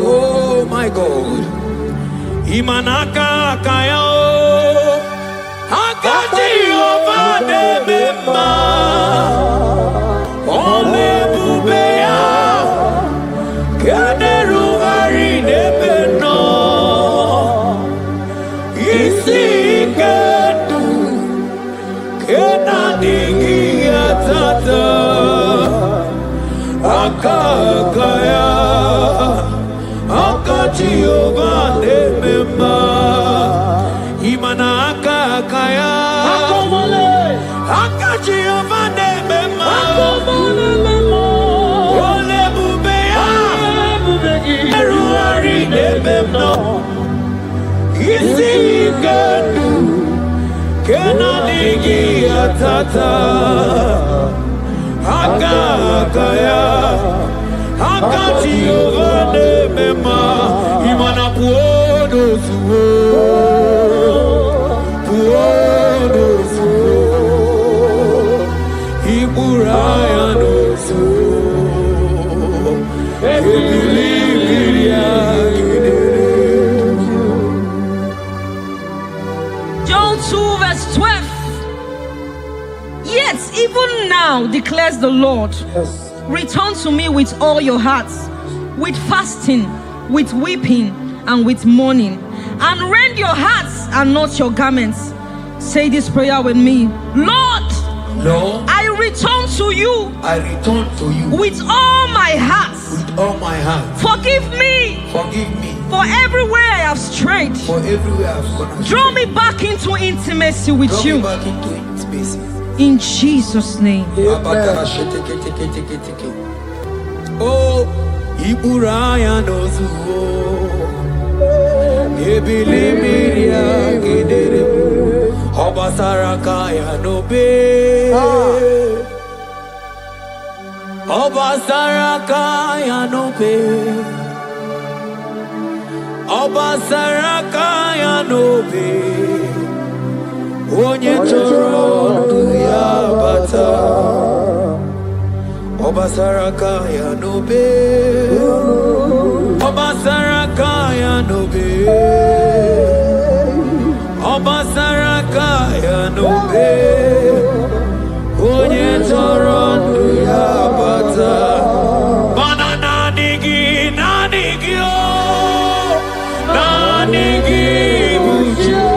Oh my God. Imanaka kaya o. Akati o Kenanigia tata akakaya akachioba nemema imana akakaya akachioba nemema ole bubeya eruari nemema isi gadu Kenanigia tata akakaya akachioba nemema imana puodo suo Iburaya no suo John 2 verse 12. Yet even now declares the Lord, return to me with all your hearts, with fasting, with weeping, and with mourning, and rend your hearts and not your garments. Say this prayer with me. Lord, I return to you. I return to you with all my heart. with all my heart. Forgive me for everywhere I have strayed. For everywhere I've gone astray. Draw me back into intimacy with Draw you. me back into intimacy. In Jesus' name. Oh, Iburaya no suo Ebilimiria gedere Obasarakaya no be Obasarakaya no be Obasarakaya no be Onye choro ya bata Obasarakaya no be Obasarakaya no be Obasarakaya no be Onye torondu ya bata Banana nigi nanigio Nanigi bujo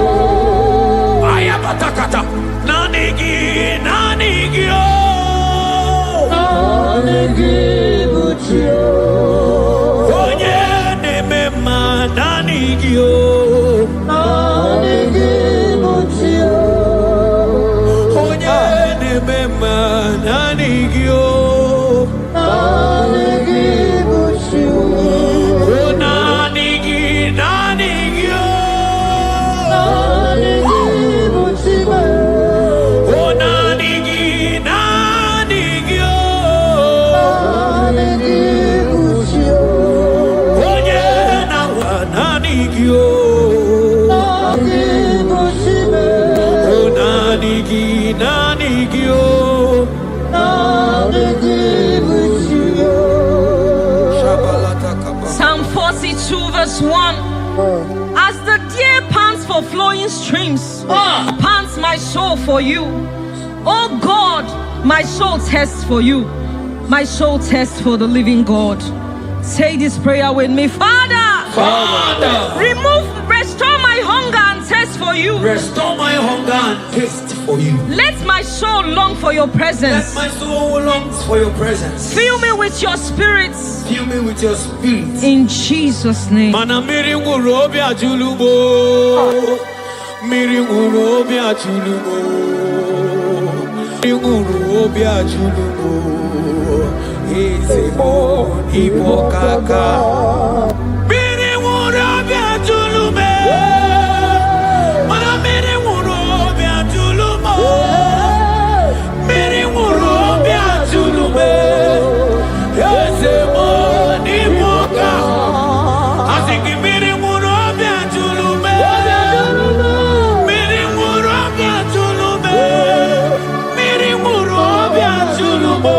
Ayabatakata Nanigi nanigio Onye nemema nanigio Onye nemema nanigio O nanigi nanigio O nanigi nanigio Onye nawa nanigio O nanigi nanigio Psalm 42 verse 1. As the deer pants for flowing streams, pants my soul for you. Oh God, my soul thirsts for you. My soul thirsts for the living God. Say this prayer with me. Father, restore my hunger and thirst for you. Restore my hunger and taste for you. Let my soul long for your presence. Let my soul longs for your presence. Fill me with your spirit. Fill me with your spirit. In Jesus' name. Mana miri ngurobi ajulubo. Miri ngurobi ajulubo. Miri ngurobi ajulubo. Ezemo ibo kaka. Miri ngurobi ajulume. Mana miri ngurobi ajulumo. Miri ngurobi ajulume. Ezemo ibo kaka. Asiki miri ngurobi ajulume. Miri ngurobi ajulume. Miri ngurobi ajulumo.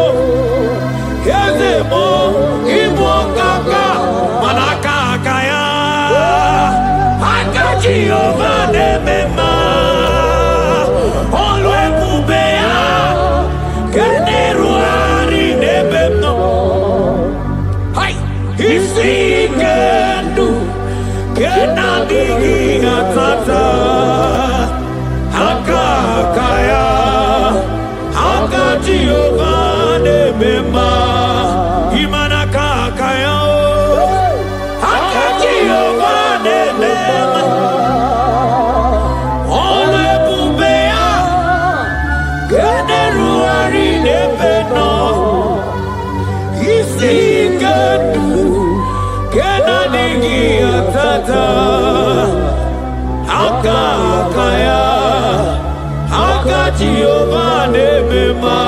Ezemo ibo kaka. Manaka Jehovah ne mema imana kakaya aka Jehovah ne mema ole bubea generuari ne beno isikadu kenadigi atata aka kaya aka Jehovah ne mema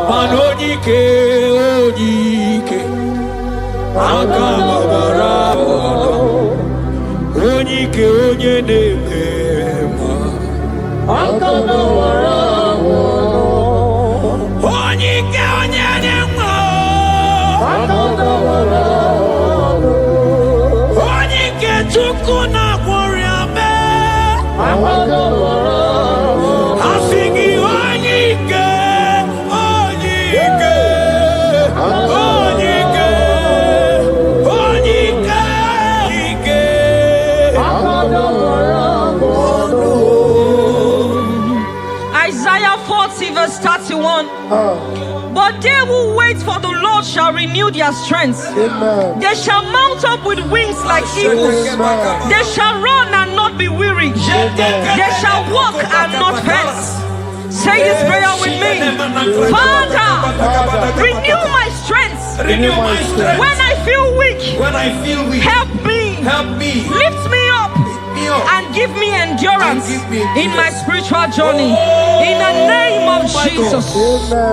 manojike ojike aka babara ojike onye ne mema aka babara ojike onye ne mema aka babara ojike chukwu na kworiame aka babara Isaiah 40 verse 31. But they who wait for the Lord shall renew their strength. Amen. They shall mount up with wings like eagles. Amen. They shall run and not be weary. They shall walk and not faint. Say this prayer with me. Father, renew my strength. Renew my strength. When I feel weak, help me. Lift me up and give me endurance in my spiritual journey. In the name of Jesus.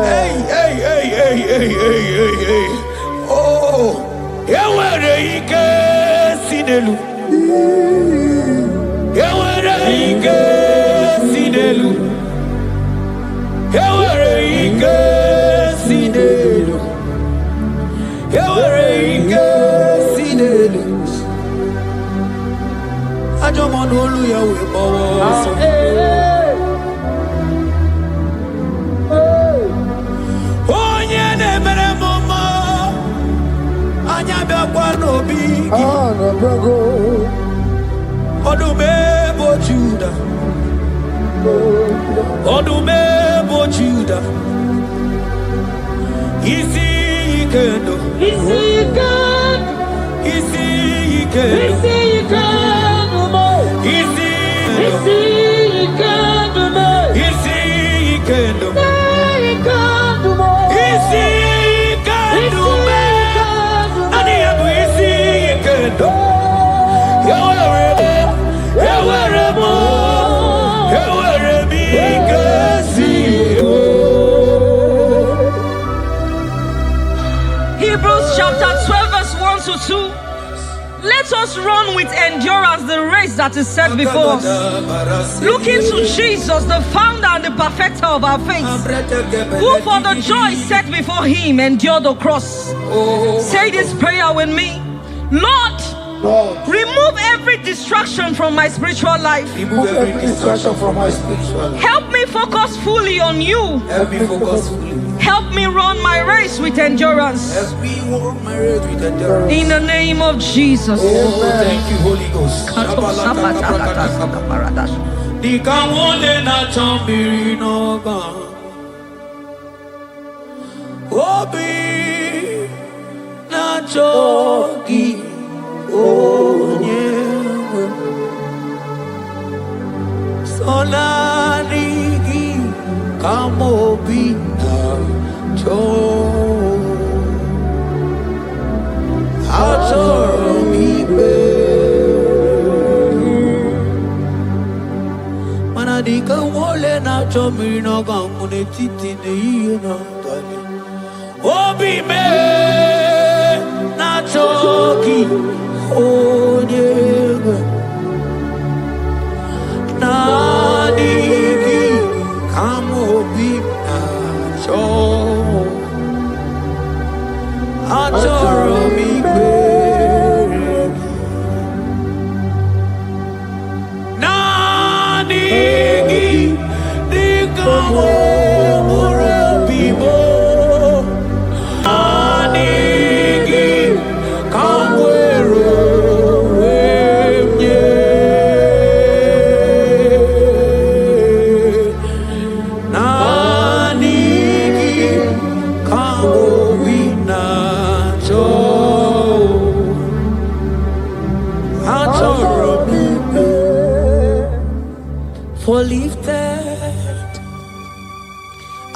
Hey. Oh, yawere ike sinelu. Yawere ike sinelu. Yawere ike sinelu. Yawere ike sinelu. Ajomonu olu yawe bawo so. Onye ne mere mama anya bia kwa no bi. No brago. Odume bo Juda. Odume bo Juda. Isi ikendo. Isi ikendo. Isi ikendo. Isi ikendo. Isi ikendo. Isi ikendo. Isi ikendo. Ani abu isi ikendo. Yawere mo. Yawere mi kasi. Hebrews chapter 12 verse 1 to 2. Let us run with endurance the race that is set before us. Looking to Jesus, the founder and the perfecter of our faith, who for the joy set before him endured the cross. Say this prayer with me. Lord, remove every distraction from my spiritual life. Remove every distraction from my spiritual life. Help me focus fully on you. Help me focus fully. Help me run my race with endurance. As we walk my race with endurance. In the name of Jesus. Oh, thank you, Holy Ghost. Di kawole na chambiri no ba. Obi na choki onyewe. Sonarigi kamobi na cho. Achoromi be. Di kawole na chomiri no gamune titi ne na tani. Obi me na choki onyewe. Na digi kamobi na cho. Achoromi be.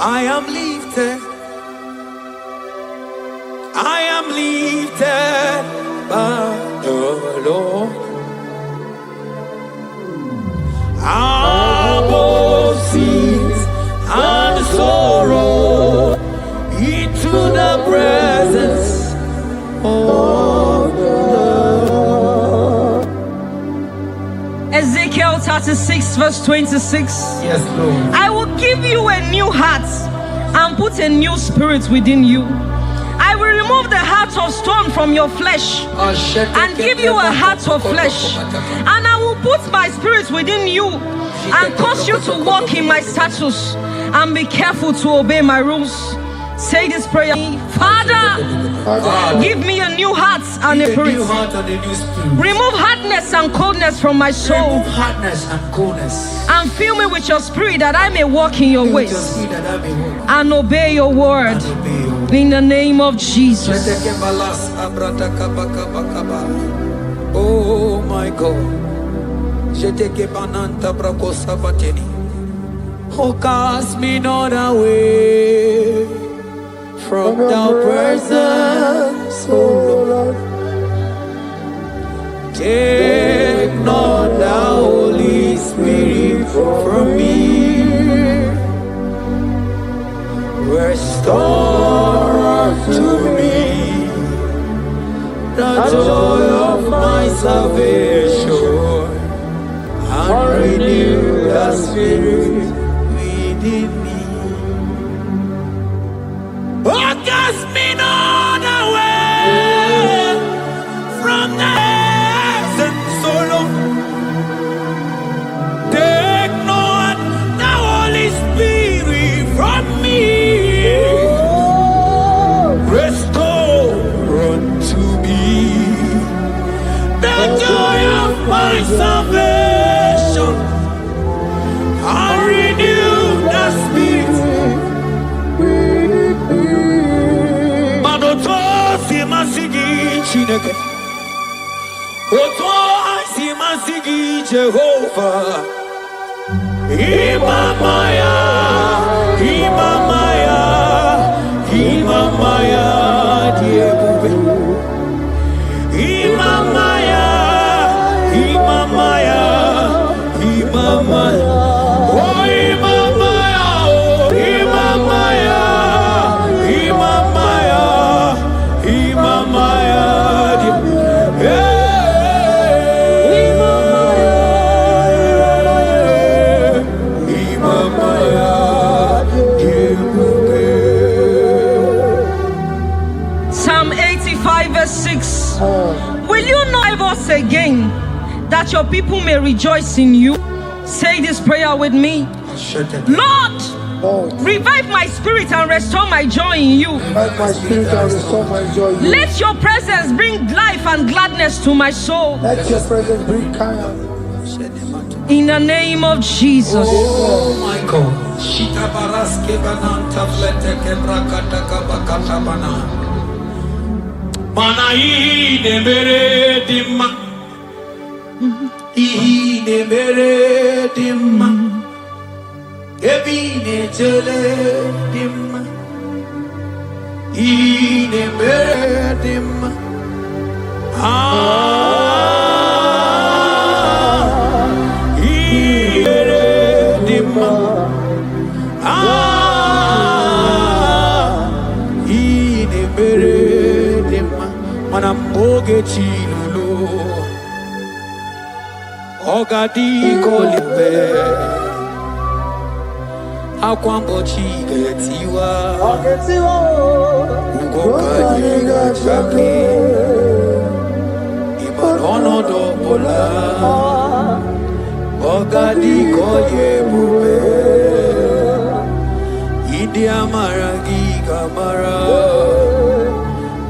I am lifted. I am lifted by the Lord. Above sins and sorrow, into the presence of the Lord. Ezekiel 36 verse 26. Yes, Lord. I will give you a new heart and put a new spirit within you. I will remove the heart of stone from your flesh and give you a heart of flesh. And I will put my spirit within you and cause you to walk in my statutes and be careful to obey my rules. Say this prayer. Father, give me a new heart and a spirit. Remove hardness and coldness from my soul. Remove hardness and coldness. And fill me with your spirit that I may walk in your ways and obey your word. In the name of Jesus. Oh my God. Oh, cast me not away from thy presence, oh Lord. Take not the Holy Spirit from me. Restore to me the joy of my salvation and renew the spirit within me. Oh, cast me not away from the presence, oh Lord. Take not the Holy Spirit from me. Restore unto me the joy of my salvation and renew the spirit. Manoto si masigi chineke, oto si masigi Jehovah. Imamaya, Imamaya, Imamaya, Diebube. Imamaya, Imamaya, Imamaya. Oh, Imamaya, oh, Imamaya, Imamaya, Imamaya. Psalm 85 verse 6. Will you not give us again, that your people may rejoice in you? Say this prayer with me. Lord, revive my spirit and restore my joy in you. Revive my spirit and restore my joy in you. Let your presence bring life and gladness to my soul. Let your presence bring kindness. In the name of Jesus. Oh my God. Shita baraske bananta flete kebrakata kabakata bana. Mana ine mere dimma. Ine mere dimma. Ebine chele dimma. Ine mere dimma. Manamboge chilulu ogadi kolibe akwambo chigetiwa ugoka yiga chake imanono dobola ogadi koye bube idi amaragi kamara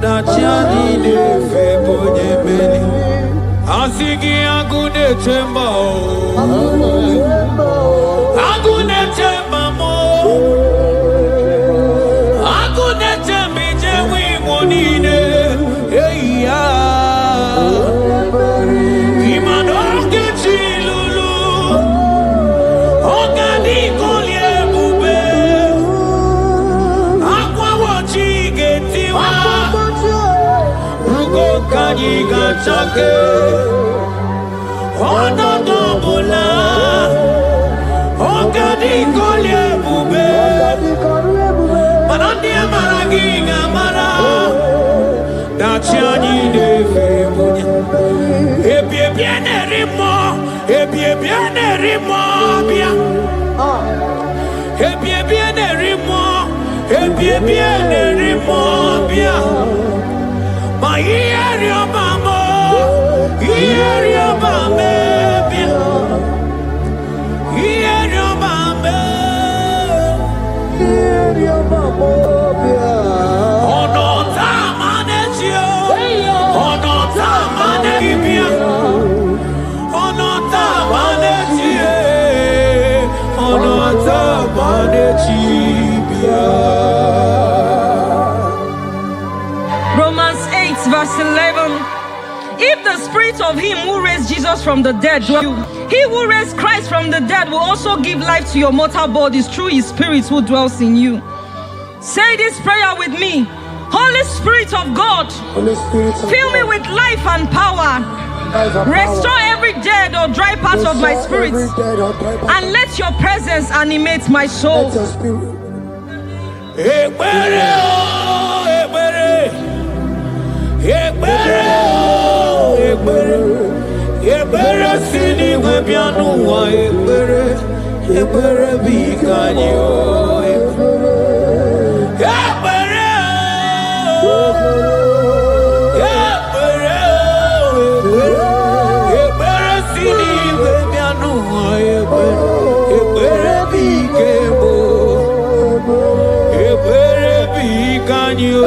na chani de fe bonye beli asigi agune temba o agune temba mo agune tembi jewi monine eya imanoke chilulu ogani kolye bube gachake ona dobula ogadi kolye bube manandi maragi gamara dachiani de febunya ebie bien rimo bia ebie bien rimo bia ma yerio bambo yerio bambe bia yerio bambe ono tamane bia ono tamane bia ono tamane bia. Romans 8 verse 11. If the spirit of him who raised Jesus from the dead dwells in you, he who raised Christ from the dead will also give life to your mortal bodies through his spirit who dwells in you. Say this prayer with me. Holy Spirit of God, fill me with life and power. Restore every dead or dry part of my spirit, and let your presence animate my soul. You